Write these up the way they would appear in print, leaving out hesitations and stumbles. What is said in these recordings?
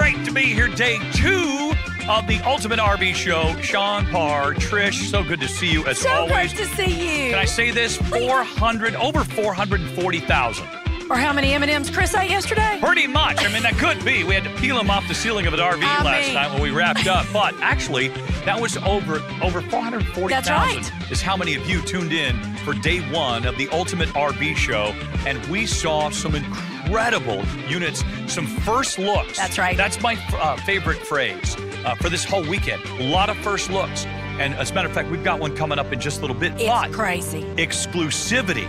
great to be here. Day 2 of the Ultimate RV Show. Sean Parr, Trish, so good to see you as always. So great to see you. Can I say this? Over 440,000. Or how many M&Ms Chris ate yesterday? Pretty much. I mean, that could be. We had to peel them off the ceiling of an RV last night when we wrapped up. But actually, that was over 440,000. That's right. Is how many of you tuned in for day 1 of the Ultimate RV Show. And we saw some incredible units, some first looks. That's right. That's my favorite phrase for this whole weekend. A lot of first looks. And as a matter of fact, we've got one coming up in just a little bit. It's crazy. Exclusivity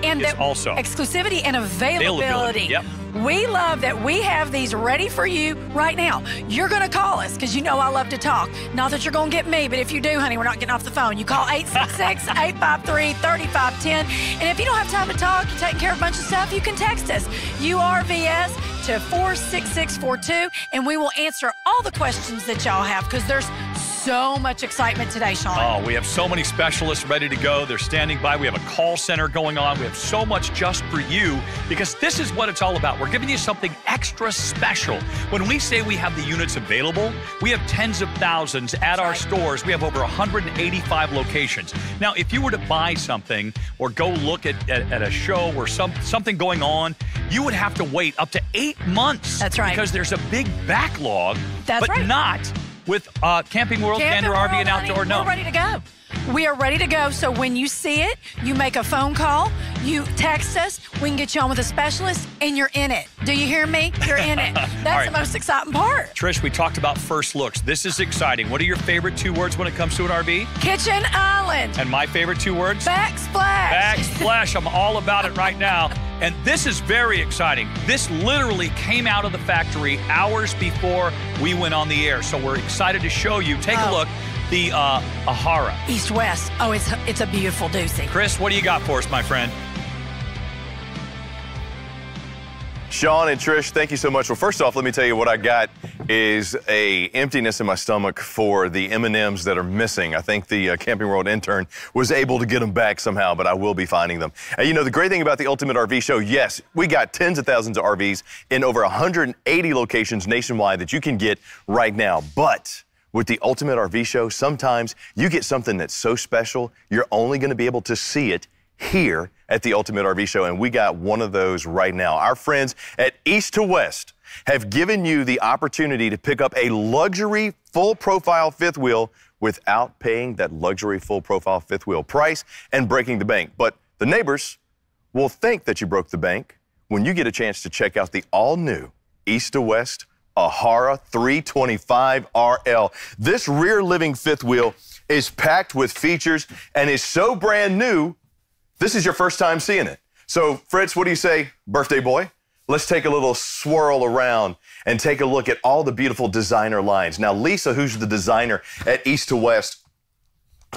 and is also. Exclusivity and availability. Yep. We love that we have these ready for you right now. You're going to call us because you know I love to talk. Not that you're going to get me, but if you do, honey, we're not getting off the phone. You call 866-853-3510. And if you don't have time to talk, you're taking care of a bunch of stuff, you can text us. URVS to 46642, and we will answer all the questions that y'all have because there's so much excitement today, Sean. Oh, we have so many specialists ready to go. They're standing by. We have a call center going on. We have so much just for you because this is what it's all about. We're giving you something extra special. When we say we have the units available, we have tens of thousands at our stores. We have over 185 locations. Now, if you were to buy something or go look at a show or something going on, you would have to wait up to 8 months. That's right. Because there's a big backlog. That's right. But not with Camping World, Gander RV and Outdoor. No. We're ready to go. We are ready to go. So when you see it, you make a phone call, you text us, we can get you on with a specialist, and you're in it. Do you hear me? You're in it. That's the most exciting part. Trish, we talked about first looks. This is exciting. What are your favorite 2 words when it comes to an RV? Kitchen island. And my favorite 2 words? Backsplash. Backsplash. I'm all about it right now. And this is very exciting. This literally came out of the factory hours before we went on the air. So we're excited to show you. Take a look. The Ahara. East-West. Oh, it's a beautiful doozy. Chris, what do you got for us, my friend? Sean and Trish, thank you so much. Well, first off, let me tell you what I got is a emptiness in my stomach for the M&Ms that are missing. I think the Camping World intern was able to get them back somehow, but I will be finding them. And you know, the great thing about the Ultimate RV Show, yes, we got tens of thousands of RVs in over 180 locations nationwide that you can get right now. But with the Ultimate RV Show, sometimes you get something that's so special, you're only going to be able to see it here at the Ultimate RV Show, and we got one of those right now. Our friends at East to West have given you the opportunity to pick up a luxury full-profile fifth wheel without paying that luxury full-profile fifth wheel price and breaking the bank. But the neighbors will think that you broke the bank when you get a chance to check out the all-new East to West Ahara 325 RL. This rear living fifth wheel is packed with features and is so brand new, this is your first time seeing it. So, Fritz, what do you say, birthday boy? Let's take a little swirl around and take a look at all the beautiful designer lines. Now, Lisa, who's the designer at East to West,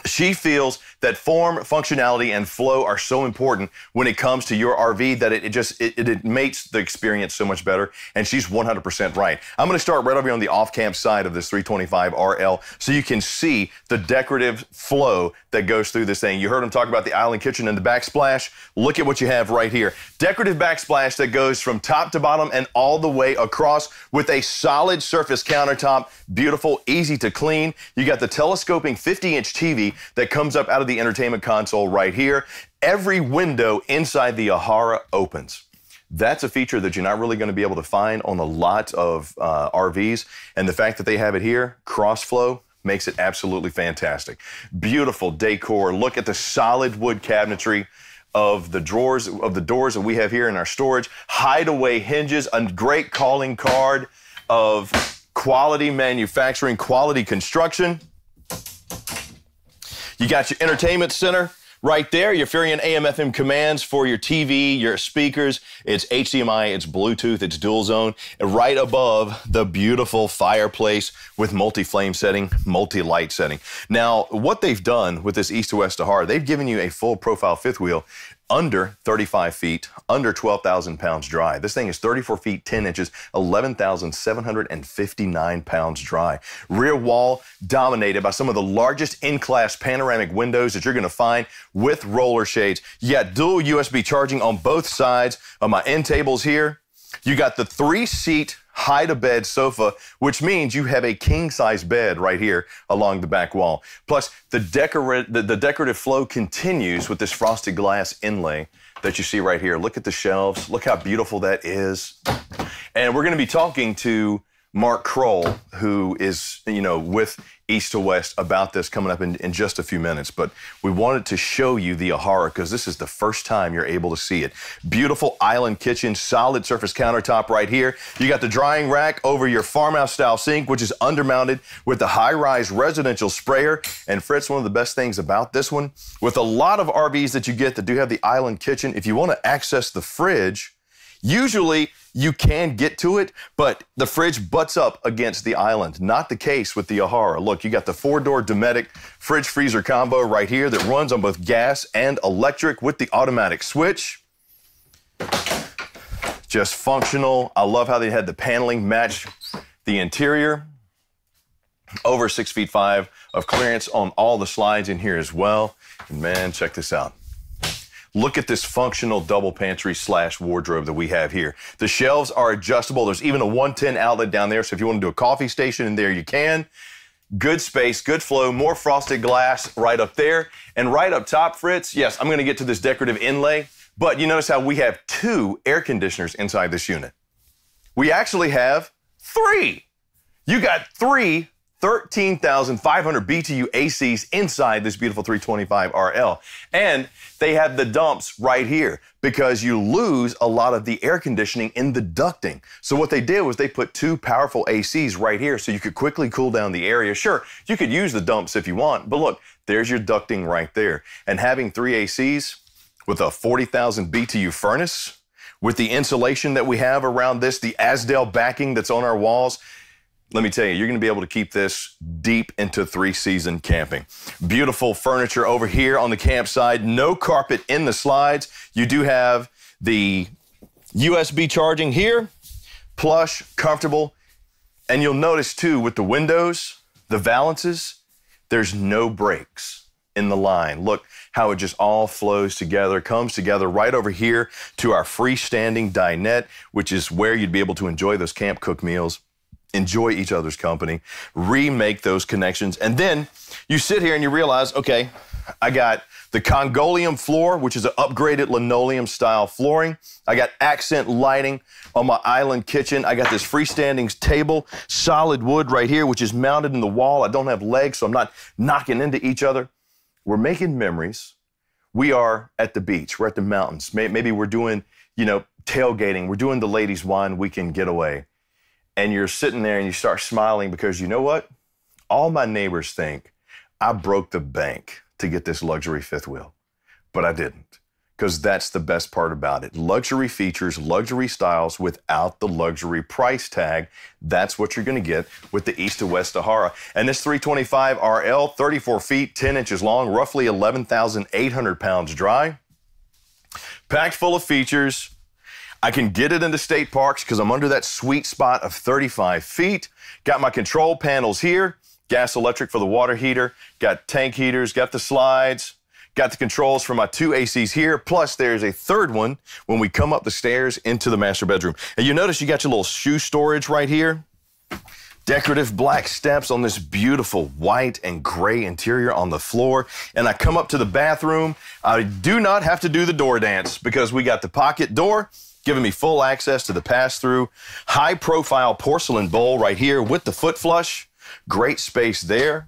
she feels that form, functionality, and flow are so important when it comes to your RV that it makes the experience so much better, and she's 100% right. I'm going to start right over here on the off-camp side of this 325 RL so you can see the decorative flow that goes through this thing. You heard him talk about the island kitchen and the backsplash. Look at what you have right here. Decorative backsplash that goes from top to bottom and all the way across with a solid surface countertop. Beautiful, easy to clean. You got the telescoping 50-inch TV that comes up out of the entertainment console right here. Every window inside the Ahara opens. That's a feature that you're not really going to be able to find on a lot of RVs. And the fact that they have it here, cross-flow, makes it absolutely fantastic. Beautiful decor. Look at the solid wood cabinetry of the doors that we have here in our storage. Hideaway hinges, a great calling card of quality manufacturing, quality construction. You got your entertainment center right there, your Furion AM/FM commands for your TV, your speakers. It's HDMI, it's Bluetooth, it's dual zone. And right above the beautiful fireplace with multi-flame setting, multi-light setting. Now, what they've done with this East to West Ahara, they've given you a full profile fifth wheel under 35 feet, under 12,000 pounds dry. This thing is 34 feet, 10 inches, 11,759 pounds dry. Rear wall dominated by some of the largest in-class panoramic windows that you're gonna find with roller shades. You got dual USB charging on both sides of my end tables here. You got the 3-seat hide-a-bed sofa, which means you have a king-size bed right here along the back wall. Plus, the decorative flow continues with this frosted glass inlay that you see right here. Look at the shelves. Look how beautiful that is. And we're going to be talking to Mark Kroll, who is, with East to West about this coming up in just a few minutes. But we wanted to show you the Ahara because this is the first time you're able to see it. Beautiful island kitchen, solid surface countertop right here. You got the drying rack over your farmhouse style sink, which is undermounted with the high-rise residential sprayer. And Fritz, one of the best things about this one, with a lot of RVs that you get that do have the island kitchen, if you want to access the fridge, usually you can get to it, but the fridge butts up against the island. Not the case with the Ahara. Look, you got the 4-door Dometic fridge freezer combo right here that runs on both gas and electric with the automatic switch. Just functional. I love how they had the paneling match the interior. Over 6'5" of clearance on all the slides in here as well. And man, check this out. Look at this functional double pantry / wardrobe that we have here. The shelves are adjustable. There's even a 110 outlet down there, so if you want to do a coffee station in there, you can. Good space, good flow, more frosted glass right up there. And right up top, Fritz, yes, I'm going to get to this decorative inlay, but you notice how we have 2 air conditioners inside this unit. We actually have 3. You got 3 13,500 BTU ACs inside this beautiful 325 RL. And they have the dumps right here because you lose a lot of the air conditioning in the ducting. So what they did was they put 2 powerful ACs right here so you could quickly cool down the area. Sure, you could use the dumps if you want, but look, there's your ducting right there. And having 3 ACs with a 40,000 BTU furnace, with the insulation that we have around this, the Azdel backing that's on our walls, let me tell you, you're going to be able to keep this deep into 3-season camping. Beautiful furniture over here on the campsite. No carpet in the slides. You do have the USB charging here. Plush, comfortable. And you'll notice, too, with the windows, the valances, there's no breaks in the line. Look how it just all flows together, comes together right over here to our freestanding dinette, which is where you'd be able to enjoy those camp cook meals. Enjoy each other's company, remake those connections. And then you sit here and you realize, okay, I got the Congolium floor, which is an upgraded linoleum style flooring. I got accent lighting on my island kitchen. I got this freestanding table, solid wood right here, which is mounted in the wall. I don't have legs, so I'm not knocking into each other. We're making memories. We are at the beach. We're at the mountains. Maybe we're doing, tailgating. We're doing the ladies' wine weekend getaway. And you're sitting there and you start smiling because you know what? All my neighbors think I broke the bank to get this luxury fifth wheel, but I didn't, because that's the best part about it. Luxury features, luxury styles without the luxury price tag. That's what you're going to get with the East to West Ahara. And this 325 RL, 34 feet, 10 inches long, roughly 11,800 pounds dry, packed full of features. I can get it into state parks because I'm under that sweet spot of 35 feet. Got my control panels here, gas electric for the water heater, got tank heaters, got the slides, got the controls for my 2 ACs here, plus there's a third one when we come up the stairs into the master bedroom. And you notice you got your little shoe storage right here. Decorative black steps on this beautiful white and gray interior on the floor. And I come up to the bathroom. I do not have to do the door dance because we got the pocket door, giving me full access to the pass-through. High-profile porcelain bowl right here with the foot flush. Great space there.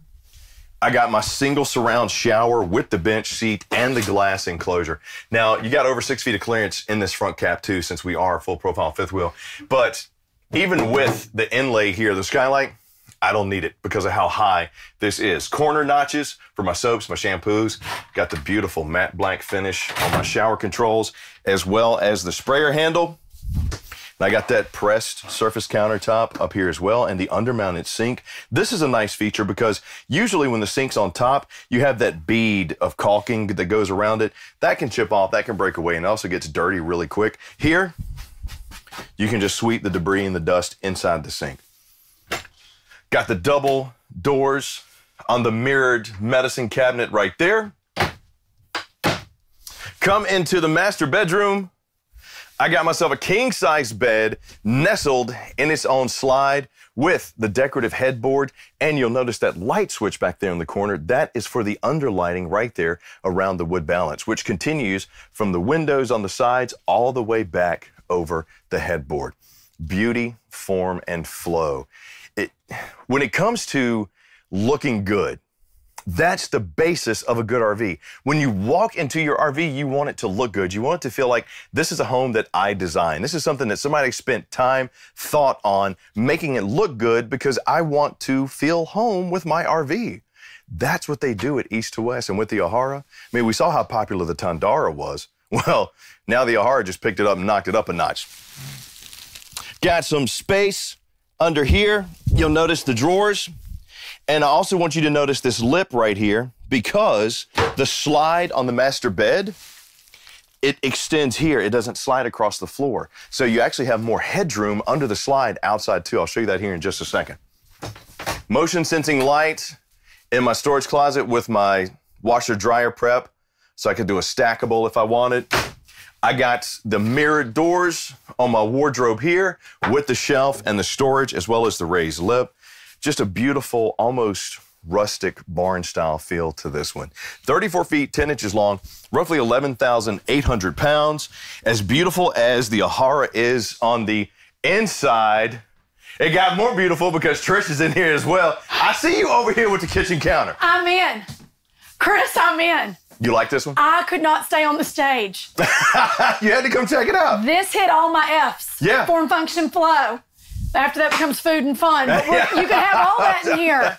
I got my single surround shower with the bench seat and the glass enclosure. Now, you got over 6 feet of clearance in this front cap, too, since we are a full-profile fifth wheel. But even with the inlay here, the skylight, I don't need it because of how high this is. Corner notches for my soaps, my shampoos. Got the beautiful matte black finish on my shower controls, as well as the sprayer handle. And I got that pressed surface countertop up here as well, and the undermounted sink. This is a nice feature because usually when the sink's on top, you have that bead of caulking that goes around it. That can chip off, that can break away, and it also gets dirty really quick. Here, you can just sweep the debris and the dust inside the sink. Got the double doors on the mirrored medicine cabinet right there. Come into the master bedroom. I got myself a king-size bed nestled in its own slide with the decorative headboard, and you'll notice that light switch back there in the corner. That is for the underlighting right there around the wood balance, which continues from the windows on the sides all the way back over the headboard. Beauty, form, and flow. When it comes to looking good, that's the basis of a good RV. When you walk into your RV, you want it to look good. You want it to feel like this is a home that I designed. This is something that somebody spent time, thought on, making it look good because I want to feel home with my RV. That's what they do at East to West. And with the Yahara, I mean, we saw how popular the Tandara was. Well, now the Yahara just picked it up and knocked it up a notch. Got some space under here. You'll notice the drawers. And I also want you to notice this lip right here because the slide on the master bed, it extends here. It doesn't slide across the floor. So you actually have more headroom under the slide outside too. I'll show you that here in just a second. Motion sensing light in my storage closet with my washer dryer prep. So I could do a stackable if I wanted. I got the mirrored doors on my wardrobe here with the shelf and the storage as well as the raised lip. Just a beautiful, almost rustic barn-style feel to this one. 34 feet, 10 inches long, roughly 11,800 pounds. As beautiful as the Yahara is on the inside, it got more beautiful because Trish is in here as well. I see you over here with the kitchen counter. I'm in. Chris, I'm in. You like this one? I could not stay on the stage. You had to come check it out. This hit all my F's. Yeah. Form, function, and flow. After that becomes food and fun. But you can have all that in here.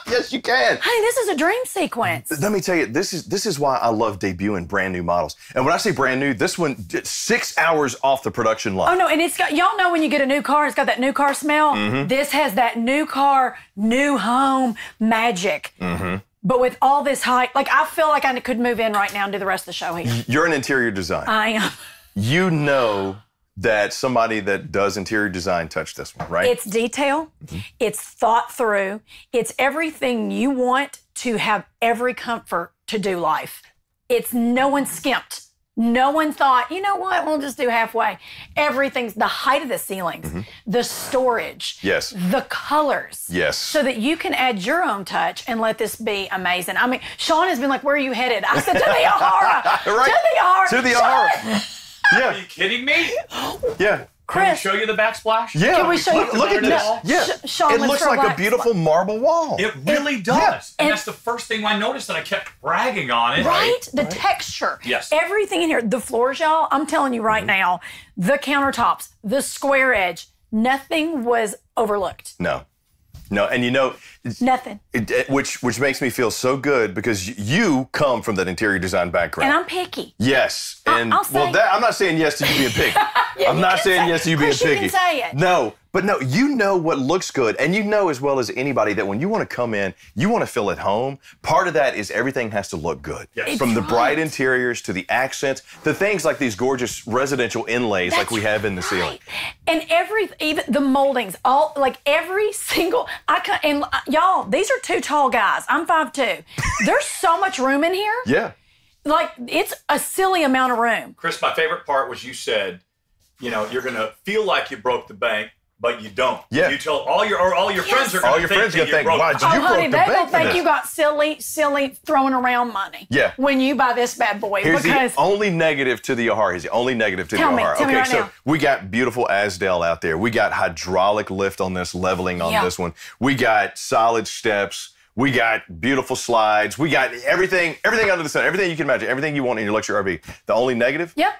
Yes, you can. Honey, this is a dream sequence. Let me tell you, this is why I love debuting brand new models. And when I say brand new, this one, 6 hours off the production line. Oh, no, and it's got, y'all know when you get a new car, it's got that new car smell. Mm-hmm. This has that new car, new home magic. Mm-hmm. But with all this hype, like I feel like I could move in right now and do the rest of the show here. You're an interior designer. I am. You know that somebody that does interior design touched this one, right? It's detail, it's thought through, it's everything you want to have every comfort to do life. It's no one skimped. No one thought, you know what, we'll just do halfway. Everything's the height of the ceilings, the storage, yes, the colors, yes, so that you can add your own touch and let this be amazing. I mean, Sean has been like, where are you headed? I said, to the Yahara, right. To the Yahara. To the Yahara. Yeah. Are you kidding me? Yeah. Chris, can we show you the backsplash? Yeah. Can we show you? Look at this. Yeah. Sean, it looks like a beautiful marble wall. It really does. Yeah. And that's the first thing I noticed that I kept bragging on it. Right? The texture. Yes. Everything in here. The floors, y'all, I'm telling you right now, the countertops, the square edge, nothing was overlooked. No. No, and you know, nothing. Which makes me feel so good because you come from that interior design background. And I'm picky. Yes, and I'll say, I'm not saying yes to you being picky. Yeah, I'm not saying yes to you being picky. You can say it. No, but no, you know what looks good, and you know as well as anybody that when you want to come in, you want to feel at home. Part of that is everything has to look good. Yes. From the bright interiors to the accents, to things like these gorgeous residential inlays like we have in the ceiling. And even the moldings, all like every single, y'all, these are two tall guys. I'm 5'2". There's so much room in here. Yeah. Like, it's a silly amount of room. Chris, my favorite part was you said, you know, you're going to feel like you broke the bank, but you don't. Yeah. You tell all your friends are going to think that you broke why the did you bank. broke Honey, the they bank don't for think this? you got silly throwing around money. Yeah. When you buy this bad boy. Here's because the only negative to the Yahara. Here's the only negative to the Yahara. Tell me right so now. we got beautiful Azdel out there. We got hydraulic lift on this, leveling on this one. We got solid steps. We got beautiful slides. We got everything under the sun, everything you can imagine, everything you want in your luxury RV. The only negative? Yep.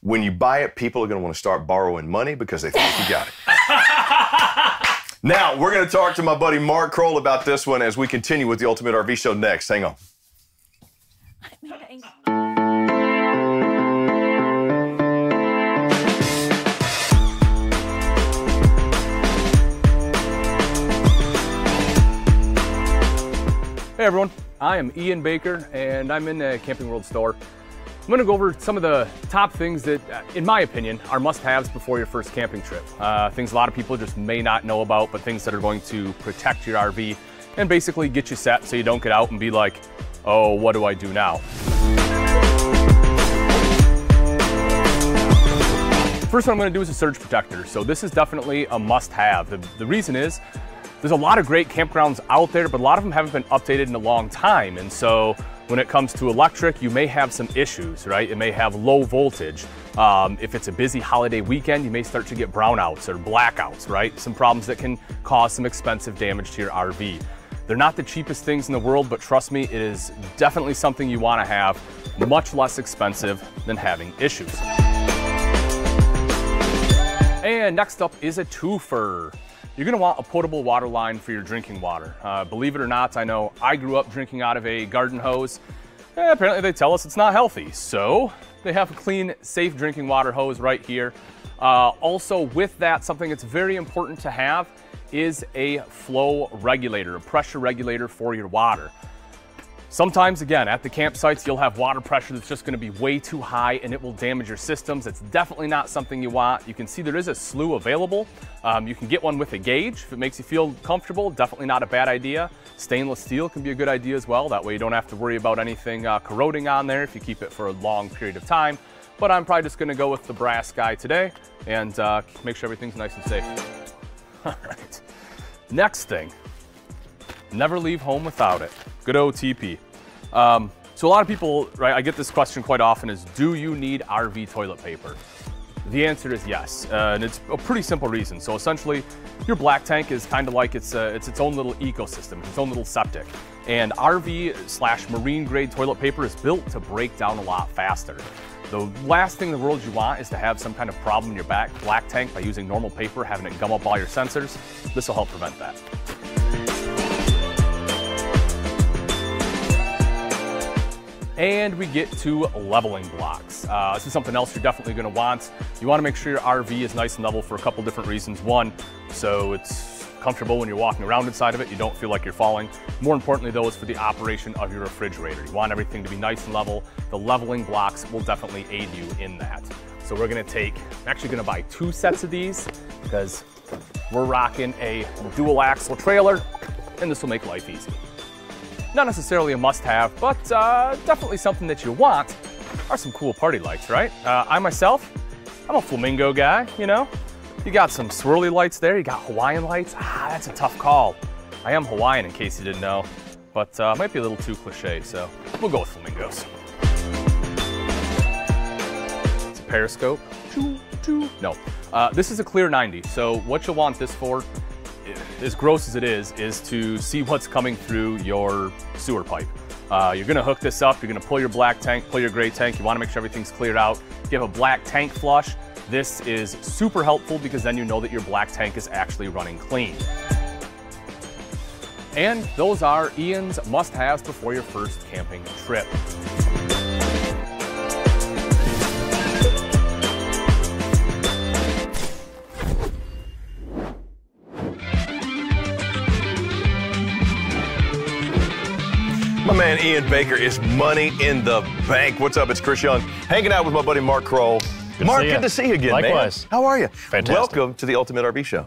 When you buy it, people are going to want to start borrowing money because they think you got it. Now, we're going to talk to my buddy Mark Kroll about this one as we continue with the Ultimate RV Show next. Hang on. Hey everyone, I am Ian Baker and I'm in the Camping World store. I'm going to go over some of the top things that, in my opinion, are must-haves before your first camping trip. Things a lot of people just may not know about, but things that are going to protect your RV and basically get you set so you don't get out and be like, oh, what do I do now? first one I'm going to do is a surge protector. So this is definitely a must-have. The reason is there's a lot of great campgrounds out there, but a lot of them haven't been updated in a long time. And so when it comes to electric, you may have some issues, right? It may have low voltage. If it's a busy holiday weekend, you may start to get brownouts or blackouts, right? Some problems that can cause some expensive damage to your RV. They're not the cheapest things in the world, but trust me, it is definitely something you want to have, much less expensive than having issues. And next up is a twofer. You're going to want a potable water line for your drinking water. Believe it or not, I know I grew up drinking out of a garden hose. Apparently they tell us it's not healthy, so they have a clean, safe drinking water hose right here. Also with that, something that's very important to have is a flow regulator, a pressure regulator for your water. Sometimes, again, at the campsites, you'll have water pressure that's just going to be way too high and it will damage your systems. It's definitely not something you want. You can see there is a slew available. You can get one with a gauge if it makes you feel comfortable. Definitely not a bad idea. Stainless steel can be a good idea as well. That way you don't have to worry about anything corroding on there if you keep it for a long period of time. But I'm probably just going to go with the brass guy today and make sure everything's nice and safe. All right. Next thing, never leave home without it. Good OTP. So a lot of people, right, I get this question quite often is, do you need RV toilet paper? The answer is yes, and it's a pretty simple reason. So essentially, your black tank is kind of like it's its own little ecosystem, its own little septic. And RV/marine grade toilet paper is built to break down a lot faster. The last thing in the world you want is to have some kind of problem in your black tank by using normal paper, having it gum up all your sensors. This will help prevent that. And we get to leveling blocks. This is something else you're definitely going to want. You want to make sure your RV is nice and level for a couple different reasons. One, so it's comfortable when you're walking around inside of it. You don't feel like you're falling. More importantly, though, is for the operation of your refrigerator. You want everything to be nice and level. The leveling blocks will definitely aid you in that. So we're going to I'm actually going to buy 2 sets of these because we're rocking a dual axle trailer, and this will make life easy. Not necessarily a must-have, but definitely something that you want are some cool party lights, right? I myself, I'm a flamingo guy, you know? You got some swirly lights there, you got Hawaiian lights. That's a tough call. I am Hawaiian in case you didn't know, but might be a little too cliche, so we'll go with flamingos. It's a periscope. No, this is a clear 90, so what you'll want this for, as gross as it is to see what's coming through your sewer pipe. You're gonna hook this up, you're gonna pull your black tank, pull your gray tank, you wanna make sure everything's cleared out. If you have a black tank flush, this is super helpful because then you know that your black tank is actually running clean. And those are Ian's must-haves before your first camping trip. My man Ian Baker is money in the bank. What's up? It's Chris Young, hanging out with my buddy Mark Kroll. Mark, good to see you again, Likewise. man. How are you? Fantastic. Welcome to the Ultimate RV Show.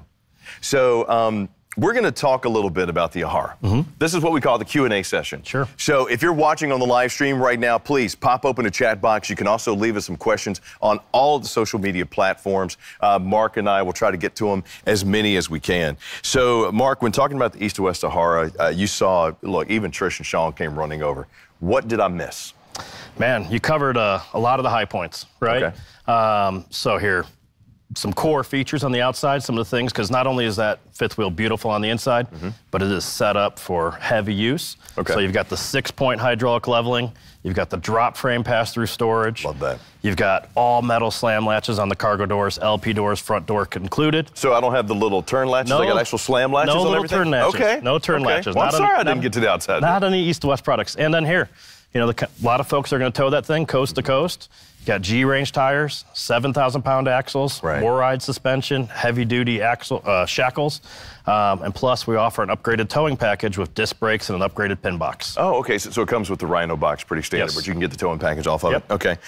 So we're going to talk a little bit about the Yahara. This is what we call the Q&A session. Sure. So if you're watching on the live stream right now, please pop open a chat box. You can also leave us some questions on all of the social media platforms. Mark and I will try to get to them as many as we can. So, Mark, when talking about the East to West Yahara, you saw, look, even Trish and Sean came running over. What did I miss? Man, you covered a lot of the high points, right? Okay. So here, some core features on the outside, some of the things, because not only is that fifth wheel beautiful on the inside, but it is set up for heavy use. Okay. So you've got the 6-point hydraulic leveling, you've got the drop frame pass-through storage. Love that. You've got all metal slam latches on the cargo doors, LP doors, front door included. So I don't have the little turn latches? I got actual slam latches on everything? No little turn latches. Okay. No turn latches. Well, I'm sorry I didn't get to the outside. Not any East to West products. And then here, you know, a lot of folks are going to tow that thing coast to coast. You got G-range tires, 7,000-pound axles, Warride suspension, heavy-duty axle shackles, and plus we offer an upgraded towing package with disc brakes and an upgraded pin box. Oh, okay. So it comes with the Rhino box, pretty standard, Yes. but you can get the towing package off of Yep. it. Okay.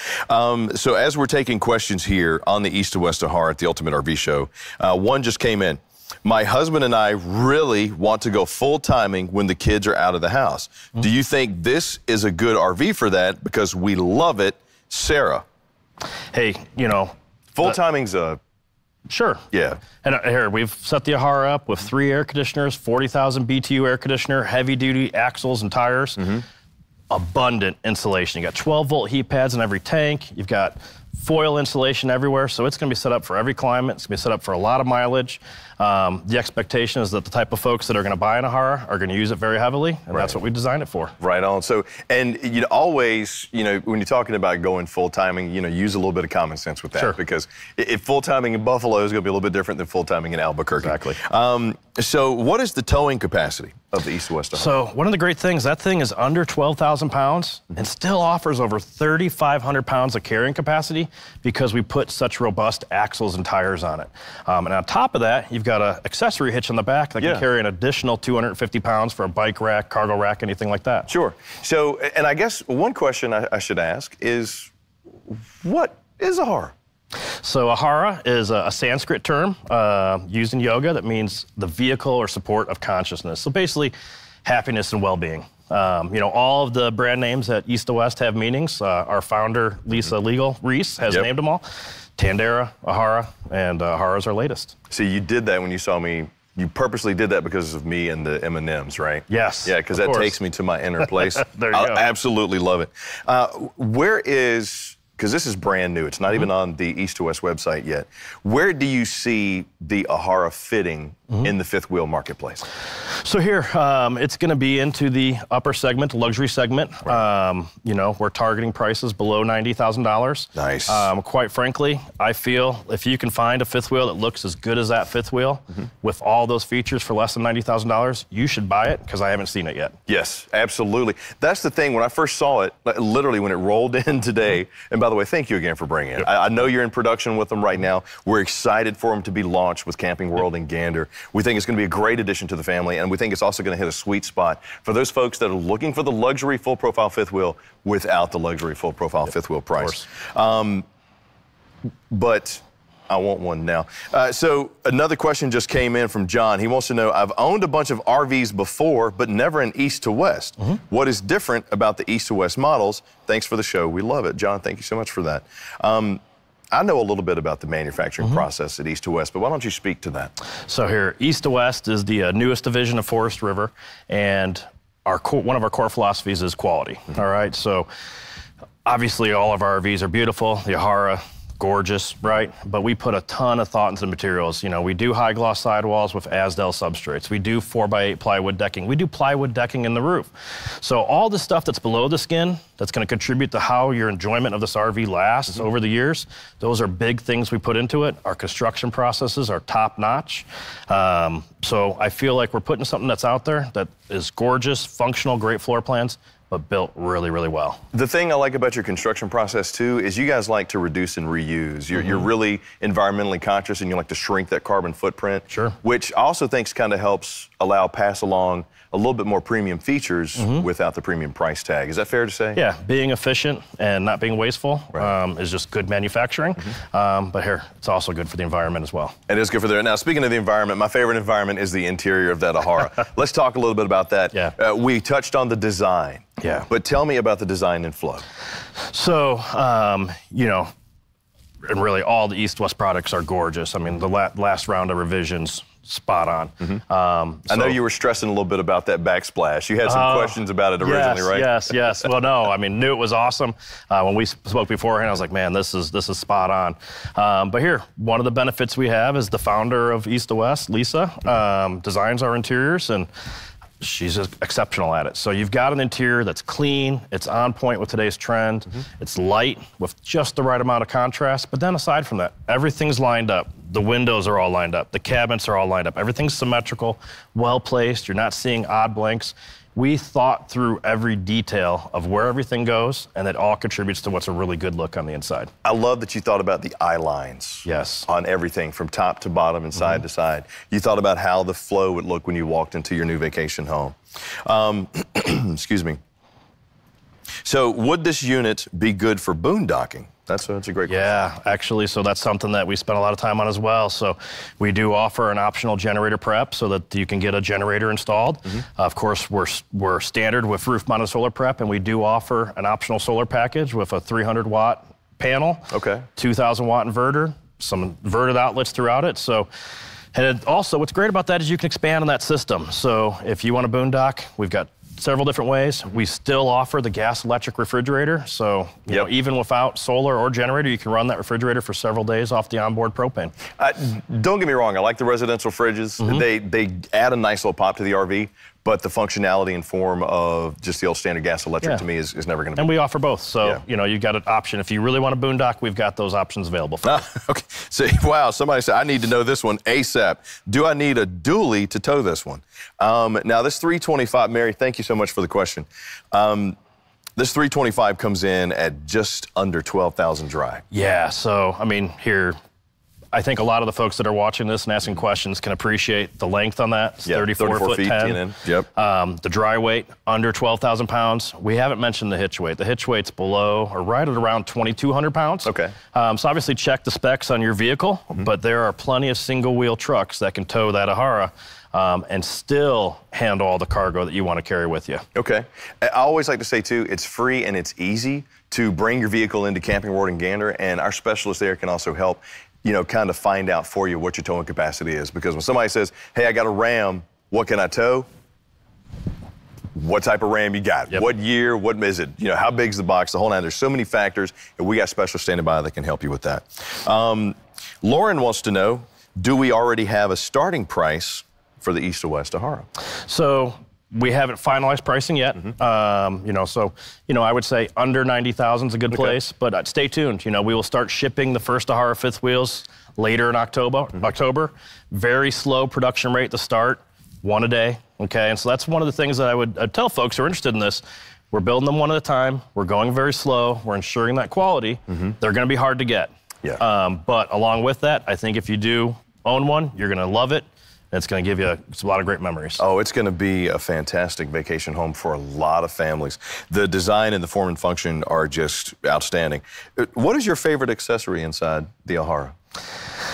So as we're taking questions here on the East to West Yahara at the Ultimate RV Show, one just came in. My husband and I really want to go full timing when the kids are out of the house. Do you think this is a good RV for that? Because we love it. Sarah. Hey, you know, Full timing's a... Sure. Yeah. And here, we've set the Ahara up with 3 air conditioners, 40,000 BTU air conditioner, heavy-duty axles and tires. Abundant insulation. You got 12-volt heat pads in every tank. You've got foil insulation everywhere, so it's going to be set up for every climate. It's going to be set up for a lot of mileage. The expectation is that the type of folks that are going to buy an Ahara are going to use it very heavily, and that's what we designed it for. Right on. So, and you know, always, you know, when you're talking about going full timing, you know, use a little bit of common sense with that. Sure. Because if full timing in Buffalo is going to be a little bit different than full timing in Albuquerque. Exactly. So, what is the towing capacity of the East to West Ahara? So one of the great things, that thing is under 12,000 pounds and still offers over 3,500 pounds of carrying capacity because we put such robust axles and tires on it. And on top of that, you've got an accessory hitch on the back that can carry an additional 250 pounds for a bike rack, cargo rack, anything like that. Sure. So, and I guess one question I should ask is, what is Ahara? So Ahara is a Sanskrit term used in yoga that means the vehicle or support of consciousness. So basically, happiness and well-being. You know, all of the brand names at East to West have meanings. Our founder, Lisa Reese, has named them all. Tandera, Ahara, and Ahara is our latest. See, you did that when you saw me. You purposely did that because of me and the M&Ms, right? Yes. Yeah, because that takes me to my inner place. There you go. I absolutely love it. Where is, because this is brand new, it's not even on the East to West website yet. Where do you see the Ahara fitting in the fifth wheel marketplace? So here, it's going to be into the upper segment, the luxury segment. Right. You know, we're targeting prices below $90,000. Nice. Quite frankly, I feel if you can find a fifth wheel that looks as good as that fifth wheel with all those features for less than $90,000, you should buy it because I haven't seen it yet. Yes, absolutely. That's the thing. When I first saw it, literally when it rolled in today, and by the way, thank you again for bringing it. I know you're in production with them right now. We're excited for them to be launched with Camping World and Gander. We think it's going to be a great addition to the family, and we think it's also going to hit a sweet spot for those folks that are looking for the luxury full-profile fifth wheel without the luxury full-profile fifth wheel price. But I want one now. So another question just came in from John. He wants to know, I've owned a bunch of RVs before, but never an East to West. What is different about the East to West models? Thanks for the show. We love it. John, thank you so much for that. I know a little bit about the manufacturing process at East to West, but why don't you speak to that? So here, East to West is the newest division of Forest River, and one of our core philosophies is quality. All right, so obviously all of our RVs are beautiful. The Ahara, gorgeous, right? But we put a ton of thought into the materials. You know, we do high gloss sidewalls with Azdel substrates. We do 4x8 plywood decking. We do plywood decking in the roof. So all the stuff that's below the skin that's going to contribute to how your enjoyment of this RV lasts over the years, those are big things we put into it. Our construction processes are top notch. So I feel like we're putting something that's out there that is gorgeous, functional, great floor plans, but built really, really well. The thing I like about your construction process, too, is you guys like to reduce and reuse. You're really environmentally conscious, and you like to shrink that carbon footprint. Sure. Which I also think kind of helps pass along a little bit more premium features without the premium price tag. Is that fair to say? Yeah, being efficient and not being wasteful is just good manufacturing. But here, it's also good for the environment as well. It is good for the, now speaking of the environment, my favorite environment is the interior of that Ahara. Let's talk a little bit about that. Yeah. We touched on the design. Yeah. But tell me about the design and flow. So, you know, and really all the East-West products are gorgeous. I mean, the last round of revisions, spot on. I know you were stressing a little bit about that backsplash. You had some questions about it originally, right? Yes. Well, no, I mean, knew it was awesome. When we spoke beforehand, I was like, man, this is spot on. But here, one of the benefits we have is the founder of East to West, Lisa, designs our interiors, and she's exceptional at it. So you've got an interior that's clean, it's on point with today's trend, it's light with just the right amount of contrast, but then aside from that, everything's lined up. The windows are all lined up, the cabinets are all lined up, everything's symmetrical, well placed, you're not seeing odd blanks. We thought through every detail of where everything goes, and it all contributes to what's a really good look on the inside. I love that you thought about the eye lines. Yes. On everything from top to bottom and side to side. You thought about how the flow would look when you walked into your new vacation home. Excuse me. So would this unit be good for boondocking? That's a great question. Yeah, actually, so that's something that we spent a lot of time on as well. So we do offer an optional generator prep so that you can get a generator installed. Of course, we're standard with roof-mounted solar prep, and we do offer an optional solar package with a 300-watt panel, 2,000-watt inverter, some inverted outlets throughout it. So, and also what's great about that is you can expand on that system. So if you want a boondock, we've got several different ways. We still offer the gas electric refrigerator. So you know, even without solar or generator, you can run that refrigerator for several days off the onboard propane. Don't get me wrong, I like the residential fridges. They add a nice little pop to the RV, but the functionality and form of just the old standard gas electric to me is never going to be. And we offer both. So, you know, you've got an option. If you really want a boondock, we've got those options available for you. Okay. So, wow, somebody said, I need to know this one ASAP. Do I need a dually to tow this one? Now, this 325, Mary, thank you so much for the question. This 325 comes in at just under 12,000 dry. Yeah, so, I mean, here, I think a lot of the folks that are watching this and asking questions can appreciate the length on that. It's 34 foot 10. The dry weight, under 12,000 pounds. We haven't mentioned the hitch weight. The hitch weight's below or right at around 2,200 pounds. Okay. So obviously check the specs on your vehicle, but there are plenty of single wheel trucks that can tow that Ahara and still handle all the cargo that you want to carry with you. Okay. I always like to say, too, it's free and it's easy to bring your vehicle into Camping World in Gander, and our specialist there can also help, you know, kind of find out for you what your towing capacity is. Because when somebody says, hey, I got a Ram, what can I tow? What type of Ram you got? What year? What is it? You know, how big's the box? The whole nine. There's so many factors, and we got specialists standing by that can help you with that. Lauren wants to know, do we already have a starting price for the East to West Ahara? So we haven't finalized pricing yet. You know, so, you know, I would say under 90,000 is a good place, but stay tuned. You know, we will start shipping the first Ahara fifth wheels later in October. Very slow production rate to start, one a day, okay? And so that's one of the things that I'd tell folks who are interested in this. We're building them one at a time. We're going very slow. We're ensuring that quality. They're gonna be hard to get. But along with that, I think if you do own one, you're gonna love it. It's going to give you a lot of great memories. Oh, it's going to be a fantastic vacation home for a lot of families. The design and the form and function are just outstanding. What is your favorite accessory inside the Ahara?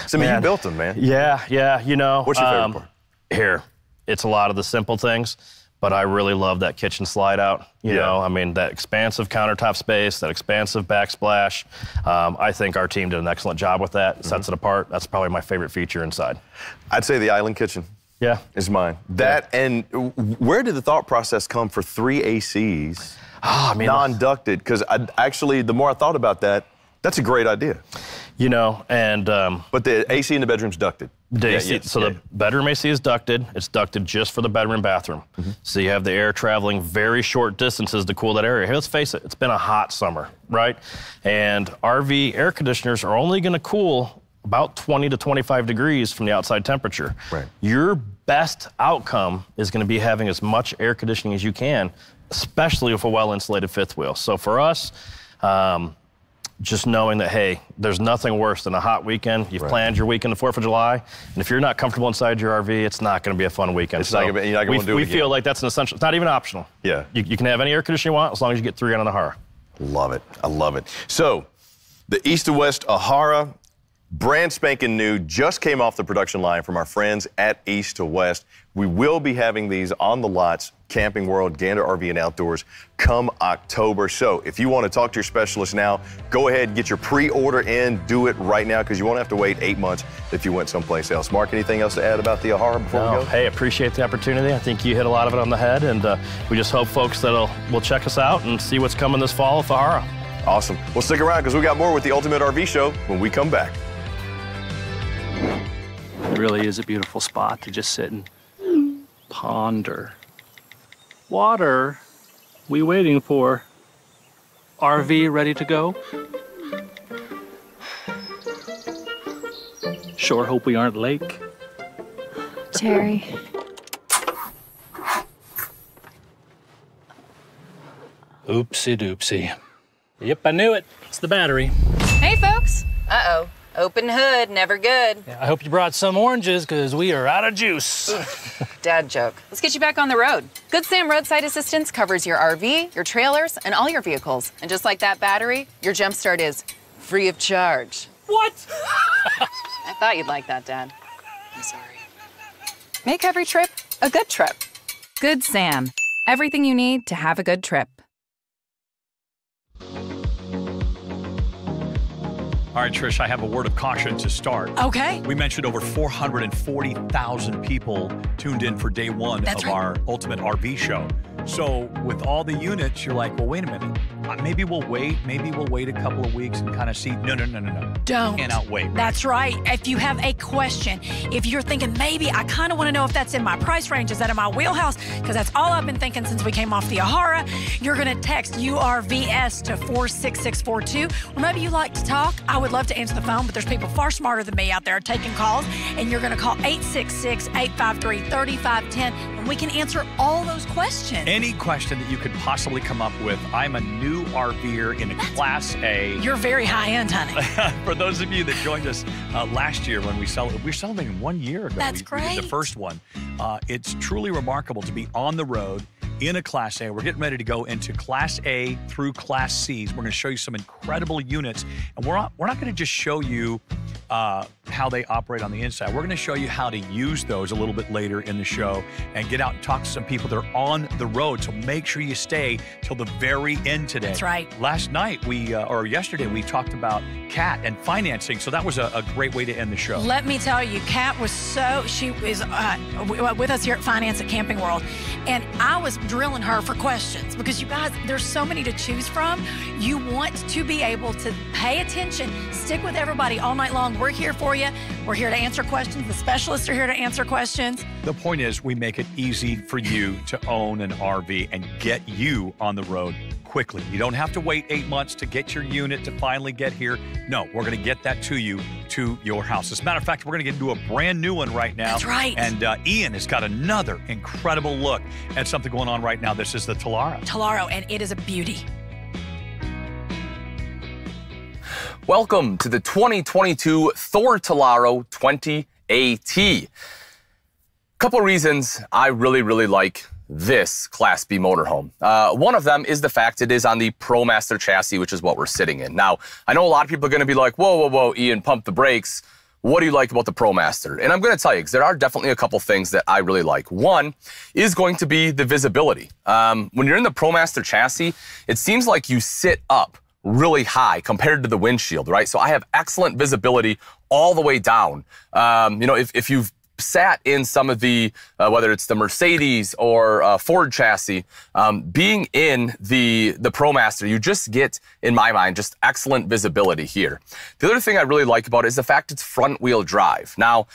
So, I mean, you built them, man. Yeah, you know. What's your favorite part? Here, it's a lot of the simple things, but I really love that kitchen slide out. You know, I mean, that expansive countertop space, that expansive backsplash. I think our team did an excellent job with that. It sets it apart. That's probably my favorite feature inside. I'd say the island kitchen. Is mine. That, and where did the thought process come for 3 ACs, non-ducted? Because actually, the more I thought about that, that's a great idea. You know, and but the AC in the bedroom's ducted. The bedroom AC is ducted. It's ducted just for the bedroom bathroom. So you have the air traveling very short distances to cool that area. Hey, let's face it, it's been a hot summer, right? And RV air conditioners are only going to cool about 20 to 25 degrees from the outside temperature. Your best outcome is going to be having as much air conditioning as you can, especially with a well-insulated fifth wheel. So for us, just knowing that, hey, there's nothing worse than a hot weekend. You've planned your weekend, the 4th of July, and if you're not comfortable inside your RV, it's not going to be a fun weekend. It's not gonna be, you're not gonna do it again. We feel like that's an essential, it's not even optional. You can have any air conditioning you want as long as you get 3 on an Ahara. Love it. I love it. So, the East to West Ahara, brand spanking new, just came off the production line from our friends at East to West. We will be having these on the lots, Camping World, Gander RV and Outdoors, come October. So if you want to talk to your specialist now, go ahead and get your pre-order in. Do it right now because you won't have to wait 8 months if you went someplace else. Mark, anything else to add about the Ahara before we go? Hey, appreciate the opportunity. I think you hit a lot of it on the head, and we just hope folks will check us out and see what's coming this fall with Ahara. Awesome. Well, stick around because we got more with the Ultimate RV Show when we come back. It really is a beautiful spot to just sit and ponder. Water, we waiting for? RV ready to go? Sure hope we aren't late. Terry. Oopsie doopsie. Yep, I knew it. It's the battery. Hey, folks. Uh-oh. Open hood, never good. Yeah, I hope you brought some oranges, because we are out of juice. Dad joke. Let's get you back on the road. Good Sam Roadside Assistance covers your RV, your trailers, and all your vehicles. And just like that battery, your Jump Start is free of charge. What? I thought you'd like that, Dad. I'm sorry. Make every trip a good trip. Good Sam. Everything you need to have a good trip. All right, Trish, I have a word of caution to start. Okay. We mentioned over 440,000 people tuned in for day one of our Ultimate RV show. So with all the units, you're like, well, wait a minute. Maybe we'll wait. Maybe we'll wait a couple of weeks and kind of see. No. Don't. Cannot wait. Right? That's right. If you have a question, if you're thinking, maybe I kind of want to know if that's in my price range, is that in my wheelhouse? Because that's all I've been thinking since we came off the Ahara. You're going to text URVS to 46642. Or maybe you like to talk. I would love to answer the phone, but there's people far smarter than me out there taking calls. And you're going to call 866-853-3510, and we can answer all those questions. Any question that you could possibly come up with. I'm a new RVer in a Class A. You're very high-end, honey. For those of you that joined us last year when we were celebrating 1 year ago. That's we did the first one. It's truly remarkable to be on the road in a Class A. We're getting ready to go into Class A through Class C's. We're going to show you some incredible units. And we're not going to just show you how they operate on the inside. We're going to show you how to use those a little bit later in the show and get out and talk to some people that are on the road. So make sure you stay till the very end today. That's right. Last night, or yesterday, we talked about Kat and financing. So that was a great way to end the show. Let me tell you, Kat was she was with us here at Finance at Camping World. And I was drilling her for questions because, you guys, there's so many to choose from. You want to be able to pay attention, stick with everybody all night long. We're here for you. We're here to answer questions. The specialists are here to answer questions. The point is, we make it easy for you to own an RV and get you on the road quickly. You don't have to wait 8 months to get your unit to finally get here. No, we're going to get that to you, to your house. As a matter of fact, we're going to get into a brand new one right now. That's right. And Ian has got another incredible look at something going on right now. This is the Talaro. Talaro, and it is a beauty. Welcome to the 2022 Thor Talaro 20AT. Couple reasons I really like this Class B motorhome. One of them is the fact it is on the ProMaster chassis, which is what we're sitting in. Now, I know a lot of people are going to be like, whoa, Ian, pump the brakes. What do you like about the ProMaster? And I'm going to tell you, because there are definitely a couple things that I really like. One is going to be the visibility. When you're in the ProMaster chassis, it seems like you sit up really high compared to the windshield, right? So I have excellent visibility all the way down. If you've sat in some of the, whether it's the Mercedes or Ford chassis, being in the ProMaster, you just get, in my mind, just excellent visibility here. The other thing I really like about it is the fact it's front wheel drive. Now,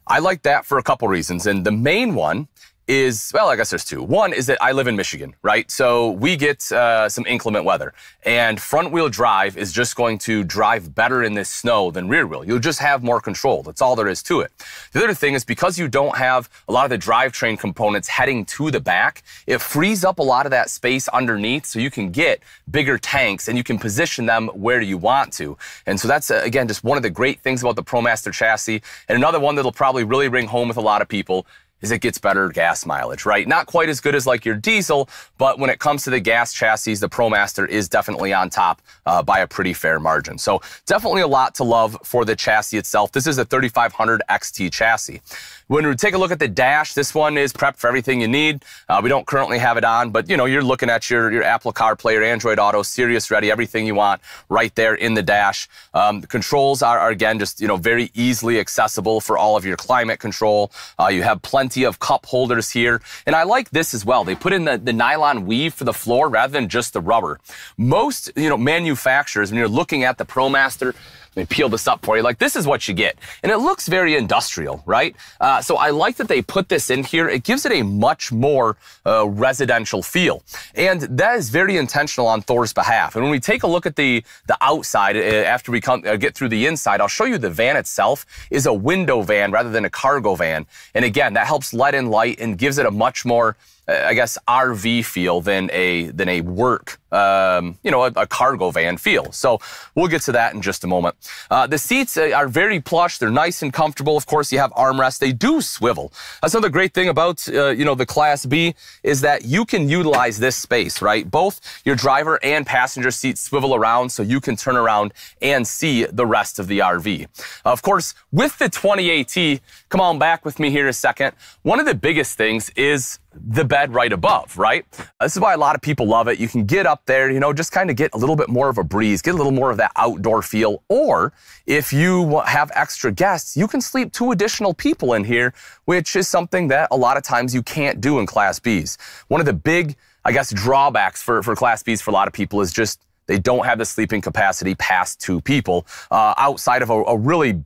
I like that for a couple reasons, and the main one is, well, I guess there's two. One is that I live in Michigan, right? So we get some inclement weather, and front wheel drive is just going to drive better in this snow than rear wheel. You'll just have more control. That's all there is to it. The other thing is, because you don't have a lot of the drivetrain components heading to the back, it frees up a lot of that space underneath, so you can get bigger tanks and you can position them where you want to. And so that's, again, just one of the great things about the ProMaster chassis. And another one that'll probably really ring home with a lot of people is it gets better gas mileage, right? Not quite as good as like your diesel, but when it comes to the gas chassis, the ProMaster is definitely on top by a pretty fair margin. So definitely a lot to love for the chassis itself. This is a 3500 XT chassis. When we take a look at the dash, this one is prepped for everything you need. We don't currently have it on, but you're looking at your Apple CarPlay, your Android Auto, Sirius Ready, everything you want right there in the dash. The controls are again, just, very easily accessible for all of your climate control. You have plenty of cup holders here. And I like this as well. They put in the nylon weave for the floor rather than just the rubber. Most, manufacturers, when you're looking at the ProMaster, let me peel this up for you. Like, this is what you get. And it looks very industrial, right? So I like that they put this in here. It gives it a much more residential feel. And that is very intentional on Thor's behalf. And when we take a look at the outside, after we get through the inside, I'll show you the van itself is a window van rather than a cargo van. And again, that helps let in light and gives it a much more, I guess, RV feel than a work, a cargo van feel. So we'll get to that in just a moment. The seats are very plush. They're nice and comfortable. Of course, you have armrests. They do swivel. That's another great thing about, the Class B is that you can utilize this space, right? Both your driver and passenger seats swivel around so you can turn around and see the rest of the RV. Of course, with the 20AT, come on back with me here a second. One of the biggest things is the bed right above, right? This is why a lot of people love it. You can get up there, you know, just kind of get a little bit more of a breeze, get a little more of that outdoor feel. Or if you have extra guests, you can sleep 2 additional people in here, which is something that a lot of times you can't do in Class Bs. One of the big, I guess, drawbacks for Class Bs for a lot of people is just they don't have the sleeping capacity past 2 people outside of a really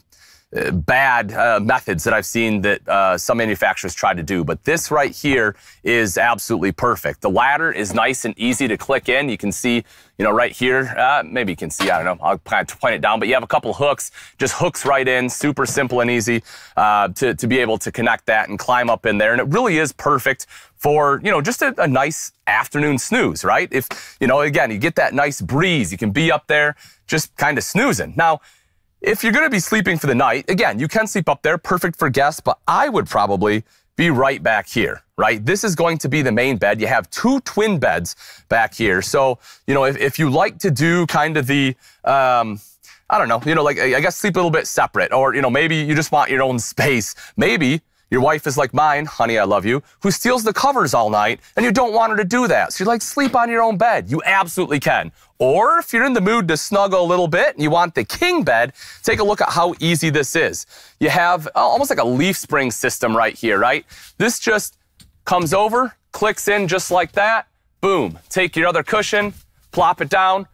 bad methods that I've seen that some manufacturers try to do. But this right here is absolutely perfect. The ladder is nice and easy to click in. You can see, you know, right here, maybe you can see, I don't know, I'll kind of point it down, but you have a couple hooks, just hooks right in, super simple and easy to be able to connect that and climb up in there. And it really is perfect for, you know, just a nice afternoon snooze, right? If, you know, again, you get that nice breeze, you can be up there just kind of snoozing. Now, if you're going to be sleeping for the night, again, you can sleep up there, perfect for guests, but I would probably be right back here, right? This is going to be the main bed. You have 2 twin beds back here. So, you know, if you like to do kind of the, I don't know, you know, like, I guess sleep a little bit separate, or, you know, maybe you just want your own space. Maybe your wife is like mine, honey, I love you, who steals the covers all night, and you don't want her to do that. So you're like, sleep on your own bed. You absolutely can. Or if you're in the mood to snuggle a little bit and you want the king bed, take a look at how easy this is. You have almost like a leaf spring system right here, right? This just comes over, clicks in just like that. Boom. Take your other cushion, plop it down,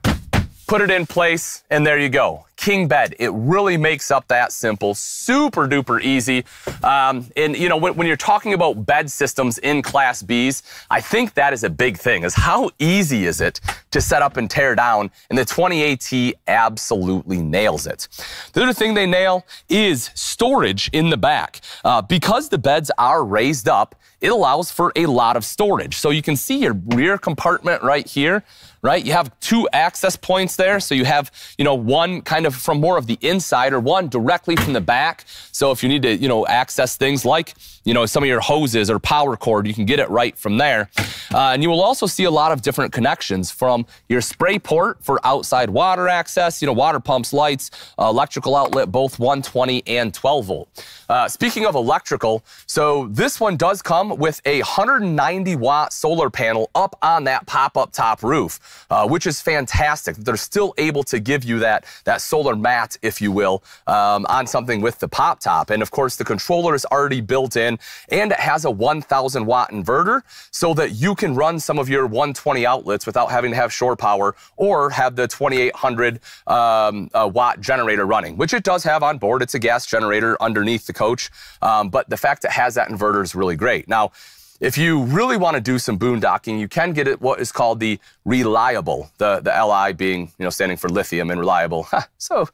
put it in place, and there you go. King bed. It really makes up that simple, super duper easy. And you know, when you're talking about bed systems in Class Bs, I think that is a big thing, is how easy is it to set up and tear down, and the 20AT absolutely nails it. The other thing they nail is storage in the back. Because the beds are raised up, it allows for a lot of storage. So you can see your rear compartment right here, right? You have 2 access points there. So you have, you know, one kind of from more of the inside, or one directly from the back. So if you need to, you know, access things like, you know, some of your hoses or power cord, you can get it right from there. And you will also see a lot of different connections, from your spray port for outside water access, you know, water pumps, lights, electrical outlet, both 120 and 12 volt. Speaking of electrical, so this one does come with a 190 watt solar panel up on that pop-up top roof, which is fantastic. They're still able to give you that solar mat, if you will, on something with the pop top. And of course, the controller is already built in, and it has a 1000 watt inverter so that you can run some of your 120 outlets without having to have shore power or have the 2800 watt generator running, which it does have on board. It's a gas generator underneath the coach, but the fact it has that inverter is really great. Now, if you really want to do some boondocking, you can get it what is called the Reliable, the LI being, you know, standing for lithium and reliable. So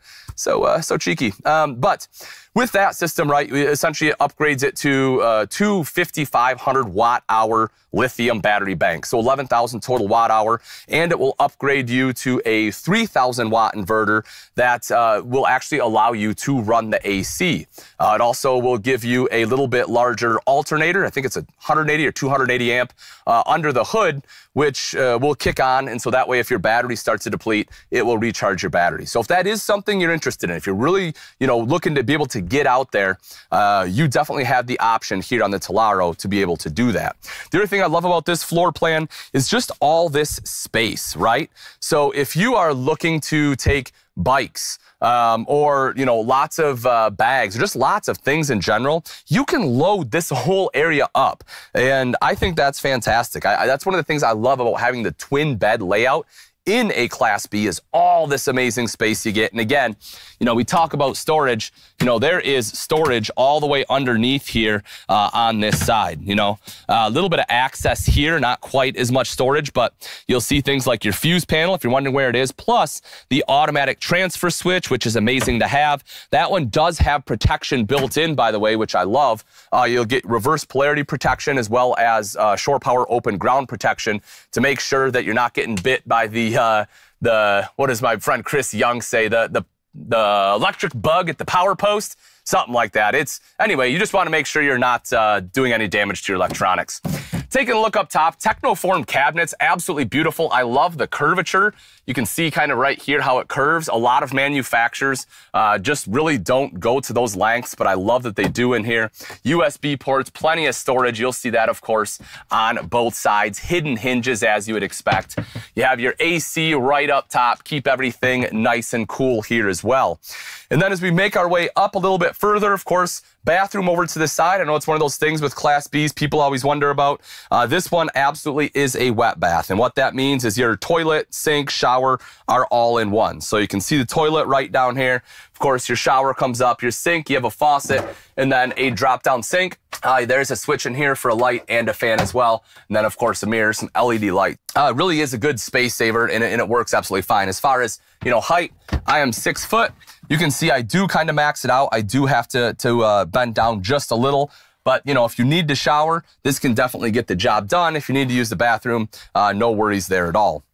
cheeky. But with that system, right, essentially it upgrades it to 2 5,500 watt hour lithium battery banks, so 11,000 total watt hour, and it will upgrade you to a 3,000 watt inverter that will actually allow you to run the AC. It also will give you a little bit larger alternator. I think it's a 180 or 280 amp under the hood, which will kick on, and so that way if your battery starts to deplete, it will recharge your battery. So if that is something you're interested in, if you're really, you know, looking to be able to get out there, you definitely have the option here on the Talaro to be able to do that. The other thing I love about this floor plan is just all this space, right? So if you are looking to take bikes, or, you know, lots of bags, or just lots of things in general, you can load this whole area up. And I think that's fantastic. That's one of the things I love about having the twin bed layout in a Class B, is all this amazing space you get. And again, you know, we talk about storage, you know, there is storage all the way underneath here on this side, you know, a little bit of access here, not quite as much storage, but you'll see things like your fuse panel, if you're wondering where it is, plus the automatic transfer switch, which is amazing to have. That one does have protection built in, by the way, which I love. You'll get reverse polarity protection, as well as shore power open ground protection, to make sure that you're not getting bit by the what does my friend Chris Young say, the electric bug at the power post, something like that. Anyway, you just want to make sure you're not doing any damage to your electronics. Taking a look up top, Technoform cabinets, absolutely beautiful. I love the curvature. You can see kind of right here how it curves. A lot of manufacturers just really don't go to those lengths, but I love that they do in here. USB ports, plenty of storage. You'll see that, of course, on both sides. Hidden hinges, as you would expect. You have your AC right up top. Keep everything nice and cool here as well. And then as we make our way up a little bit further, of course, bathroom over to the side. I know it's one of those things with Class Bs people always wonder about. This one absolutely is a wet bath. And what that means is your toilet, sink, shower are all in one. So you can see the toilet right down here. Of course, your shower comes up, your sink, you have a faucet, and then a drop-down sink. There's a switch in here for a light and a fan as well. And then, of course, a mirror, some LED light. It really is a good space saver, and it works absolutely fine. As far as, height, I am 6 foot. You can see I do kind of max it out. I do have to bend down just a little. But, if you need to shower, this can definitely get the job done. If you need to use the bathroom, no worries there at all.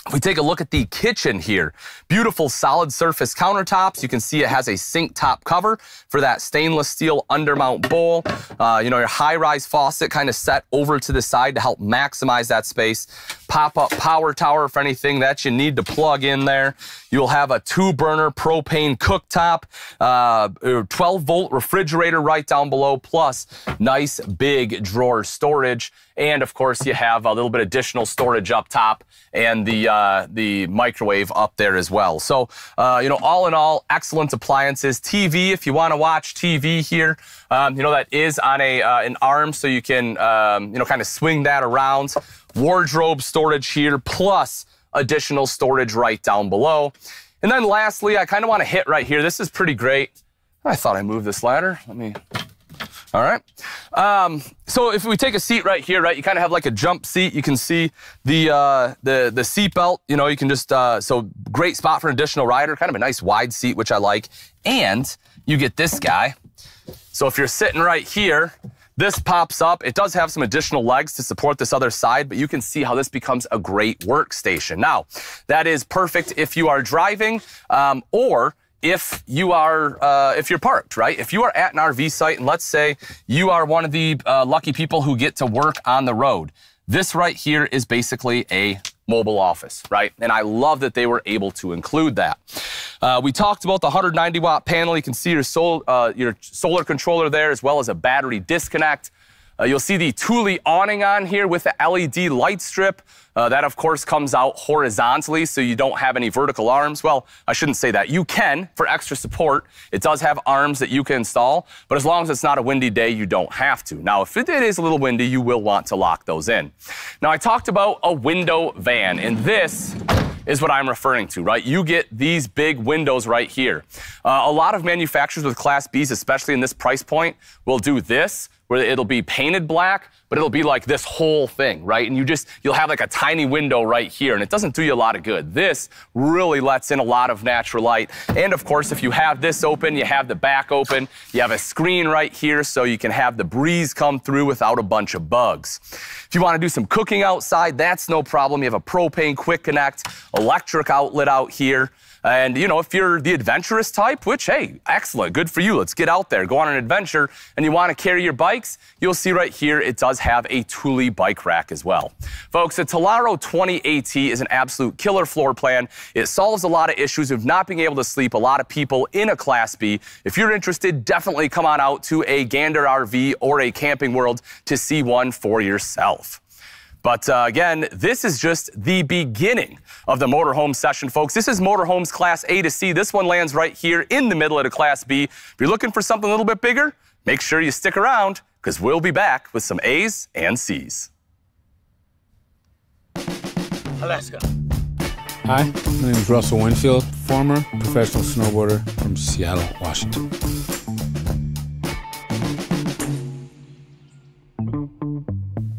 If we take a look at the kitchen here, beautiful solid surface countertops. You can see it has a sink top cover for that stainless steel undermount bowl. Your high-rise faucet kind of set over to the side to help maximize that space. Pop-up power tower for anything that you need to plug in there. You'll have a 2-burner propane cooktop, 12-volt refrigerator right down below, plus nice big drawer storage. And of course, you have a little bit additional storage up top and the microwave up there as well. So, all in all, excellent appliances. TV, if you want to watch TV here, that is on an arm, so you can, kind of swing that around. Wardrobe storage here, plus additional storage right down below. And then lastly, I kind of want to hit right here. This is pretty great. I thought I moved this ladder. All right. So if we take a seat right here, right, you kind of have like a jump seat. You can see the seat belt. You can just, so great spot for an additional rider. Kind of a nice wide seat, which I like. And you get this guy. So if you're sitting right here, this pops up. It does have some additional legs to support this other side, but you can see how this becomes a great workstation. Now, that is perfect if you are driving or if you are, if you're parked, right? If you are at an RV site, and let's say you are one of the lucky people who get to work on the road, this right here is basically a mobile office, right? And I love that they were able to include that. We talked about the 190-watt panel. You can see your solar controller there, as well as a battery disconnect. You'll see the Thule awning on here with the LED light strip. That, of course, comes out horizontally, so you don't have any vertical arms. Well, I shouldn't say that. You can, for extra support. It does have arms that you can install, but as long as it's not a windy day, you don't have to. Now, if it is a little windy, you will want to lock those in. Now, I talked about a window van, and this is what I'm referring to, right? You get these big windows right here. A lot of manufacturers with Class Bs, especially in this price point, will do this, where it'll be painted black, but it'll be like this whole thing, right? And you'll have like a tiny window right here, and it doesn't do you a lot of good. This really lets in a lot of natural light. And of course, if you have this open, you have the back open, you have a screen right here so you can have the breeze come through without a bunch of bugs. If you want to do some cooking outside, that's no problem. You have a propane quick connect, electric outlet out here. And, if you're the adventurous type, which, hey, excellent, good for you. Let's get out there, go on an adventure, and you want to carry your bikes, you'll see right here, it does have a Thule bike rack as well. Folks, the Talaro 20AT is an absolute killer floor plan. It solves a lot of issues of not being able to sleep a lot of people in a Class B. If you're interested, definitely come on out to a Gander RV or a Camping World to see one for yourself. But again, this is just the beginning of the motorhome session, folks. This is motorhomes Class A to C. This one lands right here in the middle of the Class B. If you're looking for something a little bit bigger, make sure you stick around, because we'll be back with some A's and C's. Alaska. Hi, my name is Russell Winfield, former professional snowboarder from Seattle, Washington.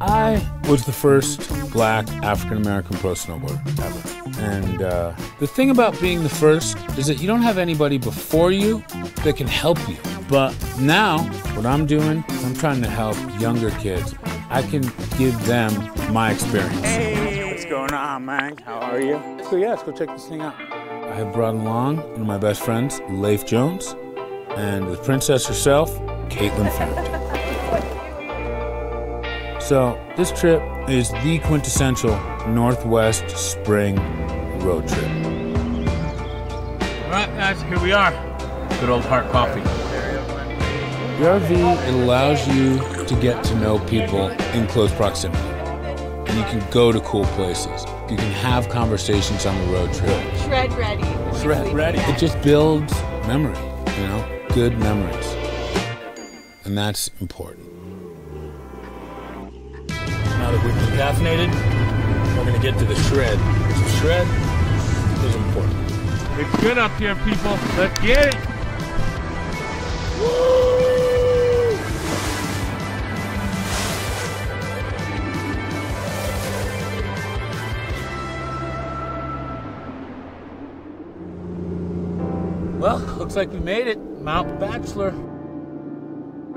I was the first black African-American pro snowboarder ever. And the thing about being the first is that you don't have anybody before you that can help you. But now, what I'm doing, I'm trying to help younger kids. I can give them my experience. Hey, what's going on, man? How are you? Let's go check this thing out. I have brought along one of my best friends, Leif Jones, and the princess herself, Caitlin Farrington. So this trip is the quintessential Northwest spring road trip. All right, guys, here we are. Good old Hart Coffee. The RV, it allows you to get to know people in close proximity. And you can go to cool places. You can have conversations on the road trip. Shred ready. Shred ready. It just builds memory, you know, good memories. And that's important. Now that we've been caffeinated, we're going to get to the shred. So shred is important. It's good up here, people. Let's get it. Woo! Well, looks like we made it. Mount Bachelor.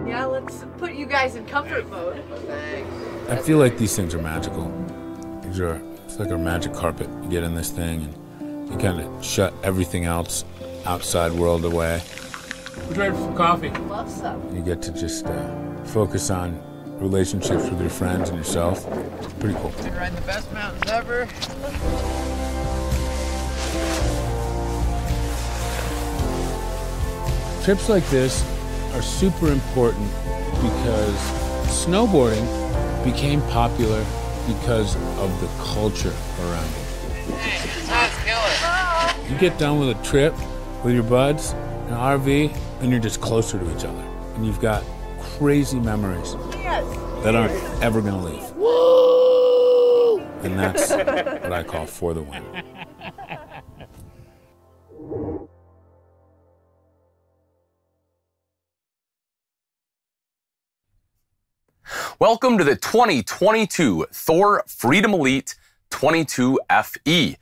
Yeah, let's put you guys in comfort mode. I feel like these things are magical. It's like a magic carpet. You get in this thing and you kind of shut everything else outside world away. We're ready for some coffee. Love some. You get to just focus on relationships with your friends and yourself. It's pretty cool. Been riding the best mountains ever. Trips like this are super important because snowboarding became popular because of the culture around it. Hey, let's kill it. You get done with a trip with your buds, an RV, and you're just closer to each other. And you've got crazy memories that aren't ever gonna leave. Woo! And that's what I call for the win. Welcome to the 2022 Thor Freedom Elite 22 FE.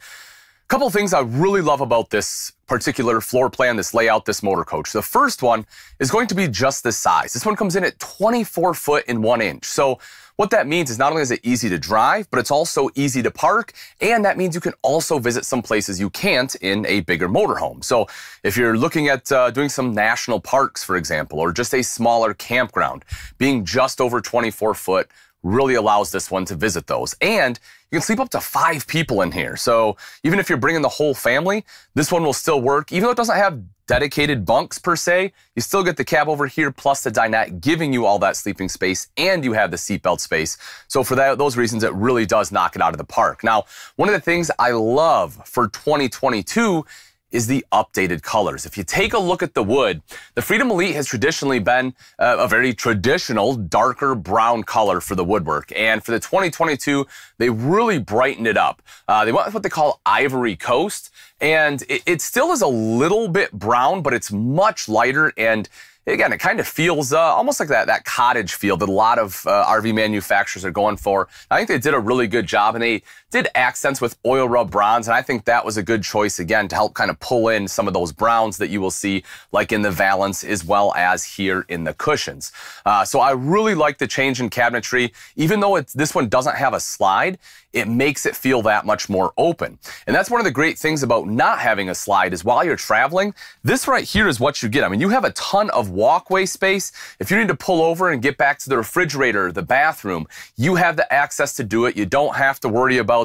Couple of things I really love about this particular floor plan, this layout, this motor coach. The first one is going to be just this size. This one comes in at 24 foot and 1 inch. So what that means is not only is it easy to drive, but it's also easy to park. And that means you can also visit some places you can't in a bigger motorhome. So if you're looking at doing some national parks, for example, or just a smaller campground, being just over 24 foot really allows this one to visit those. And you can sleep up to 5 people in here. So even if you're bringing the whole family, this one will still work. Even though it doesn't have dedicated bunks per se, you still get the cab over here plus the dinette giving you all that sleeping space, and you have the seatbelt space. So for those reasons, it really does knock it out of the park. Now, one of the things I love for 2022 is the updated colors. If you take a look at the wood, the Freedom Elite has traditionally been a very traditional darker brown color for the woodwork. And for the 2022, they really brightened it up. They went with what they call Ivory Coast. And it still is a little bit brown, but it's much lighter. And again, it kind of feels almost like that cottage feel that a lot of RV manufacturers are going for. I think they did a really good job, and they did accents with oil rub bronze, and I think that was a good choice, again, to help kind of pull in some of those browns that you will see like in the valance as well as here in the cushions. So I really like the change in cabinetry. Even though this one doesn't have a slide, it makes it feel that much more open. And that's one of the great things about not having a slide is while you're traveling, this right here is what you get. I mean, you have a ton of walkway space. If you need to pull over and get back to the refrigerator, the bathroom, you have the access to do it. You don't have to worry about,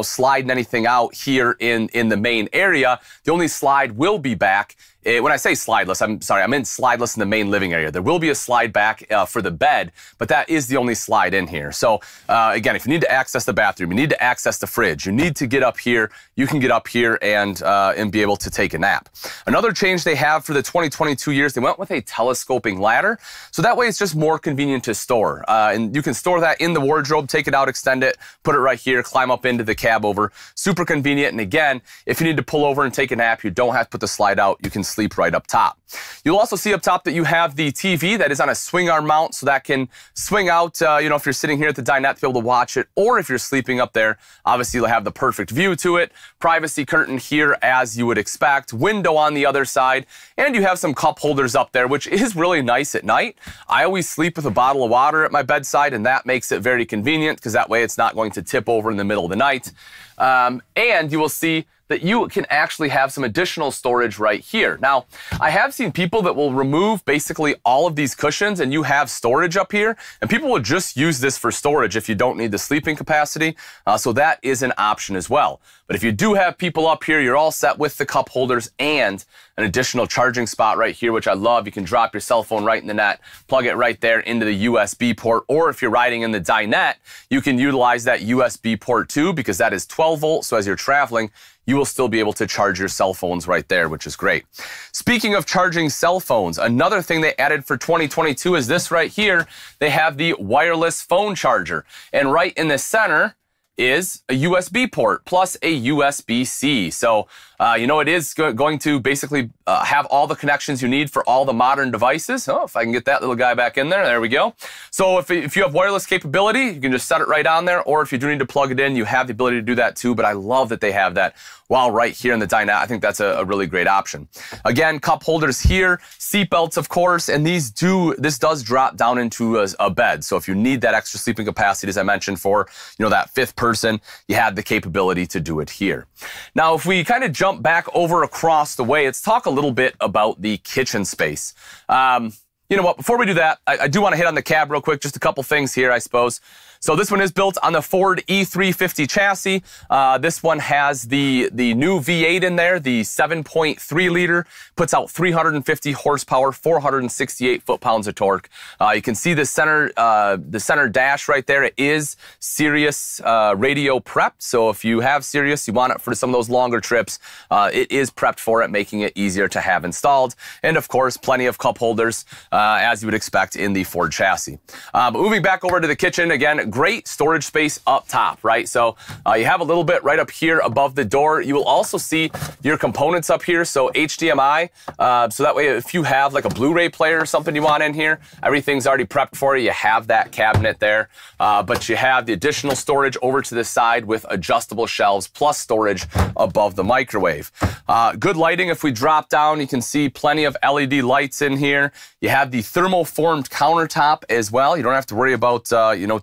sliding anything out here in the main area. The only slide will be back. When I say slideless, I'm sorry, I meant slideless in the main living area. There will be a slide back for the bed, but that is the only slide in here. So again, if you need to access the bathroom, you need to access the fridge, you need to get up here, you can get up here and be able to take a nap. Another change they have for the 2022 years, they went with a telescoping ladder. So that way it's just more convenient to store. And you can store that in the wardrobe, take it out, extend it, put it right here, climb up into the cab over. Super convenient. And again, if you need to pull over and take a nap, you don't have to put the slide out. You can sleep right up top. You'll also see up top that you have the TV that is on a swing arm mount, so that can swing out, if you're sitting here at the dinette to be able to watch it, or if you're sleeping up there, obviously you'll have the perfect view to it. Privacy curtain here as you would expect, window on the other side, and you have some cup holders up there, which is really nice at night. I always sleep with a bottle of water at my bedside, and that makes it very convenient because that way it's not going to tip over in the middle of the night. And you will see that you can actually have some additional storage right here. Now, I have seen people that will remove basically all of these cushions and you have storage up here, and people will just use this for storage if you don't need the sleeping capacity. So that is an option as well. But if you do have people up here, you're all set with the cup holders and an additional charging spot right here, which I love. You can drop your cell phone right in the net, plug it right there into the USB port, or if you're riding in the dinette, you can utilize that USB port too, because that is 12 volt. So as you're traveling, you will still be able to charge your cell phones right there, which is great. Speaking of charging cell phones, another thing they added for 2022 is this right here. They have the wireless phone charger. And right in the center is a USB port plus a USB-C. So, it is going to basically have all the connections you need for all the modern devices. Oh, if I can get that little guy back in there, there we go. So if you have wireless capability, you can just set it right on there, or if you do need to plug it in, you have the ability to do that too, but I love that they have that while right here in the dinette. I think that's a really great option. Again, cup holders here, seat belts, of course, and this does drop down into a bed. So if you need that extra sleeping capacity, as I mentioned, for that fifth person, you have the capability to do it here. Now, if we kind of jump back over across the way, let's talk a little bit about the kitchen space. You know what, before we do that, I do want to hit on the cab real quick, just a couple things here, I suppose. So this one is built on the Ford E350 chassis. This one has the new V8 in there, the 7.3 liter, puts out 350 horsepower, 468 foot-pounds of torque. You can see the center dash right there. It is Sirius radio prepped. So if you have Sirius, you want it for some of those longer trips, it is prepped for it, making it easier to have installed. And of course, plenty of cup holders, as you would expect in the Ford chassis. But moving back over to the kitchen, again, great storage space up top, right? So you have a little bit right up here above the door. You will also see your components up here. So HDMI, so that way if you have like a Blu-ray player or something you want in here, everything's already prepped for you. You have that cabinet there, but you have the additional storage over to the side with adjustable shelves plus storage above the microwave. Good lighting. If we drop down, you can see plenty of LED lights in here. You have the thermoformed countertop as well. You don't have to worry about,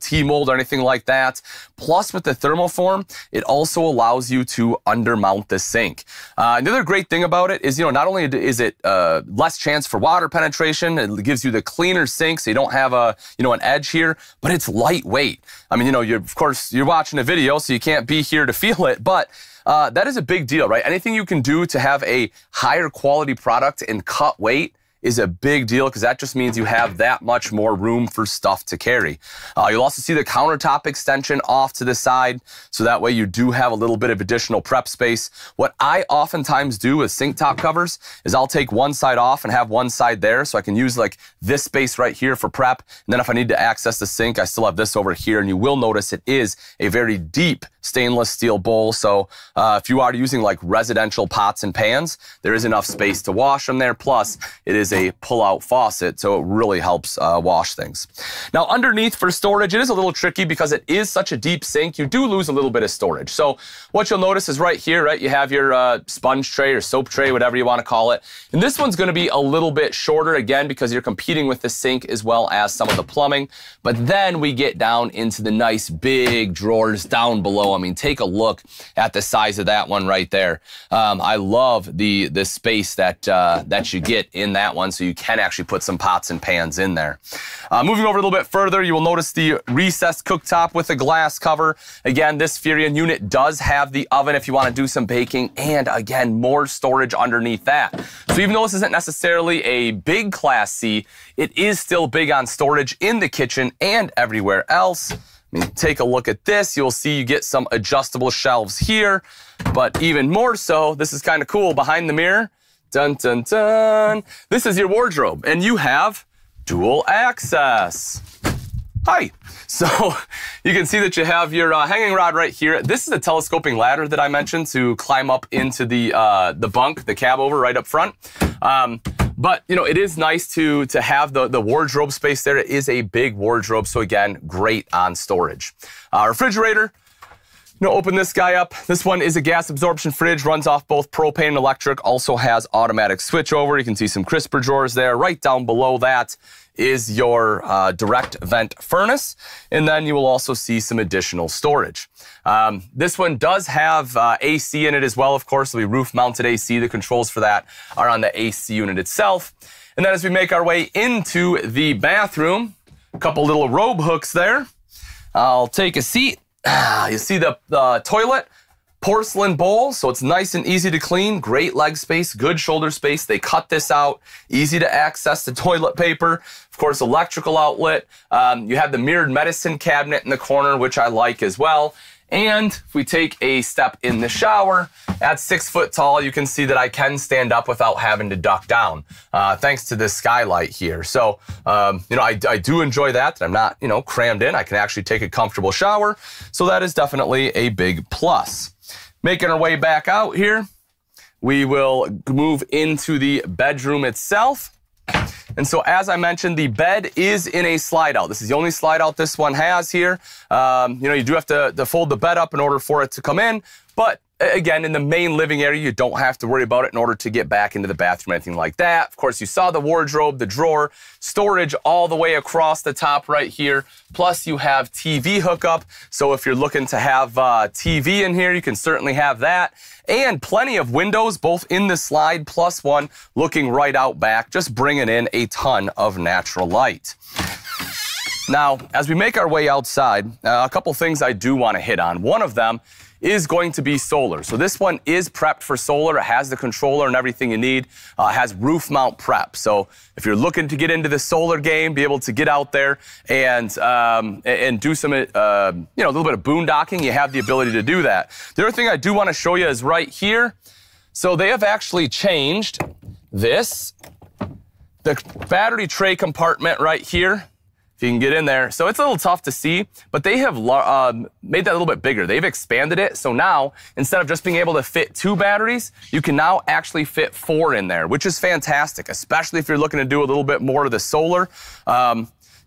T-mold or anything like that. Plus, with the thermoform, it also allows you to undermount the sink. Another great thing about it is, not only is it less chance for water penetration, it gives you the cleaner sink, so you don't have an edge here, but it's lightweight. I mean, of course, you're watching a video, so you can't be here to feel it, but that is a big deal, right? Anything you can do to have a higher quality product and cut weight is a big deal, because that just means you have that much more room for stuff to carry. You'll also see the countertop extension off to the side, so that way you do have a little bit of additional prep space. What I oftentimes do with sink top covers is I'll take one side off and have one side there, so I can use like this space right here for prep, and then if I need to access the sink, I still have this over here, and you will notice it is a very deep stainless steel bowl, so if you are using like residential pots and pans, there is enough space to wash them there, plus it is a pull-out faucet, so it really helps wash things. Now, underneath for storage, it is a little tricky because it is such a deep sink. You do lose a little bit of storage. So what you'll notice is right here, right, you have your sponge tray or soap tray, whatever you want to call it. And this one's going to be a little bit shorter, again, because you're competing with the sink as well as some of the plumbing. But then we get down into the nice big drawers down below. I mean, take a look at the size of that one right there. I love the space that you get in that one, so you can actually put some pots and pans in there. Moving over a little bit further, you will notice the recessed cooktop with a glass cover. Again, this Furrion unit does have the oven if you want to do some baking, and again, more storage underneath that. So even though this isn't necessarily a big Class C, it is still big on storage in the kitchen and everywhere else. I mean, take a look at this. You'll see you get some adjustable shelves here, but even more so, this is kind of cool, behind the mirror. Dun, dun, dun. This is your wardrobe, and you have dual access. Hi. So you can see that you have your hanging rod right here. This is a telescoping ladder that I mentioned to climb up into the bunk, the cab over right up front. But, it is nice to have the wardrobe space there. It is a big wardrobe, so again, great on storage. Refrigerator. Open this guy up. This one is a gas absorption fridge, runs off both propane and electric, also has automatic switchover. You can see some crisper drawers there. Right down below that is your direct vent furnace, and then you will also see some additional storage. This one does have AC in it as well, of course. It'll be roof-mounted AC. The controls for that are on the AC unit itself. And then as we make our way into the bathroom, a couple little robe hooks there. I'll take a seat. You see the toilet, porcelain bowl, so it's nice and easy to clean, great leg space, good shoulder space. They cut this out, easy to access the toilet paper. Of course, electrical outlet. You have the mirrored medicine cabinet in the corner, which I like as well. And if we take a step in the shower, at 6 foot tall, you can see that I can stand up without having to duck down, thanks to this skylight here. So, I do enjoy that I'm not, crammed in. I can actually take a comfortable shower. So that is definitely a big plus. Making our way back out here, we will move into the bedroom itself. And so, as I mentioned, the bed is in a slide out. This is the only slide out this one has here. You do have to fold the bed up in order for it to come in. But again, in the main living area, you don't have to worry about it in order to get back into the bathroom, anything like that. Of course, you saw the wardrobe, the drawer, storage all the way across the top right here. Plus, you have TV hookup. So if you're looking to have TV in here, you can certainly have that. And plenty of windows, both in the slide plus one looking right out back, just bringing in a ton of natural light. Now, as we make our way outside, a couple things I do want to hit on. One of them is going to be solar. So this one is prepped for solar. It has the controller and everything you need. It has roof mount prep. So if you're looking to get into the solar game, be able to get out there and do some, a little bit of boondocking, you have the ability to do that. The other thing I do want to show you is right here. So they have actually changed this, the battery tray compartment right here. If you can get in there. So it's a little tough to see, but they have made that a little bit bigger. They've expanded it. So now, instead of just being able to fit 2 batteries, you can now actually fit 4 in there, which is fantastic, especially if you're looking to do a little bit more of the solar.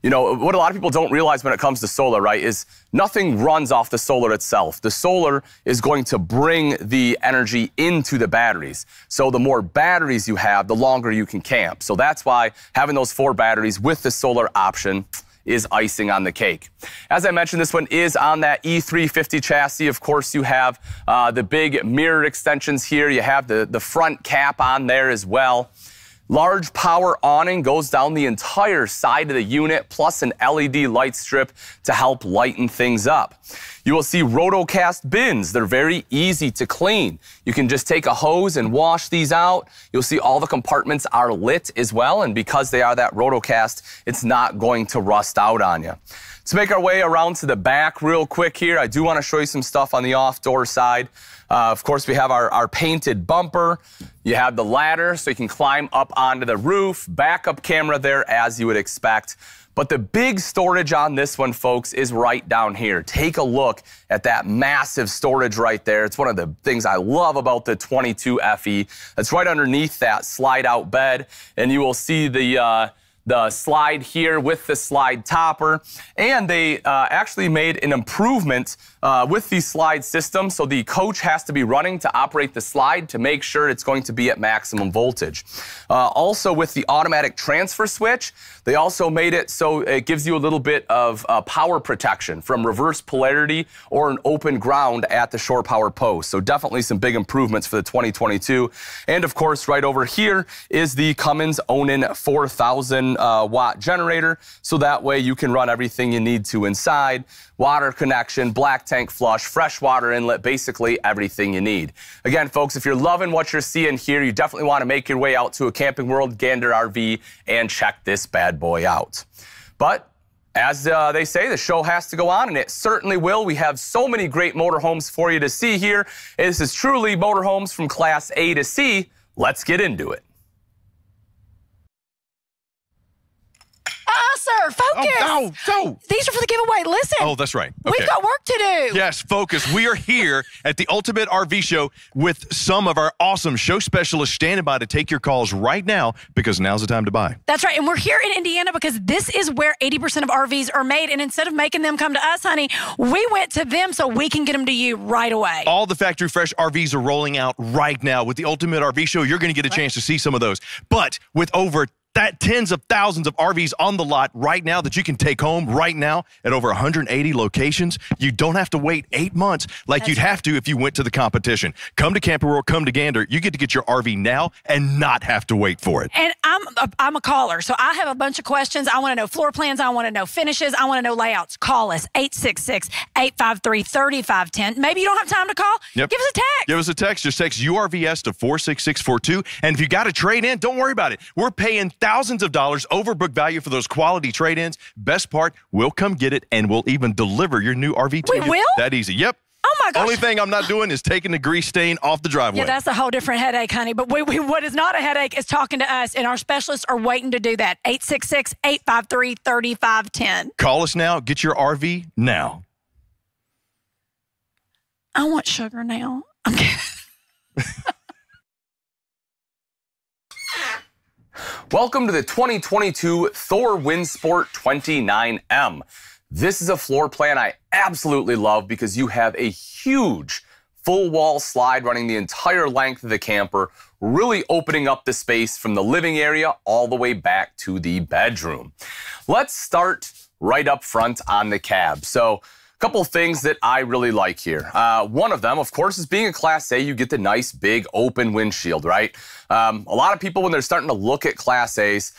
What a lot of people don't realize when it comes to solar, right, is nothing runs off the solar itself. The solar is going to bring the energy into the batteries. So the more batteries you have, the longer you can camp. So that's why having those 4 batteries with the solar option is icing on the cake. As I mentioned, this one is on that E350 chassis. Of course, you have the big mirror extensions here. You have the front cap on there as well. Large power awning goes down the entire side of the unit, plus an LED light strip to help lighten things up. You will see Rotocast bins. They're very easy to clean. You can just take a hose and wash these out. You'll see all the compartments are lit as well, and because they are that Rotocast, it's not going to rust out on you. To make our way around to the back real quick here, I do want to show you some stuff on the off-door side. Of course, we have our painted bumper. You have the ladder, so you can climb up onto the roof. Backup camera there, as you would expect. But the big storage on this one, folks, is right down here. Take a look at that massive storage right there. It's one of the things I love about the 22 FE. It's right underneath that slide-out bed, and you will see the slide here with the slide topper. And they actually made an improvement with the slide system. So the coach has to be running to operate the slide to make sure it's going to be at maximum voltage. Also with the automatic transfer switch, they also made it so it gives you a little bit of power protection from reverse polarity or an open ground at the shore power post. So definitely some big improvements for the 2022. And of course, right over here is the Cummins Onan 4000 watt generator. So that way you can run everything you need to inside. Water connection, black tank flush, fresh water inlet, basically everything you need. Again, folks, if you're loving what you're seeing here, you definitely want to make your way out to a Camping World Gander RV and check this bad boy out. But as they say, the show has to go on, and it certainly will. We have so many great motorhomes for you to see here. This is truly motorhomes from Class A to C. Let's get into it. sir. Focus. These are for the giveaway. Listen. Oh, that's right. Okay. We've got work to do. Yes, focus. We are here at the Ultimate RV Show with some of our awesome show specialists standing by to take your calls right now because now's the time to buy. That's right. And we're here in Indiana because this is where 80% of RVs are made. And instead of making them come to us, honey, we went to them so we can get them to you right away. All the factory fresh RVs are rolling out right now. With the Ultimate RV Show, you're going to get a chance to see some of those. But with over tens of thousands of RVs on the lot right now that you can take home right now at over 180 locations, you don't have to wait 8 months like you'd have to if you went to the competition. Come to Camping World, come to Gander. You get to get your RV now and not have to wait for it. And I'm a caller, so I have a bunch of questions. I want to know floor plans. I want to know finishes. I want to know layouts. Call us, 866-853-3510. Maybe you don't have time to call. Yep. Give us a text. Give us a text. Just text URVS to 46642. And if you got a trade-in, don't worry about it. We're paying thousands of dollars over book value for those quality trade-ins. Best part, we'll come get it, and we'll even deliver your new RV to you. We will? That easy. Yep. Oh, my gosh. Only thing I'm not doing is taking the grease stain off the driveway. Yeah, that's a whole different headache, honey. But what is not a headache is talking to us, and our specialists are waiting to do that. 866-853-3510. Call us now. Get your RV now. I want sugar now. I'm kidding. Welcome to the 2022 Thor Windsport 29M. This is a floor plan I absolutely love because you have a huge full wall slide running the entire length of the camper, really opening up the space from the living area all the way back to the bedroom. Let's start right up front on the cab. So, a couple of things that I really like here. One of them, of course, is being a Class A, you get the nice big open windshield, right? A lot of people, when they're starting to look at Class A's,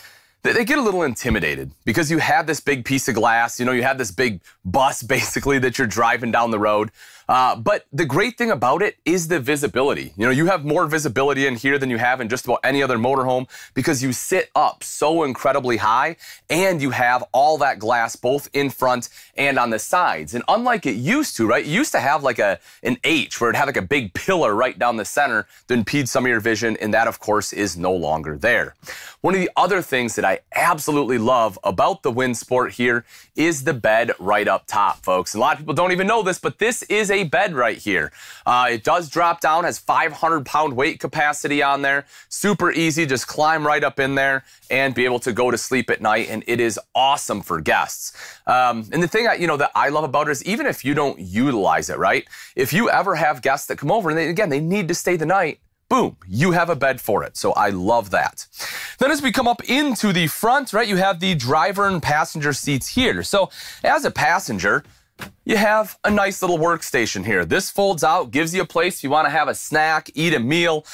they get a little intimidated because you have this big piece of glass, you have this big bus basically that you're driving down the road. But the great thing about it is the visibility. You have more visibility in here than you have in just about any other motorhome because you sit up so incredibly high and you have all that glass both in front and on the sides. And unlike it used to, right? It used to have like an H where it had like a big pillar right down the center that impede some of your vision, and that of course is no longer there. One of the other things that I absolutely love about the Windsport here is the bed right up top, folks. And a lot of people don't even know this, but this is a bed right here. It does drop down, has 500-pound weight capacity on there. Super easy, just climb right up in there and be able to go to sleep at night, and it is awesome for guests. And the thing that I love about it is even if you don't utilize it, right? If you ever have guests that come over and they need to stay the night, boom, you have a bed for it. So I love that. Then as we come up into the front, right, you have the driver and passenger seats here. So as a passenger, you have a nice little workstation here. This folds out, gives you a place if you want to have a snack, eat a meal,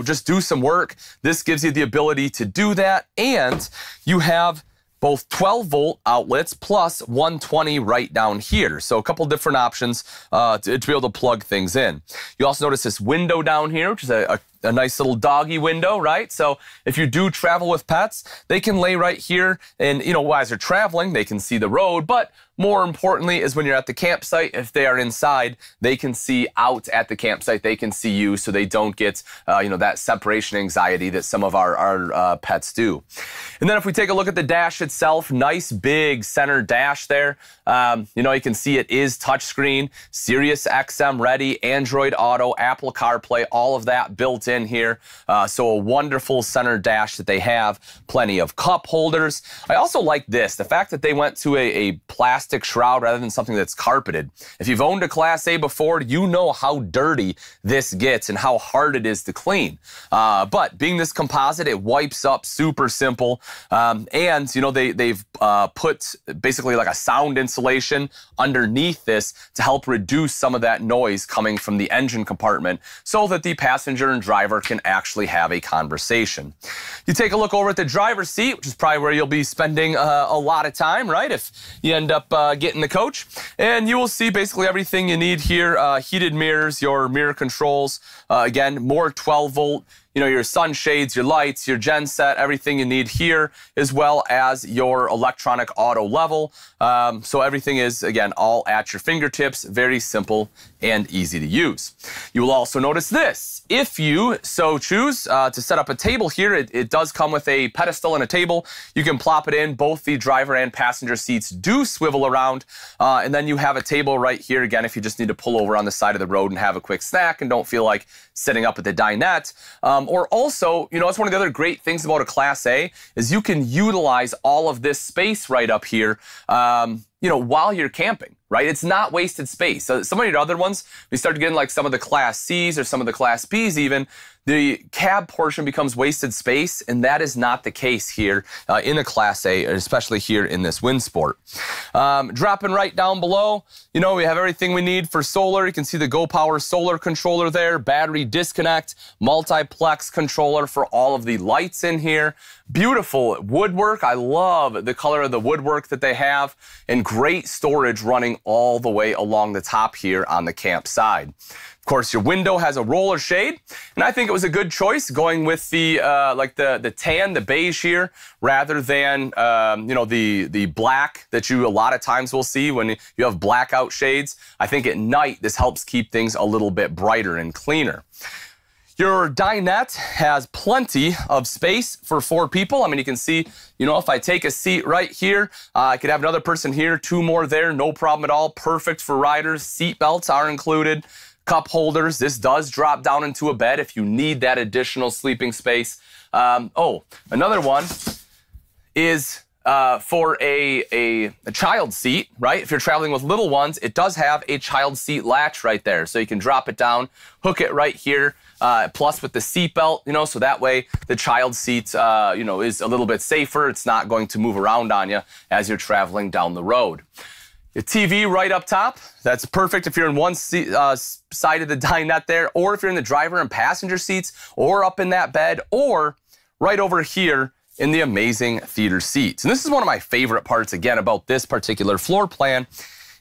just do some work. This gives you the ability to do that. And you have both 12-volt outlets plus 120 right down here. So a couple different options to be able to plug things in. You also notice this window down here, which is a nice little doggy window, right? So if you do travel with pets, they can lay right here and, as they're traveling, they can see the road. But more importantly is when you're at the campsite, if they are inside, they can see out at the campsite. They can see you so they don't get, that separation anxiety that some of our pets do. And then if we take a look at the dash itself, nice big center dash there. You can see it is touchscreen, Sirius XM ready, Android Auto, Apple CarPlay, all of that built in here. So a wonderful center dash that they have. Plenty of cup holders. I also like this, the fact that they went to a plastic shroud rather than something that's carpeted. If you've owned a Class A before, you know how dirty this gets and how hard it is to clean. But being this composite, it wipes up super simple. And they've put basically like a sound insulation underneath this to help reduce some of that noise coming from the engine compartment so that the passenger and driver can actually have a conversation. You take a look over at the driver's seat, which is probably where you'll be spending a lot of time, right? If you end up getting the coach, and you will see basically everything you need here. Heated mirrors, your mirror controls, again, more 12-volt you know, your sunshades, your lights, your gen set, everything you need here, as well as your electronic auto level. So everything is, again, all at your fingertips, very simple and easy to use. You will also notice this. If you so choose to set up a table here, it does come with a pedestal and a table. You can plop it in. Both the driver and passenger seats do swivel around. And then you have a table right here, again, if you just need to pull over on the side of the road and have a quick snack and don't feel like setting up at the dinette. Or also, you know, it's one of the other great things about a Class A is you can utilize all of this space right up here, you know, while you're camping, right? It's not wasted space. So some of your other ones, we start getting like some of the Class C's or some of the Class B's even, the cab portion becomes wasted space, and that is not the case here in a Class A, especially here in this Winsport. Dropping right down below, you know, we have everything we need for solar. You can see the GoPower solar controller there, battery disconnect, multiplex controller for all of the lights in here. Beautiful woodwork. I love the color of the woodwork that they have, and great storage running all the way along the top here on the camp side. Of course, your window has a roller shade, and I think it was a good choice going with the like the tan, the beige here, rather than you know, the black that you a lot of times will see when you have blackout shades. I think at night this helps keep things a little bit brighter and cleaner. Your dinette has plenty of space for 4 people. I mean, you can see, you know, if I take a seat right here, I could have another person here, 2 more there, no problem at all. Perfect for riders. Seat belts are included. Cup holders. This does drop down into a bed if you need that additional sleeping space. Oh, another one is for a child seat, right? If you're traveling with little ones, it does have a child seat latch right there. So you can drop it down, hook it right here, plus with the seat belt, you know, so that way the child seat, you know, is a little bit safer. It's not going to move around on you as you're traveling down the road. Your TV right up top, that's perfect if you're in one side of the dinette there, or if you're in the driver and passenger seats, or up in that bed, or right over here in the amazing theater seats. And this is one of my favorite parts, again, about this particular floor plan,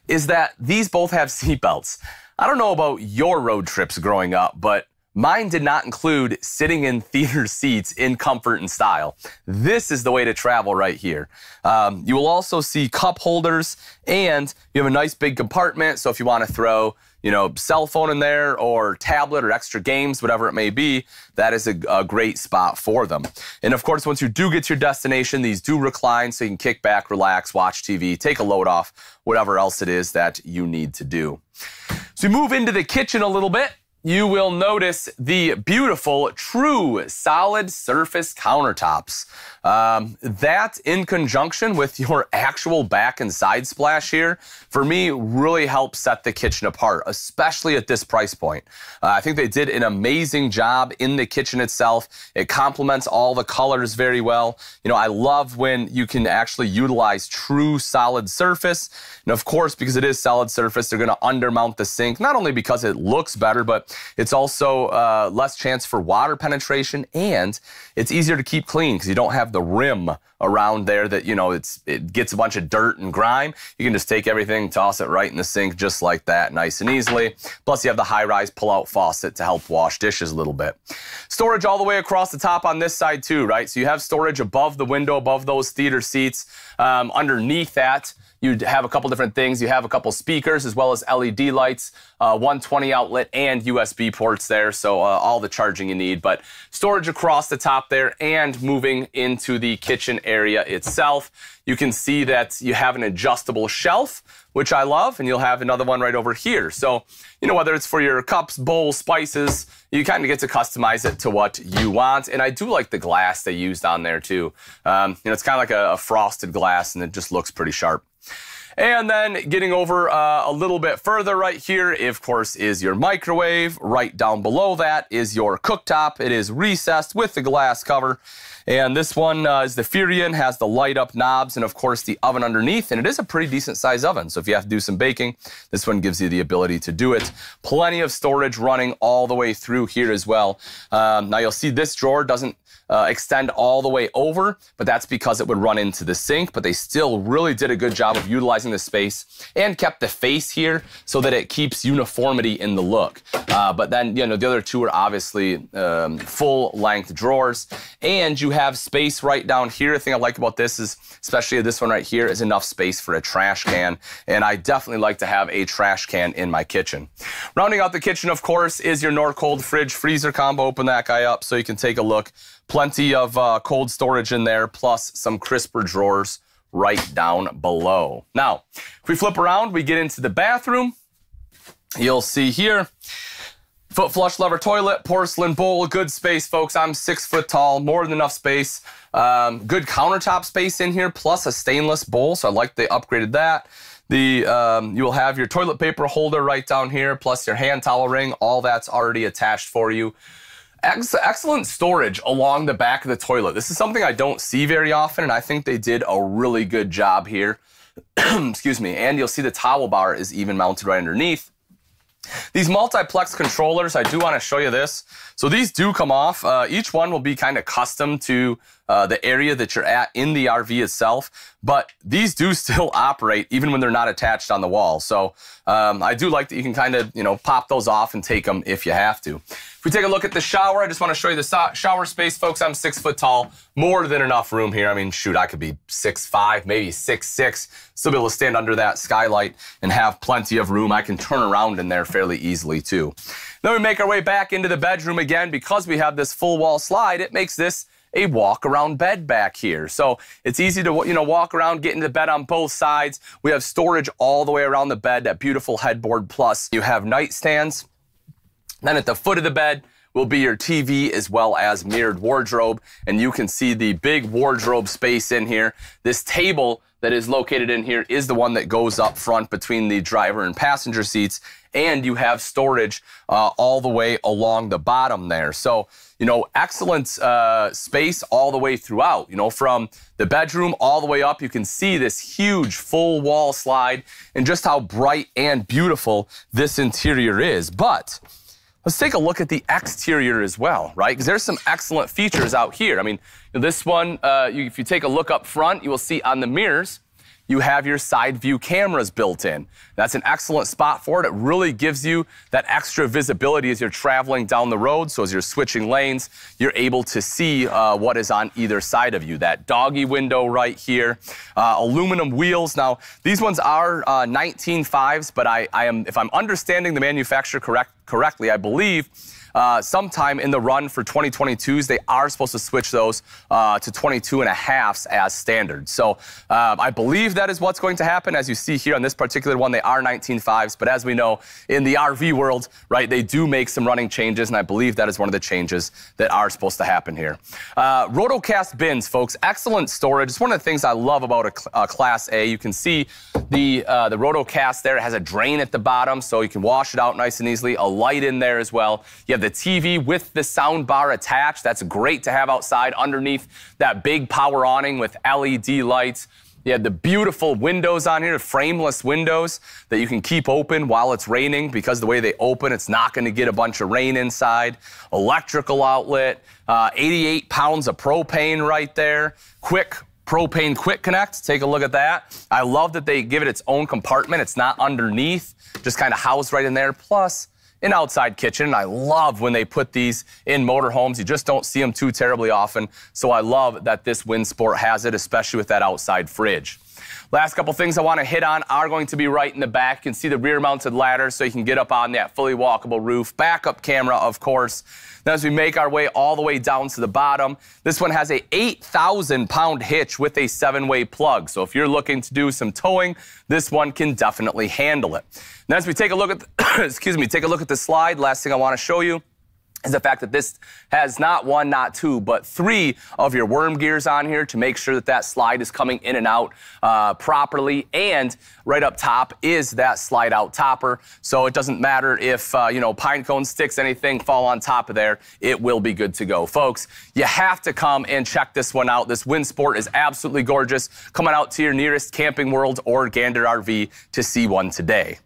is that these both have seat belts. I don't know about your road trips growing up, but mine did not include sitting in theater seats in comfort and style. This is the way to travel right here. You will also see cup holders, and you have a nice big compartment, so if you want to throw, you know, cell phone in there or tablet or extra games, whatever it may be, that is a great spot for them. And of course, once you do get to your destination, these do recline so you can kick back, relax, watch TV, take a load off, whatever else it is that you need to do. So we move into the kitchen a little bit. You will notice the beautiful, true, solid surface countertops. That, in conjunction with your actual back and side splash here, for me, really helps set the kitchen apart, especially at this price point. I think they did an amazing job in the kitchen itself. It complements all the colors very well. You know, I love when you can actually utilize true solid surface. And of course, because it is solid surface, they're going to undermount the sink, not only because it looks better, but it's also less chance for water penetration, and it's easier to keep clean because you don't have the rim around there that, you know, it gets a bunch of dirt and grime. You can just take everything, toss it right in the sink just like that, nice and easily. Plus you have the high-rise pull-out faucet to help wash dishes a little bit. Storage all the way across the top on this side too, right? So you have storage above the window, above those theater seats. Underneath that, you have a couple different things. You have a couple speakers as well as LED lights, 120 outlet and USB ports there. So all the charging you need, but storage across the top there. And moving into the kitchen area itself, you can see that you have an adjustable shelf, which I love, and you'll have another one right over here. So, you know, whether it's for your cups, bowls, spices, you kind of get to customize it to what you want. And I do like the glass they used on there too. You know, it's kind of like a frosted glass, and it just looks pretty sharp. And then getting over a little bit further right here, of course, is your microwave. Right down below that is your cooktop. It is recessed with the glass cover. And this one is the Furion, has the light up knobs and of course the oven underneath, and it is a pretty decent size oven. So if you have to do some baking, this one gives you the ability to do it. Plenty of storage running all the way through here as well. Now you'll see this drawer doesn't extend all the way over, but that's because it would run into the sink, but they still really did a good job of utilizing downsizing the space and kept the face here so that it keeps uniformity in the look. But then, the other two are obviously full-length drawers. And you have space right down here. The thing I like about this is, especially this one right here, is enough space for a trash can. And I definitely like to have a trash can in my kitchen. Rounding out the kitchen, of course, is your Norcold fridge freezer combo. Open that guy up so you can take a look. Plenty of cold storage in there, plus some crisper drawers right down below. Now, if we flip around, we get into the bathroom. You'll see here, foot flush lever toilet, porcelain bowl, good space, folks. I'm 6 foot tall, more than enough space. Good countertop space in here, plus a stainless bowl, so I like they upgraded that. You will have your toilet paper holder right down here, plus your hand towel ring. All that's already attached for you. Excellent storage along the back of the toilet. This is something I don't see very often, and I think they did a really good job here. Excuse me. And you'll see the towel bar is even mounted right underneath. These multiplex controllers, I do want to show you this. So these do come off. Each one will be kind of custom to the area that you're at in the RV itself, but these do still operate even when they're not attached on the wall. So I do like that you can kind of, pop those off and take them if you have to. If we take a look at the shower, I just want to show you the shower space, folks. I'm 6 foot tall, more than enough room here. I mean, shoot, I could be 6'5", maybe 6'6", still be able to stand under that skylight and have plenty of room. I can turn around in there fairly easily too. Then we make our way back into the bedroom again. Because we have this full wall slide, it makes this a walk-around bed back here. So it's easy to, walk around, get into bed on both sides. We have storage all the way around the bed, that beautiful headboard, plus you have nightstands. Then at the foot of the bed will be your TV as well as mirrored wardrobe, and you can see the big wardrobe space in here. This table that is located in here is the one that goes up front between the driver and passenger seats, and you have storage all the way along the bottom there. So, excellent space all the way throughout. From the bedroom all the way up, you can see this huge full wall slide and just how bright and beautiful this interior is. But let's take a look at the exterior as well, right? Because there's some excellent features out here. I mean, this one, if you take a look up front, you will see on the mirrors, you have your side view cameras built in. That's an excellent spot for it. It really gives you that extra visibility as you're traveling down the road. So as you're switching lanes, you're able to see what is on either side of you. That doggy window right here, aluminum wheels. Now, these ones are 19.5s, but if I'm understanding the manufacturer correctly, I believe sometime in the run for 2022s, they are supposed to switch those to 22.5s as standard. So I believe that is what's going to happen. As you see here on this particular one, they are 19.5s, but as we know, in the RV world, right, they do make some running changes, and I believe that is one of the changes that are supposed to happen here. Rotocast bins, folks, excellent storage. It's one of the things I love about a Class A. You can see the Rotocast there. It has a drain at the bottom, so you can wash it out nice and easily. A light in there as well. You have the TV with the sound bar attached. That's great to have outside underneath that big power awning with LED lights. You have the beautiful windows on here, frameless windows that you can keep open while it's raining, because the way they open, it's not going to get a bunch of rain inside. Electrical outlet, 88 pounds of propane right there. Propane quick connect. Take a look at that. I love that they give it its own compartment. It's not underneath, just kind of housed right in there. Plus, an outside kitchen. I love when they put these in motorhomes. You just don't see them too terribly often. So I love that this Winsport has it, especially with that outside fridge. Last couple things I want to hit on are going to be right in the back. You can see the rear-mounted ladder so you can get up on that fully walkable roof. Backup camera, of course. Then as we make our way all the way down to the bottom, this one has a 8,000-pound hitch with a 7-way plug. So if you're looking to do some towing, this one can definitely handle it. Now as we take a look at take a look at the slide, last thing I want to show you is the fact that this has not one, not two, but 3 of your worm gears on here to make sure that that slide is coming in and out properly. And right up top is that slide out topper. So it doesn't matter if, pine cone sticks, anything fall on top of there, it will be good to go. Folks, you have to come and check this one out. This Winsport is absolutely gorgeous. Come on out to your nearest Camping World or Gander RV to see one today.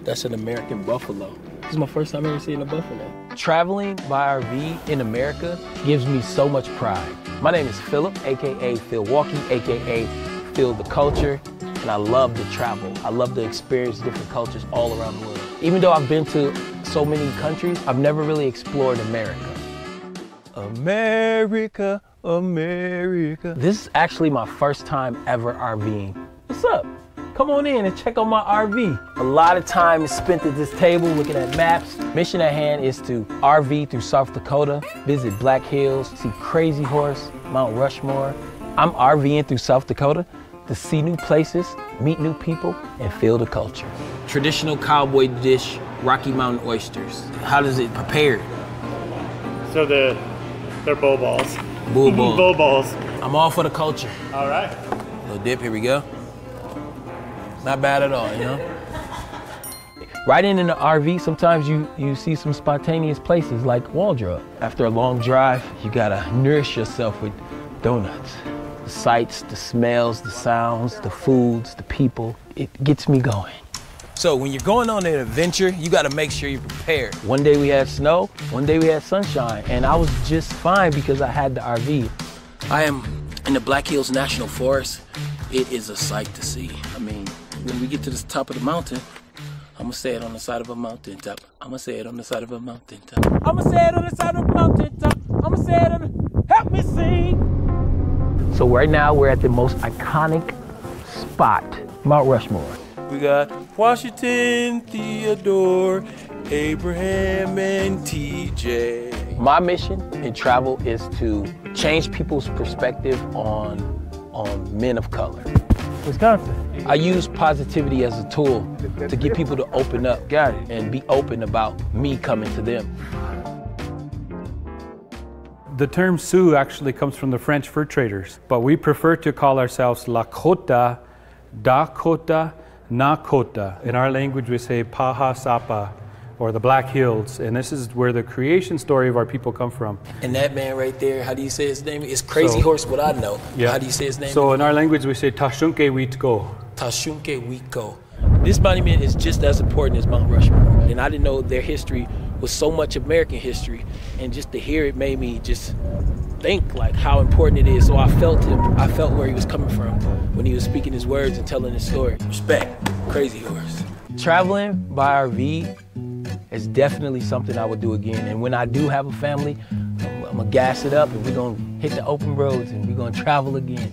That's an American buffalo. This is my first time ever seeing a buffalo. Traveling by RV in America gives me so much pride. My name is Philip, AKA Phil Walkie, AKA feel the culture, and I love to travel. I love to experience different cultures all around the world. Even though I've been to so many countries, I've never really explored America. America, America. This is actually my first time ever RVing. What's up? Come on in and check out my RV. A lot of time is spent at this table looking at maps. Mission at hand is to RV through South Dakota, visit Black Hills, see Crazy Horse, Mount Rushmore. I'm RVing through South Dakota to see new places, meet new people, and feel the culture. Traditional cowboy dish, Rocky Mountain oysters. How does it prepare? So they're bow balls. Bull balls. Bow balls. I'm all for the culture. All right. Little dip, here we go. Not bad at all, you know? Riding in the RV, sometimes you see some spontaneous places like Waldrop. After a long drive, you gotta nourish yourself with donuts. The sights, the smells, the sounds, the foods, the people, it gets me going. So when you're going on an adventure, you gotta make sure you're prepared. One day we had snow, one day we had sunshine, and I was just fine because I had the RV. I am in the Black Hills National Forest. It is a sight to see. I mean, when we get to the top of the mountain, I'm gonna say it on the side of a mountaintop. I'm gonna say it on the side of a mountaintop. I'm gonna say it on the side of a mountaintop. I'm gonna say it on the... Help me sing! So right now we're at the most iconic spot, Mount Rushmore. We got Washington, Theodore, Abraham, and TJ. My mission in travel is to change people's perspective on men of color. Wisconsin. I use positivity as a tool to get people to open up, and be open about me coming to them. The term Sioux actually comes from the French fur traders, but we prefer to call ourselves Lakota, Dakota, Nakota. In our language, we say Paha Sapa, or the Black Hills, and this is where the creation story of our people come from. And that man right there, how do you say his name? It's Crazy Horse, what I know. Yeah. How do you say his name? So in our language, we say Tashunke Witko. Tashunke Witko. This monument is just as important as Mount Rushmore, and I didn't know their history was so much American history, and just to hear it made me just think like how important it is. So I felt him. I felt where he was coming from when he was speaking his words and telling his story. Respect, Crazy Horse. Traveling by RV is definitely something I would do again. And when I do have a family, I'm gonna gas it up and we're gonna hit the open roads and we're gonna travel again.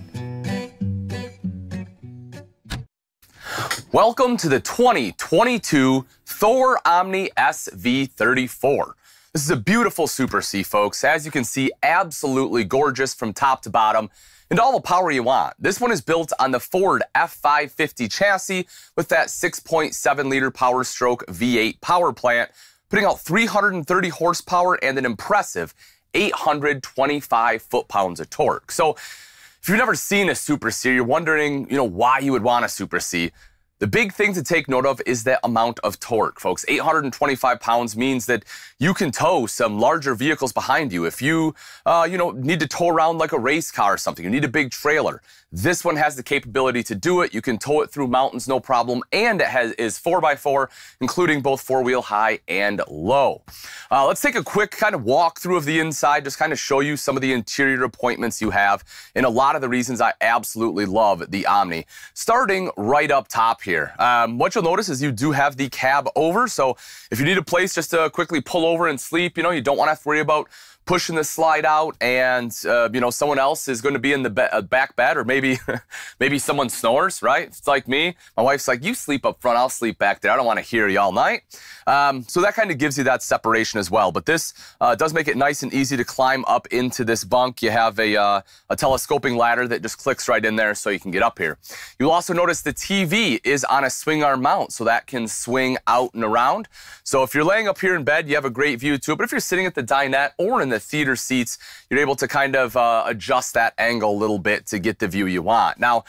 Welcome to the 2022 Thor Omni SV34. This is a beautiful Super C, folks. As you can see, absolutely gorgeous from top to bottom and all the power you want. This one is built on the Ford F550 chassis with that 6.7-liter Power Stroke V8 power plant, putting out 330 horsepower and an impressive 825 foot-pounds of torque. So if you've never seen a Super C, you're wondering, why you would want a Super C. The big thing to take note of is that amount of torque, folks. 825 pounds means that you can tow some larger vehicles behind you. If you, need to tow around like a race car or something, you need a big trailer. This one has the capability to do it. You can tow it through mountains, no problem. And it is 4x4, including both four-wheel high and low. Let's take a quick kind of walk through of the inside, just kind of show you some of the interior appointments you have and a lot of the reasons I absolutely love the Omni. Starting right up top here. What you'll notice is you do have the cab over. So if you need a place just to quickly pull over and sleep, you don't want to have to worry about pushing the slide out and, someone else is going to be in the back bed, or maybe someone snores, right? It's like me. My wife's like, you sleep up front, I'll sleep back there. I don't want to hear you all night. So that kind of gives you that separation as well. But this does make it nice and easy to climb up into this bunk. You have a telescoping ladder that just clicks right in there so you can get up here. You'll also notice the TV is on a swing arm mount, so that can swing out and around. So if you're laying up here in bed, you have a great view to it. But if you're sitting at the dinette or in the theater seats, you're able to kind of adjust that angle a little bit to get the view you want. Now,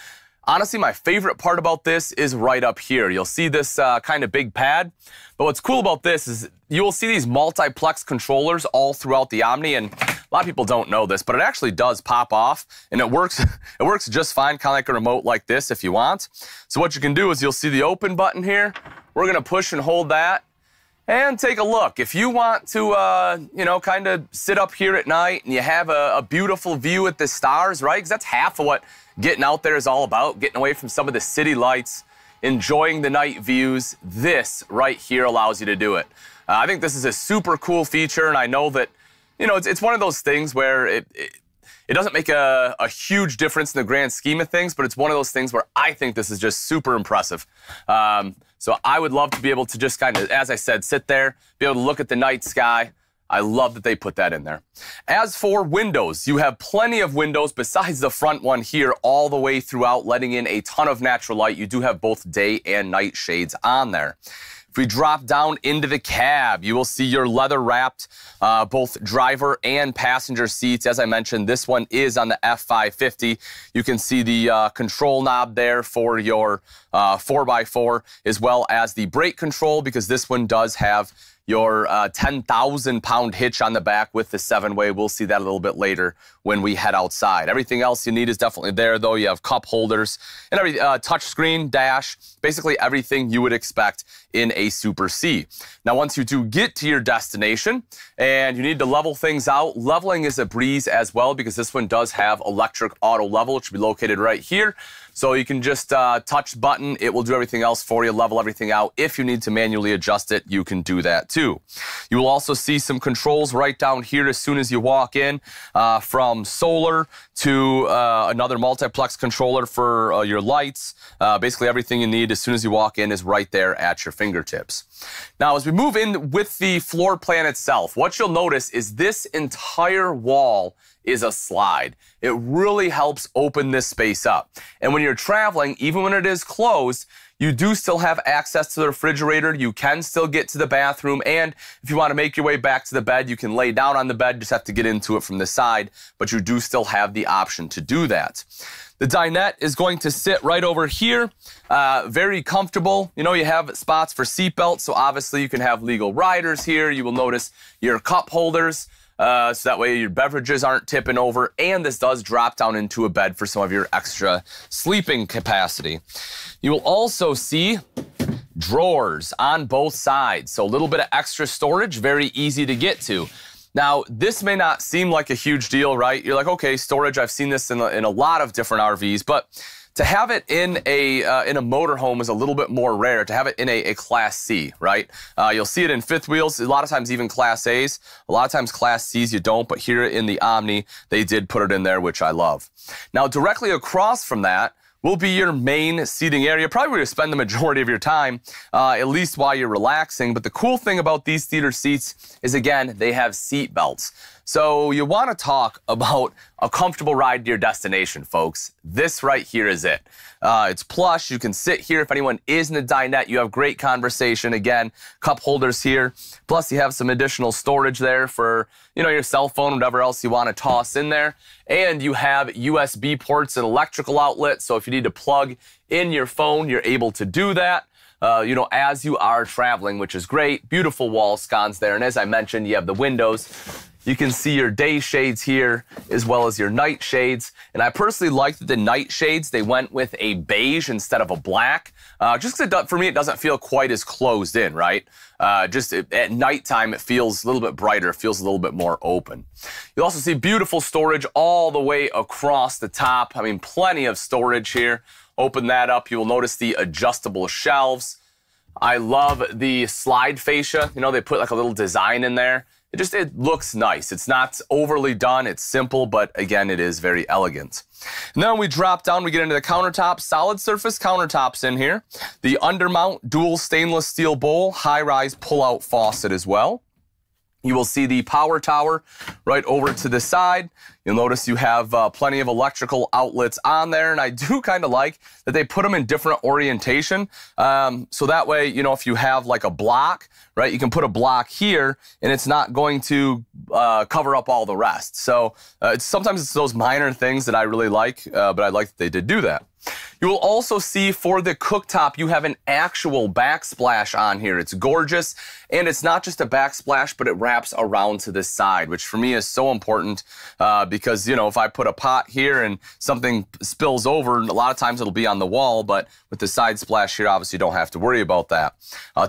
honestly, my favorite part about this is right up here. You'll see this kind of big pad, but what's cool about this is you will see these multiplex controllers all throughout the Omni, and a lot of people don't know this, but it actually does pop off, and it works just fine, kind of like a remote like this if you want. So what you can do is you'll see the open button here. We're gonna push and hold that, and take a look. If you want to, you know, kind of sit up here at night and you have a beautiful view at the stars, right? Because that's half of what getting out there is all about, getting away from some of the city lights, enjoying the night views. This right here allows you to do it. I think this is a super cool feature, and I know that, you know, it's one of those things where it doesn't make a huge difference in the grand scheme of things, but it's one of those things where I think this is just super impressive. So I would love to be able to just kind of, as I said, sit there, be able to look at the night sky. I love that they put that in there. As for windows, you have plenty of windows besides the front one here all the way throughout, letting in a ton of natural light. You do have both day and night shades on there. If we drop down into the cab, you will see your leather-wrapped both driver and passenger seats. As I mentioned, this one is on the F550. You can see the control knob there for your 4x4, as well as the brake control, because this one does have your 10,000-pound hitch on the back with the 7-way. We'll see that a little bit later when we head outside. Everything else you need is definitely there, though. You have cup holders and every touch screen, dash, basically everything you would expect in a Super C. Now, once you do get to your destination and you need to level things out, leveling is a breeze as well, because this one does have electric auto level, which will be located right here. So you can just touch the button. It will do everything else for you, level everything out. If you need to manually adjust it, you can do that too. You will also see some controls right down here as soon as you walk in, from solar to another multiplex controller for your lights. Basically everything you need as soon as you walk in is right there at your fingertips. Now, as we move in with the floor plan itself, what you'll notice is this entire wall is a slide. It really helps open this space up. And when you're traveling, even when it is closed, you do still have access to the refrigerator. You can still get to the bathroom. And if you want to make your way back to the bed, you can lay down on the bed, just have to get into it from the side. But you do still have the option to do that. The dinette is going to sit right over here, very comfortable. You know, you have spots for seatbelts, so obviously you can have legal riders here. You will notice your cup holders, so that way your beverages aren't tipping over, and this does drop down into a bed for some of your extra sleeping capacity. You will also see drawers on both sides, so a little bit of extra storage, very easy to get to. Now, this may not seem like a huge deal, right? You're like, okay, storage, I've seen this in a lot of different RVs, but to have it in a motorhome is a little bit more rare. To have it in a Class C, right? You'll see it in fifth wheels, a lot of times even Class A's. A lot of times Class C's you don't, but here in the Omni, they did put it in there, which I love. Now, directly across from that will be your main seating area, probably where you spend the majority of your time, at least while you're relaxing. But the cool thing about these theater seats is, again, they have seat belts. So you want to talk about a comfortable ride to your destination, folks. This right here is it. It's plush. You can sit here. If anyone is in the dinette, you have great conversation. Again, cup holders here. Plus, you have some additional storage there for, you know, your cell phone, whatever else you want to toss in there. And you have USB ports and electrical outlets. So if you need to plug in your phone, you're able to do that. You know, as you are traveling, which is great. Beautiful wall sconces there. And as I mentioned, you have the windows. You can see your day shades here as well as your night shades. And I personally like that the night shades, they went with a beige instead of a black. Just because for me, it doesn't feel quite as closed in, right? At nighttime, it feels a little bit brighter. It feels a little bit more open. You'll also see beautiful storage all the way across the top. I mean, plenty of storage here. Open that up. You will notice the adjustable shelves. I love the slide fascia. You know, they put like a little design in there. It looks nice. It's not overly done. It's simple, but again, it is very elegant. And then when we drop down, we get into the countertops, solid surface countertops in here. The undermount dual stainless steel bowl, high-rise pull-out faucet as well. You will see the power tower right over to the side. You'll notice you have plenty of electrical outlets on there, and I do kind of like that they put them in different orientation. So that way, you know, if you have like a block, right, you can put a block here, and it's not going to cover up all the rest. So sometimes it's those minor things that I really like, but I like that they did do that. You will also see for the cooktop, you have an actual backsplash on here. It's gorgeous, and it's not just a backsplash, but it wraps around to this side, which for me is so important because, you know, if I put a pot here and something spills over, a lot of times it'll be on the wall, but with the side splash here, obviously you don't have to worry about that.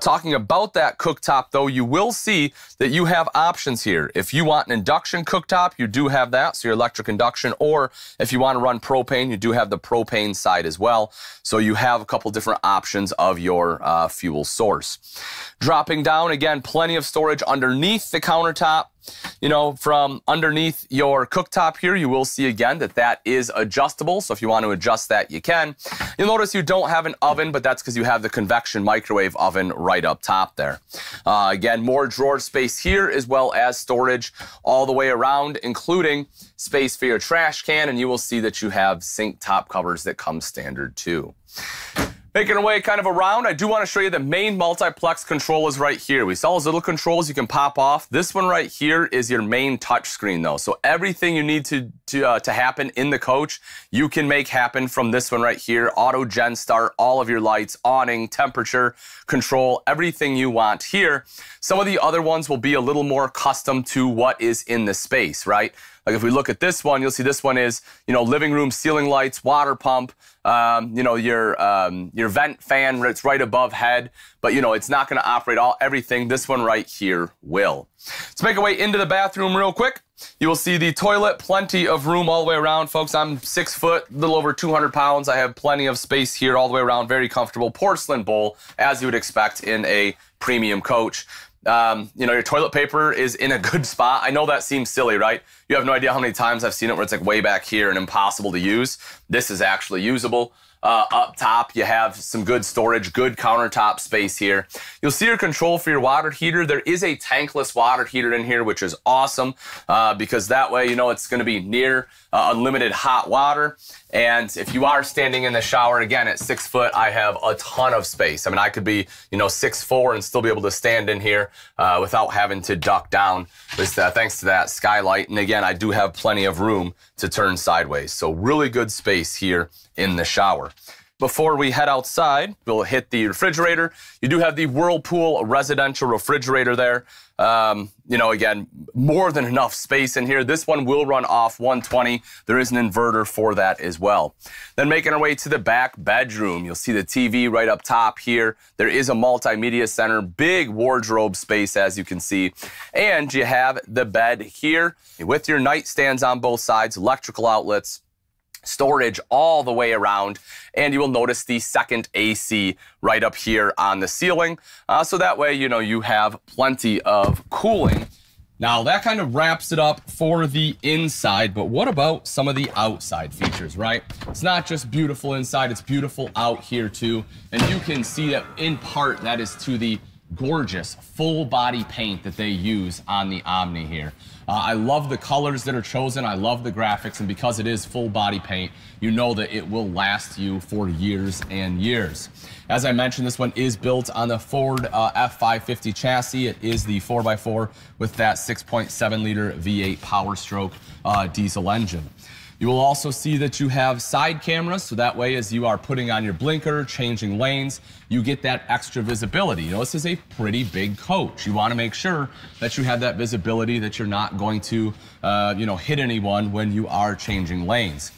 Talking about that cooktop, though, you will see that you have options here. If you want an induction cooktop, you do have that, so your electric induction, or if you want to run propane, you do have the propane side as well. So you have a couple different options of your fuel source. Dropping down, again, plenty of storage underneath the countertop. You know, from underneath your cooktop here, you will see again that that is adjustable. So if you want to adjust that, you can. You'll notice you don't have an oven, but that's because you have the convection microwave oven right up top there. Again, more drawer space here as well as storage all the way around, including space for your trash can. And you will see that you have sink top covers that come standard too. Making our way kind of around, I do want to show you the main multiplex control is right here. We saw those little controls you can pop off. This one right here is your main touch screen though. So everything you need to happen in the coach, you can make happen from this one right here. Auto gen start, all of your lights, awning, temperature control, everything you want here. Some of the other ones will be a little more custom to what is in the space, right? Like if we look at this one, you'll see this one is, you know, living room ceiling lights, water pump, you know, your vent fan, it's right above head, but you know, it's not going to operate everything. This one right here will. Let's make our way into the bathroom real quick. You will see the toilet, plenty of room all the way around, folks. I'm 6 foot, a little over 200 pounds. I have plenty of space here all the way around, very comfortable. Porcelain bowl, as you would expect in a premium coach. You know, your toilet paper is in a good spot. I know that seems silly, right? You have no idea how many times I've seen it where it's like way back here and impossible to use. This is actually usable. Up top, you have some good storage, good countertop space here. You'll see your control for your water heater. There is a tankless water heater in here, which is awesome because that way, you know, it's going to be near unlimited hot water. And if you are standing in the shower, again, at 6 foot, I have a ton of space. I mean, I could be, you know, 6'4" and still be able to stand in here without having to duck down. Thanks to that skylight. And again, I do have plenty of room to turn sideways. So really good space here in the shower. Before we head outside, we'll hit the refrigerator. You do have the Whirlpool residential refrigerator there. You know, again, more than enough space in here. This one will run off 120. There is an inverter for that as well. Then making our way to the back bedroom, you'll see the TV right up top here. There is a multimedia center, big wardrobe space, as you can see. And you have the bed here with your nightstands on both sides, electrical outlets, storage all the way around, and you will notice the second AC right up here on the ceiling. So that way, you know, you have plenty of cooling. Now that kind of wraps it up for the inside, but what about some of the outside features, right? It's not just beautiful inside, it's beautiful out here too. And you can see that in part that is to the gorgeous full body paint that they use on the Omni here. I love the colors that are chosen. I love the graphics, and because it is full body paint, you know that it will last you for years and years. As I mentioned, this one is built on the Ford F550 chassis. It is the 4x4 with that 6.7 liter V8 Power Stroke diesel engine. You will also see that you have side cameras, so that way as you are putting on your blinker, changing lanes, you get that extra visibility. You know, this is a pretty big coach. You want to make sure that you have that visibility, that you're not going to, you know, hit anyone when you are changing lanes.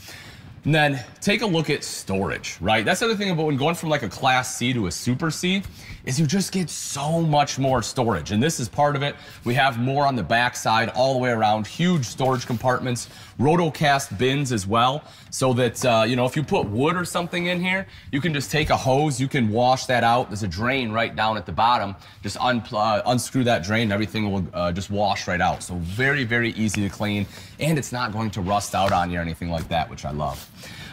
And then take a look at storage, right? That's the other thing about when going from like a Class C to a Super C is you just get so much more storage. And this is part of it. We have more on the back side all the way around, huge storage compartments, rotocast bins as well, so that, you know, if you put wood or something in here, you can just take a hose, you can wash that out. There's a drain right down at the bottom. Just unscrew that drain and everything will just wash right out. So very, very easy to clean, and it's not going to rust out on you or anything like that, which I love.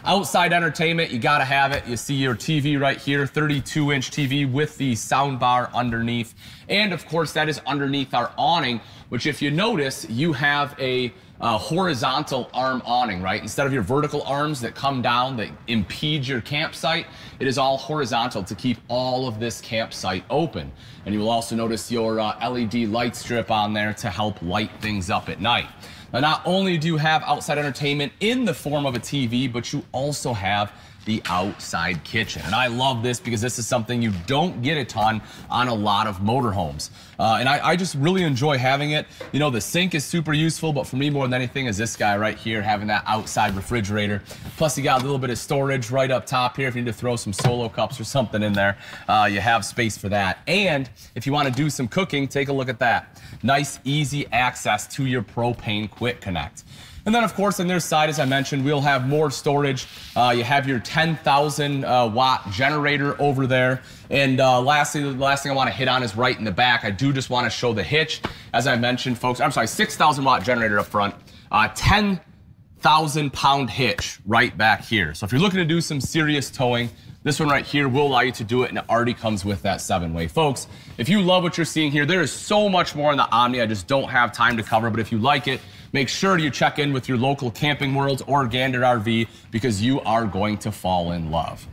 Outside entertainment, you gotta have it. You see your TV right here, 32-inch TV with the sound bar underneath. And of course, that is underneath our awning, which if you notice, you have a horizontal arm awning, right? Instead of your vertical arms that come down, that impede your campsite, it is all horizontal to keep all of this campsite open. And you will also notice your LED light strip on there to help light things up at night. Now, not only do you have outside entertainment in the form of a TV, but you also have the outside kitchen. And I love this because this is something you don't get a ton on a lot of motorhomes. And I just really enjoy having it. You know, the sink is super useful, but for me more than anything is this guy right here, having that outside refrigerator. Plus you got a little bit of storage right up top here if you need to throw some Solo cups or something in there. You have space for that. And if you want to do some cooking, take a look at that. Nice, easy access to your propane quick connect. And then, of course, on their side, as I mentioned, we'll have more storage. You have your 10,000 watt generator over there. And lastly, the last thing I want to hit on is right in the back. I do just want to show the hitch. As I mentioned, folks, I'm sorry, 6,000 watt generator up front, 10,000 pound hitch right back here. So if you're looking to do some serious towing, this one right here will allow you to do it, and it already comes with that 7-way. Folks, if you love what you're seeing here, there is so much more in the Omni I just don't have time to cover, but if you like it, make sure you check in with your local Camping World or Gander RV because you are going to fall in love.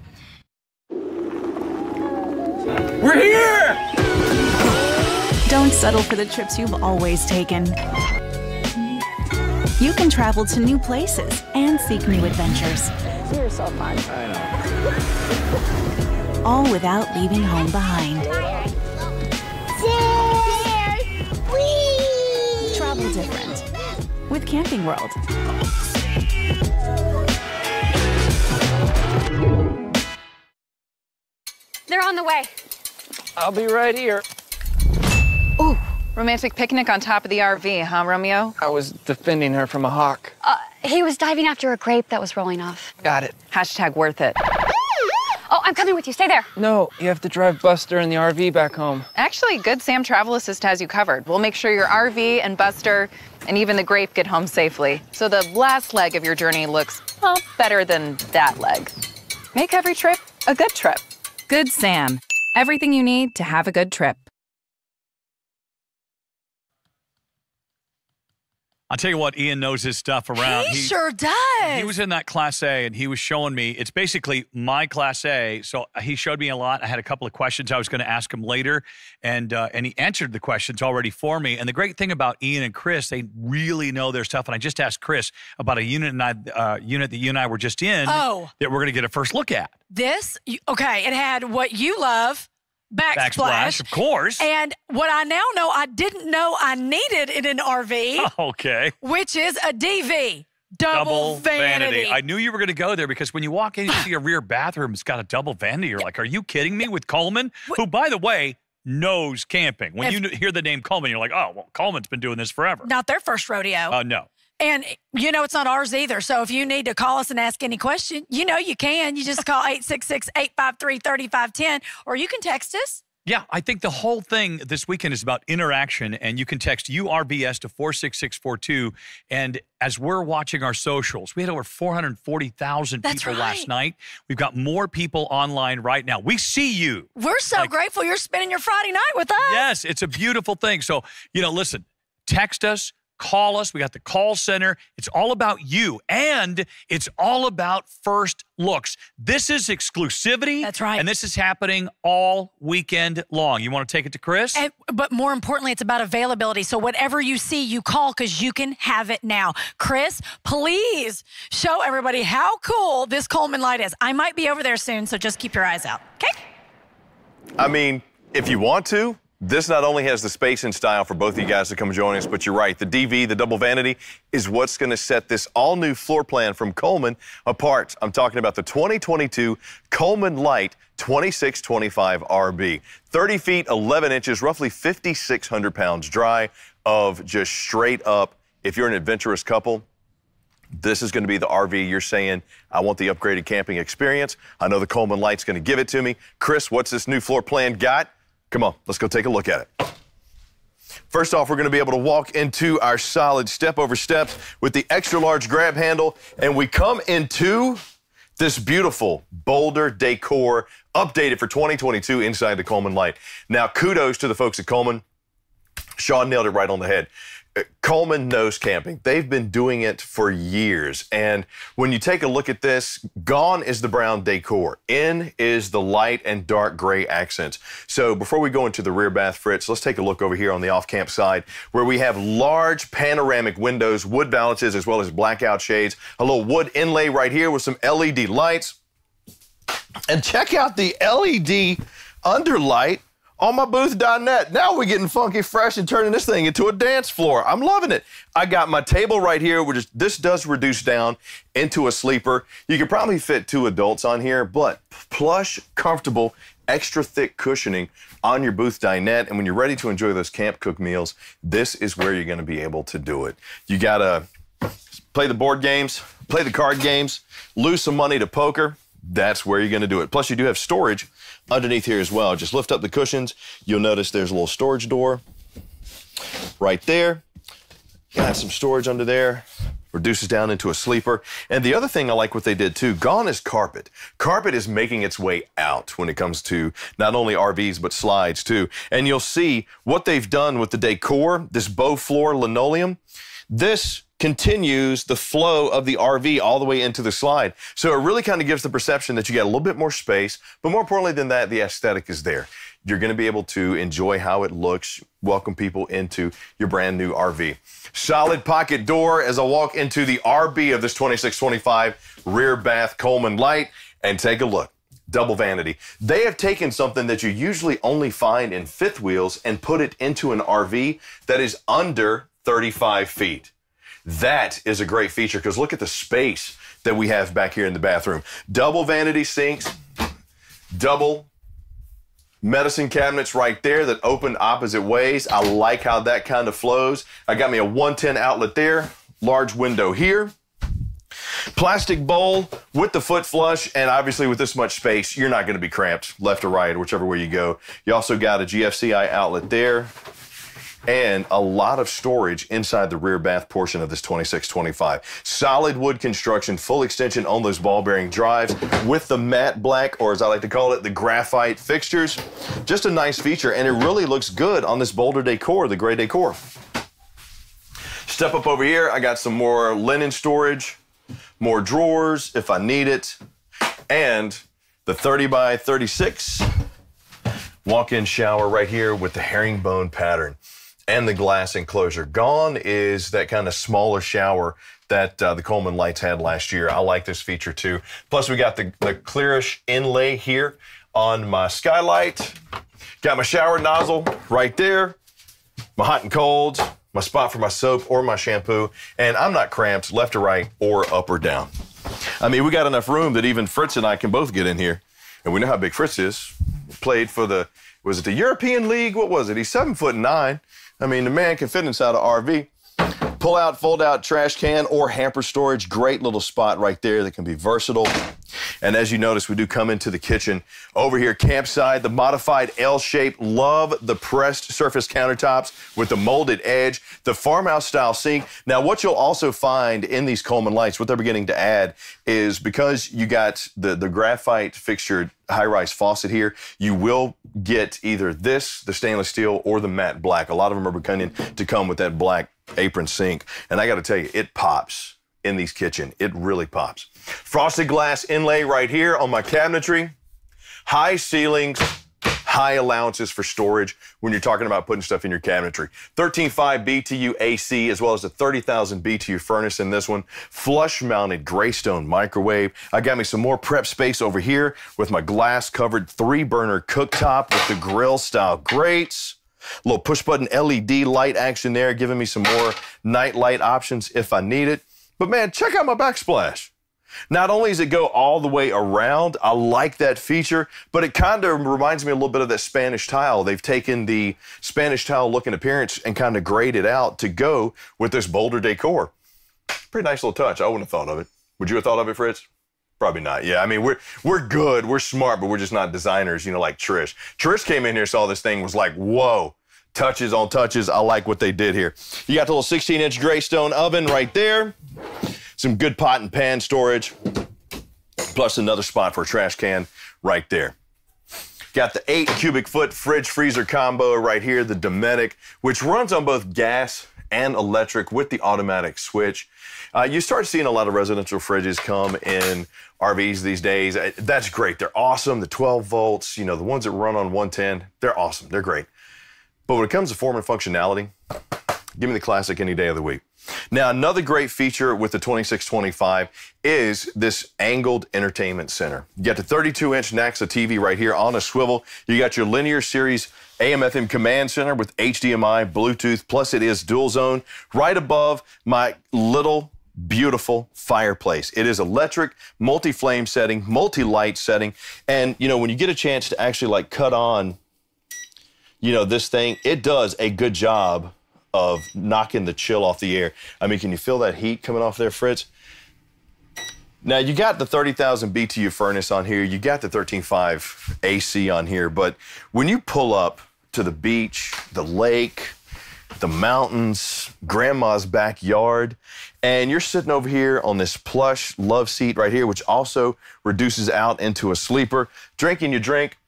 We're here! Don't settle for the trips you've always taken. You can travel to new places and seek new adventures. You're so fun. I know. All without leaving home behind. Travel different with Camping World. They're on the way. I'll be right here. Ooh, romantic picnic on top of the RV, huh, Romeo? I was defending her from a hawk. He was diving after a grape that was rolling off. Got it. Hashtag worth it. Oh, I'm coming with you. Stay there. No, you have to drive Buster and the RV back home. Actually, Good Sam Travel Assist has you covered. We'll make sure your RV and Buster and even the grape get home safely. So the last leg of your journey looks, well, better than that leg. Make every trip a good trip. Good Sam. Everything you need to have a good trip. I'll tell you what, Ian knows his stuff around. He sure does. He was in that Class A, and he was showing me. It's basically my Class A, so he showed me a lot. I had a couple of questions I was going to ask him later, and he answered the questions already for me. And the great thing about Ian and Chris, they really know their stuff. And I just asked Chris about a unit that you and I were just in that we're going to get a first look at. This, okay, it had what you love. Backsplash, of course. And what I now know, I didn't know I needed in an RV. Okay. Which is a DV. Double vanity. I knew you were going to go there because when you walk in, you see a rear bathroom. It's got a double vanity. You're like, are you kidding me? With Coleman, who, by the way, knows camping. When you hear the name Coleman, you're like, oh, well, Coleman's been doing this forever. Not their first rodeo. No. And, you know, it's not ours either. So if you need to call us and ask any question, you know you can. You just call 866-853-3510, or you can text us. Yeah, I think the whole thing this weekend is about interaction, and you can text URBS to 46642. And as we're watching our socials, we had over 440,000 people last night. We've got more people online right now. We see you. We're so grateful you're spending your Friday night with us. Yes, it's a beautiful thing. So, you know, listen, text us. Call us. We got the call center. It's all about you, and it's all about first looks. This is exclusivity. That's right. And this is happening all weekend long. You want to take it to Chris? But more importantly, it's about availability. So whatever you see, you call because you can have it now. Chris, please show everybody how cool this Coleman light is. I might be over there soon, so just keep your eyes out, okay? I mean, if you want to, this not only has the space and style for both of you guys to come join us, but you're right. The DV, the double vanity, is what's going to set this all-new floor plan from Coleman apart. I'm talking about the 2022 Coleman Light 2625 RB. 30 feet, 11 inches, roughly 5,600 pounds dry of just straight up, if you're an adventurous couple, this is going to be the RV you're saying, I want the upgraded camping experience. I know the Coleman Light's going to give it to me. Chris, what's this new floor plan got? Come on, let's go take a look at it. First off, we're going to be able to walk into our solid step-over steps with the extra-large grab handle, and we come into this beautiful Boulder decor updated for 2022 inside the Coleman Light. Now, kudos to the folks at Coleman. Sean nailed it right on the head. Coleman knows camping. They've been doing it for years. And when you take a look at this, gone is the brown decor. In is the light and dark gray accents. So before we go into the rear bath, Fritz, let's take a look over here on the off-camp side where we have large panoramic windows, wood balances, as well as blackout shades. A little wood inlay right here with some LED lights. And check out the LED underlight on my booth.net. Now we're getting funky fresh and turning this thing into a dance floor. I'm loving it. I got my table right here, which this does reduce down into a sleeper. You could probably fit 2 adults on here, but plush, comfortable, extra thick cushioning on your booth dinette. And when you're ready to enjoy those camp cook meals, this is where you're going to be able to do it. You got to play the board games, play the card games, lose some money to poker. That's where you're going to do it. Plus, you do have storage underneath here as well. Just lift up the cushions. You'll notice there's a little storage door right there. Got some storage under there. Reduces down into a sleeper. And the other thing I like what they did too, gone is carpet. Carpet is making its way out when it comes to not only RVs, but slides too. And you'll see what they've done with the decor, this bow floor linoleum. This continues the flow of the RV all the way into the slide. So it really kind of gives the perception that you get a little bit more space, but more importantly than that, the aesthetic is there. You're going to be able to enjoy how it looks, welcome people into your brand new RV. Solid pocket door as I walk into the RB of this 2625 rear bath Coleman Light, and take a look. Double vanity. They have taken something that you usually only find in fifth wheels and put it into an RV that is under 35 feet. That is a great feature because look at the space that we have back here in the bathroom. Double vanity sinks, double medicine cabinets right there that open opposite ways. I like how that kind of flows. I got me a 110 outlet there, large window here. Plastic bowl with the foot flush, and obviously with this much space, you're not going to be cramped left or right, whichever way you go. You also got a GFCI outlet there. And a lot of storage inside the rear bath portion of this 2625. Solid wood construction, full extension on those ball bearing drives with the matte black, or as I like to call it, the graphite fixtures. Just a nice feature, and it really looks good on this Boulder decor, the gray decor. Step up over here, I got some more linen storage, more drawers if I need it, and the 30 by 36 walk-in shower right here with the herringbone pattern and the glass enclosure. Gone is that kind of smaller shower that the Coleman Lights had last year. I like this feature too. Plus we got the clearish inlay here on my skylight. Got my shower nozzle right there, my hot and colds, my spot for my soap or my shampoo, and I'm not cramped left or right or up or down. I mean, we got enough room that even Fritz and I can both get in here. And we know how big Fritz is. Played for the, was it the European League? What was it? He's 7'9". I mean, the man can fit inside an RV. Pull out, fold out trash can or hamper storage. Great little spot right there that can be versatile. And as you notice, we do come into the kitchen. Over here, campside, the modified L shape. Love the pressed surface countertops with the molded edge. The farmhouse style sink. Now, what you'll also find in these Coleman Lights, what they're beginning to add is because you got the graphite fixtured high-rise faucet here, you will get either this, the stainless steel, or the matte black. A lot of them are beginning to come with that black apron sink. And I got to tell you, it pops in these kitchen. It really pops. Frosted glass inlay right here on my cabinetry. High ceilings, high allowances for storage when you're talking about putting stuff in your cabinetry. 13.5 BTU AC as well as a 30,000 BTU furnace in this one. Flush mounted Greystone microwave. I got me some more prep space over here with my glass covered 3-burner cooktop with the grill style grates. Little push button LED light action there, giving me some more night light options if I need it. But man, check out my backsplash. Not only does it go all the way around, I like that feature, but it kind of reminds me a little bit of that Spanish tile. They've taken the Spanish tile looking appearance and kind of grayed it out to go with this Boulder decor. Pretty nice little touch. I wouldn't have thought of it. Would you have thought of it, Fritz? Probably not. Yeah, I mean, we're good, we're smart, but we're just not designers, you know, like Trish. Trish came in here, saw this thing, was like, whoa, touches on touches. I like what they did here. You got the little 16-inch Greystone oven right there. Some good pot and pan storage, plus another spot for a trash can right there. Got the 8 cubic foot fridge freezer combo right here, the Dometic, which runs on both gas and electric with the automatic switch. You start seeing a lot of residential fridges come in RVs these days. That's great. They're awesome. The 12 volts, you know, the ones that run on 110, they're awesome. They're great. But when it comes to form and functionality, give me the classic any day of the week. Now, another great feature with the 2625 is this angled entertainment center. You got the 32-inch NAXA TV right here on a swivel. You got your linear series AM/FM command center with HDMI, Bluetooth, plus it is dual zone right above my little beautiful fireplace. It is electric, multi-flame setting, multi-light setting, and you know, when you get a chance to actually like cut on, you know, this thing, it does a good job of knocking the chill off the air. I mean, can you feel that heat coming off there, Fritz? Now, you got the 30,000 BTU furnace on here. You got the 13.5 AC on here. But when you pull up to the beach, the lake, the mountains, grandma's backyard, and you're sitting over here on this plush love seat right here, which also reduces out into a sleeper, drinking your drink.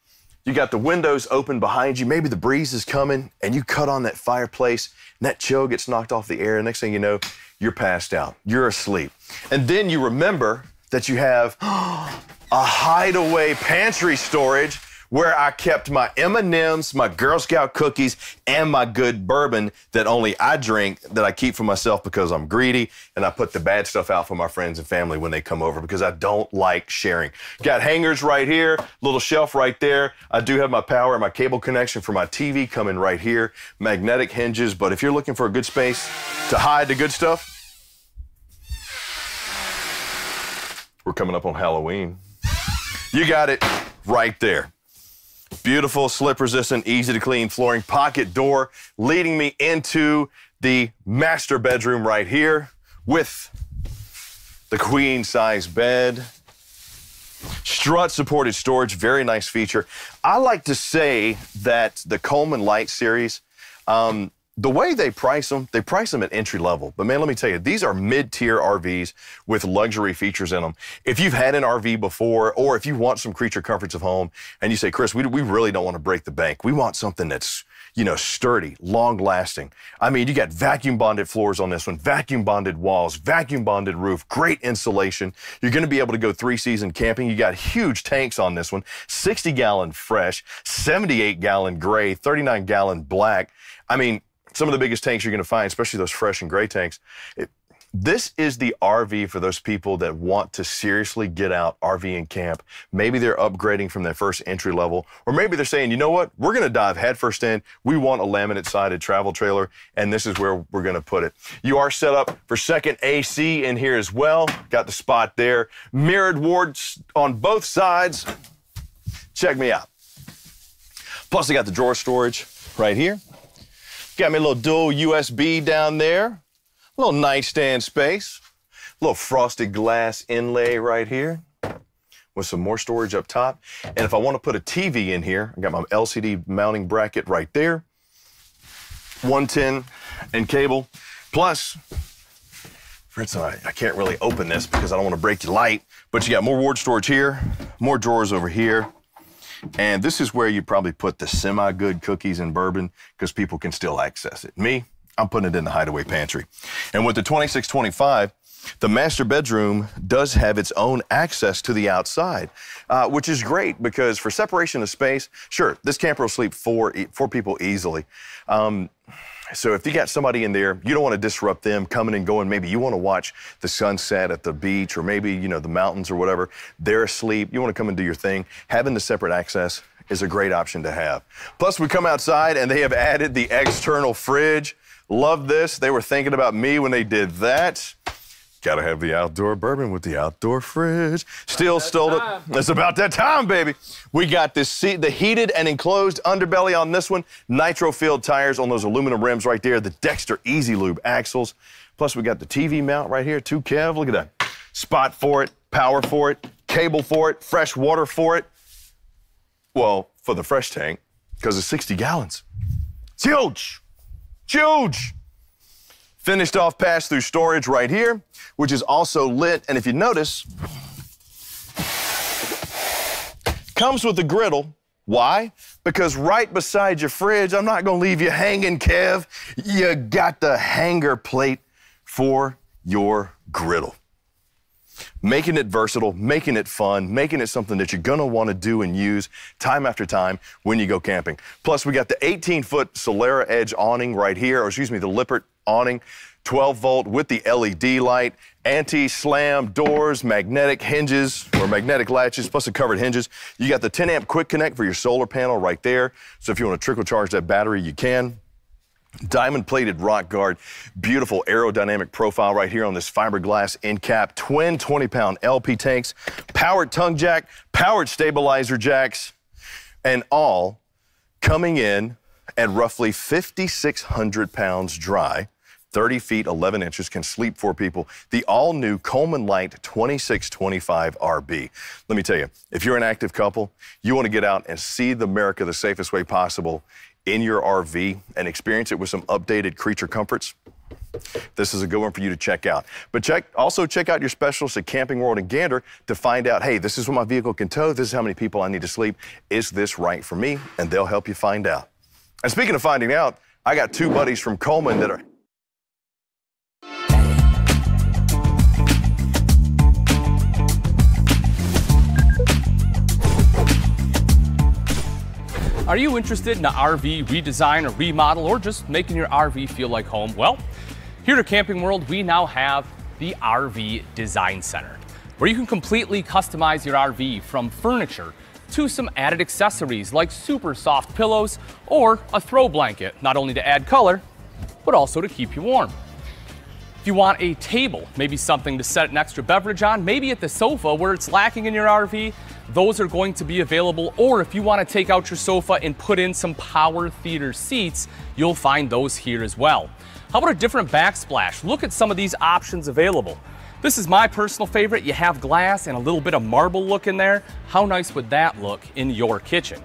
You got the windows open behind you. Maybe the breeze is coming, and you cut on that fireplace, and that chill gets knocked off the air. And next thing you know, you're passed out. You're asleep. And then you remember that you have a hideaway pantry storage where I kept my M&Ms, my Girl Scout cookies, and my good bourbon that only I drink, that I keep for myself because I'm greedy, and I put the bad stuff out for my friends and family when they come over because I don't like sharing. Got hangers right here, little shelf right there. I do have my power and my cable connection for my TV coming right here, magnetic hinges, but if you're looking for a good space to hide the good stuff, we're coming up on Halloween. You got it right there. Beautiful, slip-resistant, easy-to-clean flooring, pocket door leading me into the master bedroom right here with the queen-size bed. Strut-supported storage, very nice feature. I like to say that the Coleman Light series, the way they price them at entry level. But man, let me tell you, these are mid-tier RVs with luxury features in them. If you've had an RV before, or if you want some creature comforts of home, and you say, Chris, we really don't want to break the bank. We want something that's, you know, sturdy, long-lasting. I mean, you got vacuum-bonded floors on this one, vacuum-bonded walls, vacuum-bonded roof, great insulation. You're going to be able to go 3-season camping. You got huge tanks on this one, 60-gallon fresh, 78-gallon gray, 39-gallon black. I mean, some of the biggest tanks you're going to find, especially those fresh and gray tanks. This is the RV for those people that want to seriously get out, RV and camp. Maybe they're upgrading from their first entry level, or maybe they're saying, you know what, we're going to dive headfirst in. We want a laminate-sided travel trailer, and this is where we're going to put it. You are set up for second AC in here as well. Got the spot there. Mirrored wards on both sides. Check me out. Plus, I got the drawer storage right here. Got me a little dual USB down there, a little nightstand space, a little frosted glass inlay right here with some more storage up top. And if I want to put a TV in here, I got my LCD mounting bracket right there, 110 and cable. Plus, Fritz, I can't really open this because I don't want to break your light, but you got more ward storage here, more drawers over here. And this is where you probably put the semi-good cookies and bourbon because people can still access it. Me, I'm putting it in the hideaway pantry. And with the 2625, the master bedroom does have its own access to the outside, which is great because for separation of space, sure, this camper will sleep four people easily. So if you got somebody in there, you don't want to disrupt them coming and going. Maybe you want to watch the sunset at the beach or maybe, you know, the mountains or whatever. They're asleep. You want to come and do your thing. Having the separate access is a great option to have. Plus, we come outside and they have added the external fridge. Love this. They were thinking about me when they did that. Gotta have the outdoor bourbon with the outdoor fridge. Still stole it. It's about that time, baby. We got this the heated and enclosed underbelly on this one. Nitro-filled tires on those aluminum rims right there. The Dexter Easy Lube axles. Plus, we got the TV mount right here, too, Kev. Look at that. Spot for it, power for it, cable for it, fresh water for it. Well, for the fresh tank, because it's 60 gallons. It's huge. It's huge. Finished off pass-through storage right here, which is also lit. And if you notice, comes with the griddle. Why? Because right beside your fridge, I'm not going to leave you hanging, Kev. You got the hanger plate for your griddle. making it versatile, making it fun, making it something that you're going to want to do and use time after time when you go camping. Plus, we got the 18-foot Solera Edge awning right here, or excuse me, the Lippert awning, 12-volt with the LED light, anti-slam doors, magnetic hinges or magnetic latches, plus the covered hinges. You got the 10-amp quick connect for your solar panel right there. So if you want to trickle charge that battery, you can. Diamond-plated rock guard, beautiful aerodynamic profile right here on this fiberglass end cap, twin 20-pound LP tanks, powered tongue jack, powered stabilizer jacks, and all coming in at roughly 5,600 pounds dry, 30 feet, 11 inches, can sleep 4 people. The all-new Coleman Light 2625 RB. Let me tell you, if you're an active couple, you want to get out and see the America the safest way possible in your RV and experience it with some updated creature comforts, this is a good one for you to check out. But also check out your specialists at Camping World in Gander to find out, hey, this is what my vehicle can tow, this is how many people I need to sleep, is this right for me? And they'll help you find out. And speaking of finding out, I got 2 buddies from Coleman that are... Are you interested in an RV redesign or remodel, or just making your RV feel like home? Well, here at Camping World, we now have the RV Design Center, where you can completely customize your RV from furniture to some added accessories like super soft pillows or a throw blanket, not only to add color, but also to keep you warm. If you want a table, maybe something to set an extra beverage on, maybe at the sofa where it's lacking in your RV, those are going to be available. Or if you want to take out your sofa and put in some power theater seats, you'll find those here as well. How about a different backsplash? Look at some of these options available. This is my personal favorite. You have glass and a little bit of marble look in there. How nice would that look in your kitchen?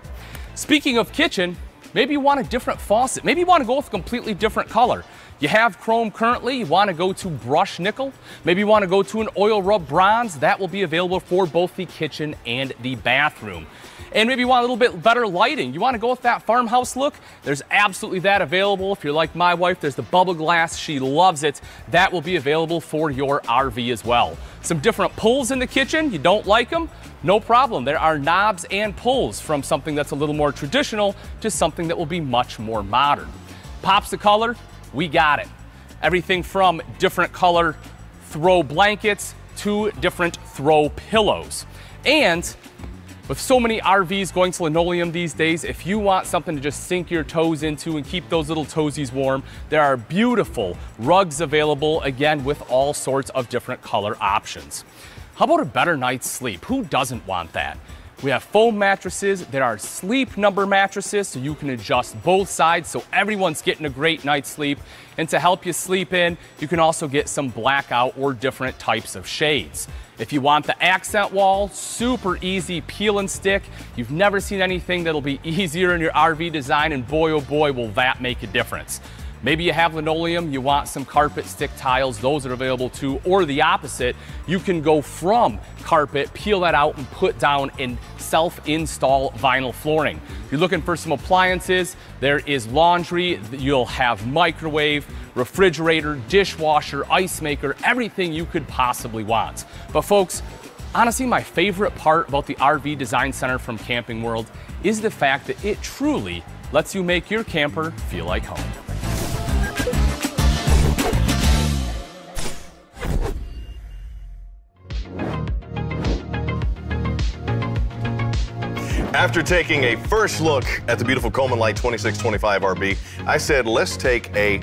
Speaking of kitchen, maybe you want a different faucet. Maybe you want to go with a completely different color. You have chrome currently, you want to go to brush nickel. Maybe you want to go to an oil rub bronze. That will be available for both the kitchen and the bathroom. And maybe you want a little bit better lighting. You want to go with that farmhouse look? There's absolutely that available. If you're like my wife, there's the bubble glass. She loves it. That will be available for your RV as well. Some different pulls in the kitchen. You don't like them? No problem. There are knobs and pulls from something that's a little more traditional to something that will be much more modern. Pops of color? We got it. Everything from different color throw blankets to different throw pillows. And with so many RVs going to linoleum these days, if you want something to just sink your toes into and keep those little toesies warm, there are beautiful rugs available, again, with all sorts of different color options. How about a better night's sleep? Who doesn't want that? We have foam mattresses. There are Sleep Number mattresses, so you can adjust both sides so everyone's getting a great night's sleep. And to help you sleep in, you can also get some blackout or different types of shades. If you want the accent wall, super easy peel and stick. You've never seen anything that'll be easier in your RV design, and boy, oh boy, will that make a difference. Maybe you have linoleum, you want some carpet stick tiles, those are available too. Or the opposite, you can go from carpet, peel that out, and put down and self-install vinyl flooring. If you're looking for some appliances, there is laundry, you'll have microwave, refrigerator, dishwasher, ice maker, everything you could possibly want. But folks, honestly, my favorite part about the RV Design Center from Camping World is the fact that it truly lets you make your camper feel like home. After taking a first look at the beautiful Coleman Light 2625 RB, I said, let's take a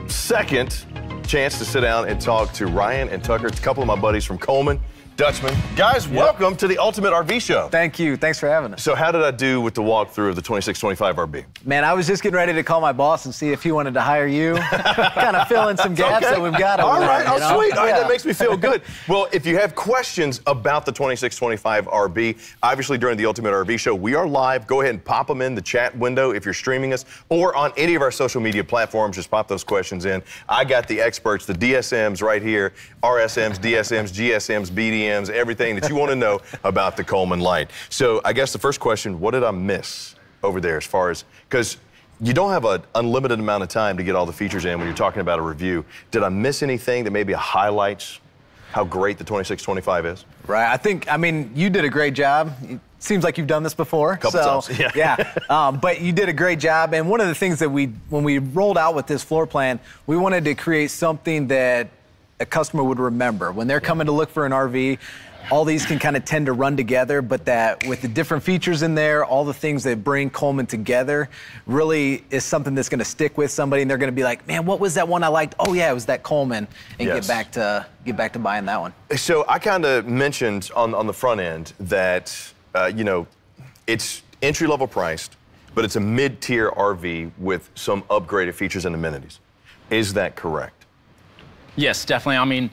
second chance to sit down and talk to Ryan and Tucker, a couple of my buddies from Coleman, Dutchman. Guys, welcome to the Ultimate RV Show. Thank you. Thanks for having us. So how did I do with the walkthrough of the 2625 RB? Man, I was just getting ready to call my boss and see if he wanted to hire you. Kind of fill in some gaps that we've got over All right, there, you know? sweet. All right, Yeah. that makes me feel good. Well, if you have questions about the 2625 RB, obviously during the Ultimate RV Show, we are live. Go ahead and pop them in the chat window if you're streaming us, or on any of our social media platforms, just pop those questions in. I got the experts, the DSMs right here, RSMs, DSMs, GSMs, BDMs, everything that you want to know about the Coleman Light. So I guess the first question, what did I miss over there as far as, because you don't have an unlimited amount of time to get all the features in when you're talking about a review. Did I miss anything that maybe highlights how great the 2625 is? Right. I mean, you did a great job. It seems like you've done this before. Couple times. Yeah. But you did a great job. And one of the things that when we rolled out with this floor plan, we wanted to create something that a customer would remember. When they're coming to look for an RV, all these can kind of tend to run together, but that with the different features in there, all the things that bring Coleman together really is something that's going to stick with somebody, and they're going to be like, man, what was that one I liked? Oh yeah, it was that Coleman, and get back to buying that one. So I kind of mentioned on the front end that it's entry-level priced, but it's a mid-tier RV with some upgraded features and amenities. Is that correct? Yes, definitely. I mean,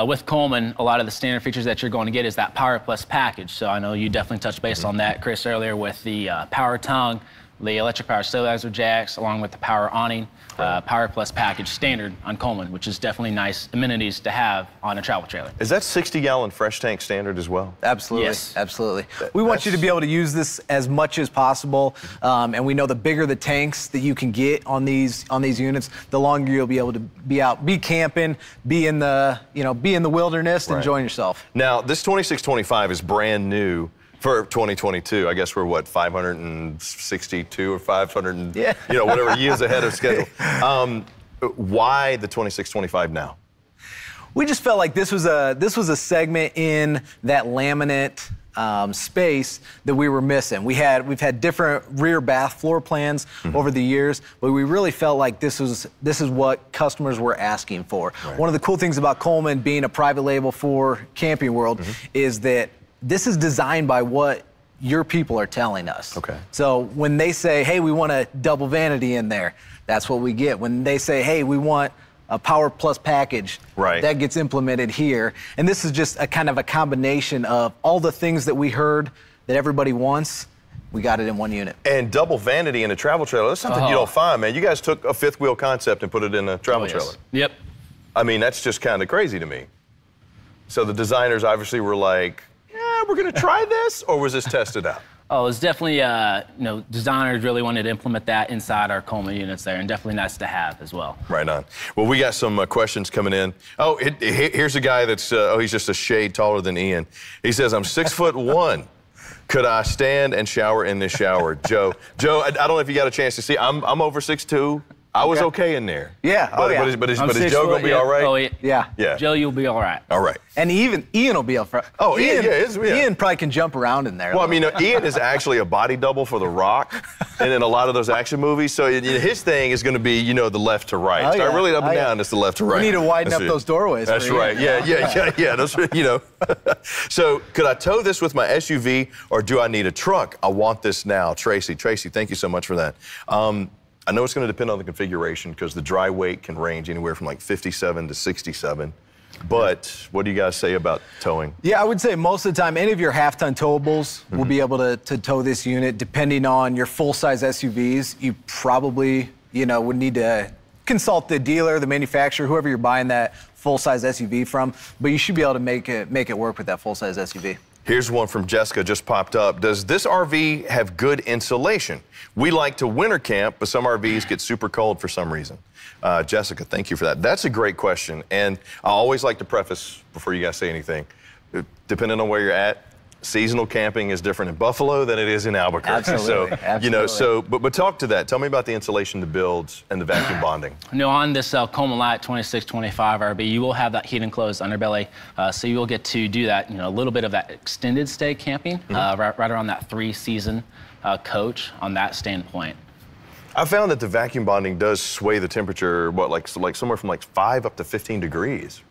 with Coleman, a lot of the standard features that you're going to get is that Power Plus package. So I know you definitely touched base on that, Chris, earlier with the power tongue, the electric power stabilizer jacks, along with the power awning, Power Plus package standard on Coleman, which is definitely nice amenities to have on a travel trailer. Is that 60-gallon fresh tank standard as well? Absolutely. Yes. Absolutely. We want you to be able to use this as much as possible, and we know the bigger the tanks that you can get on these units, the longer you'll be able to be camping, be in the wilderness, enjoying yourself. Now, this 2625 is brand new for 2022. I guess we're what, 562 or 500, whatever years ahead of schedule. Why the 2625 now? We just felt like this was a segment in that laminate space that we were missing. We've had different rear bath floor plans over the years, but we really felt like this is what customers were asking for. Right. One of the cool things about Coleman being a private label for Camping World is that this is designed by what your people are telling us. Okay. So when they say, hey, we want a double vanity in there, that's what we get. When they say, hey, we want a Power Plus package, that gets implemented here. And this is just a kind of a combination of all the things that we heard that everybody wants. We got it in one unit. And double vanity in a travel trailer, that's something you don't find, man. You guys took a fifth wheel concept and put it in a travel trailer. Yep. I mean, that's just kind of crazy to me. So the designers obviously were like, yeah, we're going to try this, or was this tested out? Oh, it's definitely, designers really wanted to implement that inside our Coleman units there, and definitely nice to have as well. Right on. Well, we got some questions coming in. Oh, here's a guy that's, he's just a shade taller than Ian. He says, I'm 6'1". Could I stand and shower in this shower? Joe, I don't know if you got a chance to see. I'm over 6'2". I was okay in there. Yeah. But is Joe going to be all right? Oh, yeah. Joe, you'll be all right. All right. And even Ian will be all right. Oh, Ian probably can jump around in there. Well, I mean, Ian is actually a body double for The Rock and in a lot of those action movies. So his thing is going to be, the left to right. Oh, Start really up and down, it's the left to right. We need to widen up those doorways. That's right. Yeah. That's, So could I tow this with my SUV, or do I need a truck? I want this now. Tracy, thank you so much for that. I know it's going to depend on the configuration because the dry weight can range anywhere from like 57 to 67. But what do you guys say about towing? Yeah, I would say most of the time, any of your half-ton towables will be able to tow this unit. Depending on your full-size SUVs, you probably, would need to consult the dealer, the manufacturer, whoever you're buying that full-size SUV from. But you should be able to make it work with that full-size SUV. Here's one from Jessica, just popped up. Does this RV have good insulation? We like to winter camp, but some RVs get super cold for some reason. Jessica, thank you for that. That's a great question. And I always like to preface, before you guys say anything, depending on where you're at, seasonal camping is different in Buffalo than it is in Albuquerque. Absolutely. But talk to that. Tell me about the insulation, the builds, and the vacuum bonding. On this Coleman Light 2625 RV, you will have that heat enclosed underbelly, so you will get to do that, a little bit of that extended stay camping, right around that 3-season coach on that standpoint. I found that the vacuum bonding does sway the temperature, like somewhere from 5 up to 15 degrees.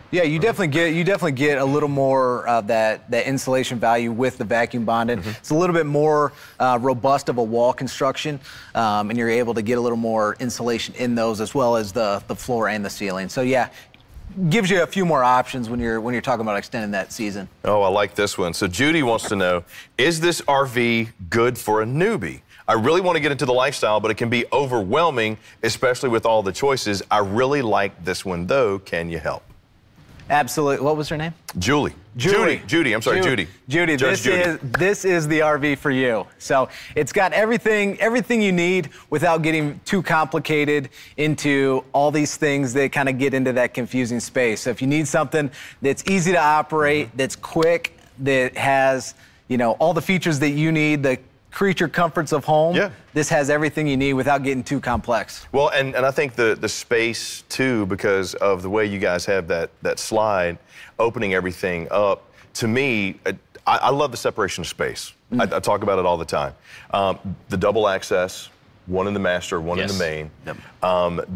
Yeah, you definitely get a little more of that insulation value with the vacuum bonded. It's a little bit more robust of a wall construction, and you're able to get a little more insulation in those, as well as the floor and the ceiling. So yeah, gives you a few more options when you're talking about extending that season. Oh, I like this one. So Judy wants to know, is this RV good for a newbie? I really want to get into the lifestyle, but it can be overwhelming, especially with all the choices. I really like this one though. Can you help? Absolutely. What was her name? Julie. Judy. I'm sorry, Judy. Judy, this is the RV for you. So it's got everything you need without getting too complicated into all these things that kind of get into that confusing space. So if you need something that's easy to operate, that's quick, that has, you know, all the features that you need, the creature comforts of home, this has everything you need without getting too complex. Well, and I think the space too, because of the way you guys have that slide, opening everything up, to me, I love the separation of space. I talk about it all the time. The double access, one in the master, one in the main.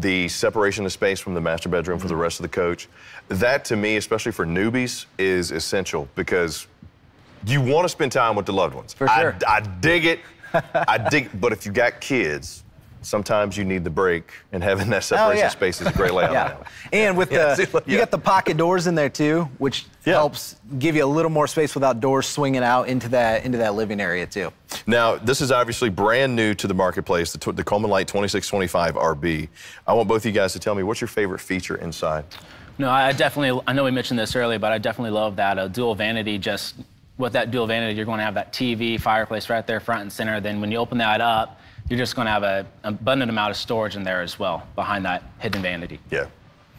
The separation of space from the master bedroom for the rest of the coach. That to me, especially for newbies, is essential because you want to spend time with the loved ones. For sure. I dig it. But if you got kids, sometimes you need the break, and having that separation space is a great layout. And with you got the pocket doors in there too, which helps give you a little more space without doors swinging out into that living area too. Now, this is obviously brand new to the marketplace, the Coleman Light 2625 RB. I want both of you guys to tell me, what's your favorite feature inside? No, I know we mentioned this earlier, but I definitely love that dual vanity. Just with that dual vanity, you're going to have that TV, fireplace right there front and center. Then when you open that up, you're just going to have an abundant amount of storage in there as well, behind that hidden vanity. Yeah.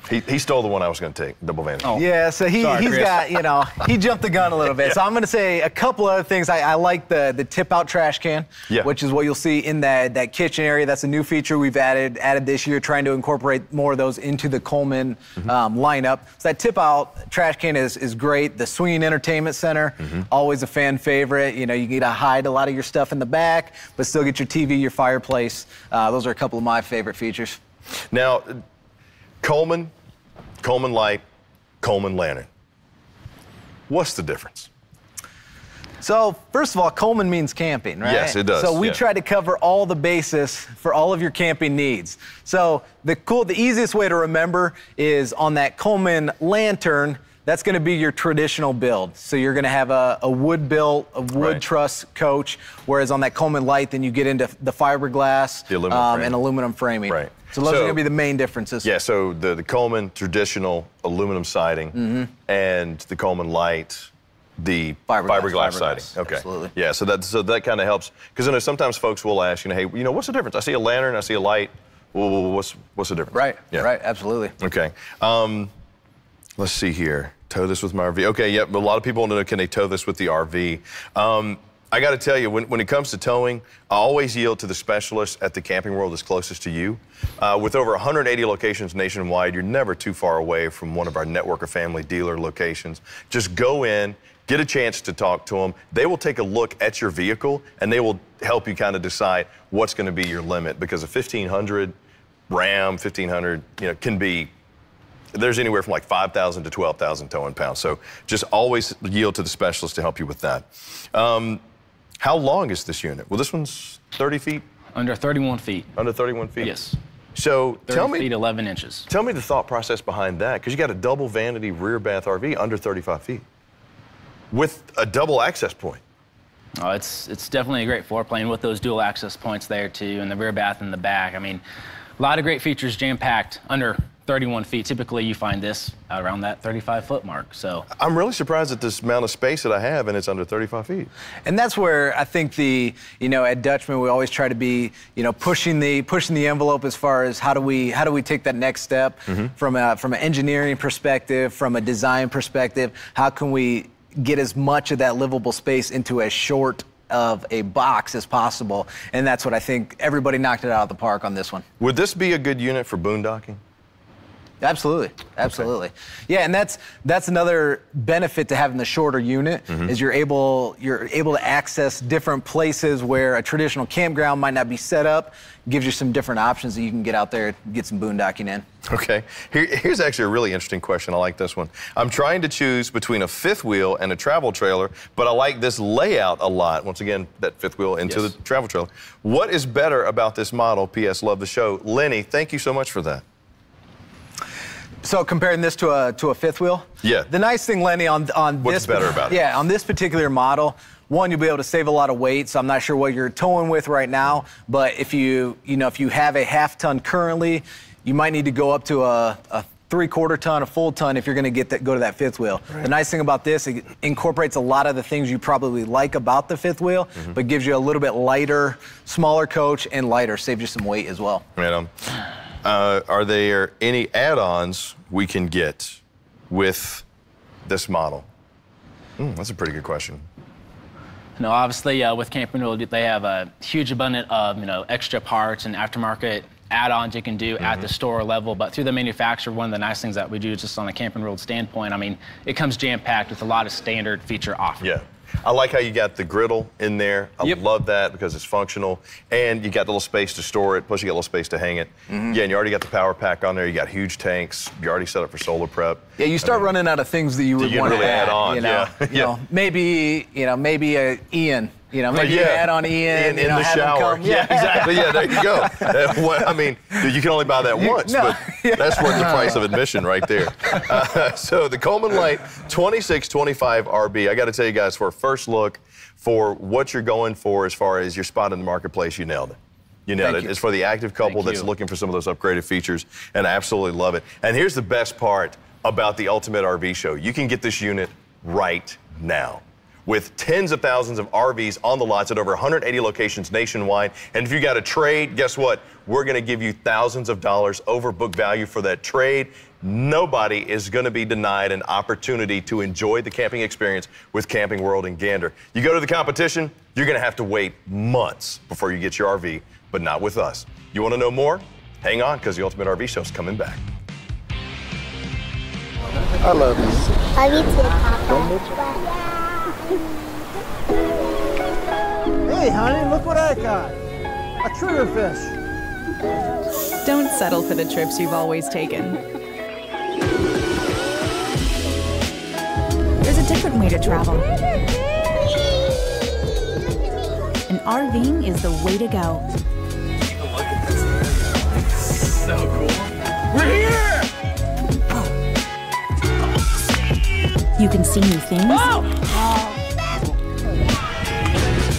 He stole the one I was going to take, double vanity. Oh. Yeah, so he's got, you know, he jumped the gun a little bit. So I'm going to say a couple other things. I like the tip-out trash can, which is what you'll see in that kitchen area. That's a new feature we've added this year, trying to incorporate more of those into the Coleman lineup. So that tip-out trash can is great. The swinging entertainment center, always a fan favorite. You know, you get to hide a lot of your stuff in the back, but still get your TV, your fireplace. Those are a couple of my favorite features. Now, Coleman Light, Coleman Lantern. What's the difference? So, first of all, Coleman means camping, right? Yes, it does. So we try to cover all the bases for all of your camping needs. So the easiest way to remember is on that Coleman Lantern, that's going to be your traditional build. So you're going to have a wood-built, wood truss coach, whereas on that Coleman Light, then you get into the fiberglass and aluminum framing. Right. So those are going to be the main differences. Yeah, so the Coleman traditional aluminum siding and the Coleman Light, the fiberglass siding. Okay. Absolutely. Yeah, so that kind of helps. Because I know sometimes folks will ask, hey, what's the difference? I see a lantern, I see a light. Well, what's the difference? Right, right, absolutely. Okay. Let's see here. Tow this with my RV. Okay, yep, a lot of people want to know, can they tow this with the RV? I got to tell you, when it comes to towing, I always yield to the specialists at the Camping World that's closest to you. With over 180 locations nationwide, you're never too far away from one of our network of family dealer locations. Just go in, get a chance to talk to them. They will take a look at your vehicle, and they will help you kind of decide what's going to be your limit, because a 1500 Ram, 1500, can be, there's anywhere from like 5,000 to 12,000 towing pounds. So just always yield to the specialist to help you with that. How long is this unit? Well, this one's 30 feet? Under 31 feet. Under 31 feet? Yes. So 30 tell me, feet, 11 inches. Tell me the thought process behind that, because you got a double vanity rear bath RV under 35 feet with a double access point. Oh, it's definitely a great floor plan with those dual access points there too, and the rear bath in the back. I mean, a lot of great features jam-packed under 31 feet. Typically, you find this around that 35-foot mark. So I'm really surprised at this amount of space that I have, and it's under 35 feet. And that's where I think at Dutchman, we always try to be, pushing the envelope as far as how do we take that next step from an engineering perspective, from a design perspective. How can we get as much of that livable space into as short of a box as possible? And that's what I think everybody knocked it out of the park on this one. Would this be a good unit for boondocking? Absolutely, absolutely. Okay. Yeah, and that's another benefit to having the shorter unit is you're able to access different places where a traditional campground might not be set up. Gives you some different options that you can get out there and get some boondocking in. Okay, here's actually a really interesting question. I like this one. I'm trying to choose between a fifth wheel and a travel trailer, but I like this layout a lot. Once again, that fifth wheel into the travel trailer. What is better about this model? P.S. Love the show. Lenny, thank you so much for that. So comparing this to a fifth wheel? Yeah. The nice thing, Lenny, on What's better about it? Yeah, on this particular model, one, you'll be able to save a lot of weight. So I'm not sure what you're towing with right now, but if you have a half ton currently, you might need to go up to a 3/4 ton, a full ton if you're going to go to that fifth wheel. Right. The nice thing about this, it incorporates a lot of the things you probably like about the fifth wheel, but gives you a little bit lighter, smaller coach and lighter, saves you some weight as well. Right. Are there any add-ons we can get with this model? That's a pretty good question. No, obviously with Camping World, they have a huge abundance of extra parts and aftermarket add-ons you can do at the store level, but through the manufacturer, one of the nice things that we do just on a Camping World standpoint, I mean, it comes jam-packed with a lot of standard feature offerings. Yeah. I like how you got the griddle in there. I love that because it's functional. And you got the little space to store it, plus you got a little space to hang it. Yeah, and you already got the power pack on there. You got huge tanks. You're already set up for solar prep. Yeah, you start running out of things that you would want to add on. Maybe a Ian. Maybe you add on Ian in the shower. Yeah, exactly. Yeah, there you go. I mean, you can only buy that once, but that's worth the price of admission right there. So the Coleman Light 2625 RB. I got to tell you guys, for a first look for what you're going for as far as your spot in the marketplace, you nailed it. You nailed it. It's for the active couple that's looking for some of those upgraded features, and I absolutely love it. And here's the best part about the Ultimate RV Show. You can get this unit right now, with tens of thousands of RVs on the lots at over 180 locations nationwide. And if you got a trade, guess what? We're going to give you thousands of dollars over book value for that trade. Nobody is going to be denied an opportunity to enjoy the camping experience with Camping World in Gander. You go to the competition, you're going to have to wait months before you get your RV, but not with us. You want to know more? Hang on, because the Ultimate RV Show is coming back. I love you. I love you too, Papa. Hey, honey, look what I got. A triggerfish. Don't settle for the trips you've always taken. There's a different way to travel. And RVing is the way to go. Take a look at this. So cool. We're here! You can see new things.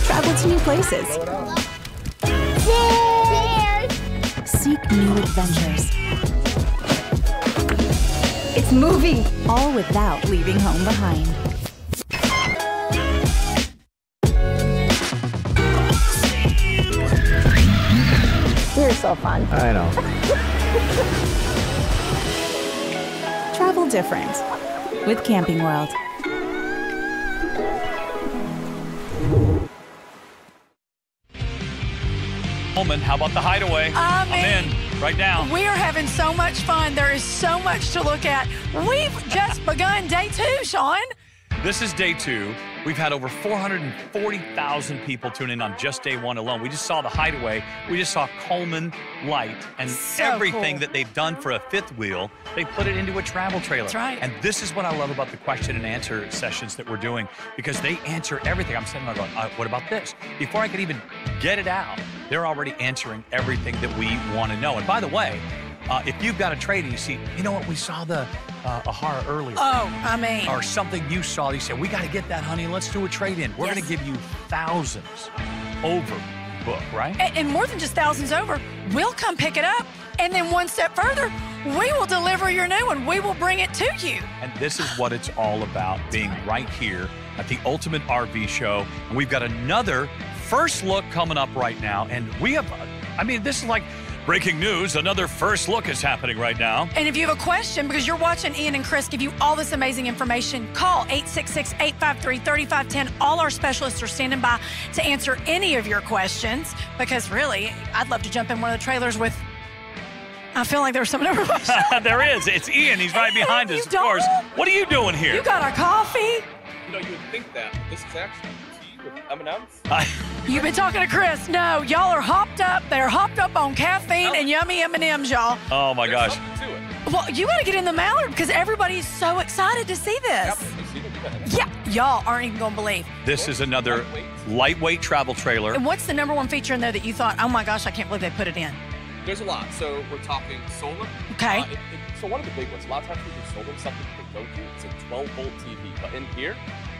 Travel to new places. Seek new adventures. It's moving! All without leaving home behind. You're so fun. I know. Travel different with Camping World. Coleman, how about the Hideaway? I'm in right now. We are having so much fun. There is so much to look at. We've just begun day 2, Sean. This is day 2. We've had over 440,000 people tune in on just day 1 alone. We just saw the Hideaway. We just saw Coleman Light, and everything that they've done for a fifth wheel, they put it into a travel trailer. That's right. And this is what I love about the question and answer sessions that we're doing, because they answer everything. I'm sitting there going, what about this? Before I could even get it out, they're already answering everything that we want to know. And by the way, if you've got a trade and you see, you know what, we saw the Ahara earlier. Or something you saw, you said, we got to get that, honey. Let's do a trade-in. We're going to give you thousands over book, right? And more than just thousands over, we'll come pick it up. And then one step further, we will deliver your new one. We will bring it to you. And this is what it's all about, being right here at the Ultimate RV Show. And we've got another first look coming up right now. And we have, this is like breaking news. Another first look is happening right now. And if you have a question, because you're watching Ian and Chris give you all this amazing information, call 866-853-3510. All our specialists are standing by to answer any of your questions, because really, I'd love to jump in one of the trailers with, I feel like there's some number of There is. It's Ian. He's right behind us, of course. What are you doing here? You got our coffee. You know, you would think that. This is actually tea with M&M's. You've been talking to Chris. No, y'all are hopped up. They're hopped up on caffeine and yummy M&Ms, y'all. Oh, my gosh. Well, you got to get in the Mallard, because everybody's so excited to see this. Yeah, y'all aren't even going to believe. This is another lightweight travel trailer. And what's the #1 feature in there that you thought, oh, my gosh, I can't believe they put it in? There's a lot. So we're talking solar. Okay. So one of the big ones, a lot of times we do solar, something they don't do. It's a 12-volt TV. But in here,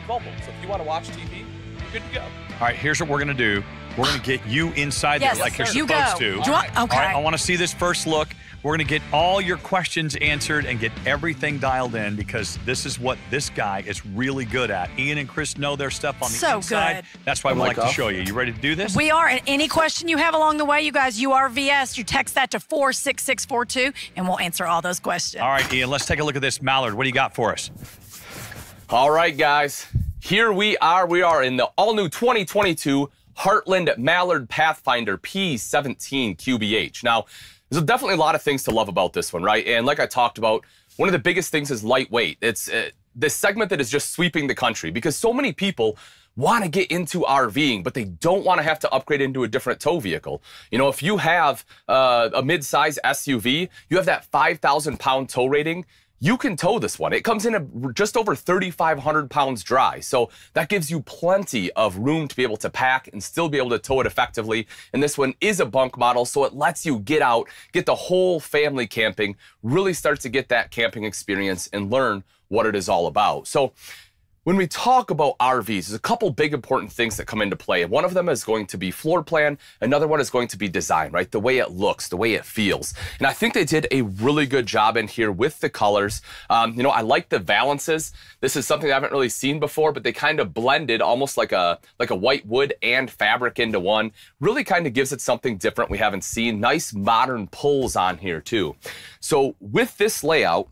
12 volts. So if you want to watch TV, you're good to go. All right, here's what we're going to do. We're going to get you inside there like you're supposed to. Okay. All right, I want to see this first look. We're going to get all your questions answered and get everything dialed in because this is what this guy is really good at. Ian and Chris know their stuff on the inside. Good. That's why we like to show you. You ready to do this? We are. And any question you have along the way, you guys, URVS, you text that to 46642, and we'll answer all those questions. All right, Ian, let's take a look at this Mallard. What do you got for us? All right, guys. Here we are. We are in the all-new 2022 Heartland Mallard Pathfinder P17 QBH. Now, there's definitely a lot of things to love about this one, right? And like I talked about, one of the biggest things is lightweight. It's this segment that is just sweeping the country because so many people want to get into RVing, but they don't want to have to upgrade into a different tow vehicle. You know, if you have a mid-size SUV, you have that 5,000-pound tow rating, you can tow this one. It comes in at just over 3,500 pounds dry. So that gives you plenty of room to be able to pack and still be able to tow it effectively. And this one is a bunk model, so it lets you get out, get the whole family camping, really start to get that camping experience and learn what it is all about. So when we talk about RVs, there's a couple big important things that come into play. And one of them is going to be floor plan. Another one is going to be design, right? The way it looks, the way it feels. And I think they did a really good job in here with the colors. You know, I like the valances. This is something I haven't really seen before, but they kind of blended almost like a white wood and fabric into one. Really kind of gives it something different we haven't seen. Nice modern pulls on here too. So with this layout,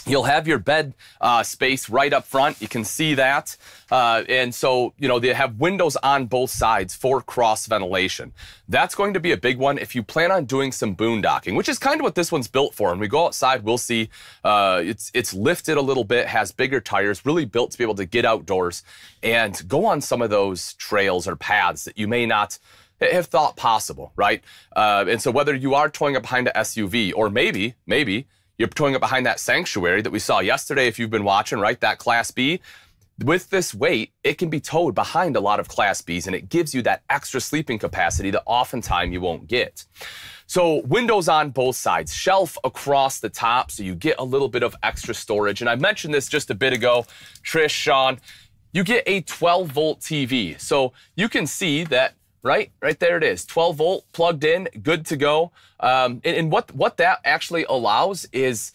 you'll have your bed space right up front. You can see that. And so, you know, they have windows on both sides for cross ventilation. That's going to be a big one if you plan on doing some boondocking, which is kind of what this one's built for. When we go outside, we'll see it's lifted a little bit, has bigger tires, really built to be able to get outdoors and go on some of those trails or paths that you may not have thought possible, right? And so whether you are towing it behind an SUV or maybe you're towing it behind that Sanctuary that we saw yesterday if you've been watching, right? That Class B. With this weight, it can be towed behind a lot of Class Bs, and it gives you that extra sleeping capacity that oftentimes you won't get. So windows on both sides, shelf across the top, so you get a little bit of extra storage. And I mentioned this just a bit ago, Trish, Sean, you get a 12-volt TV. So you can see that right there it is, 12 volt plugged in, good to go. And what that actually allows is,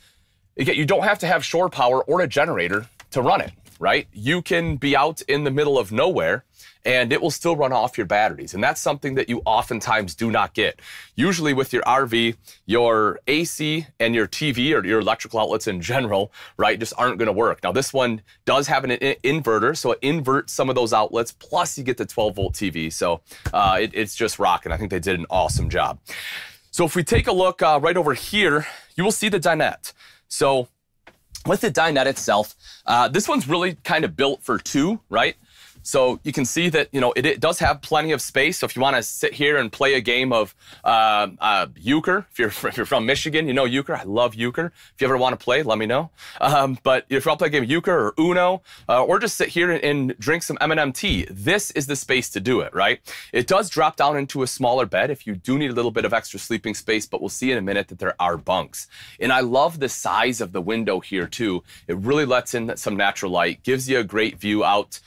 again, you don't have to have shore power or a generator to run it, right? You can be out in the middle of nowhere and it will still run off your batteries. And that's something that you oftentimes do not get. Usually with your RV, your AC and your TV or your electrical outlets in general, right, just aren't gonna work. Now this one does have an inverter, so it inverts some of those outlets, plus you get the 12-volt TV. So it's just rocking. I think they did an awesome job. So if we take a look right over here, you will see the dinette. So with the dinette itself, this one's really kind of built for two, right? So you can see that, you know, it does have plenty of space. So if you want to sit here and play a game of euchre, if you're from Michigan, you know euchre. I love euchre. If you ever want to play, let me know. But if you want to play a game of euchre or Uno, or just sit here and drink some M&M tea, this is the space to do it, right? It does drop down into a smaller bed if you do need a little bit of extra sleeping space, but we'll see in a minute that there are bunks. And I love the size of the window here too. It really lets in some natural light, gives you a great view out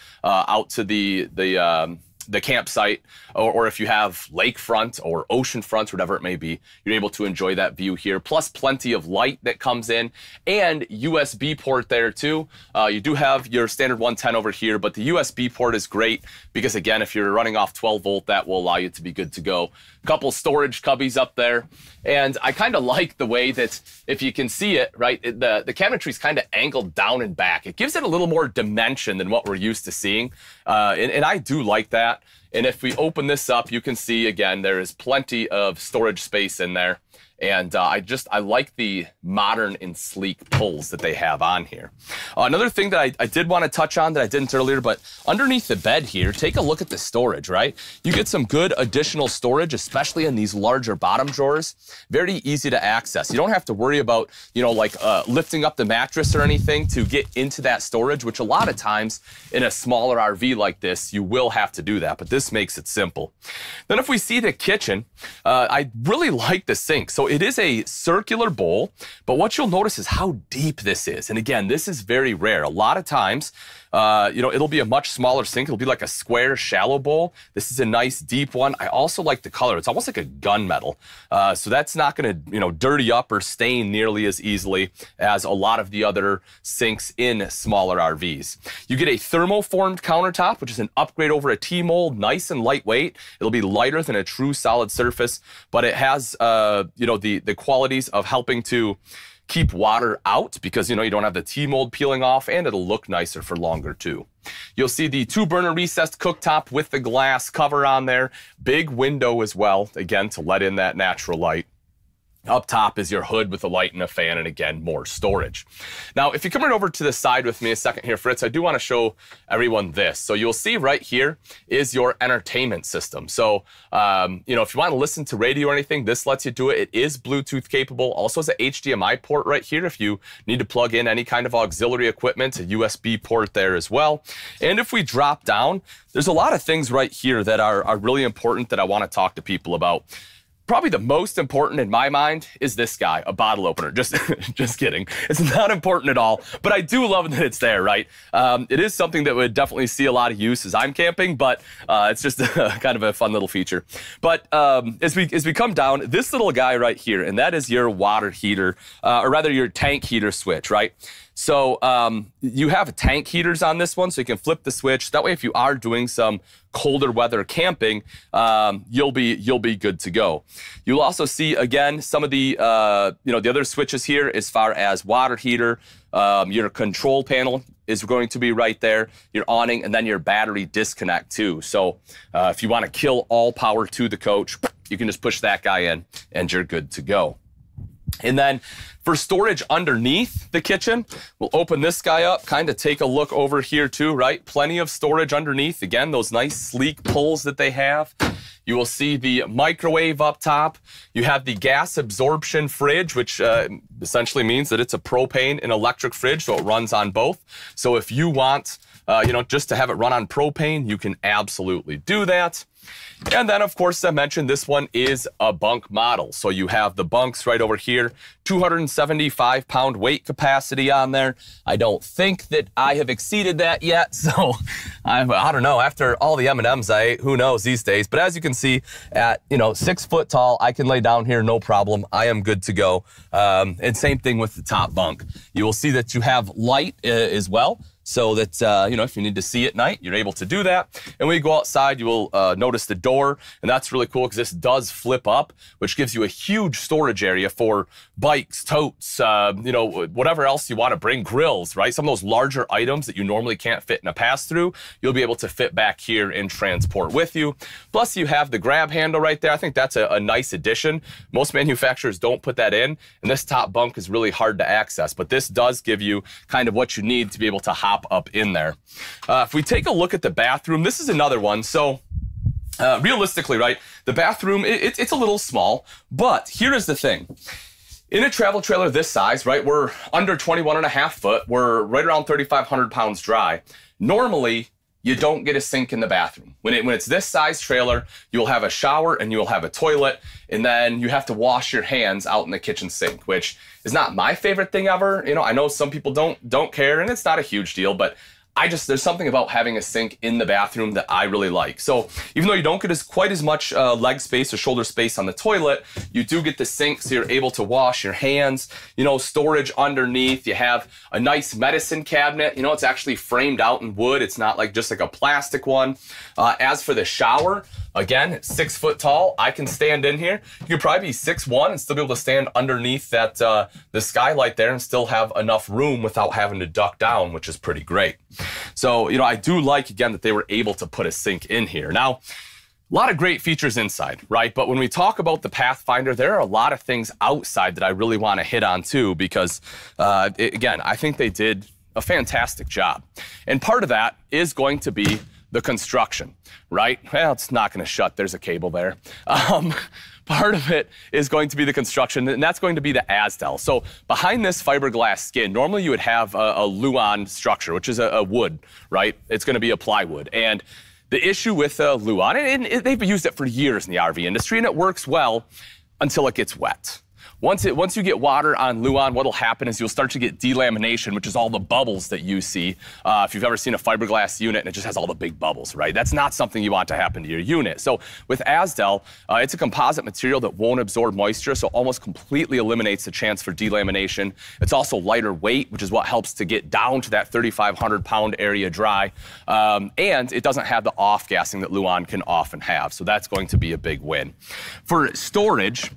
to the campsite, or if you have lakefront or oceanfront, whatever it may be, you're able to enjoy that view here. Plus plenty of light that comes in and USB port there too. You do have your standard 110 over here, but the USB port is great because again, if you're running off 12 volt, that will allow you to be good to go. Couple storage cubbies up there. And I kind of like the way that, if you can see it, right, the cabinetry is kind of angled down and back. It gives it a little more dimension than what we're used to seeing. And I do like that. And if we open this up, you can see, again, there is plenty of storage space in there. And I like the modern and sleek pulls that they have on here. Another thing that I did want to touch on that I didn't earlier, but underneath the bed here, take a look at the storage, right? You get some good additional storage, especially in these larger bottom drawers. Very easy to access. You don't have to worry about, you know, like lifting up the mattress or anything to get into that storage, which a lot of times in a smaller RV like this, you will have to do that, but this makes it simple. Then if we see the kitchen, I really like the sink. So it is a circular bowl, but what you'll notice is how deep this is. And again, this is very rare. A lot of times, it'll be a much smaller sink. It'll be like a square, shallow bowl. This is a nice deep one. I also like the color. It's almost like a gunmetal. So that's not going to, dirty up or stain nearly as easily as a lot of the other sinks in smaller RVs. You get a thermoformed countertop, which is an upgrade over a T-mold, nice and lightweight. It'll be lighter than a true solid surface, but it has, the qualities of helping to keep water out because, you don't have the T-mold peeling off, and it'll look nicer for longer too. You'll see the 2-burner recessed cooktop with the glass cover on there. Big window as well, again, to let in that natural light. Up top is your hood with a light and a fan, and again, more storage. Now, if you come right over to the side with me a second here, Fritz, I do want to show everyone this. So you'll see right here is your entertainment system. So, if you want to listen to radio or anything, this lets you do it. It is Bluetooth capable. Also has an HDMI port right here if you need to plug in any kind of auxiliary equipment, a USB port there as well. And if we drop down, there's a lot of things right here that are really important that I want to talk to people about. Probably the most important in my mind is this guy, a bottle opener. Just kidding. It's not important at all, but I do love that it's there, right? It is something that would definitely see a lot of use as I'm camping, but it's just kind of a fun little feature. But as we come down, this little guy right here, and that is your water heater, or rather your tank heater switch, right? So you have tank heaters on this one, so you can flip the switch. That way, if you are doing some colder weather camping, you'll be good to go. You'll also see again some of the the other switches here as far as water heater. Your control panel is going to be right there. Your awning, and then your battery disconnect too. So if you want to kill all power to the coach, you can just push that guy in, and you're good to go. And then for storage underneath the kitchen, we'll open this guy up, kind of take a look over here too, right? Plenty of storage underneath. Again, those nice sleek pulls that they have. You will see the microwave up top. You have the gas absorption fridge, which essentially means that it's a propane and electric fridge, so it runs on both. So if you want, just to have it run on propane, you can absolutely do that. And then, of course, I mentioned this one is a bunk model. So you have the bunks right over here, 275-pound weight capacity on there. I don't think that I have exceeded that yet. So I don't know. After all the M&Ms I ate, who knows these days. But as you can see, at 6 foot tall, I can lay down here, no problem. I am good to go. And same thing with the top bunk. You will see that you have light as well. So that, if you need to see at night, you're able to do that. And when you go outside, you will notice the door. And that's really cool because this does flip up, which gives you a huge storage area for bikes, totes, whatever else you want to bring, grills, right? Some of those larger items that you normally can't fit in a pass-through, you'll be able to fit back here and transport with you. Plus, you have the grab handle right there. I think that's a nice addition. Most manufacturers don't put that in. And this top bunk is really hard to access. But this does give you kind of what you need to be able to hop up in there. If we take a look at the bathroom, this is another one. So realistically, right, the bathroom, it's a little small, but here is the thing. In a travel trailer this size, right, we're under 21.5 foot. We're right around 3,500 pounds dry. Normally, you don't get a sink in the bathroom. When it's this size trailer, you'll have a shower and you'll have a toilet, and then you have to wash your hands out in the kitchen sink, which is not my favorite thing ever. I know some people don't care, and it's not a huge deal, but there's something about having a sink in the bathroom that I really like. So even though you don't get quite as much leg space or shoulder space on the toilet, you do get the sink, so you're able to wash your hands, storage underneath. You have a nice medicine cabinet. It's actually framed out in wood. It's not just like a plastic one. As for the shower, again, it's 6 foot tall. I can stand in here. You could probably be 6'1" and still be able to stand underneath that the skylight there and still have enough room without having to duck down, which is pretty great. So, I do like, again, that they were able to put a sink in here. Now, a lot of great features inside, right? But when we talk about the Pathfinder, there are a lot of things outside that I really want to hit on too, because, again, I think they did a fantastic job. And part of that is going to be the construction, right? Well, it's not going to shut. There's a cable there. Part of it is going to be the construction, and that's going to be the Azdel. So behind this fiberglass skin, normally you would have a Luan structure, which is a wood, right? It's going to be a plywood. And the issue with Luan, and they've used it for years in the RV industry, and it works well until it gets wet. Once you get water on Luan, what'll happen is you'll start to get delamination, which is all the bubbles that you see. If you've ever seen a fiberglass unit and it just has all the big bubbles, right? That's not something you want to happen to your unit. So with Azdel, it's a composite material that won't absorb moisture, so almost completely eliminates the chance for delamination. It's also lighter weight, which is what helps to get down to that 3,500 pound area dry. And it doesn't have the off-gassing that Luan can often have, so that's going to be a big win. For storage,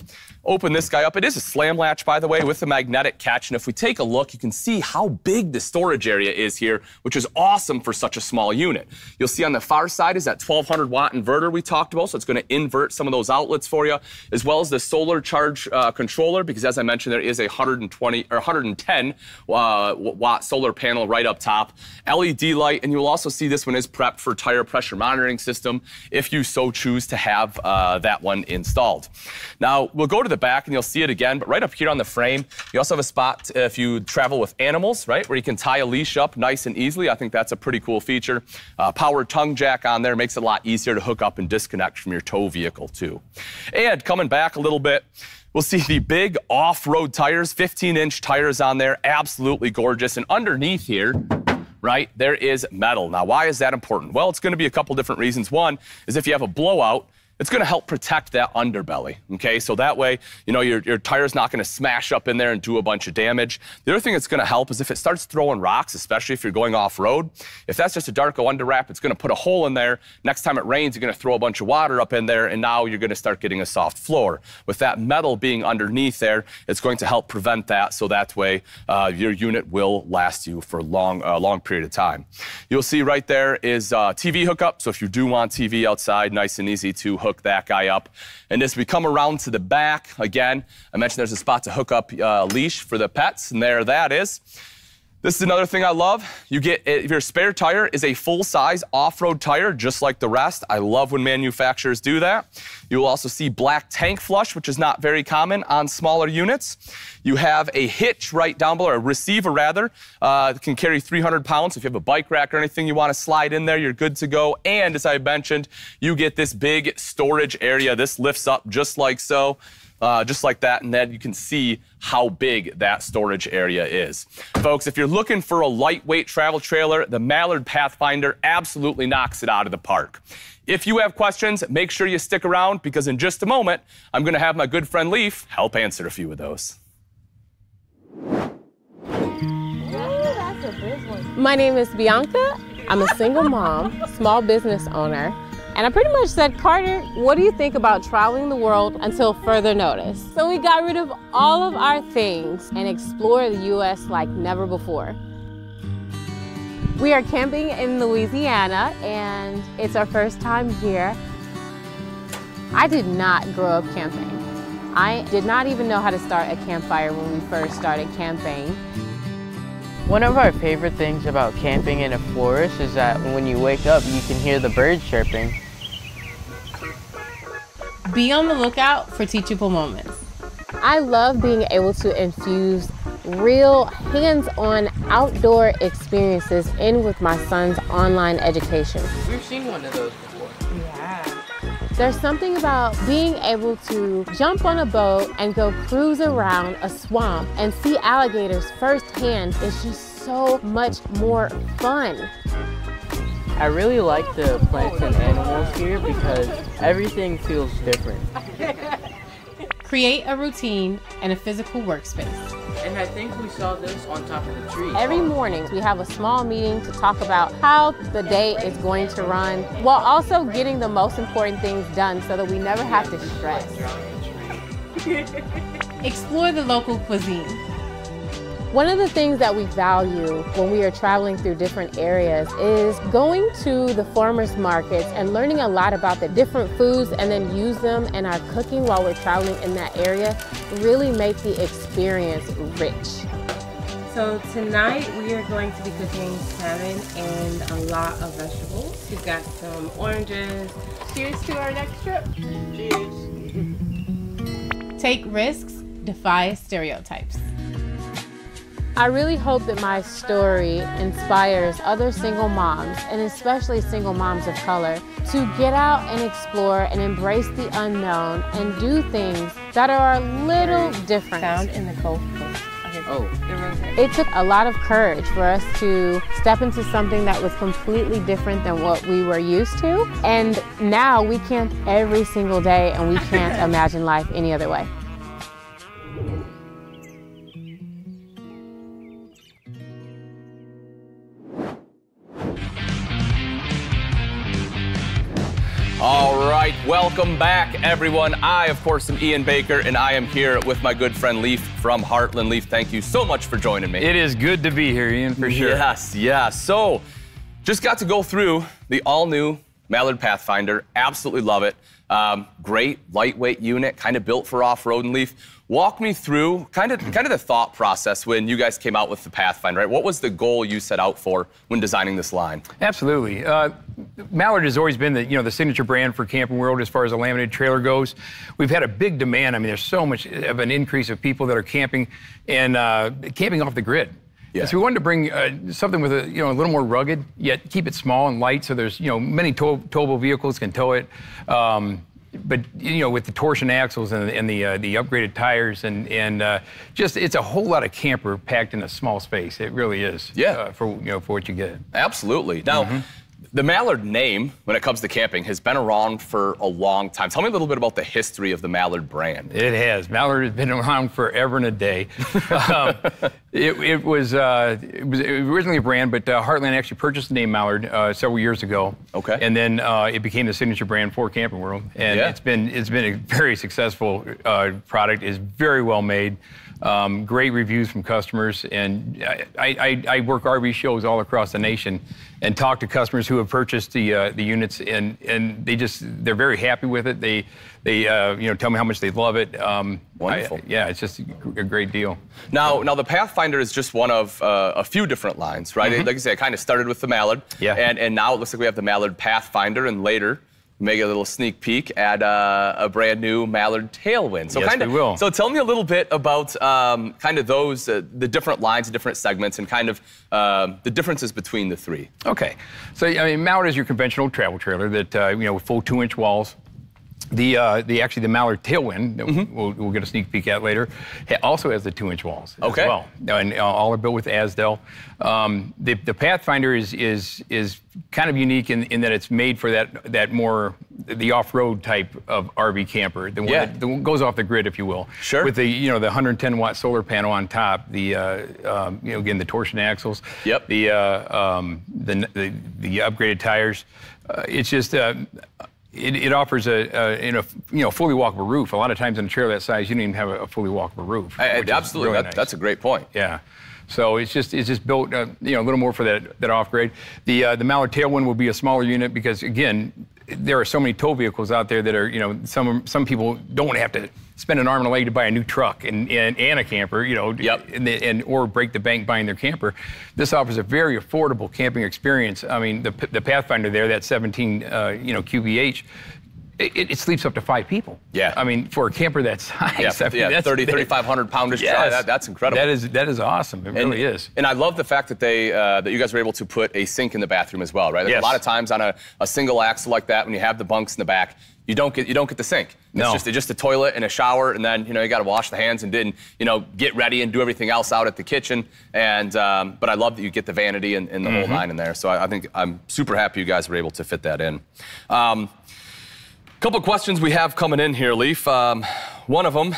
open this guy up. It is a slam latch, by the way, with a magnetic catch. And if we take a look, you can see how big the storage area is here, which is awesome for such a small unit. You'll see on the far side is that 1200 watt inverter we talked about. So it's going to invert some of those outlets for you, as well as the solar charge controller, because as I mentioned, there is a 120 or 110 watt solar panel right up top. LED light, and you'll also see this one is prepped for tire pressure monitoring system if you so choose to have that one installed. Now, we'll go to the back and you'll see it again, but right up here on the frame, you also have a spot if you travel with animals, right, where you can tie a leash up nice and easily. I think that's a pretty cool feature. Power tongue jack on there makes it a lot easier to hook up and disconnect from your tow vehicle too. And coming back a little bit, we'll see the big off-road tires, 15-inch tires on there, absolutely gorgeous. And underneath here, right, there is metal. Now, why is that important? Well, it's going to be a couple different reasons. One is if you have a blowout, it's going to help protect that underbelly, okay? So that way, you know, your tire's not going to smash up in there and do a bunch of damage. The other thing that's going to help is if it starts throwing rocks, especially if you're going off-road, if that's just a Darko underwrap, it's going to put a hole in there. Next time it rains, you're going to throw a bunch of water up in there, and now you're going to start getting a soft floor. With that metal being underneath there, it's going to help prevent that, so that way your unit will last you for a long period of time. You'll see right there is TV hookup, so if you do want TV outside, nice and easy to hook that guy up. And as we come around to the back, again, I mentioned there's a spot to hook up a leash for the pets, and there that is. This is another thing I love. You get, if your spare tire is a full-size off-road tire, just like the rest. I love when manufacturers do that. You will also see black tank flush, which is not very common on smaller units. You have a hitch right down below, or a receiver rather, that can carry 300 pounds. If you have a bike rack or anything you want to slide in there, you're good to go. And as I mentioned, you get this big storage area. This lifts up just like so. Just like that, and then you can see how big that storage area is. Folks, if you're looking for a lightweight travel trailer, the Mallard Pathfinder absolutely knocks it out of the park. If you have questions, make sure you stick around, because in just a moment, I'm going to have my good friend Leaf help answer a few of those. My name is Bianca. I'm a single mom, small business owner. And I pretty much said, Carter, what do you think about traveling the world until further notice? So we got rid of all of our things and explored the U.S. like never before. We are camping in Louisiana, and it's our first time here. I did not grow up camping. I did not even know how to start a campfire when we first started camping. One of our favorite things about camping in a forest is that when you wake up, you can hear the birds chirping. Be on the lookout for teachable moments. I love being able to infuse real hands-on outdoor experiences in with my son's online education. We've seen one of those before. Yeah. There's something about being able to jump on a boat and go cruise around a swamp and see alligators firsthand. It's just so much more fun. I really like the plants and animals here because everything feels different. Create a routine and a physical workspace. And I think we saw this on top of the tree. Every morning we have a small meeting to talk about how the day is going to run, while also getting the most important things done so that we never have to stress. Explore the local cuisine. One of the things that we value when we are traveling through different areas is going to the farmers markets and learning a lot about the different foods, and then use them in our cooking while we're traveling in that area. Really make the experience rich. So tonight we are going to be cooking salmon and a lot of vegetables. We've got some oranges. Cheers to our next trip. Cheers. Take risks, defy stereotypes. I really hope that my story inspires other single moms, and especially single moms of color, to get out and explore and embrace the unknown and do things that are a little different. Found in the Gulf Coast. It took a lot of courage for us to step into something that was completely different than what we were used to. And now we camp every single day, and we can't imagine life any other way. All right, welcome back, everyone. I, of course, am Ian Baker, and I am here with my good friend Leif from Heartland. Leif, thank you so much for joining me. It is good to be here, Ian, for sure. Yes, yes. So, just got to go through the all-new Mallard Pathfinder. Absolutely love it. Great, lightweight unit, kind of built for off-road. And Leif, walk me through kind of the thought process when you guys came out with the Pathfinder, right? What was the goal you set out for when designing this line? Absolutely. Mallard has always been the signature brand for Camping World as far as a laminated trailer goes. We've had a big demand. I mean, there's so much of an increase of people that are camping and camping off the grid. Yeah. So we wanted to bring something with a little more rugged, yet keep it small and light. So there's many towable vehicles can tow it, but with the torsion axles and the upgraded tires and just it's a whole lot of camper packed in a small space. It really is. Yeah. For what you get. Absolutely. Now. The Mallard name, when it comes to camping, has been around for a long time. Tell me a little bit about the history of the Mallard brand. It has. Mallard has been around forever and a day. It was originally a brand, but Heartland actually purchased the name Mallard several years ago. Okay. And then it became the signature brand for Camping World, and it's been a very successful product. It's very well made. Great reviews from customers, and I work RV shows all across the nation and talk to customers who have purchased the units, and they're very happy with it. They tell me how much they love it. Wonderful. It's just a great deal. Now the Pathfinder is just one of a few different lines, right? Like I said, it kind of started with the Mallard, and now it looks like we have the Mallard Pathfinder, and later we may get a little sneak peek at a brand new Mallard Tailwind. So yes, we will. So tell me a little bit about kind of those, the different lines, the different segments, and kind of the differences between the three. Okay. So, I mean, Mallard is your conventional travel trailer that, with full 2-inch walls. The Mallard Tailwind, that we'll get a sneak peek at later, also has the 2-inch walls as well. And all are built with Azdel. The Pathfinder is kind of unique in that it's made for that more the off-road type of RV camper, the one that goes off the grid, if you will. Sure. With the 110-watt solar panel on top, again, the torsion axles. Yep. The upgraded tires. It's just. It offers a fully walkable roof. A lot of times in a trailer that size, you don't even have a fully walkable roof. Absolutely, really nice. That's a great point. Yeah, so it's just built a little more for that off grade. The Mallard Tailwind will be a smaller unit because again, there are so many tow vehicles out there that are some people don't want to have to spend an arm and a leg to buy a new truck and a camper, or break the bank buying their camper. This offers a very affordable camping experience. I mean, the Pathfinder there, that 17 QBH, it sleeps up to 5 people. Yeah. I mean, for a camper that size. Yeah, 3,500 pounders. Yes. That's incredible. That is awesome. It really is. And I love the fact that that you guys were able to put a sink in the bathroom as well, right? Like yes. A lot of times on a single axle like that, when you have the bunks in the back, you don't get the sink. It's just a toilet and a shower, and then you got to wash the hands and then get ready and do everything else out at the kitchen. And but I love that you get the vanity and the whole nine in there. So I think I'm super happy you guys were able to fit that in. Couple of questions we have coming in here, Leif. One of them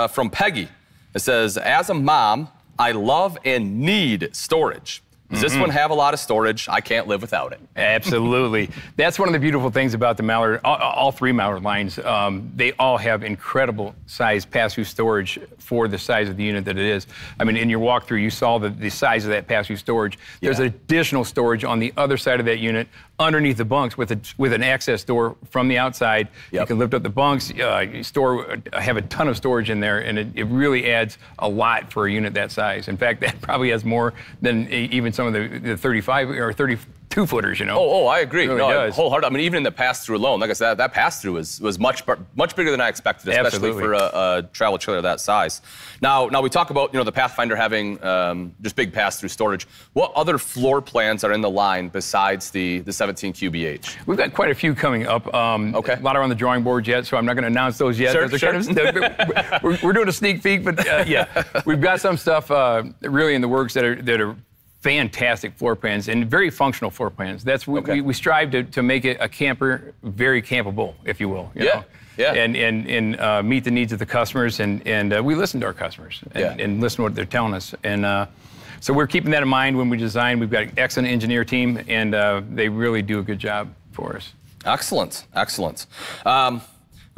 from Peggy. It says, as a mom, I love and need storage. Does this one have a lot of storage? I can't live without it. Absolutely. That's one of the beautiful things about the Mallard, all 3 Mallard lines. They all have incredible size pass-through storage for the size of the unit that it is. I mean, in your walkthrough, you saw the size of that pass-through storage. There's additional storage on the other side of that unit underneath the bunks with an access door from the outside. You can lift up the bunks, have a ton of storage in there, and it really adds a lot for a unit that size. In fact, that probably has more than even some of the 35 or 32 footers, you know. Oh, I agree. It really does. Wholeheartedly. I mean, even in the pass-through alone, like I said, that pass-through was much bigger than I expected, especially for a travel trailer that size. Now we talk about, you know, the Pathfinder having just big pass-through storage. What other floor plans are in the line besides the 17 QBH? We've got quite a few coming up. Okay. A lot are on the drawing boards yet, so I'm not going to announce those yet. Sure, those are we're doing a sneak peek, but yeah, we've got some stuff really in the works that are fantastic floor plans and very functional floor plans. That's we strive to make it a camper very campable, if you will. You know? Yeah. And meet the needs of the customers, and we listen to our customers and listen to what they're telling us. And so we're keeping that in mind when we design. We've got an excellent engineer team, and they really do a good job for us. Excellent.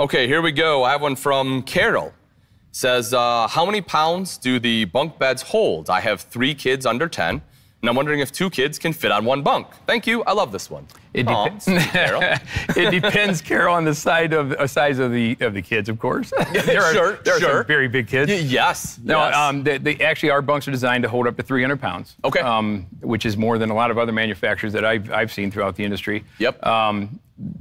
Okay, here we go. I have one from Carol. Says, how many pounds do the bunk beds hold? I have 3 kids under 10, and I'm wondering if 2 kids can fit on 1 bunk. Thank you. I love this one. It depends, Carol. It depends, Carol, on the size of the kids, of course. There are some very big kids. Yes. No, actually, our bunks are designed to hold up to 300 pounds. Okay. Which is more than a lot of other manufacturers that I've seen throughout the industry. Yep.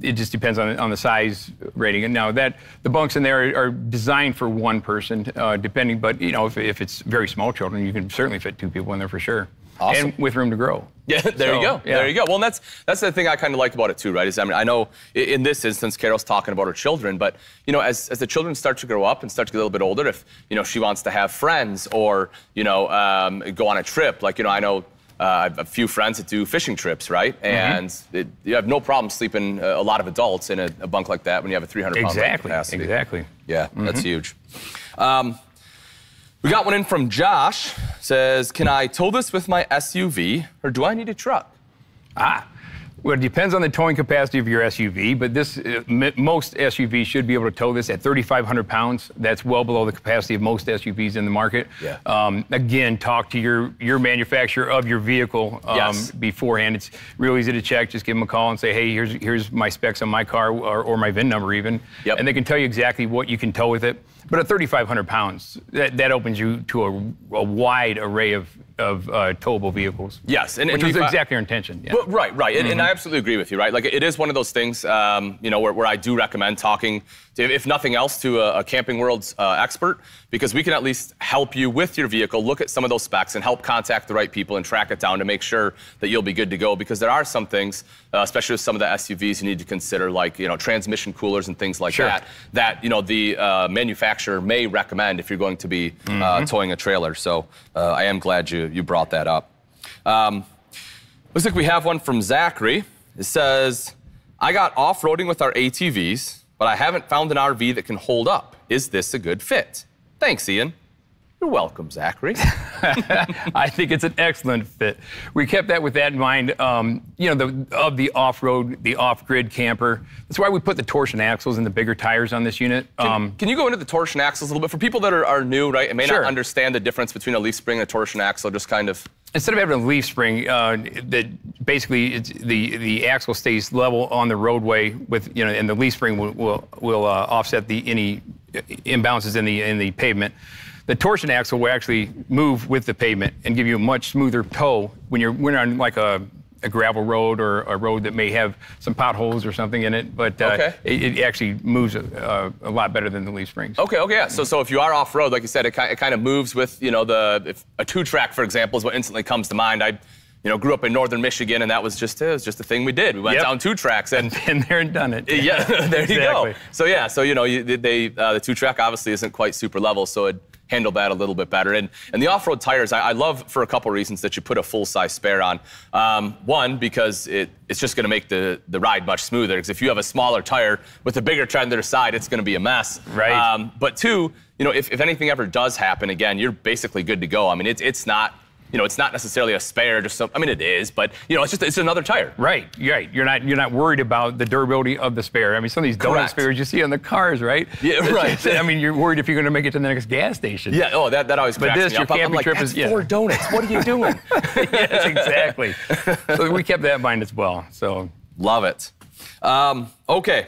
It just depends on the size rating. And now the bunks in there are designed for 1 person, depending. But you know, if it's very small children, you can certainly fit 2 people in there for sure. Awesome. And with room to grow. Yeah, there you go. Yeah. There you go. Well, and that's the thing I kind of like about it too, right? Is I mean, I know in this instance, Carol's talking about her children, but you know, as the children start to grow up and start to get a little bit older, if you know she wants to have friends or you know go on a trip, like you know, I know. I have a few friends that do fishing trips, right? And you have no problem sleeping a lot of adults in a bunk like that when you have a 300-pound weight capacity. Exactly. Yeah, that's huge. We got one in from Josh. Says, can I tow this with my SUV, or do I need a truck? Well, it depends on the towing capacity of your SUV, but most SUVs should be able to tow this at 3,500 pounds. That's well below the capacity of most SUVs in the market. Yeah. Again, talk to your manufacturer of your vehicle beforehand. It's real easy to check. Just give them a call and say, hey, here's my specs on my car or my VIN number even. Yep. And they can tell you exactly what you can tow with it. But at 3,500 pounds, that opens you to a wide array of towable vehicles. Yes, which is exactly our intention. Yeah. Well, right. And I absolutely agree with you, right? Like it is one of those things, you know, where I do recommend talking, if nothing else, to a Camping World's expert, because we can at least help you with your vehicle, look at some of those specs, and help contact the right people and track it down to make sure that you'll be good to go. Because there are some things, especially with some of the SUVs, you need to consider, like you know, transmission coolers and things like that you know the manufacturer may recommend if you're going to be towing a trailer. So I am glad you brought that up. Looks like we have one from Zachary. It says, I got off-roading with our ATVs, but I haven't found an RV that can hold up. Is this a good fit? Thanks, Ian. You're welcome, Zachary. I think it's an excellent fit. We kept that with that in mind. You know, the off-road, the off-grid camper. That's why we put the torsion axles and the bigger tires on this unit. Can you go into the torsion axles a little bit for people that are new, right, and may not understand the difference between a leaf spring and a torsion axle? Just kind of. Instead of having a leaf spring, that basically it's the axle stays level on the roadway with and the leaf spring will offset any imbalances in the pavement. The torsion axle will actually move with the pavement and give you a much smoother tow when you're on like a gravel road or a road that may have some potholes or something in it. But it actually moves a lot better than the leaf springs. Okay, yeah. So if you are off road, like you said, it kind of moves with if a 2-track, for example, is what instantly comes to mind. I grew up in northern Michigan, and that was just a thing we did. We went down 2 tracks and been there and done it. Yeah, there you go. So the 2-track obviously isn't quite super level, so it handle that a little bit better. And the off-road tires, I love for a couple reasons that you put a full-size spare on. One, because it's just going to make the ride much smoother. Because if you have a smaller tire with a bigger tire on the other side, it's going to be a mess. Right. But 2, if anything ever does happen again, you're basically good to go. I mean, it's not. It's not necessarily a spare. It is, but it's another tire. Right. You're not worried about the durability of the spare. I mean, some of these donut spares you see on the cars, right? Yeah, right. I mean, you're worried if you're going to make it to the next gas station. Yeah. Oh, that always cracks me up. But this, your camping trip is 4 donuts. What are you doing? Yes, exactly. So we kept that in mind as well. So love it. Okay.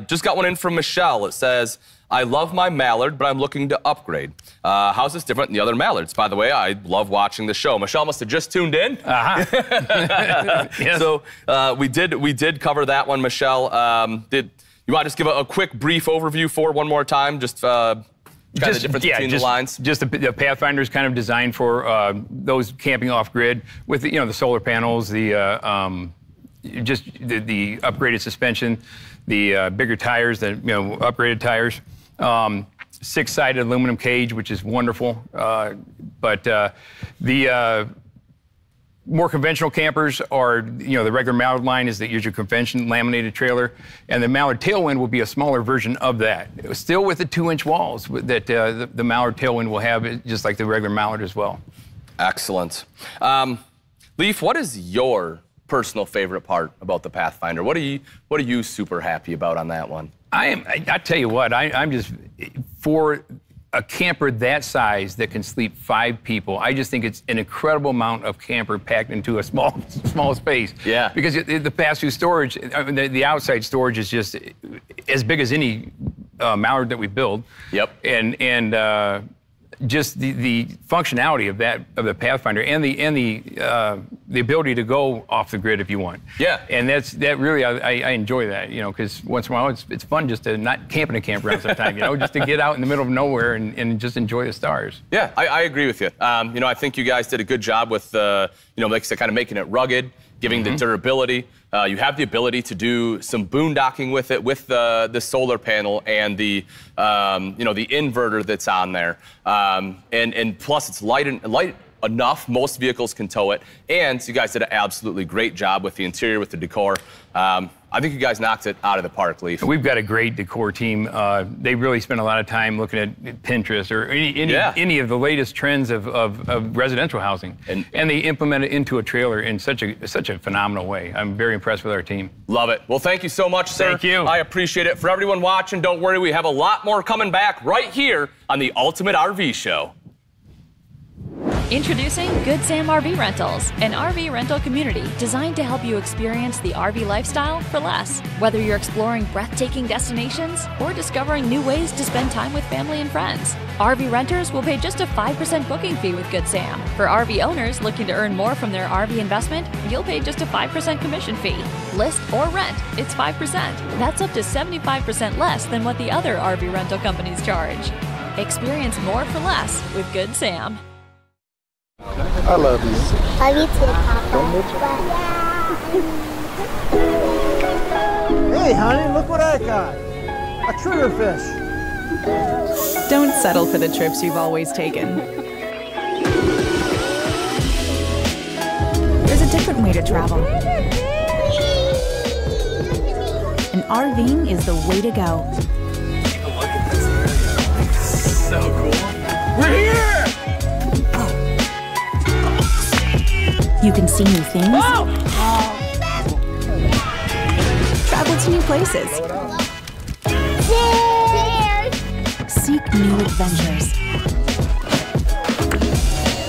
Just got one in from Michelle. It says, I love my Mallard, but I'm looking to upgrade. How's this different than the other Mallards? By the way, I love watching the show. Michelle must have just tuned in. Yes. So we did cover that one, Michelle. You want to just give a quick, brief overview for one more time? Just kind of the difference between the lines. Just the Pathfinder is kind of designed for those camping off-grid with the solar panels, the upgraded suspension, the bigger tires, the upgraded tires, 6-sided aluminum cage, which is wonderful. But the more conventional campers are, the regular Mallard line is that use your convention laminated trailer, and the Mallard Tailwind will be a smaller version of that. Still with the 2-inch walls that the Mallard Tailwind will have, just like the regular Mallard as well. Excellent. Leaf, what is your personal favorite part about the Pathfinder? What are you super happy about on that one? I tell you what, I'm just, for a camper that size that can sleep 5 people, I just think it's an incredible amount of camper packed into a small space. Yeah. Because the pass-through storage, the outside storage is just as big as any Mallard that we build. Yep. And just the functionality of the Pathfinder and the ability to go off the grid if you want. Yeah. And that really I enjoy that, because once in a while it's fun just to not camp in a campground sometimes, just to get out in the middle of nowhere and just enjoy the stars. Yeah, I agree with you. I think you guys did a good job with like I said, kind of making it rugged, giving the durability. You have the ability to do some boondocking with it, with the solar panel and the the inverter that's on there, and plus it's light enough. Most vehicles can tow it, and you guys did an absolutely great job with the interior, with the decor. I think you guys knocked it out of the park, Leaf. We've got a great decor team. They really spend a lot of time looking at Pinterest or any of the latest trends of residential housing, and they implement it into a trailer in such a phenomenal way. I'm very impressed with our team. Love it. Well, thank you so much, sir. Thank you. I appreciate it. For everyone watching, don't worry, we have a lot more coming back right here on the Ultimate RV Show. Introducing Good Sam RV Rentals, an RV rental community designed to help you experience the RV lifestyle for less. Whether you're exploring breathtaking destinations or discovering new ways to spend time with family and friends, RV renters will pay just a 5% booking fee with Good Sam. For RV owners looking to earn more from their RV investment, you'll pay just a 5% commission fee. List or rent, it's 5%. That's up to 75% less than what the other RV rental companies charge. Experience more for less with Good Sam. I love you. Love you too, Papa. Hey, honey, look what I got. A triggerfish. Don't settle for the trips you've always taken. There's a different way to travel. And RVing is the way to go. Take a look at this. So cool. We're here! You can see new things. Whoa! Travel to new places. Seek new adventures.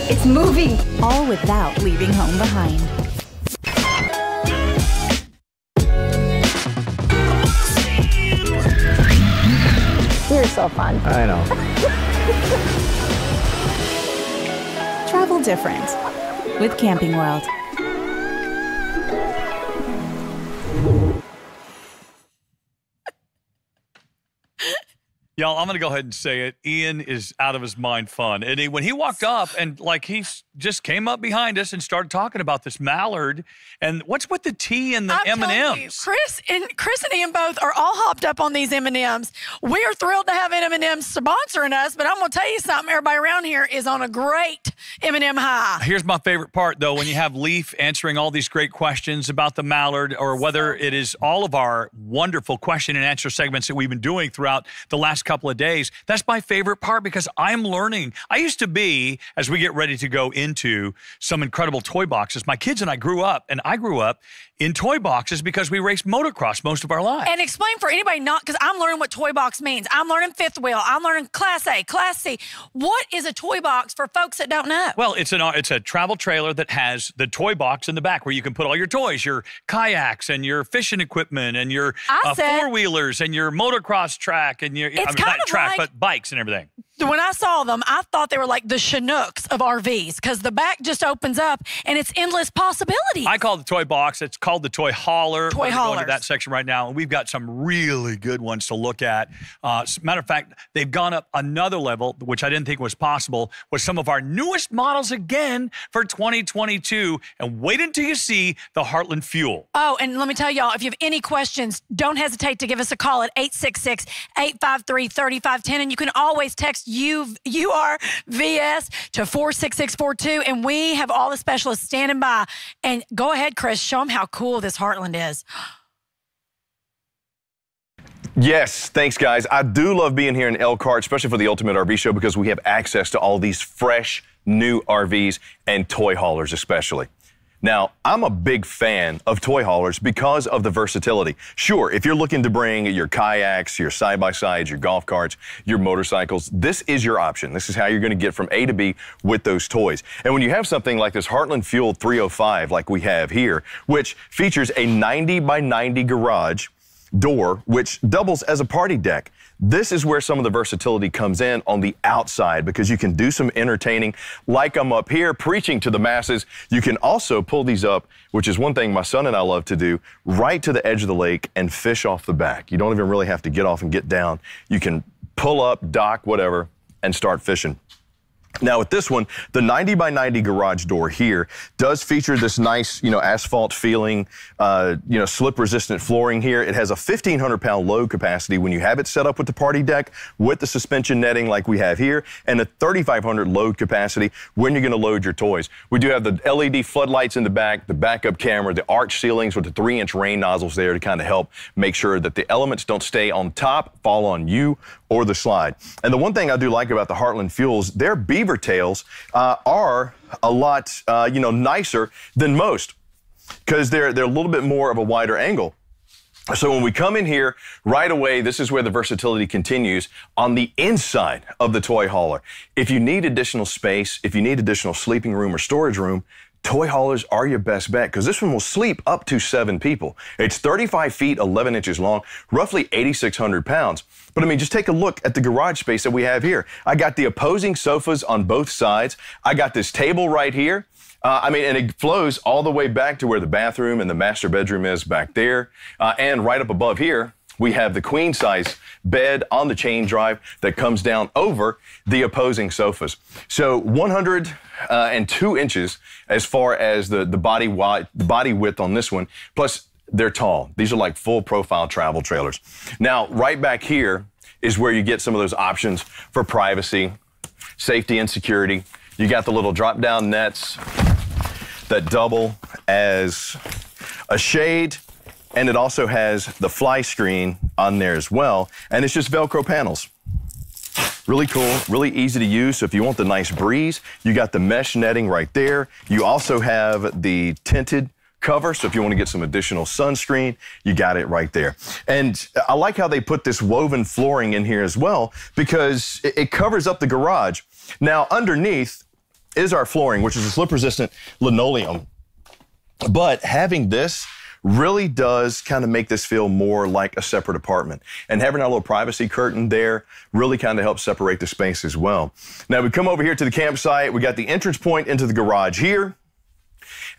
It's moving! All without leaving home behind. You're so fun. I know. Travel different with Camping World. Y'all, I'm going to go ahead and say it. Ian is out of his mind fun. And when he walked up and he just came up behind us and started talking about this Mallard and what's with the T and the M&Ms? Chris and Ian both are all hopped up on these M&Ms. We are thrilled to have M&Ms sponsoring us, but I'm going to tell you something. Everybody around here is on a great M&M high. Here's my favorite part, though, when you have Leaf answering all these great questions about the Mallard, or whether it is all of our wonderful question and answer segments that we've been doing throughout the last couple of days. That's my favorite part because I'm learning. I used to be, as we get ready to go into some incredible toy boxes, my kids and I grew up in toy boxes because we raced motocross most of our lives. And explain for anybody not, because I'm learning what toy box means. I'm learning fifth wheel. I'm learning Class A, Class C. What is a toy box for folks that don't know? Well, it's a travel trailer that has the toy box in the back where you can put all your toys, your kayaks and your fishing equipment and your four-wheelers and your motocross track. And your. It's kind of trash, like, but bikes and everything. When I saw them, I thought they were like the Chinooks of RVs because the back just opens up and it's endless possibilities. I call it the toy box. It's called the toy hauler. Toy We're going haulers. to that section right now, and we've got some really good ones to look at. Matter of fact, they've gone up another level, which I didn't think was possible, with some of our newest models again for 2022. And wait until you see the Heartland Fuel. Oh, and let me tell y'all, if you have any questions, don't hesitate to give us a call at 866-853-3510, and you can always text URVS to 46642, and we have all the specialists standing by. And go ahead, Chris, show them how cool this Heartland is. Yes, thanks, guys. I do love being here in Elkhart, especially for the Ultimate RV Show, because we have access to all these fresh, new RVs and toy haulers especially. Now, I'm a big fan of toy haulers because of the versatility. Sure, if you're looking to bring your kayaks, your side-by-sides, your golf carts, your motorcycles, this is your option. This is how you're going to get from A to B with those toys. And when you have something like this Heartland Fuel 305 like we have here, which features a 90 by 90 garage door, which doubles as a party deck. This is where some of the versatility comes in on the outside, because you can do some entertaining like I'm up here preaching to the masses. You can also pull these up, which is one thing my son and I love to do, right to the edge of the lake and fish off the back. You don't even really have to get off and get down. You can pull up, dock, whatever, and start fishing. Now with this one, the 90 by 90 garage door here does feature this nice, asphalt feeling, slip resistant flooring here. It has a 1,500-pound load capacity when you have it set up with the party deck with the suspension netting like we have here, and a 3,500 load capacity when you're going to load your toys. We do have the LED floodlights in the back, the backup camera, the arch ceilings with the 3-inch rain nozzles there to kind of help make sure that the elements don't stay on top, fall on you or the slide. And the one thing I do like about the Heartland Fuels, their beaver tails are a lot, nicer than most, because they're a little bit more of a wider angle. So when we come in here right away, this is where the versatility continues on the inside of the toy hauler. If you need additional space, if you need additional sleeping room or storage room, toy haulers are your best bet, because this one will sleep up to 7 people. It's 35 feet, 11 inches long, roughly 8,600 pounds. But I mean, just take a look at the garage space that we have here. I got the opposing sofas on both sides. I got this table right here. And it flows all the way back to where the bathroom and the master bedroom is back there. And right up above here, we have the queen size bed on the chain drive that comes down over the opposing sofas. So 102 inches as far as the body width on this one, plus they're tall. These are like full profile travel trailers. Now, right back here is where you get some of those options for privacy, safety, and security. You got the little drop down nets that double as a shade, and it also has the fly screen on there as well, and it's just Velcro panels. Really cool, really easy to use. So if you want the nice breeze, you got the mesh netting right there. You also have the tinted cover, so if you want to get some additional sunscreen, you got it right there. And I like how they put this woven flooring in here as well, because it covers up the garage. Now underneath is our flooring, which is a slip-resistant linoleum. But having this really does kind of make this feel more like a separate apartment. And having our little privacy curtain there really kind of helps separate the space as well. Now we come over here to the campsite. We got the entrance point into the garage here.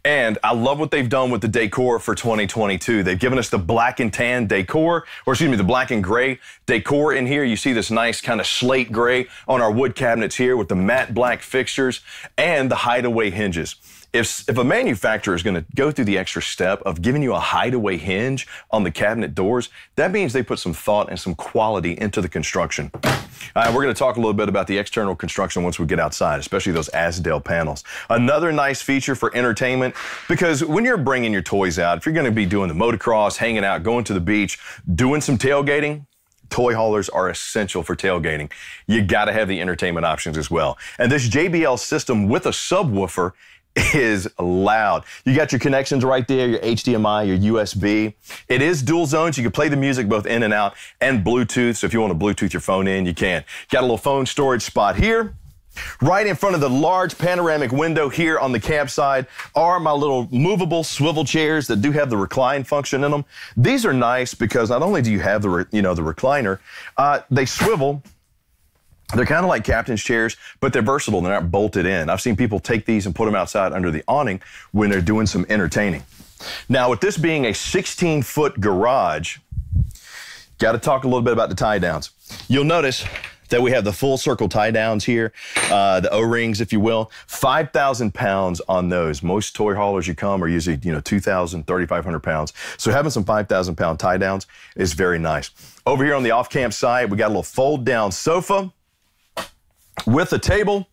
And I love what they've done with the decor for 2022. They've given us the black and tan decor, or excuse me, the black and gray decor in here. You see this nice kind of slate gray on our wood cabinets here with the matte black fixtures and the hideaway hinges. If a manufacturer is going to go through the extra step of giving you a hideaway hinge on the cabinet doors, that means they put some thought and some quality into the construction. We're going to talk a little bit about the external construction once we get outside, especially those Azdel panels. Another nice feature for entertainment, because when you're bringing your toys out, if you're going to be doing the motocross, hanging out, going to the beach, doing some tailgating, toy haulers are essential for tailgating. You got to have the entertainment options as well. And this JBL system with a subwoofer is loud. You got your connections right there, your HDMI, your USB. It is dual zones. You can play the music both in and out, and Bluetooth. So if you want to Bluetooth your phone in, you can. Got a little phone storage spot here. Right in front of the large panoramic window here on the campsite are my little movable swivel chairs that do have the recline function in them. These are nice because not only do you have the recliner, they swivel. They're kind of like captain's chairs, but they're versatile. They're not bolted in. I've seen people take these and put them outside under the awning when they're doing some entertaining. Now, with this being a 16-foot garage, got to talk a little bit about the tie downs. You'll notice that we have the full circle tie downs here, the O-rings, if you will. 5,000 pounds on those. Most toy haulers you come are usually, 2,000, 3,500 pounds. So having some 5,000 pound tie downs is very nice. Over here on the off-camp side, we got a little fold down sofa with a table.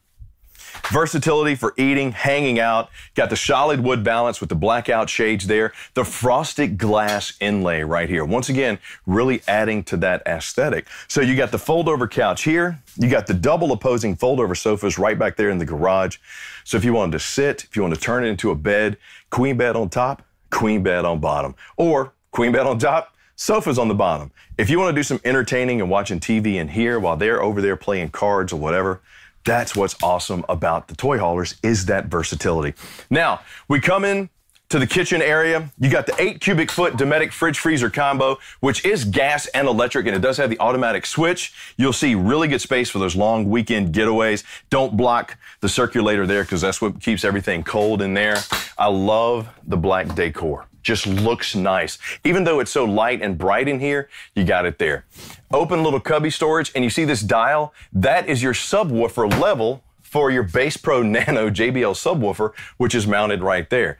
Versatility for eating, hanging out. Got the solid wood balance with the blackout shades there. The frosted glass inlay right here. Once again, really adding to that aesthetic. So you got the fold-over couch here. You got the double opposing fold-over sofas right back there in the garage. So if you wanted to sit, if you want to turn it into a bed, queen bed on top, queen bed on bottom. Or queen bed on top, sofas on the bottom. If you want to do some entertaining and watching TV in here while they're over there playing cards or whatever, that's what's awesome about the toy haulers, is that versatility. Now, we come in to the kitchen area. You got the 8 cubic foot Dometic fridge freezer combo, which is gas and electric, and it does have the automatic switch. You'll see really good space for those long weekend getaways. Don't block the circulator there because that's what keeps everything cold in there. I love the black decor. Just looks nice. Even though it's so light and bright in here, you got it there. Open little cubby storage, and you see this dial? That is your subwoofer level for your Bass Pro Nano JBL subwoofer, which is mounted right there.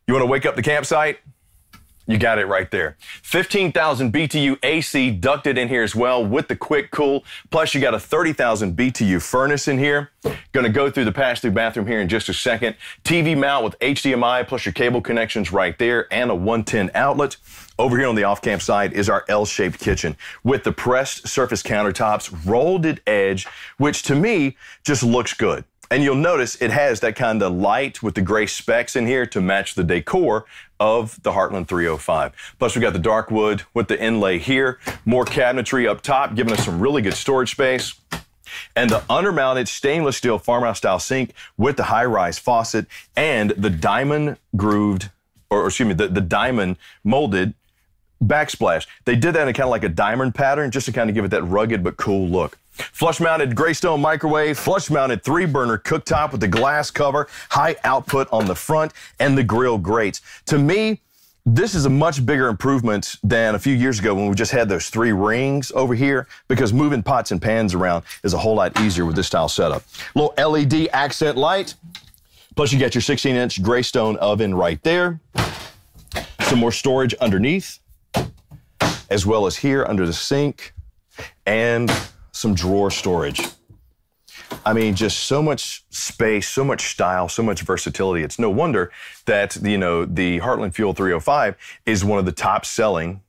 You want to wake up the campsite? You got it right there. 15,000 BTU AC ducted in here as well with the quick cool. Plus you got a 30,000 BTU furnace in here. Going to go through the pass-through bathroom here in just a second. TV mount with HDMI plus your cable connections right there and a 110 outlet. Over here on the off-camp side is our L-shaped kitchen with the pressed surface countertops, rolled edge, which to me just looks good. And you'll notice it has that kind of light with the gray specks in here to match the decor of the Heartland 305. Plus we got the dark wood with the inlay here, more cabinetry up top, giving us some really good storage space. And the undermounted stainless steel farmhouse style sink with the high-rise faucet and the diamond grooved, or excuse me, the diamond molded backsplash. They did that in kind of like a diamond pattern just to kind of give it that rugged but cool look. Flush-mounted Greystone microwave, flush-mounted 3-burner cooktop with the glass cover, high output on the front, and the grill grates. To me, this is a much bigger improvement than a few years ago when we just had those 3 rings over here, because moving pots and pans around is a whole lot easier with this style setup. Little LED accent light, plus you got your 16-inch Greystone oven right there. Some more storage underneath, as well as here under the sink, and some drawer storage. I mean, just so much space, so much style, so much versatility. It's no wonder that, the Heartland Fuel 305 is one of the top selling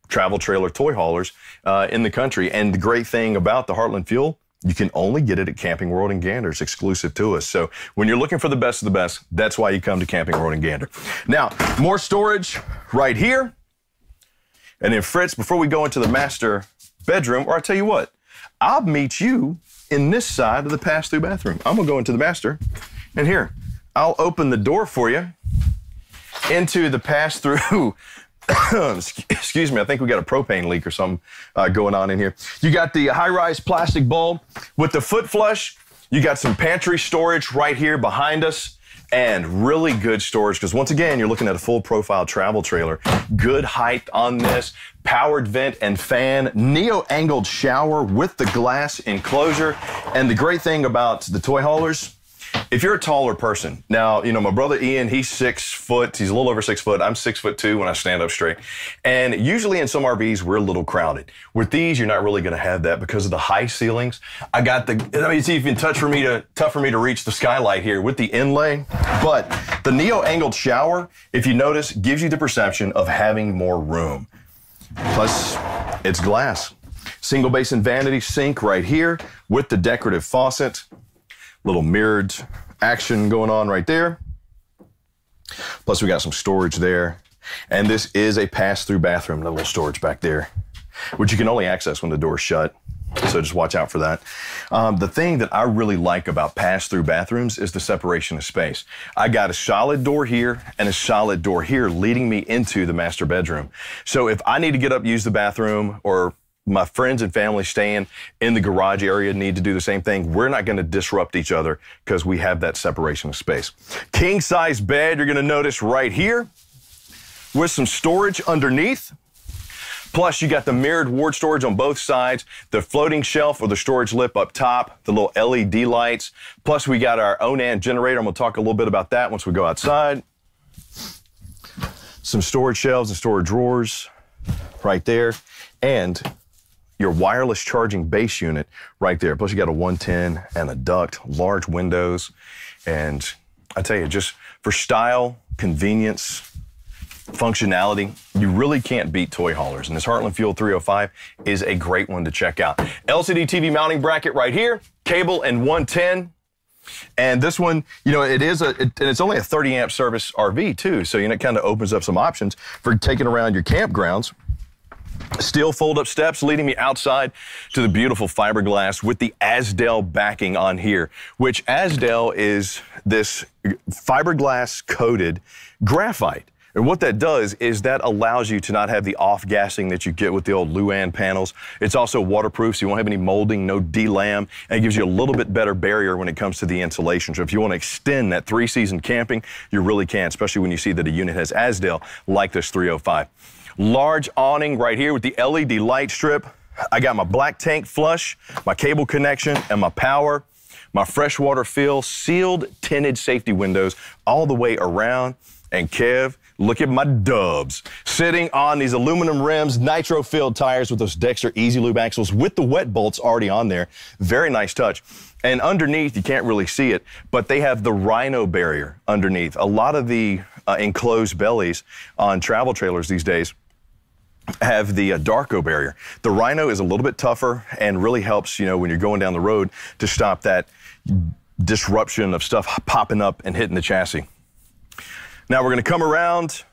travel trailer toy haulers in the country. And the great thing about the Heartland Fuel, you can only get it at Camping World in Gander. It's exclusive to us. So when you're looking for the best of the best, that's why you come to Camping World in Gander. Now, more storage right here. And then Fritz, before we go into the master bedroom, or I'll tell you what, I'll meet you in this side of the pass-through bathroom. I'm gonna go into the master, and here, I'll open the door for you into the pass-through. Excuse me, I think we got a propane leak or something going on in here. You got the high-rise plastic bowl with the foot flush. You got some pantry storage right here behind us. And really good storage, because once again, you're looking at a full profile travel trailer. Good height on this, powered vent and fan, neo-angled shower with the glass enclosure. And the great thing about the toy haulers, if you're a taller person, now, my brother Ian, he's 6 foot, he's a little over 6 foot. I'm 6'2" when I stand up straight. And usually in some RVs, we're a little crowded. With these, you're not really gonna have that because of the high ceilings. It's even tough for me to reach the skylight here with the inlay. But the neo-angled shower, if you notice, gives you the perception of having more room. Plus, it's glass. Single basin vanity sink right here with the decorative faucet. Little mirrored action going on right there. Plus we got some storage there. And this is a pass-through bathroom, a little storage back there, which you can only access when the door's shut. So so just watch out for that. The thing that I really like about pass-through bathrooms is the separation of space. I got a solid door here and a solid door here leading me into the master bedroom. So if I need to get up, use the bathroom, or my friends and family staying in the garage area need to do the same thing, we're not going to disrupt each other because we have that separation of space. King-size bed, you're going to notice right here with some storage underneath. Plus, you got the mirrored ward storage on both sides, the floating shelf or the storage lip up top, the little LED lights. Plus, we got our Onan generator. I'm going to talk a little bit about that once we go outside. Some storage shelves and storage drawers right there. And your wireless charging base unit right there. Plus, you got a 110 and a duct, large windows. And I tell you, just for style, convenience, functionality, you really can't beat toy haulers. And this Heartland Fuel 305 is a great one to check out. LCD TV mounting bracket right here, cable and 110. And this one, you know, and it's only a 30 amp service RV too. So, you know, it kind of opens up some options for taking around your campgrounds. Steel fold-up steps leading me outside to the beautiful fiberglass with the Azdel backing on here, which Azdel is this fiberglass-coated graphite. And what that does is that allows you to not have the off-gassing that you get with the old Luan panels. It's also waterproof, so you won't have any molding, no delam, and it gives you a little bit better barrier when it comes to the insulation. So if you want to extend that 3-season camping, you really can, especially when you see that a unit has Azdel like this 305. Large awning right here with the LED light strip. I got my black tank flush, my cable connection, and my power. My freshwater fill, sealed tinted safety windows all the way around. And Kev, look at my dubs. Sitting on these aluminum rims, nitro-filled tires with those Dexter Easy Lube axles with the wet bolts already on there. Very nice touch. And underneath, you can't really see it, but they have the Rhino barrier underneath. A lot of the enclosed bellies on travel trailers these days have the Darko barrier. The Rhino is a little bit tougher and really helps, you know, when you're going down the road to stop that disruption of stuff popping up and hitting the chassis. Now we're going to come around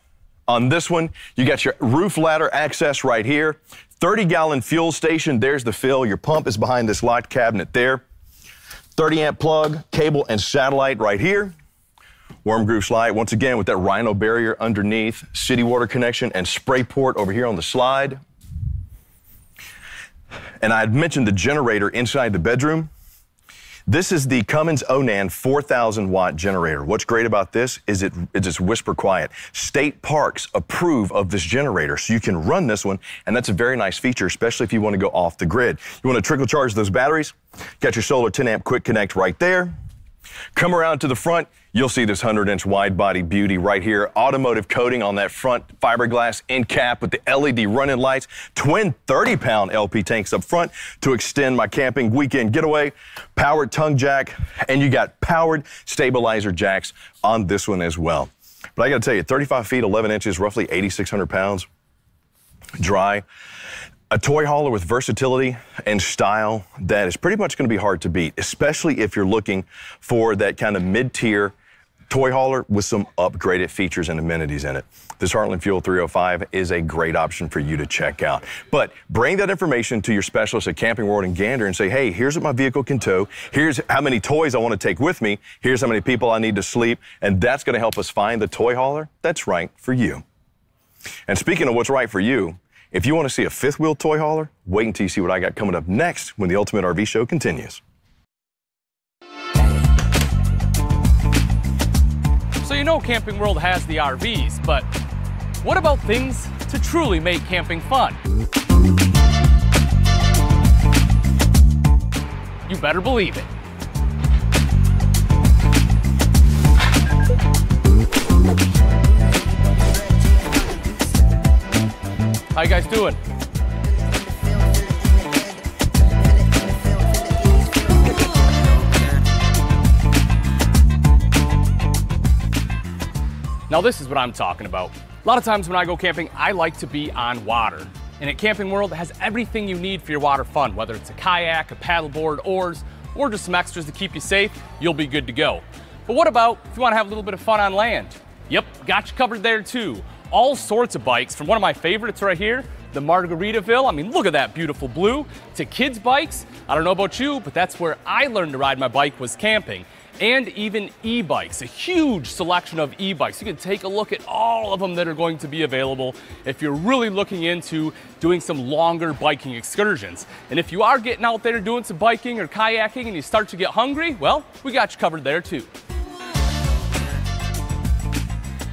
on this one. You got your roof ladder access right here. 30-gallon fuel station. There's the fill. Your pump is behind this locked cabinet there. 30-amp plug, cable, and satellite right here. Warm Groove slide, once again, with that Rhino barrier underneath, city water connection, and spray port over here on the slide. And I had mentioned the generator inside the bedroom. This is the Cummins Onan 4,000-watt generator. What's great about this is it's just whisper quiet. State parks approve of this generator, so you can run this one, and that's a very nice feature, especially if you want to go off the grid. You want to trickle charge those batteries? Got your solar 10-amp quick connect right there. Come around to the front, you'll see this 100-inch wide body beauty right here. Automotive coating on that front fiberglass end cap with the LED running lights. Twin 30-pound LP tanks up front to extend my camping weekend getaway. Powered tongue jack, and you got powered stabilizer jacks on this one as well. But I got to tell you, 35 feet, 11 inches, roughly 8,600 pounds, dry. A toy hauler with versatility and style that is pretty much going to be hard to beat, especially if you're looking for that kind of mid-tier toy hauler with some upgraded features and amenities in it. This Heartland Fuel 305 is a great option for you to check out. But bring that information to your specialist at Camping World in Gander and say, hey, here's what my vehicle can tow. Here's how many toys I want to take with me. Here's how many people I need to sleep. And that's going to help us find the toy hauler that's right for you. And speaking of what's right for you, if you want to see a fifth wheel toy hauler, wait until you see what I got coming up next when the Ultimate RV Show continues. So you know Camping World has the RVs, but what about things to truly make camping fun? You better believe it. How you guys doing? Now this is what I'm talking about. A lot of times when I go camping, I like to be on water. And at Camping World, it has everything you need for your water fun, whether it's a kayak, a paddleboard, oars, or just some extras to keep you safe, you'll be good to go. But what about if you want to have a little bit of fun on land? Yep, got you covered there too. All sorts of bikes, from one of my favorites right here the Margaritaville. I mean, look at that beautiful blue. To kids' bikes, I don't know about you, but that's where I learned to ride my bike, was camping. And even e-bikes, a huge selection of e-bikes. You can take a look at all of them that are going to be available if you're really looking into doing some longer biking excursions. And if you are getting out there doing some biking or kayaking and you start to get hungry, well, we got you covered there too.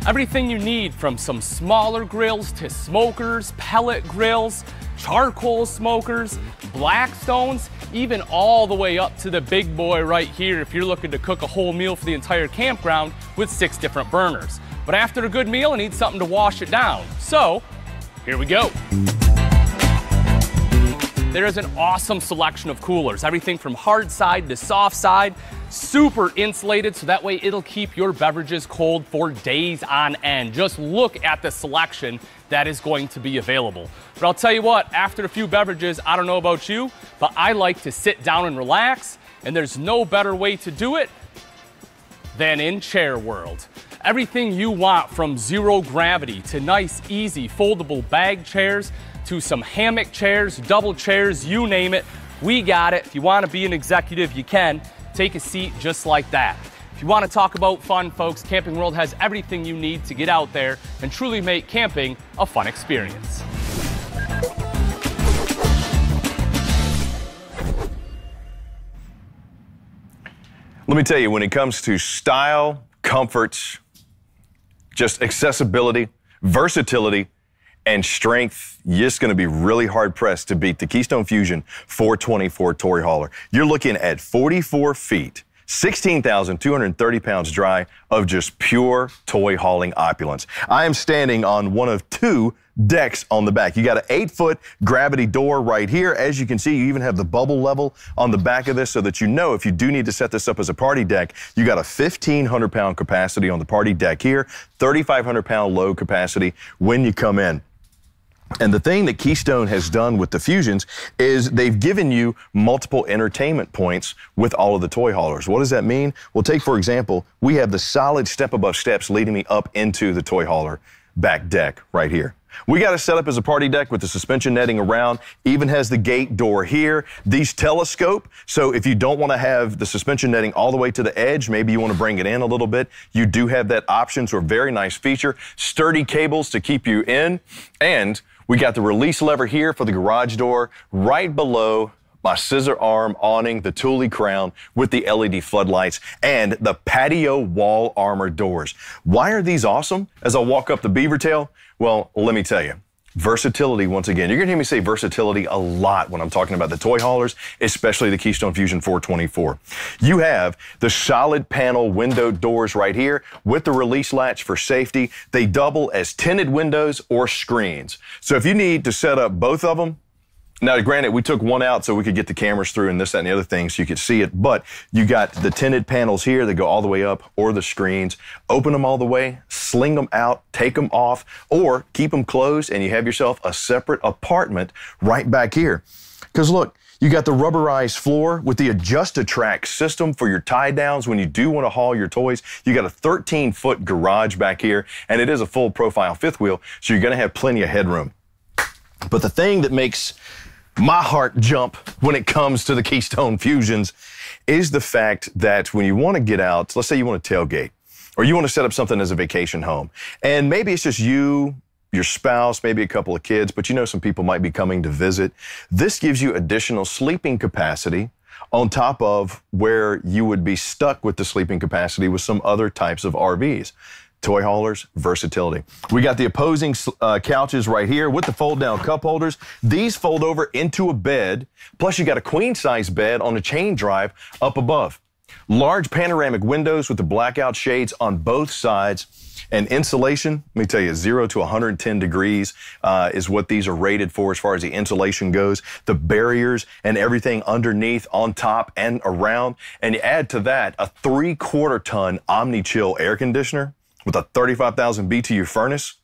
Everything you need, from some smaller grills to smokers, pellet grills, charcoal smokers, Blackstones, even all the way up to the big boy right here if you're looking to cook a whole meal for the entire campground with 6 different burners. But after a good meal, I need something to wash it down. So, here we go. There is an awesome selection of coolers, everything from hard side to soft side, super insulated, so that way it'll keep your beverages cold for days on end. Just look at the selection that is going to be available. But I'll tell you what, after a few beverages, I don't know about you, but I like to sit down and relax, and there's no better way to do it than in Chair World. Everything you want, from zero gravity to nice, easy, foldable bag chairs, to some hammock chairs, double chairs, you name it, we got it. If you want to be an executive, you can. Take a seat just like that. If you want to talk about fun, folks, Camping World has everything you need to get out there and truly make camping a fun experience. Let me tell you, when it comes to style, comfort, just accessibility, versatility, and strength, you're just going to be really hard-pressed to beat the Keystone Fusion 424 toy hauler. You're looking at 44 feet, 16,230 pounds dry of just pure toy hauling opulence. I am standing on one of 2 decks on the back. You got an 8-foot gravity door right here. As you can see, you even have the bubble level on the back of this so that you know if you do need to set this up as a party deck, you got a 1,500-pound capacity on the party deck here, 3,500-pound load capacity when you come in. And the thing that Keystone has done with the Fusions is they've given you multiple entertainment points with all of the toy haulers. What does that mean? Well, take, for example, we have the solid step-above steps leading me up into the toy hauler back deck right here. We got it set up as a party deck with the suspension netting around, even has the gate door here. These telescope, so if you don't want to have the suspension netting all the way to the edge, maybe you want to bring it in a little bit, you do have that option, so a very nice feature. Sturdy cables to keep you in, and we got the release lever here for the garage door right below my scissor arm awning, the Thule crown with the LED floodlights, and the patio wall armor doors. Why are these awesome as I walk up the beaver tail? Well, let me tell you. Versatility, once again. You're going to hear me say versatility a lot when I'm talking about the toy haulers, especially the Keystone Fusion 424. You have the solid panel window doors right here with the release latch for safety. They double as tinted windows or screens. So if you need to set up both of them, now, granted, we took one out so we could get the cameras through and this, that, and the other things so you could see it, but you got the tinted panels here that go all the way up, or the screens. Open them all the way, sling them out, take them off, or keep them closed, and you have yourself a separate apartment right back here. Because look, you got the rubberized floor with the adjust-a-track system for your tie-downs when you do want to haul your toys. You got a 13-foot garage back here, and it is a full profile fifth wheel, so you're going to have plenty of headroom. But the thing that makes my heart jump when it comes to the Keystone Fusions is the fact that when you want to get out, let's say you want to tailgate, or you want to set up something as a vacation home, and maybe it's just you, your spouse, maybe a couple of kids, but you know some people might be coming to visit. This gives you additional sleeping capacity on top of where you would be stuck with the sleeping capacity with some other types of RVs. Toy haulers, versatility. We got the opposing couches right here with the fold-down cup holders. These fold over into a bed, plus you got a queen-size bed on a chain drive up above. Large panoramic windows with the blackout shades on both sides. And insulation, let me tell you, 0 to 110 degrees is what these are rated for as far as the insulation goes. The barriers and everything underneath, on top, and around. And you add to that a 3/4 ton Omni-Chill air conditioner with a 35,000 BTU furnace.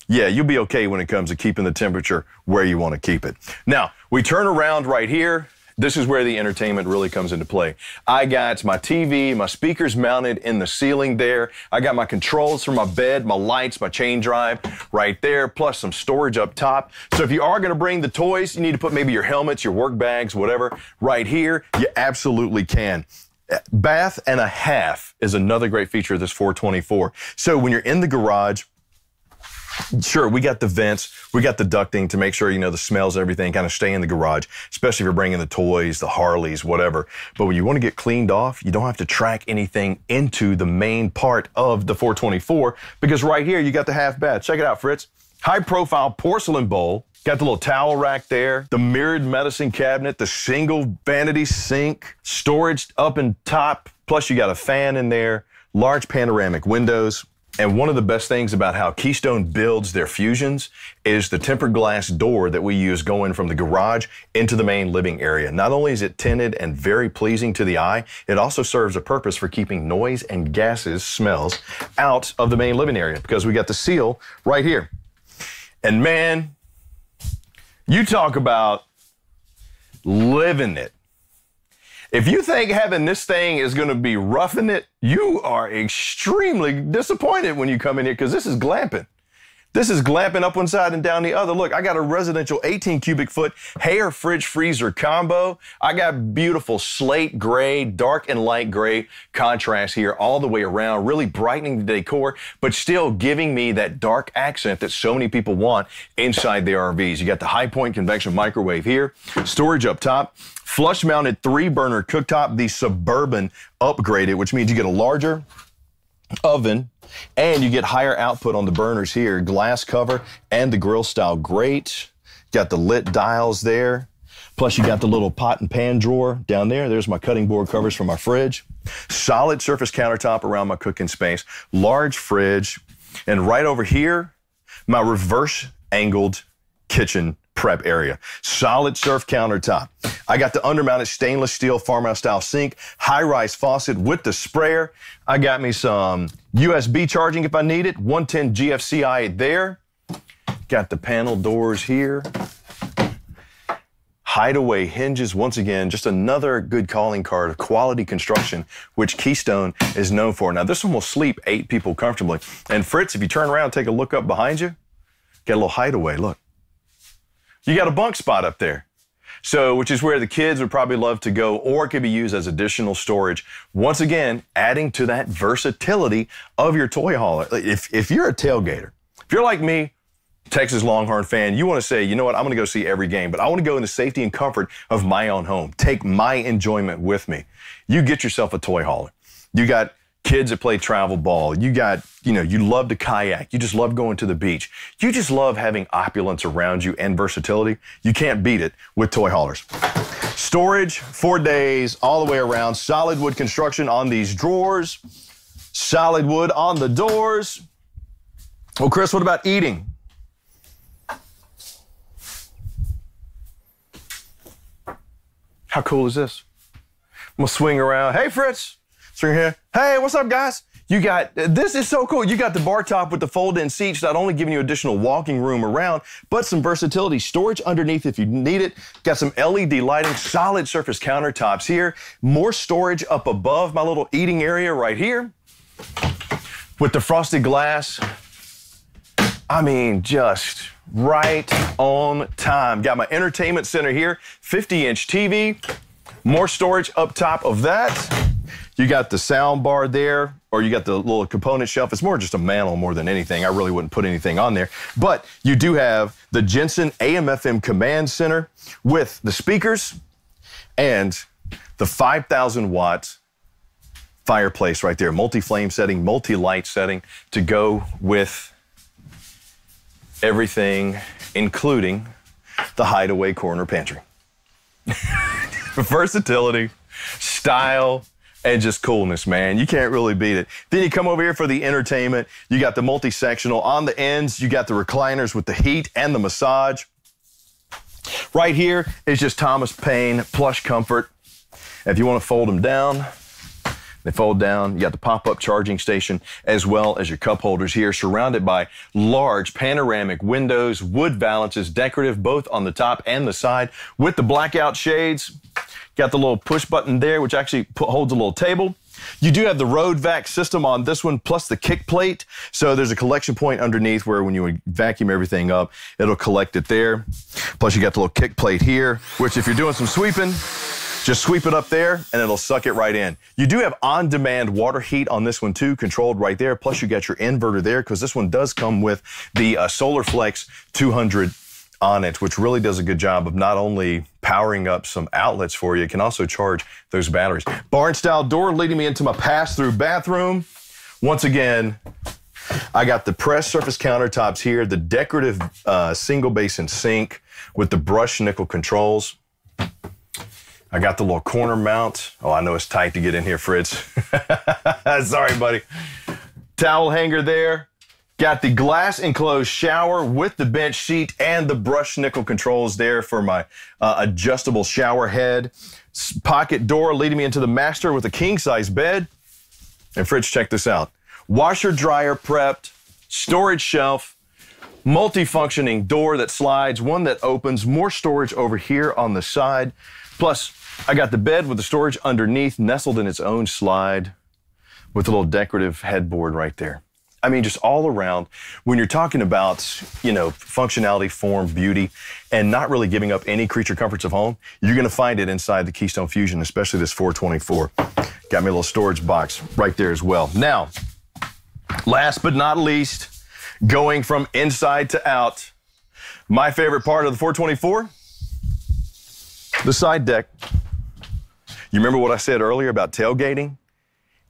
Yeah, you'll be okay when it comes to keeping the temperature where you want to keep it. Now, we turn around right here. this is where the entertainment really comes into play. I got my TV, my speakers mounted in the ceiling there. I got my controls for my bed, my lights, my chain drive right there, plus some storage up top. So if you are going to bring the toys, you need to put maybe your helmets, your work bags, whatever, right here. You absolutely can. Bath and a half is another great feature of this 424. So when you're in the garage, sure, we got the vents, we got the ducting to make sure, the smells, everything kind of stay in the garage, especially if you're bringing the toys, the Harleys, whatever. But when you want to get cleaned off, you don't have to track anything into the main part of the 424 because right here you got the half bath. Check it out, Fritz. High profile porcelain bowl. Got the little towel rack there, the mirrored medicine cabinet, the single vanity sink, storage up and top, plus you got a fan in there, large panoramic windows. And one of the best things about how Keystone builds their Fusions is the tempered glass door that we use going from the garage into the main living area. Not only is it tinted and very pleasing to the eye, it also serves a purpose for keeping noise and gases, smells, out of the main living area because we got the seal right here. And man, you talk about living it. If you think having this thing is going to be roughing it, you are extremely disappointed when you come in here because this is glamping. This is glamping up one side and down the other. Look, I got a residential 18 cubic foot hair fridge freezer combo. I got beautiful slate gray, dark and light gray contrast here all the way around, really brightening the decor, but still giving me that dark accent that so many people want inside the RVs. You got the High Point convection microwave here, storage up top, flush mounted 3-burner cooktop, the Suburban upgraded, which means you get a larger oven, and you get higher output on the burners here. Glass cover and the grill style grate. Got the lit dials there. Plus you got the little pot and pan drawer down there. There's my cutting board covers for my fridge. Solid surface countertop around my cooking space. Large fridge. And right over here, my reverse angled kitchen prep area. Solid surf countertop. I got the undermounted stainless steel farmhouse style sink, high-rise faucet with the sprayer. I got me some USB charging if I need it, 110 GFCI there. Got the panel doors here. Hideaway hinges, once again, just another good calling card of quality construction, which Keystone is known for. Now, this one will sleep 8 people comfortably. And Fritz, if you turn around and take a look up behind you, get a little hideaway, look. You got a bunk spot up there. So, which is where the kids would probably love to go, or it could be used as additional storage. Once again, adding to that versatility of your toy hauler. If you're a tailgater, if you're like me, Texas Longhorn fan, you want to say, you know what, I'm going to go see every game, but I want to go in the safety and comfort of my own home. Take my enjoyment with me. You get yourself a toy hauler. You got kids that play travel ball. You got, you love to kayak. You just love going to the beach. You just love having opulence around you and versatility. You can't beat it with toy haulers. Storage, 4 days, all the way around. Solid wood construction on these drawers. Solid wood on the doors. Well, Chris, what about eating? How cool is this? I'm gonna swing around. Hey, Fritz. Swing here. Hey, what's up, guys? You got, this is so cool. You got the bar top with the fold-in seats, not only giving you additional walking room around, but some versatility. Storage underneath if you need it. Got some LED lighting, solid surface countertops here. More storage up above my little eating area right here. With the frosted glass. I mean, just right on time. Got my entertainment center here, 50-inch TV. More storage up top of that. You got the sound bar there, or you got the little component shelf. It's more just a mantle more than anything. I really wouldn't put anything on there. But you do have the Jensen AM/FM command center with the speakers and the 5,000 watt fireplace right there. Multi-flame setting, multi-light setting to go with everything, including the hideaway corner pantry. Versatility, style, and just coolness, man. You can't really beat it. Then you come over here for the entertainment. You got the multi-sectional. On the ends, you got the recliners with the heat and the massage. Right here is just Thomas Paine plush comfort. If you want to fold them down, they fold down. You got the pop-up charging station as well as your cup holders here, surrounded by large panoramic windows, wood valances, decorative both on the top and the side with the blackout shades. Got the little push button there, which actually holds a little table. You do have the road vac system on this one, plus the kick plate. So there's a collection point underneath where when you vacuum everything up, it'll collect it there. Plus you got the little kick plate here, which if you're doing some sweeping, just sweep it up there and it'll suck it right in. You do have on-demand water heat on this one too, controlled right there. Plus you got your inverter there because this one does come with the SolarFlex 200 on it, which really does a good job of not only powering up some outlets for you, it can also charge those batteries. Barn-style door leading me into my pass-through bathroom. Once again, I got the pressed surface countertops here, the decorative single basin sink with the brushed nickel controls. I got the little corner mount. Oh, I know it's tight to get in here, Fritz. Sorry, buddy. Towel hanger there. Got the glass enclosed shower with the bench seat and the brushed nickel controls there for my adjustable shower head. Pocket door leading me into the master with a king-size bed. And Fritz, check this out. Washer dryer prepped, storage shelf, multi-functioning door that slides, one that opens, more storage over here on the side. Plus, I got the bed with the storage underneath, nestled in its own slide with a little decorative headboard right there. I mean, just all around, when you're talking about, you know, functionality, form, beauty, and not really giving up any creature comforts of home, you're going to find it inside the Keystone Fusion, especially this 424. Got me a little storage box right there as well. Now, last but not least, going from inside to out, my favorite part of the 424, the side deck. You remember what I said earlier about tailgating?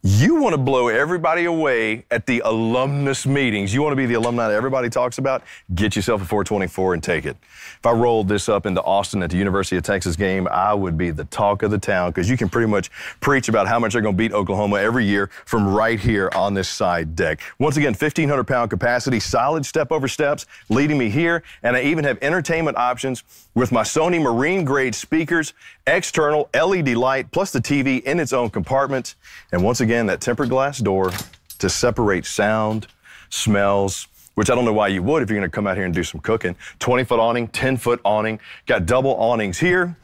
You want to blow everybody away at the alumnus meetings. You want to be the alumni that everybody talks about? Get yourself a 424 and take it. If I rolled this up into Austin at the University of Texas game, I would be the talk of the town because you can pretty much preach about how much they're going to beat Oklahoma every year from right here on this side deck. Once again, 1,500-pound capacity, solid step-over steps leading me here, and I even have entertainment options with my Sony marine-grade speakers, external LED light, plus the TV in its own compartment. And once again, that tempered glass door to separate sound, smells, which I don't know why you would if you're going to come out here and do some cooking. 20-foot awning, 10-foot awning, got double awnings here.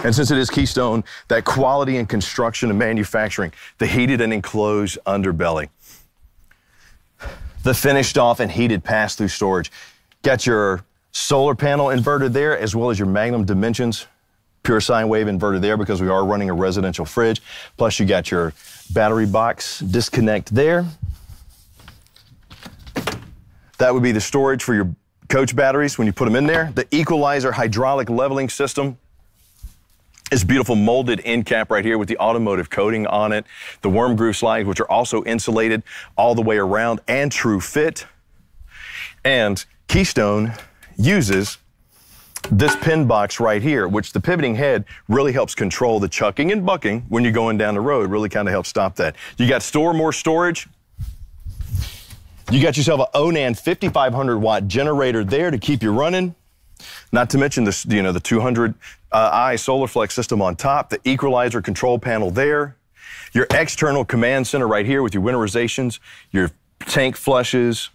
And since it is Keystone, that quality in construction and manufacturing, the heated and enclosed underbelly, the finished off and heated pass-through storage. Got your solar panel inverter there, as well as your Magnum Dimensions pure sine wave inverter there because we are running a residential fridge. Plus you got your battery box disconnect there. That would be the storage for your coach batteries when you put them in there. The equalizer hydraulic leveling system is beautiful molded end cap right here with the automotive coating on it. The worm groove slides, which are also insulated all the way around and true fit. And Keystone uses this pin box right here, which the pivoting head really helps control the chucking and bucking when you're going down the road, really kind of helps stop that. You got more storage. You got yourself an Onan 5,500 watt generator there to keep you running. Not to mention this, you know, the 200i SolarFlex system on top, the equalizer control panel there, your external command center right here with your winterizations, your tank flushes,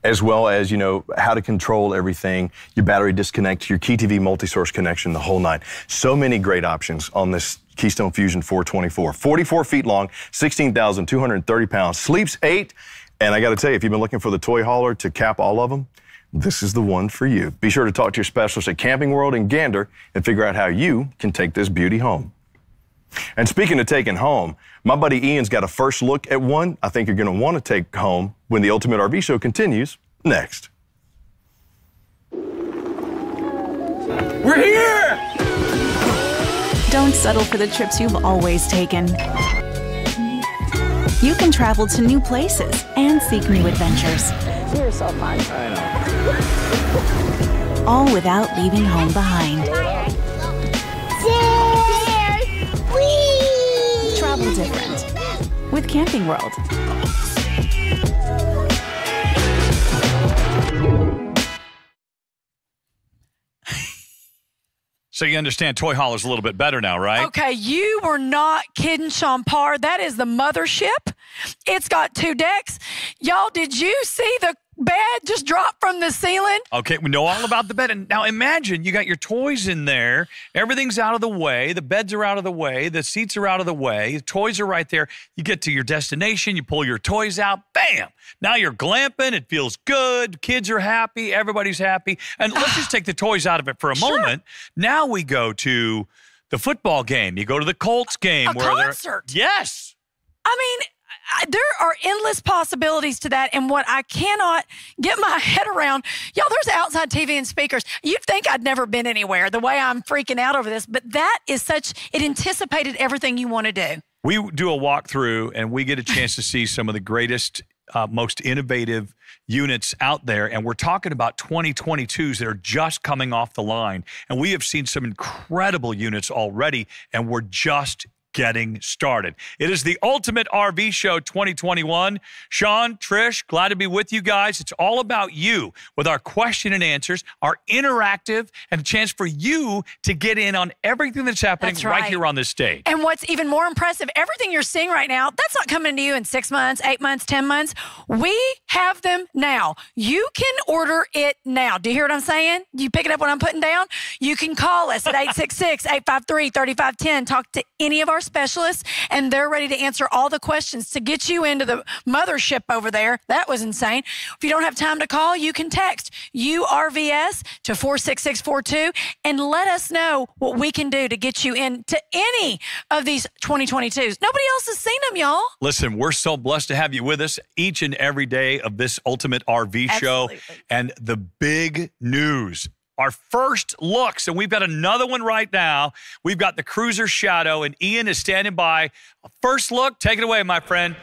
as well as, you know, how to control everything, your battery disconnect, your KeyTV multi-source connection, the whole nine. So many great options on this Keystone Fusion 424. 44 feet long, 16,230 pounds, sleeps 8. And I got to tell you, if you've been looking for the toy hauler to cap all of them, this is the one for you. Be sure to talk to your specialist at Camping World in Gander and figure out how you can take this beauty home. And speaking of taking home, my buddy Ian's got a first look at one I think you're going to want to take home when the Ultimate RV Show continues next. We're here! Don't settle for the trips you've always taken. You can travel to new places and seek new adventures. You're so fun. I know. All without leaving home behind. Travel different with Camping World. So you understand toy hauler's a little bit better now, right? Okay, you were not kidding, Sean Parr. That is the mothership. It's got 2 decks. Y'all, did you see bed just dropped from the ceiling? Okay, we know all about the bed. And now imagine you got your toys in there. Everything's out of the way. The beds are out of the way. The seats are out of the way. The toys are right there. You get to your destination. You pull your toys out. Bam! Now you're glamping. It feels good. Kids are happy. Everybody's happy. And let's just take the toys out of it for a moment. Now we go to the football game. You go to the Colts game. A concert. Yes. I mean, there are endless possibilities to that, and what I cannot get my head around, y'all, there's outside TV and speakers. You'd think I'd never been anywhere the way I'm freaking out over this, but that is such, it anticipated everything you want to do. We do a walkthrough, and we get a chance to see some of the greatest, most innovative units out there, and we're talking about 2022s that are just coming off the line, and we have seen some incredible units already, and we're just getting started. It is the Ultimate RV Show 2021. Sean, Trish, glad to be with you guys. It's all about you with our question and answers, our interactive, and a chance for you to get in on everything that's happening right here on this stage. And what's even more impressive, everything you're seeing right now, that's not coming to you in 6 months, 8 months, 10 months. We have them now. You can order it now. Do you hear what I'm saying? You picking up what I'm putting down? You can call us at 866-853-3510. Talk to any of our specialists, and they're ready to answer all the questions to get you into the mothership over there. That was insane. If you don't have time to call, you can text URVS to 46642 and let us know what we can do to get you into any of these 2022s. Nobody else has seen them, y'all. Listen, we're so blessed to have you with us each and every day of this Ultimate RV Show. And the big news, our first looks, and we've got another one right now. We've got the Cruiser Shadow, and Ian is standing by. First look, take it away, my friend.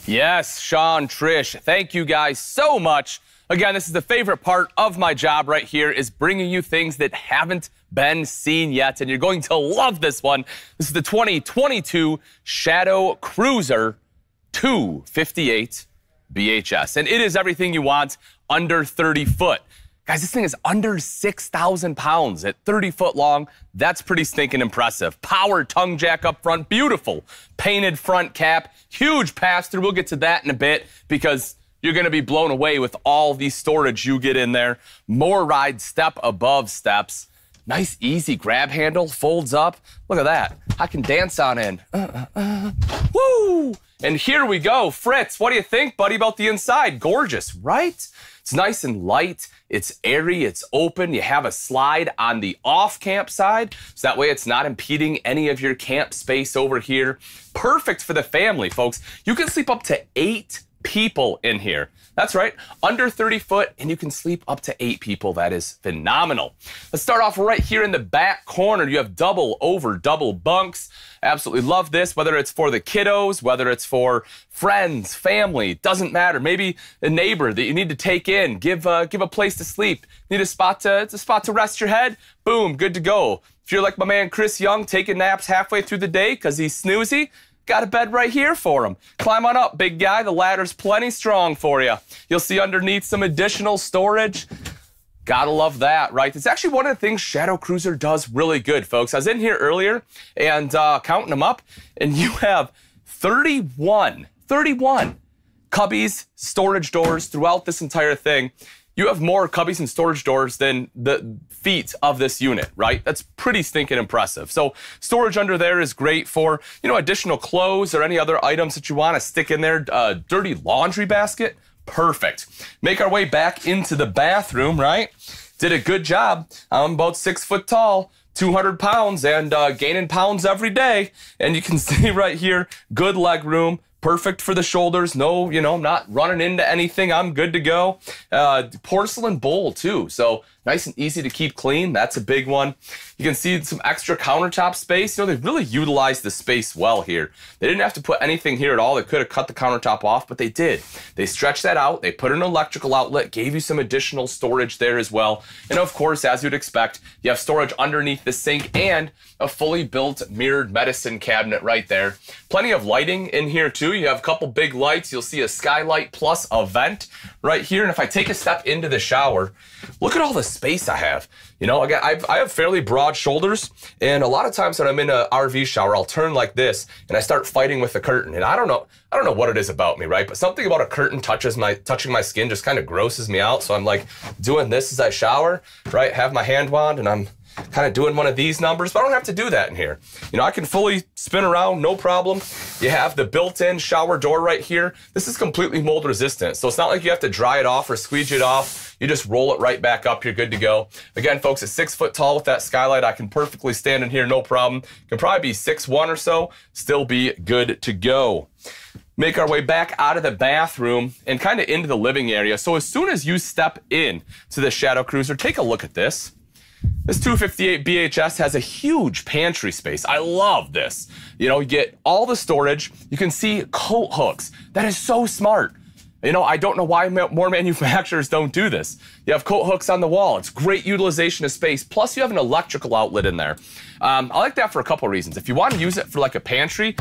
Yes, Sean, Trish, thank you guys so much. Again, this is the favorite part of my job right here, is bringing you things that haven't been seen yet, and you're going to love this one. This is the 2022 Shadow Cruiser 258 BHS, and it is everything you want under 30 foot. Guys, this thing is under 6,000 pounds at 30 foot long. That's pretty stinking impressive. Power tongue jack up front, beautiful. Painted front cap, huge pass-through. We'll get to that in a bit because you're gonna be blown away with all the storage you get in there. More ride, step above steps. Nice, easy grab handle, folds up. Look at that. I can dance on in. Woo! And here we go. Fritz, what do you think, buddy, about the inside? Gorgeous, right? It's nice and light. It's airy. It's open. You have a slide on the off-camp side, so that way it's not impeding any of your camp space over here. Perfect for the family, folks. You can sleep up to 8 people in here. That's right, under 30 foot, and you can sleep up to 8 people. That is phenomenal. Let's start off right here in the back corner. You have double over double bunks. Absolutely love this, whether it's for the kiddos, whether it's for friends, family, doesn't matter. Maybe a neighbor that you need to take in, give a place to sleep. Need a spot to rest your head? Boom, good to go. If you're like my man Chris Young, taking naps halfway through the day because he's snoozy, got a bed right here for him. Climb on up, big guy. The ladder's plenty strong for you. You'll see underneath some additional storage. Gotta love that, right? It's actually one of the things Shadow Cruiser does really good, folks. I was in here earlier and counting them up, and you have 31 cubbies, storage doors throughout this entire thing. You have more cubbies and storage doors than the feet of this unit, right? That's pretty stinking impressive. So storage under there is great for, you know, additional clothes or any other items that you want to stick in there. Dirty laundry basket, perfect. Make our way back into the bathroom, right? Did a good job. I'm about 6 foot tall, 200 pounds, and gaining pounds every day. And you can see right here, good leg room. Perfect for the shoulders. No, you know, I'm not running into anything. I'm good to go. Porcelain bowl too. So nice and easy to keep clean. That's a big one. You can see some extra countertop space. You know, they really utilized the space well here. They didn't have to put anything here at all. They could have cut the countertop off, but they did. They stretched that out. They put an electrical outlet, gave you some additional storage there as well. And of course, as you'd expect, you have storage underneath the sink and a fully built mirrored medicine cabinet right there. Plenty of lighting in here too. too. You have a couple big lights. You'll see a skylight plus a vent right here. And if I take a step into the shower, look at all the space I have. You know, again, I have fairly broad shoulders, and a lot of times when I'm in an RV shower, I'll turn like this and I start fighting with the curtain. And I don't know what it is about me, right? But something about a curtain touching my skin just kind of grosses me out. So I'm like doing this as I shower, right? Have my hand wand and I'm kind of doing one of these numbers, but I don't have to do that in here. You know, I can fully spin around, no problem. You have the built-in shower door right here. This is completely mold resistant, so it's not like you have to dry it off or squeegee it off. You just roll it right back up, you're good to go. Again, folks, it's 6 foot tall with that skylight. I can perfectly stand in here, no problem. Can probably be 6'1" or so, still be good to go. Make our way back out of the bathroom and kind of into the living area. So as soon as you step in to the Shadow Cruiser, take a look at this. This 258 BHS has a huge pantry space. I love this. You know, you get all the storage. You can see coat hooks. That is so smart. You know, I don't know why more manufacturers don't do this. You have coat hooks on the wall. It's great utilization of space. Plus, you have an electrical outlet in there. I like that for a couple of reasons. If you want to use it for like a pantry,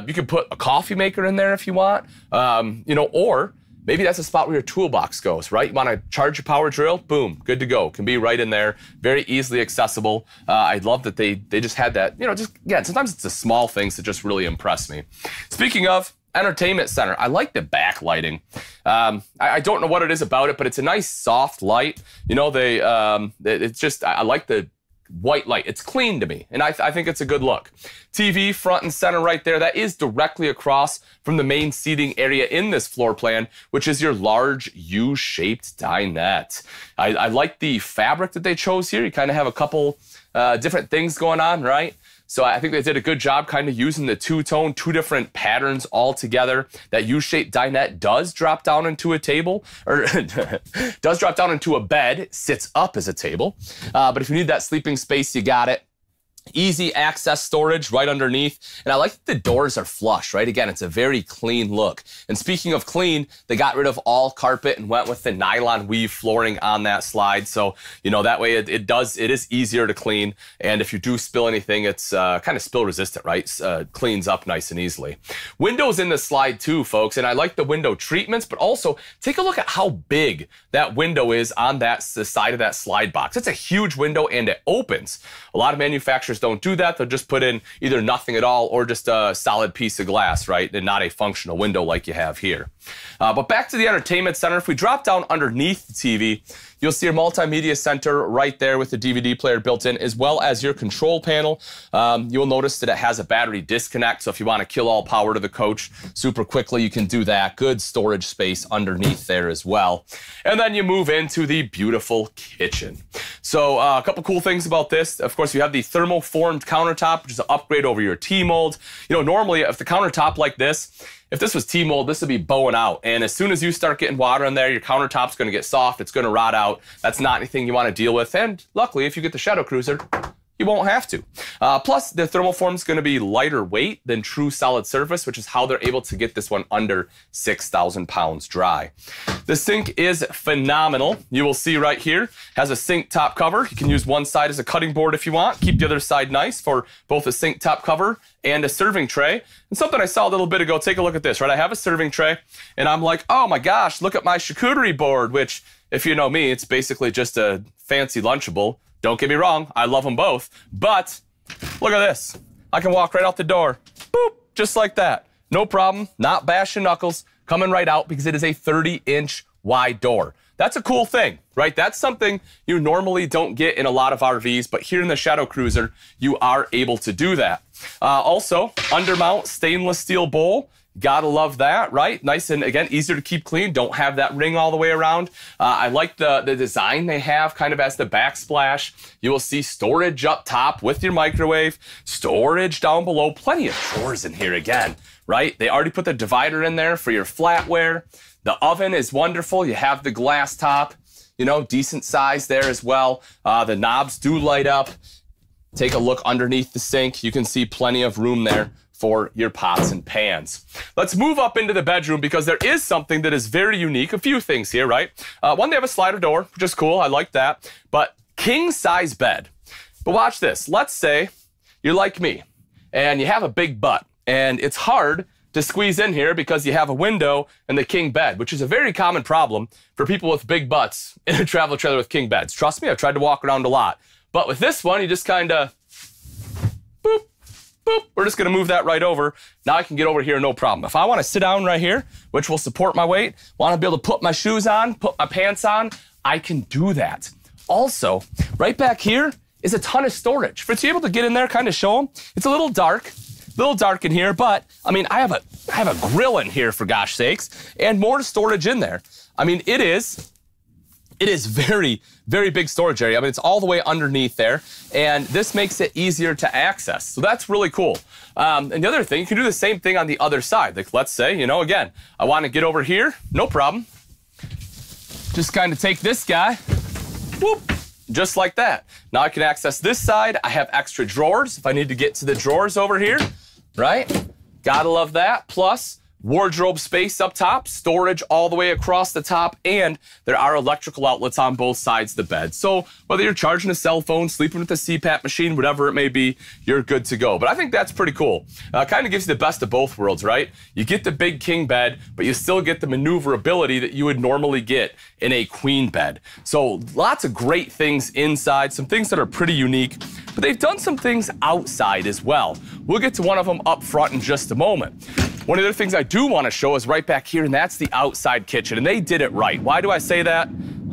you can put a coffee maker in there if you want. You know, or maybe that's a spot where your toolbox goes, right? You want to charge your power drill? Boom, good to go. Can be right in there, very easily accessible. I love that they just had that, you know, just, again, sometimes it's the small things that just really impress me. Speaking of entertainment center, I like the backlighting. I don't know what it is about it, but it's a nice soft light. You know, it's just, I like the white light. It's clean to me, and I think it's a good look. TV front and center right there. That is directly across from the main seating area in this floor plan, which is your large U-shaped dinette. I like the fabric that they chose here. You kind of have a couple different things going on, right? So I think they did a good job kind of using the two-tone, two different patterns all together. That U-shaped dinette does drop down into a table, or does drop down into a bed. It sits up as a table. But if you need that sleeping space, you got it. Easy access storage right underneath. And I like that the doors are flush, right? Again, it's a very clean look. And speaking of clean, they got rid of all carpet and went with the nylon weave flooring on that slide. So, you know, that way it is easier to clean. And if you do spill anything, it's kind of spill resistant, right? Cleans up nice and easily. Windows in the slide too, folks. And I like the window treatments, but also take a look at how big that window is on the side of that slide box. It's a huge window and it opens. A lot of manufacturers don't do that. They'll just put in either nothing at all or just a solid piece of glass, right? And not a functional window like you have here. But back to the entertainment center. If we drop down underneath the TV, you'll see your multimedia center right there with the DVD player built in, as well as your control panel. You'll notice that it has a battery disconnect, so if you want to kill all power to the coach super quickly, you can do that. Good storage space underneath there as well. And then you move into the beautiful kitchen. So a couple cool things about this. Of course, you have the thermoformed countertop, which is an upgrade over your T-mold. You know, normally if the countertop like this, if this was T-mold, this would be bowing out. And as soon as you start getting water in there, your countertop's going to get soft. It's going to rot out. That's not anything you want to deal with. And luckily, if you get the Shadow Cruiser, you won't have to. Plus, the thermoform is going to be lighter weight than true solid surface, which is how they're able to get this one under 6,000 pounds dry. The sink is phenomenal. You will see right here, has a sink top cover. You can use one side as a cutting board if you want. Keep the other side nice for both a sink top cover and a serving tray. And something I saw a little bit ago, take a look at this, right? I have a serving tray, and I'm like, oh my gosh, look at my charcuterie board, which, if you know me, it's basically just a fancy Lunchable. Don't get me wrong, I love them both, but look at this. I can walk right out the door, boop, just like that. No problem, not bashing knuckles, coming right out because it is a 30-inch wide door. That's a cool thing, right? That's something you normally don't get in a lot of RVs, but here in the Shadow Cruiser, you are able to do that. Also, undermount stainless steel bowl. Gotta love that, right? Nice and, again, easier to keep clean. Don't have that ring all the way around. I like the design they have kind of as the backsplash. You will see storage up top with your microwave, storage down below, plenty of drawers in here again, right? They already put the divider in there for your flatware. The oven is wonderful. You have the glass top, you know, decent size there as well. The knobs do light up. Take a look underneath the sink. You can see plenty of room there for your pots and pans. Let's move up into the bedroom because there is something that is very unique. A few things here, right? One, they have a slider door, which is cool. I like that. But king size bed. But watch this. Let's say you're like me and you have a big butt and it's hard to squeeze in here because you have a window and the king bed, which is a very common problem for people with big butts in a travel trailer with king beds. Trust me, I've tried to walk around a lot. But with this one, you just kind of, boop, boop. We're just gonna move that right over. Now I can get over here, no problem. If I wanna sit down right here, which will support my weight, wanna be able to put my shoes on, put my pants on, I can do that. Also, right back here is a ton of storage. For you able to get in there, kind of show them. It's a little dark in here, but I mean, I have a grill in here for gosh sakes, and more storage in there. I mean, it is very, very big storage area. I mean, it's all the way underneath there, and this makes it easier to access. So that's really cool. And the other thing, you can do the same thing on the other side. Like, let's say, you know, again, I want to get over here, no problem. Just kind of take this guy, whoop, just like that. Now I can access this side. I have extra drawers if I need to get to the drawers over here, right? Gotta love that. Plus, wardrobe space up top, storage all the way across the top, and there are electrical outlets on both sides of the bed. So whether you're charging a cell phone, sleeping with a CPAP machine, whatever it may be, you're good to go. But I think that's pretty cool. Kind of gives you the best of both worlds, right? You get the big king bed, but you still get the maneuverability that you would normally get in a queen bed. So lots of great things inside, some things that are pretty unique, but they've done some things outside as well. We'll get to one of them up front in just a moment. One of the other things I do want to show is right back here, and that's the outside kitchen, and they did it right. Why do I say that?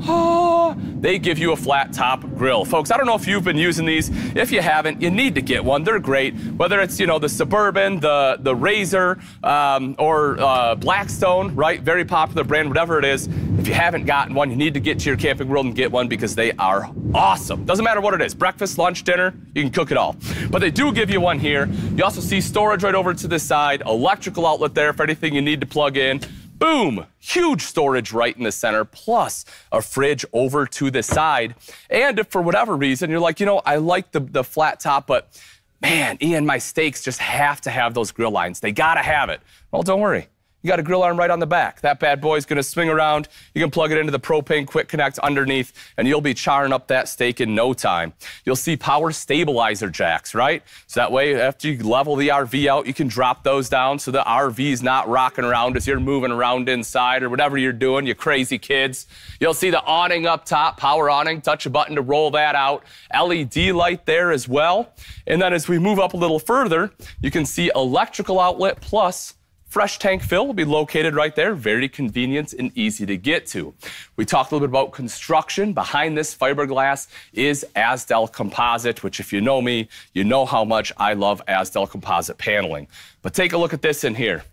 Oh, they give you a flat top grill. Folks, I don't know if you've been using these. If you haven't, you need to get one. They're great. Whether it's, you know, the Suburban, the Razor, or Blackstone, right? Very popular brand, whatever it is. If you haven't gotten one, you need to get to your Camping World and get one because they are awesome. Doesn't matter what it is, breakfast, lunch, dinner, you can cook it all. But they do give you one here. You also see storage right over to the side, electrical outlet there for anything you need to plug in. Boom, huge storage right in the center, plus a fridge over to the side. And if for whatever reason you're like, you know, I like the flat top, but man, Ian, my steaks just have to have those grill lines. They gotta have it. Well, don't worry. You got a grill arm right on the back. That bad boy's gonna swing around. You can plug it into the propane quick connect underneath, and you'll be charring up that steak in no time. You'll see power stabilizer jacks, right? So that way, after you level the RV out, you can drop those down so the RV's not rocking around as you're moving around inside or whatever you're doing, you crazy kids. You'll see the awning up top, power awning, touch a button to roll that out. LED light there as well. And then as we move up a little further, you can see electrical outlet plus fresh tank fill will be located right there. Very convenient and easy to get to. We talked a little bit about construction. Behind this fiberglass is Azdel Composite, which if you know me, you know how much I love Azdel Composite paneling. But take a look at this in here.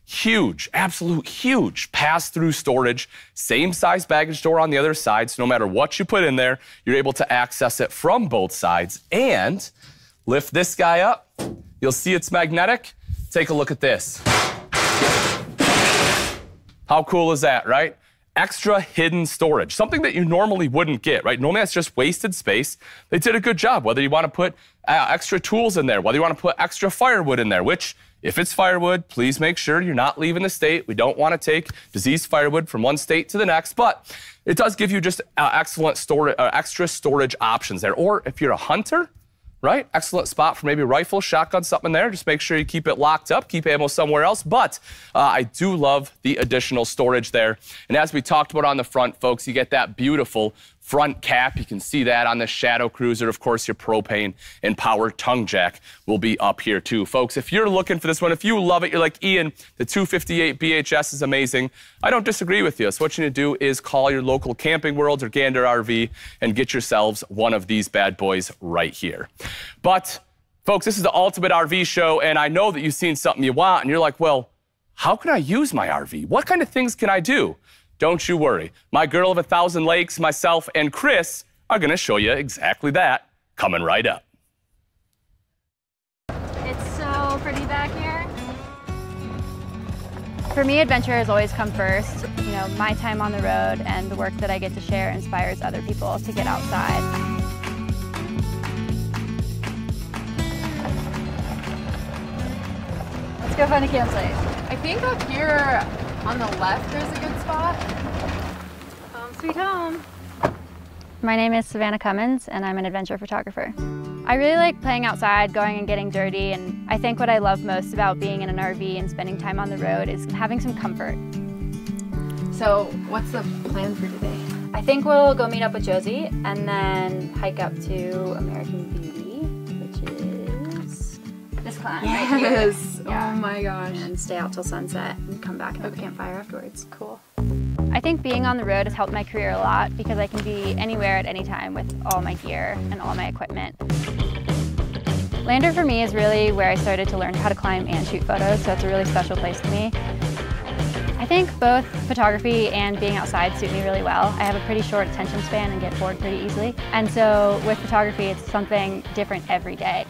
Huge, absolute huge pass-through storage, same size baggage door on the other side, so no matter what you put in there, you're able to access it from both sides. And lift this guy up, you'll see it's magnetic. Take a look at this. How cool is that, right? Extra hidden storage, something that you normally wouldn't get, right? Normally that's just wasted space. They did a good job, whether you want to put extra tools in there, whether you want to put extra firewood in there, which if it's firewood, please make sure you're not leaving the state. We don't want to take diseased firewood from one state to the next, but it does give you just excellent storage, extra storage options there. Or if you're a hunter, right? Excellent spot for maybe a rifle, shotgun, something there. Just make sure you keep it locked up, keep ammo somewhere else. But I do love the additional storage there. And as we talked about on the front, folks, you get that beautiful front cap. You can see that on the Shadow Cruiser. Of course, your propane and power tongue jack will be up here too. Folks, if you're looking for this one, if you love it, you're like, Ian, the 258 BHS is amazing. I don't disagree with you. So what you need to do is call your local Camping World or Gander RV and get yourselves one of these bad boys right here. But folks, this is the Ultimate RV Show, and I know that you've seen something you want, and you're like, well, how can I use my RV? What kind of things can I do? Don't you worry. My girl of 1,000 lakes, myself, and Chris are going to show you exactly that coming right up. It's so pretty back here. For me, adventure has always come first. You know, my time on the road and the work that I get to share inspires other people to get outside. Let's go find a campsite. I think up here on the left there's a good spot. Home sweet home. My name is Savannah Cummins, and I'm an adventure photographer. I really like playing outside, going and getting dirty, and I think what I love most about being in an RV and spending time on the road is having some comfort. So what's the plan for today? I think we'll go meet up with Josie and then hike up to American Beauty, which is this climb right here. Yes, yeah. Oh my gosh. And stay out till sunset and come back and have a campfire afterwards. Cool. I think being on the road has helped my career a lot because I can be anywhere at any time with all my gear and all my equipment. Lander for me is really where I started to learn how to climb and shoot photos, so it's a really special place to me. I think both photography and being outside suit me really well. I have a pretty short attention span and get bored pretty easily. And so with photography, it's something different every day.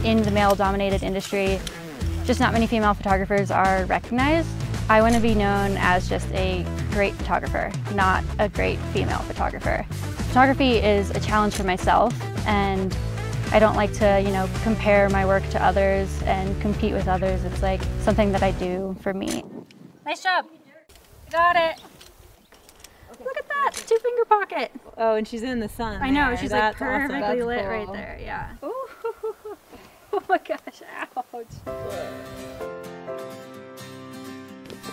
In the male-dominated industry, just not many female photographers are recognized. I want to be known as just a great photographer, not a great female photographer. Photography is a challenge for myself, and I don't like to, compare my work to others and compete with others. It's like something that I do for me. Nice job. Got it. Look at that, 2-finger pocket. Oh, and she's in the sun. I know, there. she's That's like perfectly awesome. lit Cool. right there, yeah. Oh my gosh, ouch.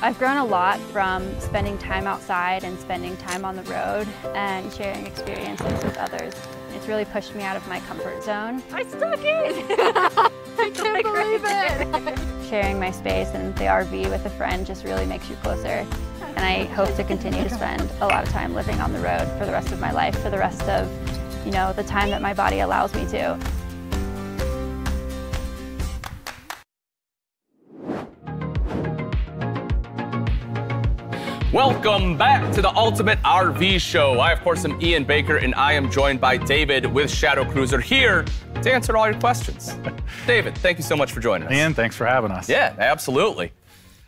I've grown a lot from spending time outside and spending time on the road and sharing experiences with others. It's really pushed me out of my comfort zone. I stuck it! I can't believe it! Sharing my space and the RV with a friend just really makes you closer. And I hope to continue to spend a lot of time living on the road for the rest of my life, for the rest of, the time that my body allows me to. Welcome back to the Ultimate RV Show. I, of course, am Ian Baker, and I am joined by David with Shadow Cruiser here to answer all your questions. David, thank you so much for joining us. Ian, thanks for having us. Yeah, absolutely.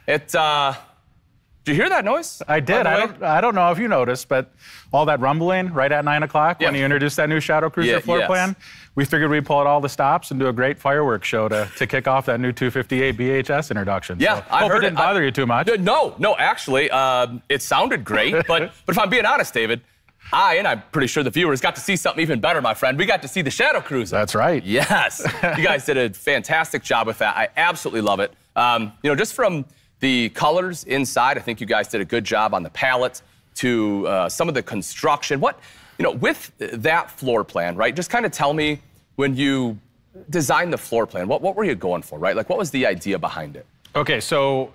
Did you hear that noise? I did. I don't know if you noticed, but all that rumbling right at 9 o'clock when you introduced that new Shadow Cruiser floor plan, we figured we'd pull out all the stops and do a great fireworks show to kick off that new 258 BHS introduction. Yeah, so, I hope it didn't bother you too much. No, actually, it sounded great, but if I'm being honest, David, and I'm pretty sure the viewers got to see something even better, my friend. We got to see the Shadow Cruiser. That's right. Yes. You guys did a fantastic job with that. I absolutely love it. Just from the colors inside, I think you guys did a good job on the palette to some of the construction. With that floor plan, right? Just kind of tell me when you designed the floor plan, what were you going for, right? Like, what was the idea behind it? Okay, so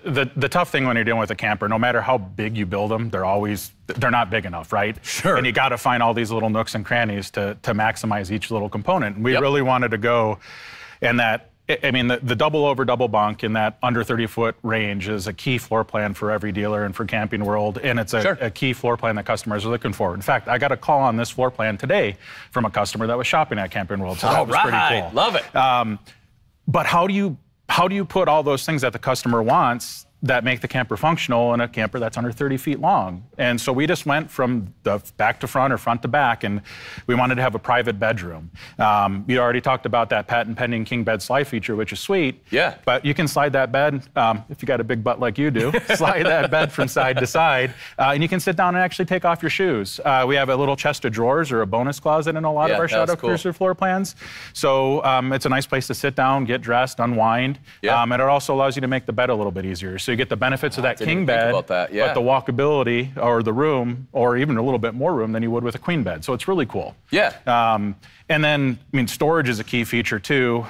the tough thing when you're dealing with a camper, no matter how big you build them, they're not big enough, right? Sure. And you got to find all these little nooks and crannies to maximize each little component. And we really wanted to go in that. I mean, the double over double bunk in that under 30-foot range is a key floor plan for every dealer and for Camping World, and it's a key floor plan that customers are looking for. In fact, I got a call on this floor plan today from a customer that was shopping at Camping World, so that was pretty cool. Love it. But how do you put all those things that the customer wants that make the camper functional in a camper that's under 30 feet long? And so we just went from the back to front or front to back, and we wanted to have a private bedroom. You already talked about that patent pending king bed slide feature, which is sweet. Yeah. But you can slide that bed, if you got a big butt like you do, slide that bed from side to side, and you can sit down and actually take off your shoes. We have a little chest of drawers or a bonus closet in a lot of our Shadow Cruiser floor plans. So it's a nice place to sit down, get dressed, unwind, and it also allows you to make the bed a little bit easier. So you get the benefits of that king bed, but the walkability or the room, or even a little bit more room than you would with a queen bed. So it's really cool. Yeah. And then, storage is a key feature too.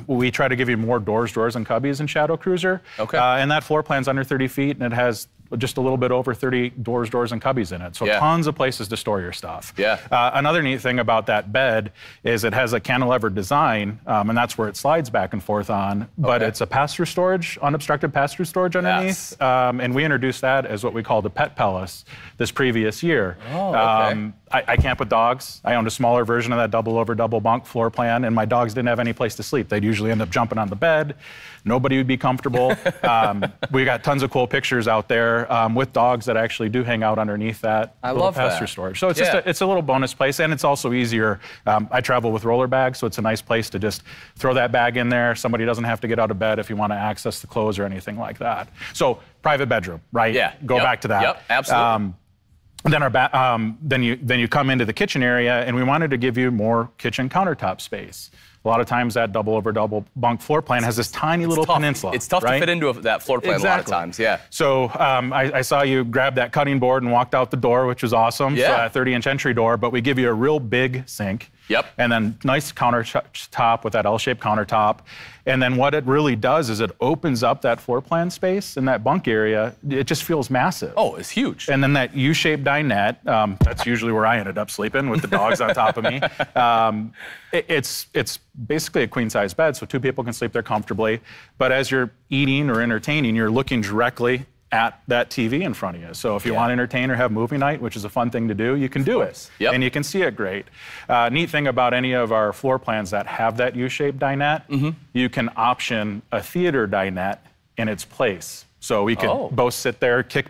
We try to give you more doors, drawers, and cubbies in Shadow Cruiser. Okay. And that floor plan's under 30 feet, and it has just a little bit over 30 doors, drawers, and cubbies in it. So tons of places to store your stuff. Yeah. Another neat thing about that bed is it has a cantilever design, and that's where it slides back and forth on. But it's a pass-through storage, unobstructed pass-through storage underneath. And we introduced that as what we call the Pet Palace this previous year. Oh, okay. I camp with dogs. I owned a smaller version of that double over double bunk floor plan, and my dogs didn't have any place to sleep. They'd usually end up jumping on the bed. Nobody would be comfortable. We got tons of cool pictures out there door with dogs that actually do hang out underneath that little pasture storage. So it's just it's a little bonus place, and it's also easier. I travel with roller bags, so it's a nice place to just throw that bag in there. Somebody doesn't have to get out of bed if you want to access the clothes or anything like that. So private bedroom, right? Yeah. Go back to that. Yep, absolutely. Then you come into the kitchen area, and we wanted to give you more kitchen countertop space. A lot of times that double over double bunk floor plan has this tiny little peninsula. It's tough to fit into that floor plan a lot of times, yeah. So I saw you grab that cutting board and walked out the door, which was awesome. Yeah. So a 30-inch entry door, but we give you a real big sink. Yep. And then nice countertop with that L-shaped countertop. And then what it really does is it opens up that floor plan space in that bunk area. It just feels massive. Oh, it's huge. And then that U-shaped dinette, that's usually where I ended up sleeping with the dogs on top of me. It's basically a queen-size bed, so 2 people can sleep there comfortably. But as you're eating or entertaining, you're looking directly at that TV in front of you. So if you want to entertain or have movie night, which is a fun thing to do, you can do it. Yep. And you can see it great. Neat thing about any of our floor plans that have that U-shaped dinette, you can option a theater dinette in its place. So we could both sit there, kick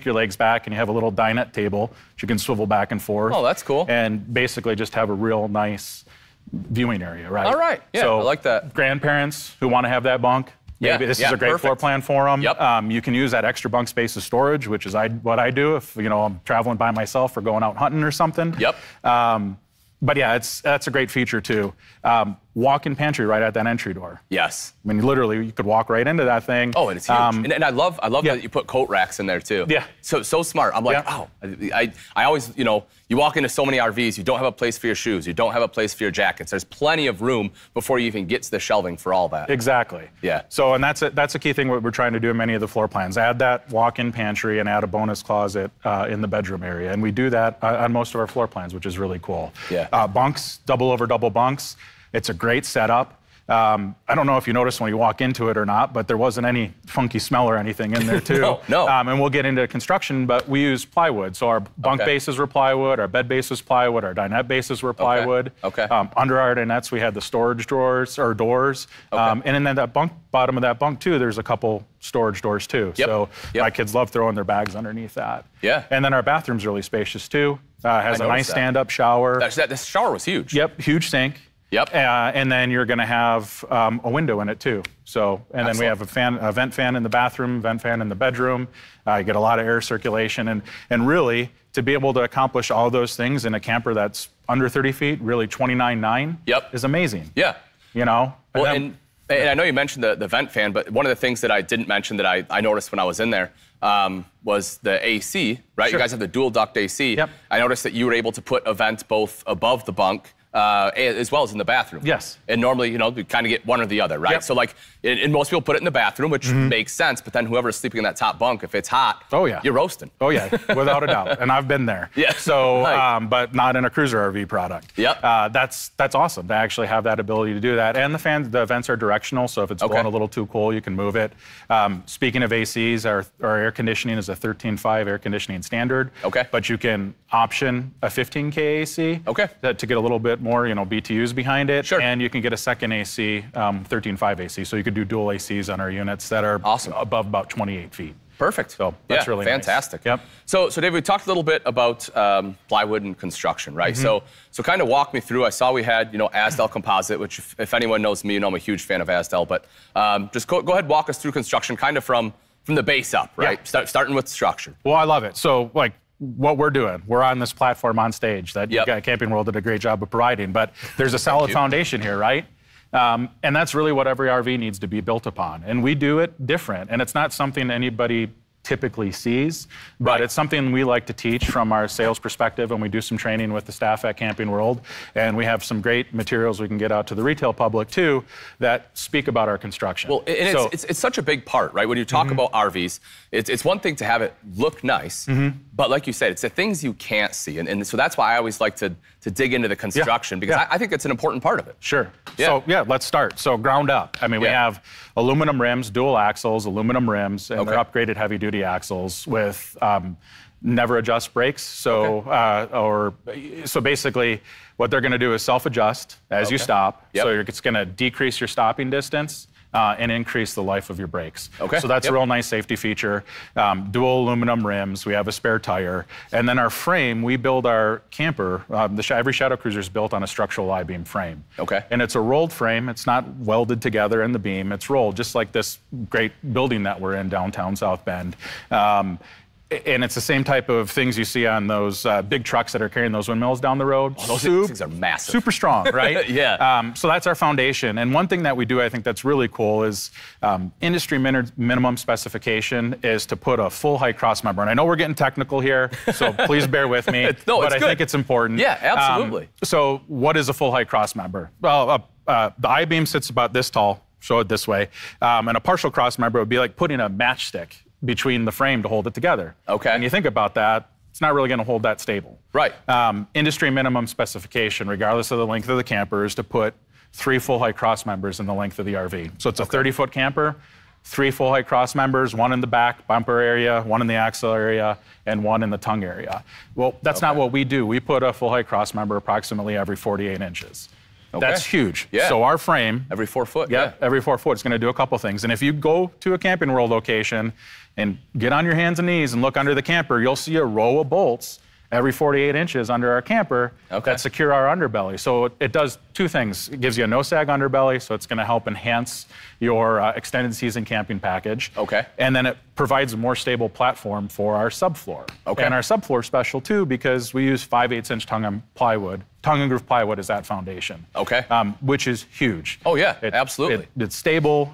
your legs back, and you have a little dinette table that you can swivel back and forth. Oh, that's cool. And basically just have a real nice viewing area, right? All right, yeah, so I like that. Grandparents who want to have that bunk, maybe this is a great floor plan for them. Yep. You can use that extra bunk space as storage, which is what I do if I'm traveling by myself or going out hunting or something. Yep. But yeah, that's a great feature too. Walk-in pantry right at that entry door. Yes. I mean, literally, you could walk right into that thing. Oh, and it's huge. And I love that you put coat racks in there too. Yeah. So smart. I'm like, oh, I always, you walk into so many RVs, you don't have a place for your shoes, you don't have a place for your jackets. There's plenty of room before you even get to the shelving for all that. Exactly. Yeah. So, and that's a key thing what we're trying to do in many of the floor plans. Add that walk-in pantry and add a bonus closet in the bedroom area. And we do that on most of our floor plans, which is really cool. Yeah. Bunks, double over double bunks. It's a great setup. I don't know if you noticed when you walk into it or not, but there wasn't any funky smell or anything in there too. No. And we'll get into construction, but we use plywood. So our bunk bases were plywood, our bed bases plywood, our dinette bases were plywood. Okay. Under our dinettes, we had the storage doors or doors. And then that bottom of that bunk too, there's a couple storage doors too. Yep. So my kids love throwing their bags underneath that. Yeah. And then our bathroom's really spacious too. Has a nice stand-up shower. The shower was huge. Yep, huge sink. Yep. And then you're going to have a window in it too. So, and then we have a vent fan in the bathroom, vent fan in the bedroom. You get a lot of air circulation, and really to be able to accomplish all those things in a camper that's under 30 feet, really 29.9, is amazing. Yeah. Well, and I know you mentioned the vent fan, but one of the things that I didn't mention that I noticed when I was in there was the AC, right? Sure. You guys have the dual duct AC. Yep. I noticed that you were able to put a vent both above the bunk as well as in the bathroom. Yes. And normally, you kind of get one or the other, right? Yep. So and most people put it in the bathroom, which makes sense, but then whoever's sleeping in that top bunk, if it's hot, you're roasting. Oh yeah, without a doubt. And I've been there. Yeah. So, but not in a cruiser RV product. Yep. That's awesome to actually have that ability to do that. And the vents are directional, so if it's blowing a little too cool, you can move it. Speaking of ACs, our air conditioning is a 13.5 air conditioning standard. Okay. But you can option a 15K AC. Okay. To get a little bit more, BTUs behind it. Sure. And you can get a second AC, 13.5 AC. So you could do dual ACs on our units that are above about 28 feet. Perfect. So that's really fantastic. Nice. Yep. So Dave, we talked a little bit about plywood and construction, right? So kind of walk me through. I saw we had Azdel composite, which if anyone knows me, I'm a huge fan of Azdel. But just go ahead, walk us through construction, kind of from the base up, right? Yeah. Starting with structure. Well, I love it. So what we're doing, we're on this platform on stage that Camping World did a great job of providing. But there's a solid foundation here, right? And that's really what every RV needs to be built upon. And we do it different. And it's not something anybody typically sees, but it's something we like to teach from our sales perspective, and we do some training with the staff at Camping World, and we have some great materials we can get out to the retail public too that speak about our construction. Well, and it's such a big part, right? When you talk about RVs, it's one thing to have it look nice, but like you said, it's the things you can't see, and so that's why I always like to dig into the construction, because I think it's an important part of it. Sure. So let's start. So ground up. I mean, we have aluminum rims, dual axles, aluminum rims, and they're upgraded heavy-duty axles with never adjust brakes. So so basically, what they're going to do is self-adjust as you stop. So it's going to decrease your stopping distance. and increase the life of your brakes. Okay. So that's a real nice safety feature. Dual aluminum rims. We have a spare tire. And then our frame, we build our camper. Every Shadow Cruiser is built on a structural I-beam frame. Okay. And it's a rolled frame. It's not welded together in the beam. It's rolled, just like this great building that we're in downtown South Bend. And it's the same type of things you see on those big trucks that are carrying those windmills down the road. Oh, those things are massive. Super strong, right? Yeah. So that's our foundation. And one thing that we do, I think that's really cool, is industry minimum specification is to put a full height cross member. And I know we're getting technical here, so please bear with me. But I think it's important. Yeah, absolutely. So what is a full height cross member? Well, the I-beam sits about this tall. Show it this way. And a partial cross member would be like putting a matchstick between the frame to hold it together. Okay. And you think about that, it's not really going to hold that stable. Right. Industry minimum specification, regardless of the length of the camper, is to put 3 full height cross members in the length of the RV. So it's a 30-foot camper, 3 full height cross members, 1 in the back bumper area, 1 in the axle area, and 1 in the tongue area. Well, that's not what we do. We put a full height cross member approximately every 48 inches. Okay. That's huge. Yeah. So our frame... Every 4 foot. Yeah, every 4 foot. It's going to do a couple things. And if you go to a Camping World location and get on your hands and knees and look under the camper, you'll see a row of bolts every 48 inches under our camper that secure our underbelly. So it does 2 things. It gives you a no-sag underbelly, so it's going to help enhance your extended season camping package. Okay. And then it provides a more stable platform for our subfloor. Okay. And our subfloor is special, too, because we use 5/8" tongue and plywood. Tongue and groove plywood is that foundation. Okay. Which is huge. Oh, yeah, absolutely. It's stable.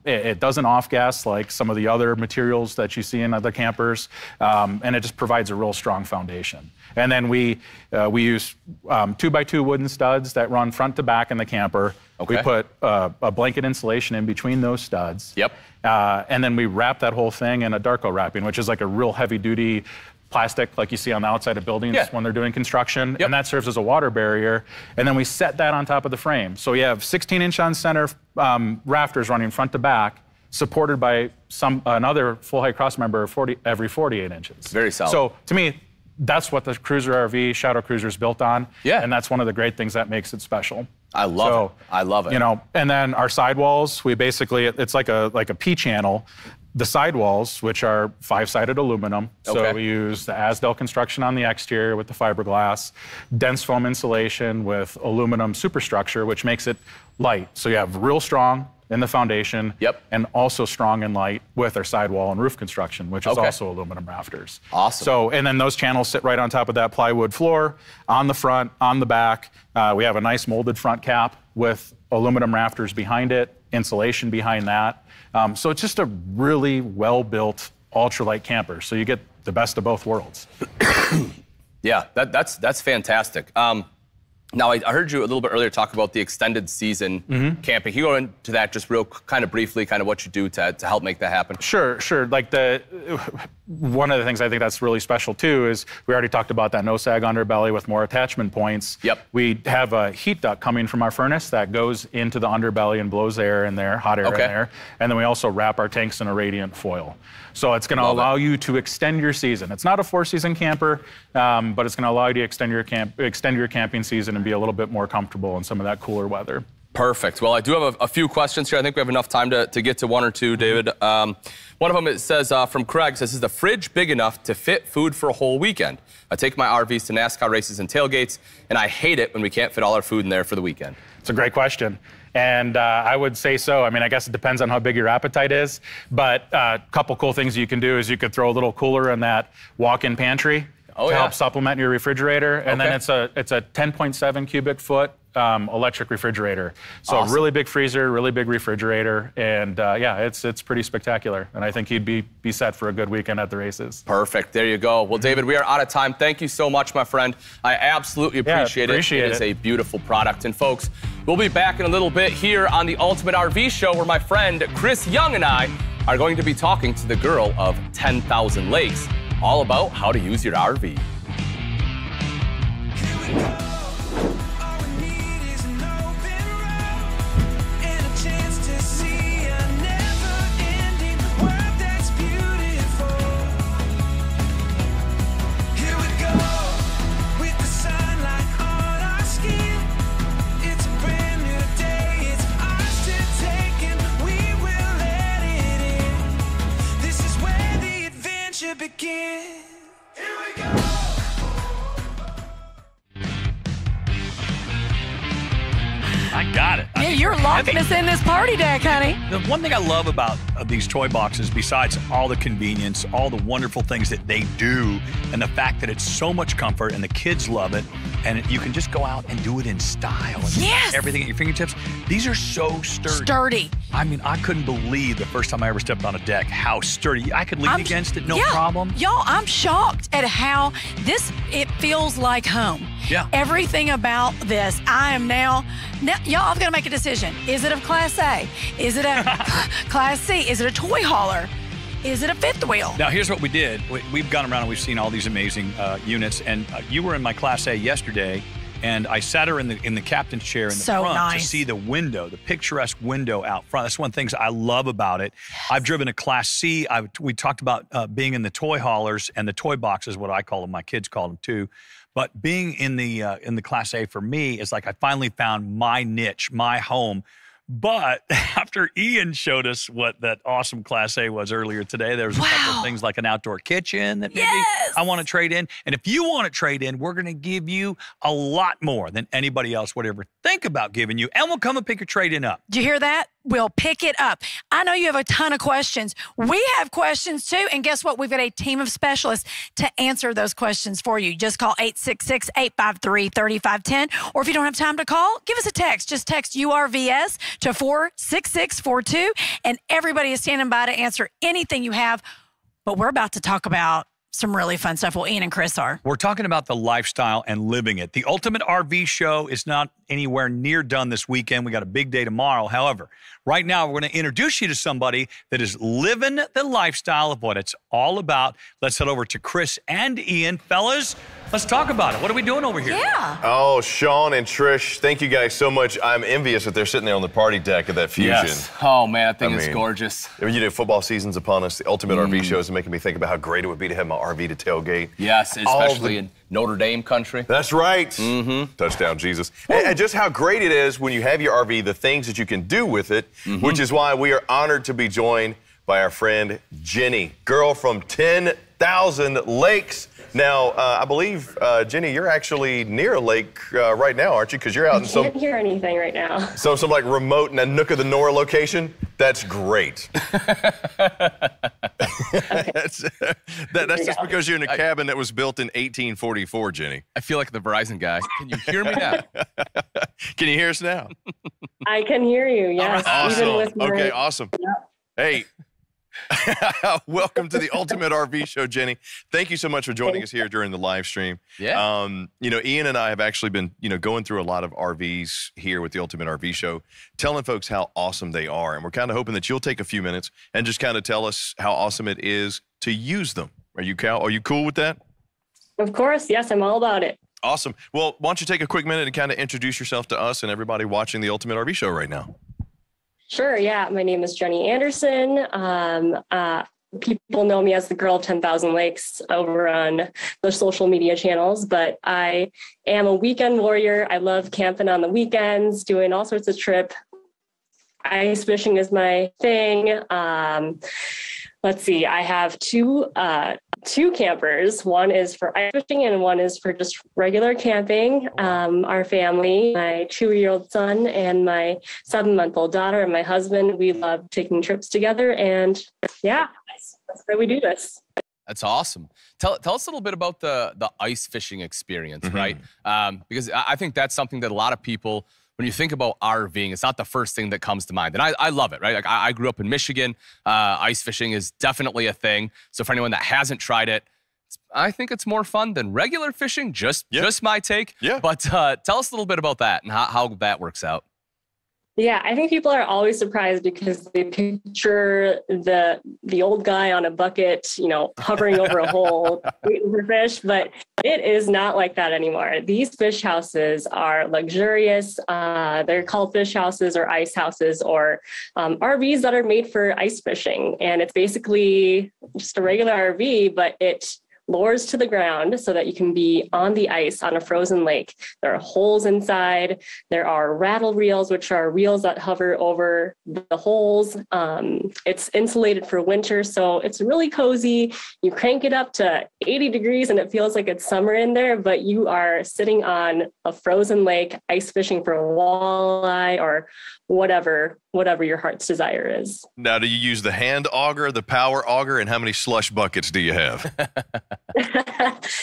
It doesn't off-gas like some of the other materials that you see in other campers. And it just provides a real strong foundation. And then we use 2x2 wooden studs that run front to back in the camper. Okay. We put a blanket insulation in between those studs. Yep. And then we wrap that whole thing in a Darko wrapping, which is like a real heavy-duty plastic like you see on the outside of buildings when they're doing construction. Yep. And that serves as a water barrier. And then we set that on top of the frame. So you have 16-inch on center rafters running front to back, supported by another full-height cross member every 48 inches. Very solid. So to me, that's what the Cruiser RV, Shadow Cruiser is built on. Yeah. And that's one of the great things that makes it special. I love it. I love it. You know, and then our sidewalls, we basically, it's like a P-channel. The sidewalls, which are 5-sided aluminum, so we use the Asdel construction on the exterior with the fiberglass, dense foam insulation with aluminum superstructure, which makes it light. So you have real strong in the foundation, and also strong and light with our sidewall and roof construction, which is also aluminum rafters. Awesome. So, and then those channels sit right on top of that plywood floor, on the front, on the back. We have a nice molded front cap with aluminum rafters behind it, insulation behind that. So it's just a really well-built ultralight camper. So you get the best of both worlds. Yeah, that's fantastic. Now, I heard you a little bit earlier talk about the extended season camping. Can you go into that just real kind of briefly, kind of what you do to help make that happen? Sure. Like one of the things I think that's really special too is we already talked about that no-sag underbelly with more attachment points. Yep. We have a heat duct coming from our furnace that goes into the underbelly and blows air in there, hot air in there. And then we also wrap our tanks in a radiant foil. So it's going to allow you to extend your season. It's not a 4-season camper, but it's going to allow you to extend your camping season and be a little bit more comfortable in some of that cooler weather. Perfect. Well, I do have a few questions here. I think we have enough time to get to 1 or 2, David. One of them, it says from Craig, says, is the fridge big enough to fit food for a whole weekend? I take my RVs to NASCAR races and tailgates, and I hate it when we can't fit all our food in there for the weekend. It's a great question. And I would say so. I mean, I guess it depends on how big your appetite is. But a couple cool things you can do is you could throw a little cooler in that walk-in pantry to help supplement your refrigerator. And then it's a 10.7 cubic foot electric refrigerator. So a really big freezer, really big refrigerator. And yeah, it's pretty spectacular. And I think you'd be set for a good weekend at the races. Perfect. There you go. Well, David, we are out of time. Thank you so much, my friend. I absolutely appreciate it. It is a beautiful product. And folks, we'll be back in a little bit here on the Ultimate RV Show where my friend Chris Young and I are going to be talking to the girl of 10,000 Lakes all about how to use your RV. It's a brand new day, it's ours to take, and we again. Here we go. I got it. Yeah, you're locking us in this party deck, honey. The one thing I love about these toy boxes, besides all the convenience, all the wonderful things that they do, and the fact that it's so much comfort and the kids love it, and you can just go out and do it in style. And yes! Everything at your fingertips. These are so sturdy. Sturdy. I mean, I couldn't believe the first time I ever stepped on a deck how sturdy. I could lean against it, no problem. Y'all, I'm shocked at how it feels like home. Yeah. Everything about this, I am now y'all, I've got to make a decision. Is it a Class A? Is it a Class C? Is it a toy hauler? Is it a fifth wheel? Now, here's what we did. We've gone around and we've seen all these amazing units, and you were in my Class A yesterday, and I sat her in the captain's chair in the front to see the window, the picturesque window out front. That's one of the things I love about it. Yes. I've driven a Class C. We talked about being in the toy haulers and the toy boxes, what I call them. My kids call them too. But being in the Class A for me is like I finally found my niche, my home. But after Ian showed us what that awesome Class A was earlier today, there was a couple of things like an outdoor kitchen that maybe I want to trade in. And if you want to trade in, we're going to give you a lot more than anybody else would ever think about giving you. And we'll come and pick your trade-in up. Do you hear that? We'll pick it up. I know you have a ton of questions. We have questions too. And guess what? We've got a team of specialists to answer those questions for you. Just call 866-853-3510. Or if you don't have time to call, give us a text. Just text URVS to 46642. And everybody is standing by to answer anything you have. But we're about to talk about some really fun stuff. Well, Ian and Chris are. We're talking about the lifestyle and living it. The Ultimate RV Show is not anywhere near done this weekend. We got a big day tomorrow. However, right now we're going to introduce you to somebody that is living the lifestyle of what it's all about. Let's head over to Chris and Ian. Fellas, let's talk about it. What are we doing over here? Yeah. Oh, Sean and Trish, thank you guys so much. I'm envious that they're sitting there on the party deck of that Fusion. Yes. Oh, man, that thing is gorgeous. You know, football season's upon us. The Ultimate RV Show is making me think about how great it would be to have my RV to tailgate. Yes, especially in Notre Dame country. That's right. Touchdown, Jesus. And just how great it is when you have your RV, the things that you can do with it, which is why we are honored to be joined by our friend Jenny, girl from 10,000 Lakes. Now, I believe, Jenny, you're actually near a lake right now, aren't you? Because you're out in some... I can't hear anything right now. Some like remote in a nook of the Nora location? That's great. That's just because you're in a cabin that was built in 1844, Jenny. I feel like the Verizon guy. Can you hear me now? Can you hear us now? I can hear you, yes. Awesome. Even with Okay, awesome. Yep. Hey. Welcome to the Ultimate RV Show, Jenny. Thank you so much for joining us here during the live stream. Yeah. You know, Ian and I have actually been, going through a lot of RVs here with the Ultimate RV Show, telling folks how awesome they are. And we're kind of hoping that you'll take a few minutes and just kind of tell us how awesome it is to use them. Are you cool with that? Of course. Yes, I'm all about it. Awesome. Well, why don't you take a quick minute and kind of introduce yourself to us and everybody watching the Ultimate RV Show right now? Sure, yeah. My name is Jenny Anderson. People know me as the girl of 10,000 Lakes over on the social media channels, but I am a weekend warrior. I love camping on the weekends, doing all sorts of trips. Ice fishing is my thing. Let's see, I have two campers. One is for ice fishing and one is for just regular camping. Our family, my 2-year-old son and my 7-month-old daughter and my husband, we love taking trips together. And yeah, that's why we do this. That's awesome. Tell us a little bit about the ice fishing experience, right? Because I think that's something that a lot of people, when you think about RVing, it's not the first thing that comes to mind. And I love it, right? Like I grew up in Michigan. Ice fishing is definitely a thing. So for anyone that hasn't tried it, I think it's more fun than regular fishing, just my take. Yeah. But tell us a little bit about that and how that works out. Yeah, I think people are always surprised because they picture the old guy on a bucket, hovering over a hole waiting for fish, but it is not like that anymore. These fish houses are luxurious. They're called fish houses or ice houses or RVs that are made for ice fishing. And it's basically just a regular RV, but it lowers to the ground so that you can be on the ice on a frozen lake. There are holes inside. There are rattle reels, which are reels that hover over the holes. It's insulated for winter, so it's really cozy. You crank it up to 80 degrees and it feels like it's summer in there, but you are sitting on a frozen lake, ice fishing for walleye or whatever your heart's desire is. Now, do you use the hand auger, the power auger, and how many slush buckets do you have?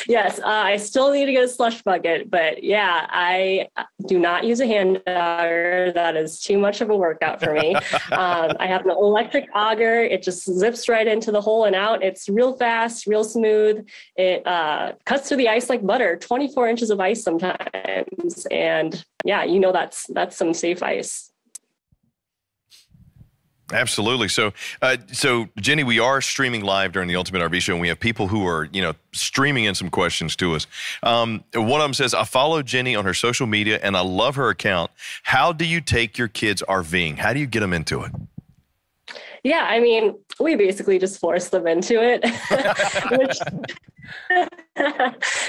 Yes, I still need to get a slush bucket, but yeah, I do not use a hand auger. That is too much of a workout for me. I have an electric auger. It just zips right into the hole and out. It's real fast, real smooth. It cuts through the ice like butter, 24 inches of ice sometimes. And yeah, that's some safe ice. Absolutely. So, Jenny, we are streaming live during the Ultimate RV Show, and we have people who are, streaming in some questions to us. One of them says, I follow Jenny on her social media, and I love her account. How do you take your kids RVing? How do you get them into it? Yeah, I mean, we basically just force them into it, which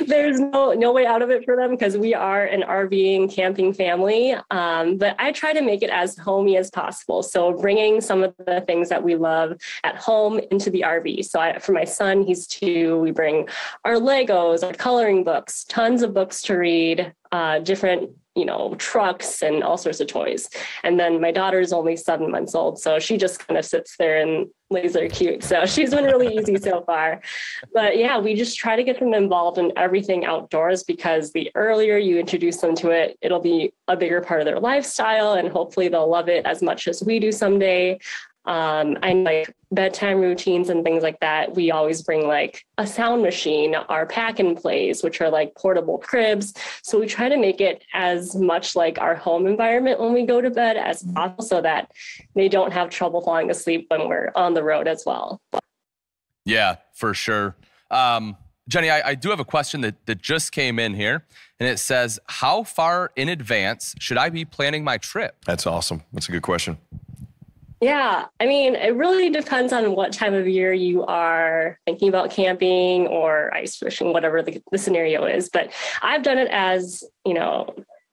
there's no way out of it for them because we are an RVing camping family. But I try to make it as homey as possible. So bringing some of the things that we love at home into the RV. So for my son, he's 2, we bring our Legos, our coloring books, tons of books to read, different trucks and all sorts of toys. And then my daughter's only 7 months old, so she just kind of sits there and lays there cute. So she's been really easy so far. But yeah, we just try to get them involved in everything outdoors because the earlier you introduce them to it, it'll be a bigger part of their lifestyle, and hopefully they'll love it as much as we do someday. And like bedtime routines and things like that, we always bring like a sound machine, our pack and plays, which are like portable cribs. So we try to make it as much like our home environment when we go to bed as possible so that they don't have trouble falling asleep when we're on the road as well. Yeah, for sure. Jenny, I do have a question that just came in here, and it says, how far in advance should I be planning my trip? That's awesome. That's a good question. Yeah, I mean, it really depends on what time of year you are thinking about camping or ice fishing, whatever the scenario is. But I've done it as,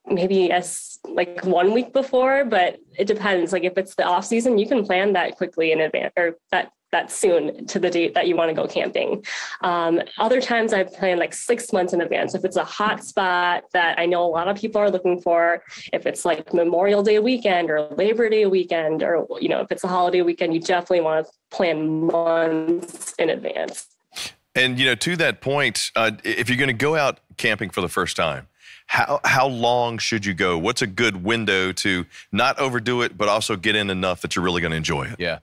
maybe as like 1 week before, but it depends. Like if it's the off season, you can plan that quickly in advance, or that soon to the date that you want to go camping. Other times I plan like 6 months in advance. If it's a hot spot that I know a lot of people are looking for, if it's like Memorial Day weekend or Labor Day weekend, or, if it's a holiday weekend, you definitely want to plan months in advance. And, to that point, if you're going to go out camping for the first time, how long should you go? What's a good window to not overdo it, but also get in enough that you're really going to enjoy it? Yeah.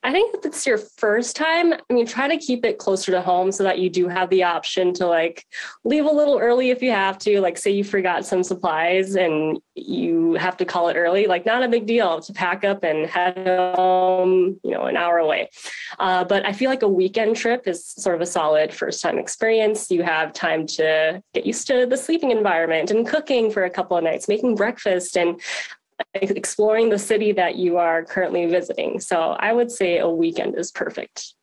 I think if it's your first time, try to keep it closer to home so that you do have the option to like leave a little early if you have to, like say you forgot some supplies and you have to call it early, like not a big deal to pack up and head home, an hour away. But I feel like a weekend trip is sort of a solid first time experience. You have time to get used to the sleeping environment and cooking for a couple of nights, making breakfast and exploring the city that you are currently visiting. So I would say a weekend is perfect.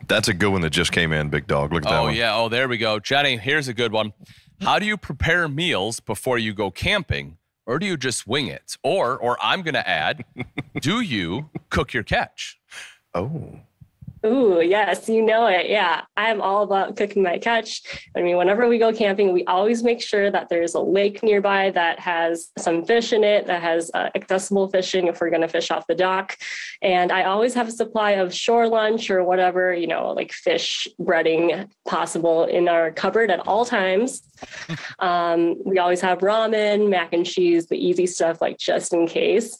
That's a good one that just came in, Big Dog. Look at that one. Oh, yeah. Oh, there we go. Jenny, here's a good one. How do you prepare meals before you go camping, or do you just wing it? Or I'm going to add, do you cook your catch? Oh. Ooh, yes, you know it. Yeah, I'm all about cooking my catch. Whenever we go camping, we always make sure that there's a lake nearby that has some fish in it, that has accessible fishing if we're going to fish off the dock. And I always have a supply of shore lunch or whatever, like fish breading possible in our cupboard at all times. We always have ramen, mac and cheese, the easy stuff, like just in case.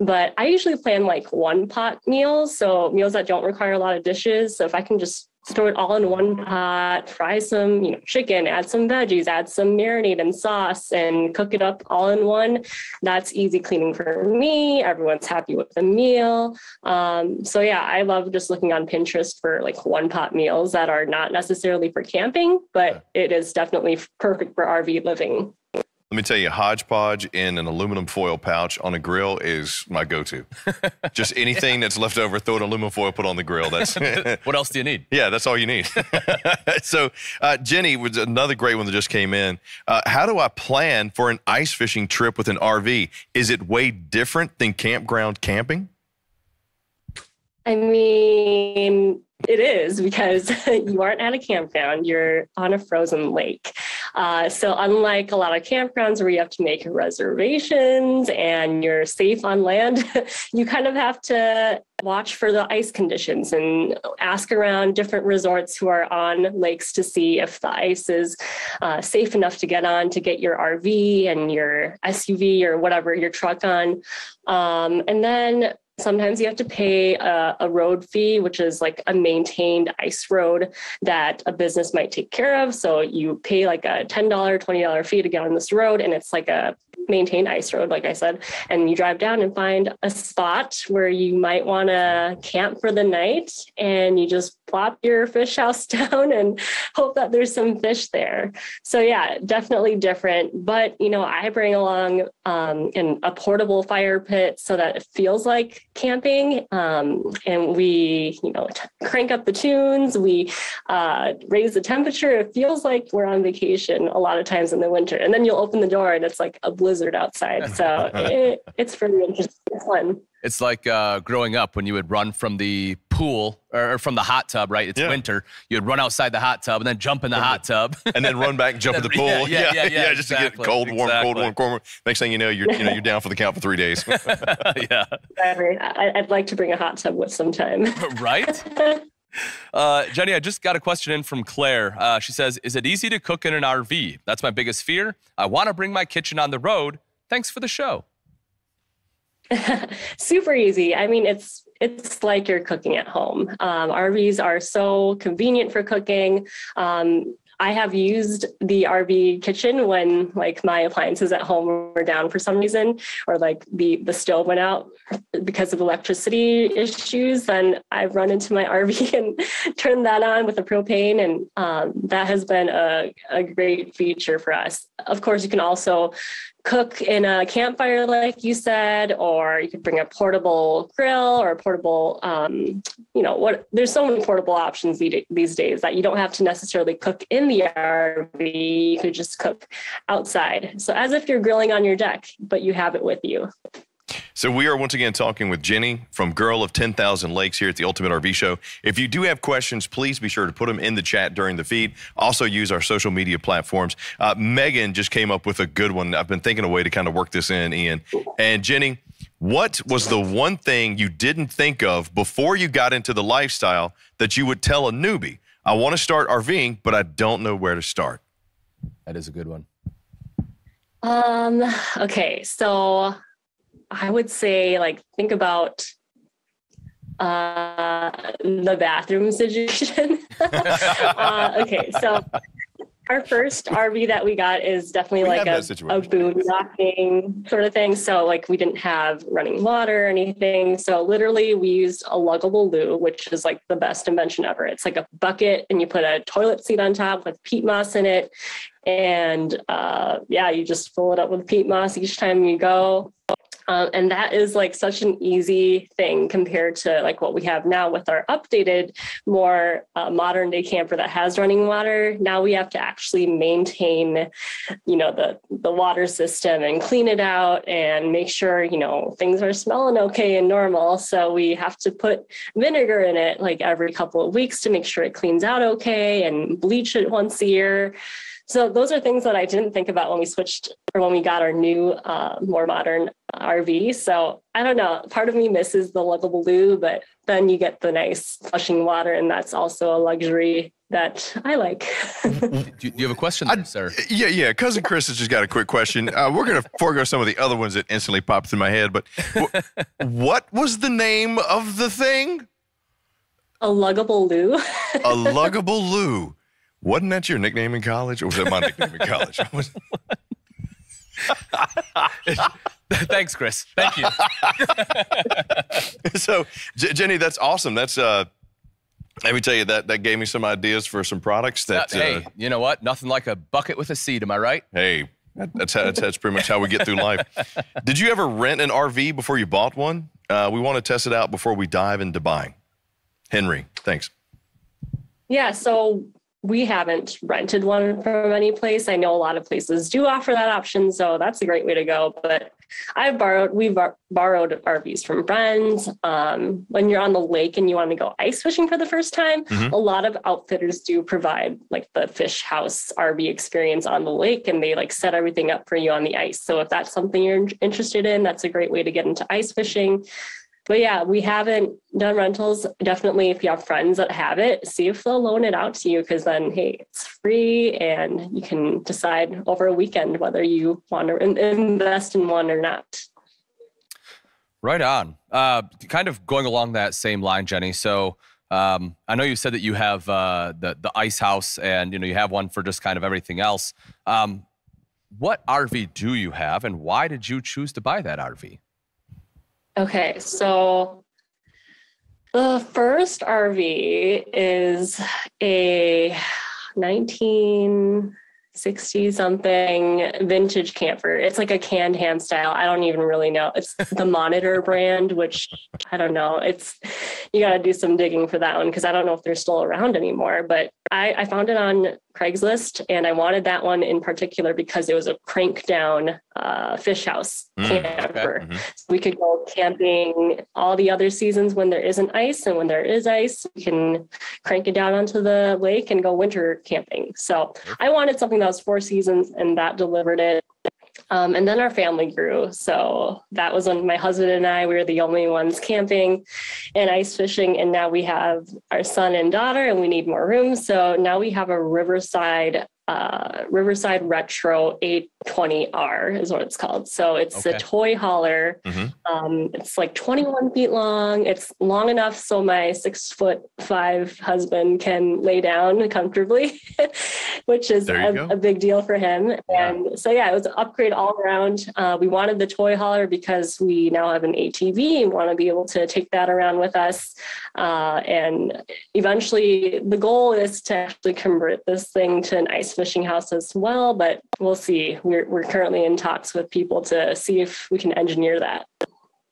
But I usually plan like one pot meals, so meals that don't require a lot of dishes. So if I can just throw it all in one pot, fry some chicken, add some veggies, add some marinade and sauce, and cook it up all in one, that's easy cleaning for me. Everyone's happy with the meal. So yeah, I love just looking on Pinterest for like one pot meals that are not necessarily for camping, but it is definitely perfect for RV living. Let me tell you, Hodgepodge in an aluminum foil pouch on a grill is my go-to. Just anything that's left over, throw it in aluminum foil, put on the grill. That's what else do you need? Yeah, that's all you need. So, Jenny was another great one that just came in. How do I plan for an ice fishing trip with an RV? Is it way different than campground camping? I mean, it is, because you aren't at a campground, you're on a frozen lake. So unlike a lot of campgrounds where you have to make reservations and you're safe on land, you kind of have to watch for the ice conditions and ask around different resorts who are on lakes to see if the ice is safe enough to get on, to get your RV and your SUV or whatever, your truck on. And then sometimes you have to pay a road fee, which is like a maintained ice road that a business might take care of. So you pay like a $10, $20 fee to get on this road, and it's like a maintained ice road, like I said, and you drive down and find a spot where you might want to camp for the night, and you just plop your fish house down and hope that there's some fish there. So yeah, definitely different. But, you know, I bring along a portable fire pit so that it feels like camping. And we, you know, crank up the tunes, we raise the temperature. It feels like we're on vacation a lot of times in the winter. And then you'll open the door and it's like a blizzard outside. So it's really interesting. It's fun. It's like growing up when you would run from the pool or from the hot tub, right? It's winter. You'd run outside the hot tub and then jump in the hot tub. And then run back and jump in the pool. Yeah, just to get cold, warm, cold, warm, warm. Next thing you know, you're down for the count for 3 days. Yeah. I'd like to bring a hot tub with sometime. Right? Jenny, I just got a question in from Claire. She says, is it easy to cook in an RV? That's my biggest fear. I want to bring my kitchen on the road. Thanks for the show. Super easy. I mean, it's like you're cooking at home. RVs are so convenient for cooking. I have used the RV kitchen when like my appliances at home were down for some reason, or like the stove went out because of electricity issues. Then I've run into my RV and turned that on with the propane. And that has been a great feature for us. Of course, you can also cook in a campfire, like you said, or you could bring a portable grill or a portable, there's so many portable options these days that you don't have to necessarily cook in the RV. You could just cook outside. So as if you're grilling on your deck, but you have it with you. So we are once again talking with Jenny from Girl of 10,000 Lakes here at the Ultimate RV Show. If you do have questions, please be sure to put them in the chat during the feed. Also use our social media platforms. Megan just came up with a good one. I've been thinking a way to kind of work this in, Ian. And Jenny, what was the one thing you didn't think of before you got into the lifestyle that you would tell a newbie? I want to start RVing, but I don't know where to start. That is a good one. Okay, so I would say, like, think about the bathroom situation. Okay, so our first RV that we got is definitely like a boondocking sort of thing. So like we didn't have running water or anything. So literally we used a luggable loo, which is like the best invention ever. It's like a bucket and you put a toilet seat on top with peat moss in it. And you just fill it up with peat moss each time you go. And that is like such an easy thing compared to like what we have now with our updated, more modern day camper that has running water. Now we have to actually maintain, the water system and clean it out and make sure, things are smelling okay and normal. So we have to put vinegar in it like every couple of weeks to make sure it cleans out okay, and bleach it once a year. So those are things that I didn't think about when we got our new, more modern RV. So I don't know, part of me misses the luggable loo, but then you get the nice flushing water, and that's also a luxury that I like. Do you have a question there, sir? Yeah. Cousin Chris has just got a quick question. We're going to forego some of the other ones that instantly popped in my head, but what was the name of the thing? A luggable loo. A luggable loo. Wasn't that your nickname in college, or was that my nickname in college? Thanks, Chris. Thank you. So, Jenny, that's awesome. That's let me tell you, that gave me some ideas for some products that. Hey, you know what? Nothing like a bucket with a seat. Am I right? Hey, That's pretty much how we get through life. Did you ever rent an RV before you bought one? We want to test it out before we dive into buying. Henry, thanks. Yeah, so we haven't rented one from any place. I know a lot of places do offer that option, so that's a great way to go. But we've borrowed RVs from friends. When you're on the lake and you want to go ice fishing for the first time, a lot of outfitters do provide like the fish house RV experience on the lake, and they like set everything up for you on the ice. So if that's something you're interested in, that's a great way to get into ice fishing. But yeah, we haven't done rentals. Definitely, if you have friends that have it, see if they'll loan it out to you, because then, hey, it's free and you can decide over a weekend whether you want to invest in one or not. Right on. Kind of going along that same line, Jenny. So I know you said that you have the ice house, and you have one for just kind of everything else. What RV do you have, and why did you choose to buy that RV? Okay, so the first RV is a 1960-something vintage camper. It's like a canned hand style. I don't even really know. It's the Monitor brand, which I don't know. You got to do some digging for that one, because I don't know if they're still around anymore. But I found it on Craigslist, and I wanted that one in particular because it was a crank down fish house camper. Okay. So we could go camping all the other seasons when there isn't ice, and when there is ice, we can crank it down onto the lake and go winter camping. So I wanted something that was 4 seasons, and that delivered it. And then our family grew. So that was when my husband and I, we were the only ones camping and ice fishing. And now we have our son and daughter, and we need more room. So now we have a Riverside Retro 820R is what it's called. So it's a toy hauler. It's like 21 feet long. It's long enough so my 6'5" husband can lay down comfortably, which is a big deal for him. Yeah. And so, yeah, it was an upgrade all around. We wanted the toy hauler because we now have an ATV and want to be able to take that around with us. And eventually the goal is to actually convert this thing to an ice fishing house as well, but we'll see. We're currently in talks with people to see if we can engineer that.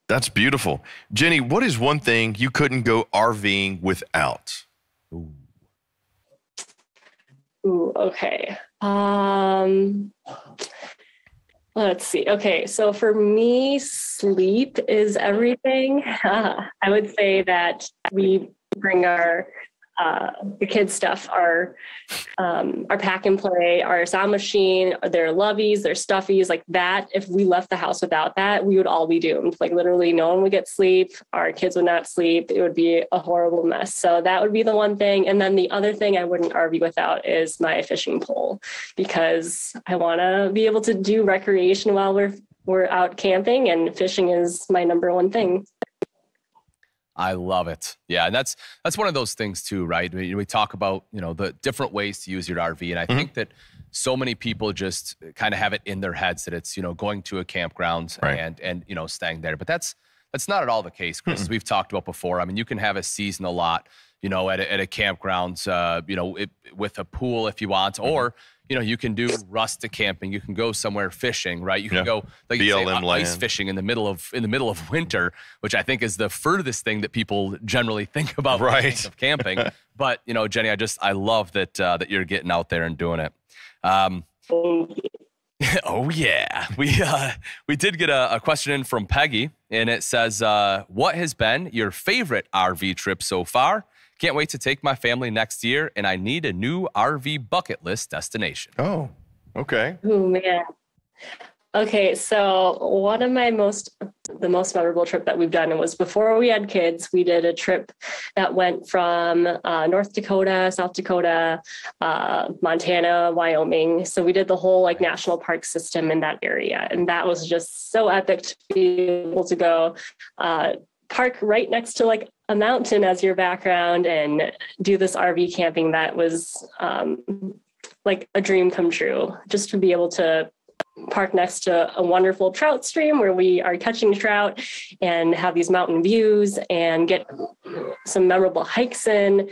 That's beautiful. Jenny, what is one thing you couldn't go RVing without? Ooh, okay. Let's see. Okay, so for me, sleep is everything. I would say that we bring the kids' stuff, our pack and play, our sound machine, their loveys, their stuffies, like that. If we left the house without that, we would all be doomed. Like literally no one would get sleep. Our kids would not sleep. It would be a horrible mess. So that would be the one thing. And then the other thing I wouldn't RV without is my fishing pole, because I want to be able to do recreation while we're out camping, and fishing is my number one thing. I love it. Yeah, and that's one of those things too, right? We talk about, the different ways to use your RV, and I think that so many people just kind of have it in their heads that it's, going to a campground and staying there. But that's not at all the case, Chris. As we've talked about before. I mean, you can have a seasonal lot, at a campground, with a pool if you want, or you can do rustic camping. You can go somewhere fishing, right? You can go, like you say, ice fishing in the middle of winter, which I think is the furthest thing that people generally think about when they think of camping. But Jenny, I love that you're getting out there and doing it. Oh yeah, we did get a question in from Peggy, and it says, "What has been your favorite RV trip so far? Can't wait to take my family next year, and I need a new RV bucket list destination." Oh, okay. Oh, man. Okay, so one of the most memorable trip that we've done was before we had kids. We did a trip that went from North Dakota, South Dakota, Montana, Wyoming. So we did the whole national park system in that area. And that was just so epic to be able to go park right next to a mountain as your background and do this RV camping. That was like a dream come true, just to be able to parked next to a wonderful trout stream where we are catching trout and have these mountain views and get some memorable hikes in,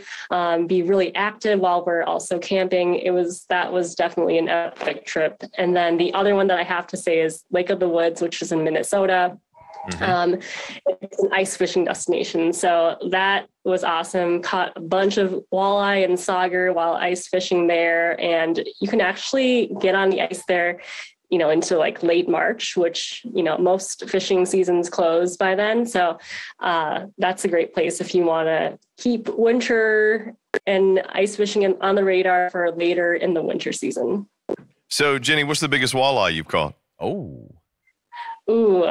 be really active while we're also camping. That was definitely an epic trip. And then the other one that I have to say is Lake of the Woods, which is in Minnesota. Mm-hmm. It's an ice fishing destination. So that was awesome. Caught a bunch of walleye and sauger while ice fishing there. And you can actually get on the ice there, into like late March, which, most fishing seasons close by then. So that's a great place if you want to keep winter and ice fishing on the radar for later in the winter season. So Jenny, what's the biggest walleye you've caught? Ooh,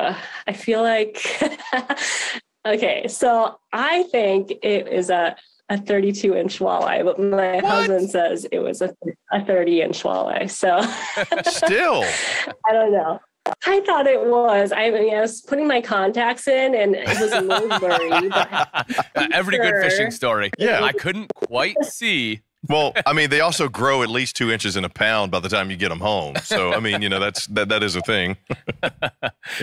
I feel like, okay, so I think it is a 32-inch walleye, but my husband says it was a 30-inch walleye. So still, I don't know. I thought it was. I was putting my contacts in and it was a little blurry. But every good fishing story. Yeah. I couldn't quite see. Well, they also grow at least 2 inches in a pound by the time you get them home. So, that is a thing.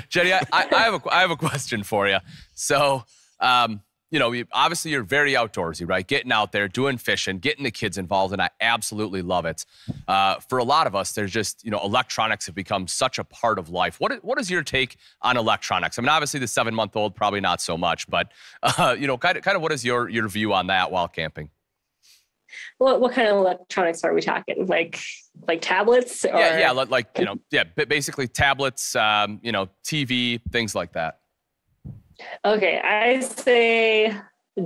Jenny, I have a question for you. So, obviously you're very outdoorsy, right? Getting out there, doing fishing, getting the kids involved, and I absolutely love it. For a lot of us, there's just, electronics have become such a part of life. What is your take on electronics? Obviously the 7-month-old, probably not so much, but, kind of what is your view on that while camping? What kind of electronics are we talking? Like tablets? Or? Yeah, basically tablets, TV, things like that. Okay, I say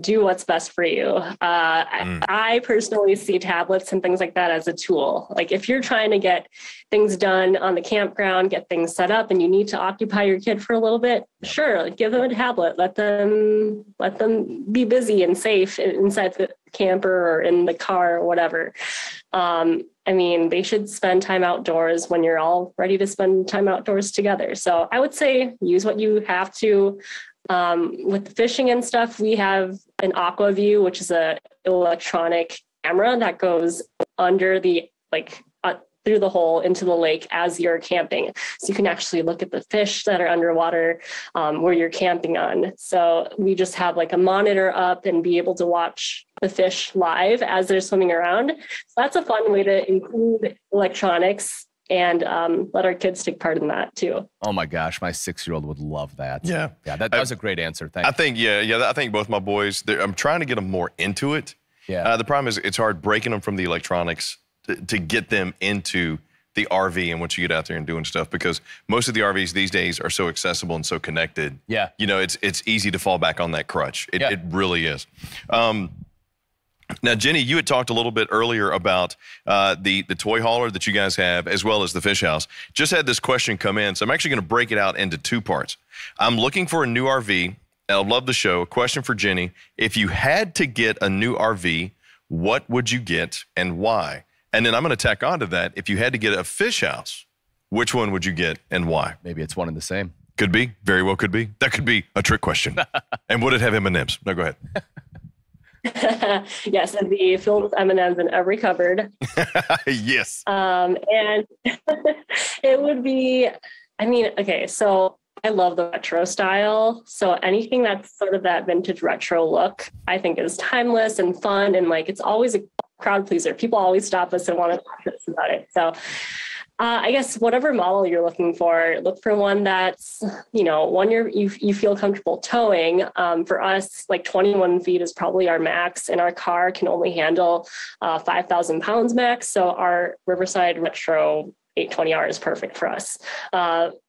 do what's best for you. I personally see tablets and things like that as a tool. Like if you're trying to get things done on the campground, get things set up, and you need to occupy your kid for a little bit, sure, give them a tablet. Let them be busy and safe inside the camper or in the car or whatever. They should spend time outdoors when you're all ready to spend time outdoors together. So I would say use what you have to. With the fishing and stuff, we have an AquaView, which is a electronic camera that goes under the through the hole into the lake as you're camping. So you can actually look at the fish that are underwater where you're camping on. So we just have like a monitor up and be able to watch the fish live as they're swimming around. So that's a fun way to include electronics and let our kids take part in that too. Oh my gosh, my 6-year-old would love that. Yeah. Yeah, that was a great answer. Thank you. I think both my boys, I'm trying to get them more into it. Yeah. The problem is it's hard breaking them from the electronics to get them into the RV and once you get out there and doing stuff, because most of the RVs these days are so accessible and so connected. Yeah. It's easy to fall back on that crutch. It really is. Now, Jenny, you had talked a little bit earlier about the toy hauler that you guys have, as well as the fish house. Just had this question come in, so I'm actually going to break it out into 2 parts. I'm looking for a new RV. I love the show. A question for Jenny. If you had to get a new RV, what would you get and why? And then I'm going to tack on to that. If you had to get a fish house, which one would you get and why? Maybe it's one and the same. Could be. Very well could be. That could be a trick question. And would it have M&Ms? No, go ahead. Yes, it'd be filled with M&Ms in every cupboard. Yes. And it would be, okay, so I love the retro style. So anything that's sort of that vintage retro look, I think is timeless and fun. And it's always a crowd pleaser. People always stop us and want to talk to us about it. So I guess whatever model you're looking for, look for one that's, one you feel comfortable towing. For us, 21 feet is probably our max, and our car can only handle 5,000 pounds max. So our Riverside Retro 820R is perfect for us.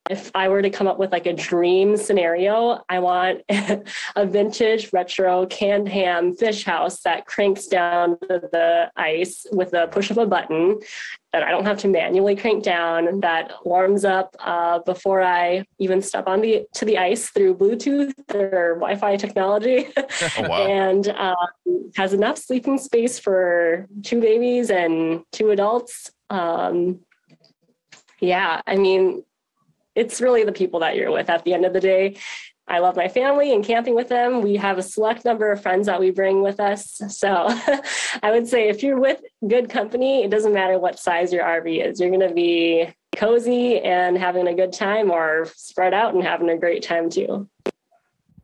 If I were to come up with a dream scenario, I want a vintage retro canned ham fish house that cranks down the ice with a push of a button that I don't have to manually crank down, that warms up before I even step to the ice through Bluetooth or Wi-Fi technology. Oh, wow. And has enough sleeping space for 2 babies and 2 adults. It's really the people that you're with at the end of the day. I love my family and camping with them. We have a select number of friends that we bring with us. So I would say if you're with good company, it doesn't matter what size your RV is. You're going to be cozy and having a good time, or spread out and having a great time too.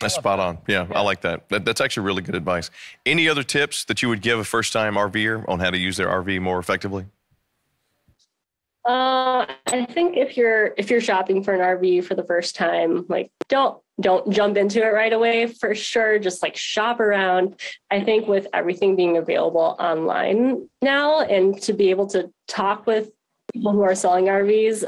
That's spot on. Yeah, I like that. That's actually really good advice. Any other tips that you would give a first-time RVer on how to use their RV more effectively? I think if you're shopping for an RV for the first time, like don't jump into it right away for sure. Just like shop around. I think with everything being available online now, and to be able to talk with people who are selling RVs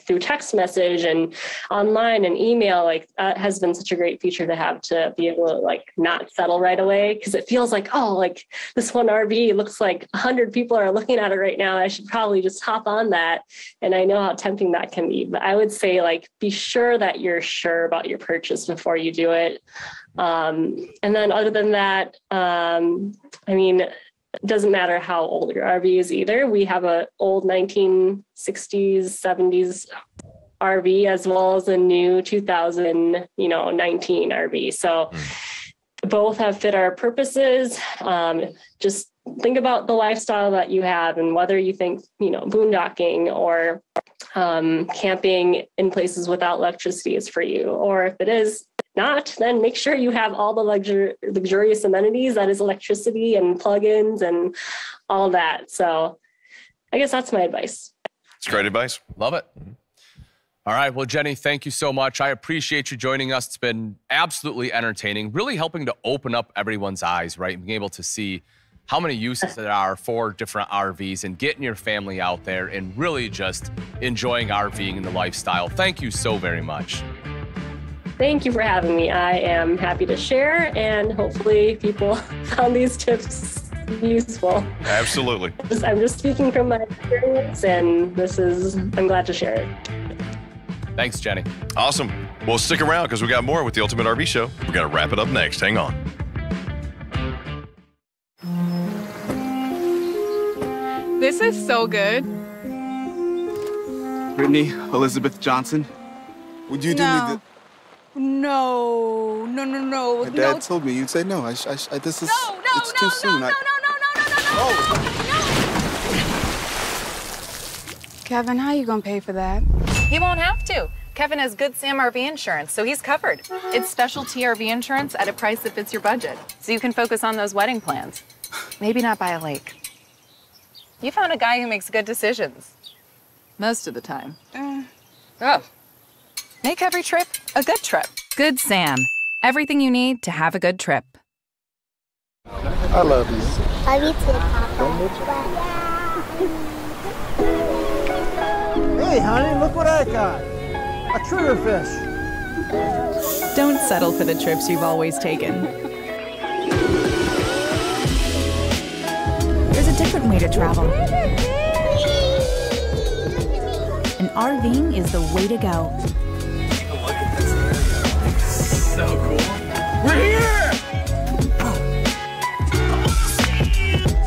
through text message and online and email, like that has been such a great feature to have, to be able to like not settle right away, because it feels like, oh, like this one RV looks like 100 people are looking at it right now. I should probably just hop on that. And I know how tempting that can be, but I would say like be sure that you're sure about your purchase before you do it. And then other than that, I mean, it doesn't matter how old your RV is either. We have an old 1960s, 70s RV as well as a new 2019 RV. So both have fit our purposes. Just think about the lifestyle that you have and whether you think, boondocking or camping in places without electricity is for you, or if it is not, then make sure you have all the luxurious amenities, that is electricity and plugins and all that. So I guess that's my advice. It's great advice. Love it. All right. Well, Jenny, thank you so much. I appreciate you joining us. It's been absolutely entertaining, really helping to open up everyone's eyes, right? And being able to see how many uses there are for different RVs and getting your family out there and really just enjoying RVing and the lifestyle. Thank you so very much. Thank you for having me. I am happy to share, and hopefully people found these tips useful. Absolutely. I'm just speaking from my experience, and I'm glad to share it. Thanks, Jenny. Awesome. Well, stick around because we got more with the Ultimate RV Show. We're going to wrap it up next. Hang on. This is so good. Brittany Elizabeth Johnson, would you do me the... No. My dad told me you'd say no. It's too soon. No. Kevin, how are you gonna pay for that? He won't have to. Kevin has Good Sam RV insurance, so he's covered. It's specialty RV insurance at a price that fits your budget, so you can focus on those wedding plans. Maybe not by a lake. You found a guy who makes good decisions. Most of the time. Oh. Make every trip a good trip. Good Sam. Everything you need to have a good trip. I love you. Love you too, Papa. Hey, honey, look what I got. A triggerfish. Don't settle for the trips you've always taken. There's a different way to travel. And RVing is the way to go. Look at this area. So cool. We're here!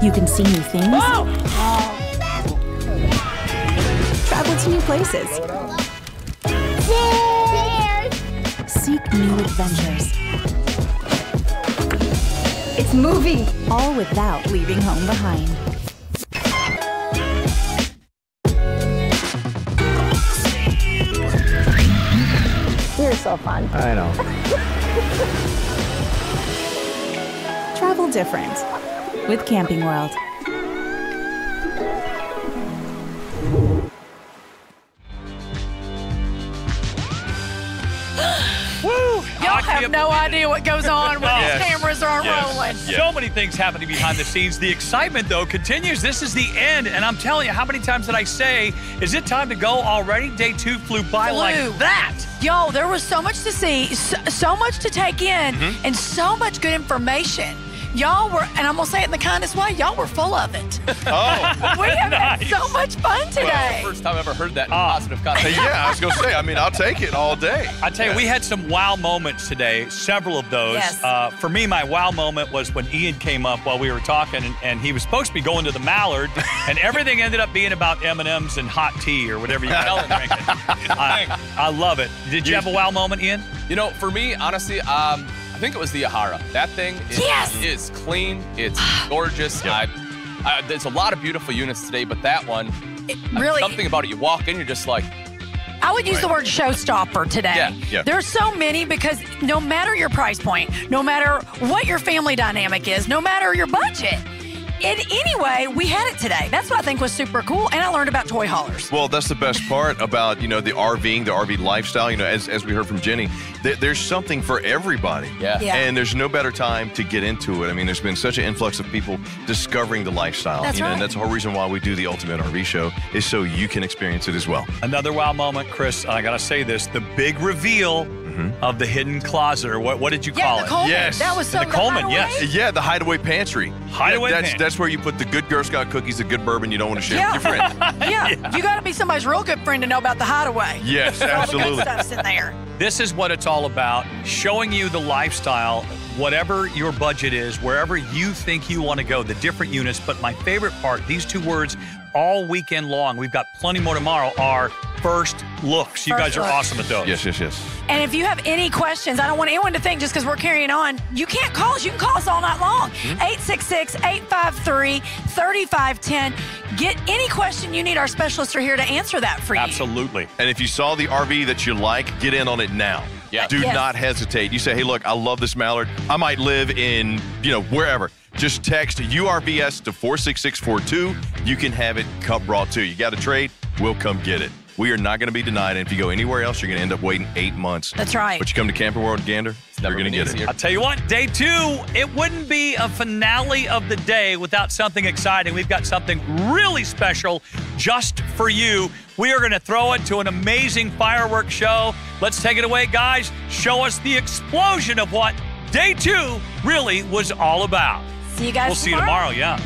You can see new things. Oh. Travel to new places. Seek new adventures. It's moving. All without leaving home behind. You're so fun. I know. Travel different with Camping World. Y'all have no idea what goes on when these cameras aren't rolling. So many things happening behind the scenes. The excitement, though, continues. This is the end, and I'm telling you, how many times did I say, is it time to go already? Day 2 flew by like that. Yo, there was so much to see, so much to take in, and so much good information. Y'all were, and I'm going to say it in the kindest way, y'all were full of it. Oh, we have had so much fun today. Well, first time I ever heard that in positive context. Yeah, I was going to say, I'll take it all day. I tell you, we had some wow moments today, several of those. Yes. For me, my wow moment was when Ian came up while we were talking, and he was supposed to be going to the Mallard, and everything ended up being about M&Ms and hot tea or whatever you call it drinking. I love it. Did you have a wow moment, Ian? You know, for me, honestly, I think it was the Yahara. That thing is clean. It's gorgeous. There's a lot of beautiful units today, but that one, really, something about it. You walk in, you're just like. I would use the word showstopper today. Yeah. There's so many because no matter your price point, no matter what your family dynamic is, no matter your budget, in any way, we had it today. That's what I think was super cool, and I learned about toy haulers. Well, that's the best part about, the RVing, the RV lifestyle. As we heard from Jenny, there's something for everybody. Yeah. And there's no better time to get into it. I mean, there's been such an influx of people discovering the lifestyle. That's right. And that's the whole reason why we do the Ultimate RV Show, is so you can experience it as well. Another wow moment, Chris, I gotta say this, the big reveal of the hidden closet, or what did you call the it? Coleman. Yes. That was so the Coleman, yes. Yeah, the hideaway pantry. Hideaway pantry. That's where you put the good Girl Scout cookies, the good bourbon you don't want to share with your friends. Yeah, you got to be somebody's real good friend to know about the hideaway. Yes, All the absolutely. good stuff's in there. This is what it's all about, showing you the lifestyle, whatever your budget is, wherever you think you want to go, the different units. But my favorite part, these two words all weekend long, we've got plenty more tomorrow, are first looks. You guys are awesome at those. Yes. And if you have any questions, I don't want anyone to think just because we're carrying on, you can't call us. You can call us all night long. 866-853-3510. Get any question you need. Our specialists are here to answer that for you. Absolutely. And if you saw the RV that you like, get in on it now. Yeah. Do not hesitate. You say, hey, look, I love this Mallard. I might live in, wherever. Just text URVS to 46642. You can have it brought to you. You got a trade? We'll come get it. We are not going to be denied. And if you go anywhere else, you're going to end up waiting 8 months. That's right. But you come to Camping World Gander, you're going to get it. I'll tell you what, day 2, it wouldn't be a finale of the day without something exciting. We've got something really special just for you. We are going to throw it to an amazing fireworks show. Let's take it away, guys. Show us the explosion of what day 2 really was all about. See you guys We'll see you tomorrow, yeah.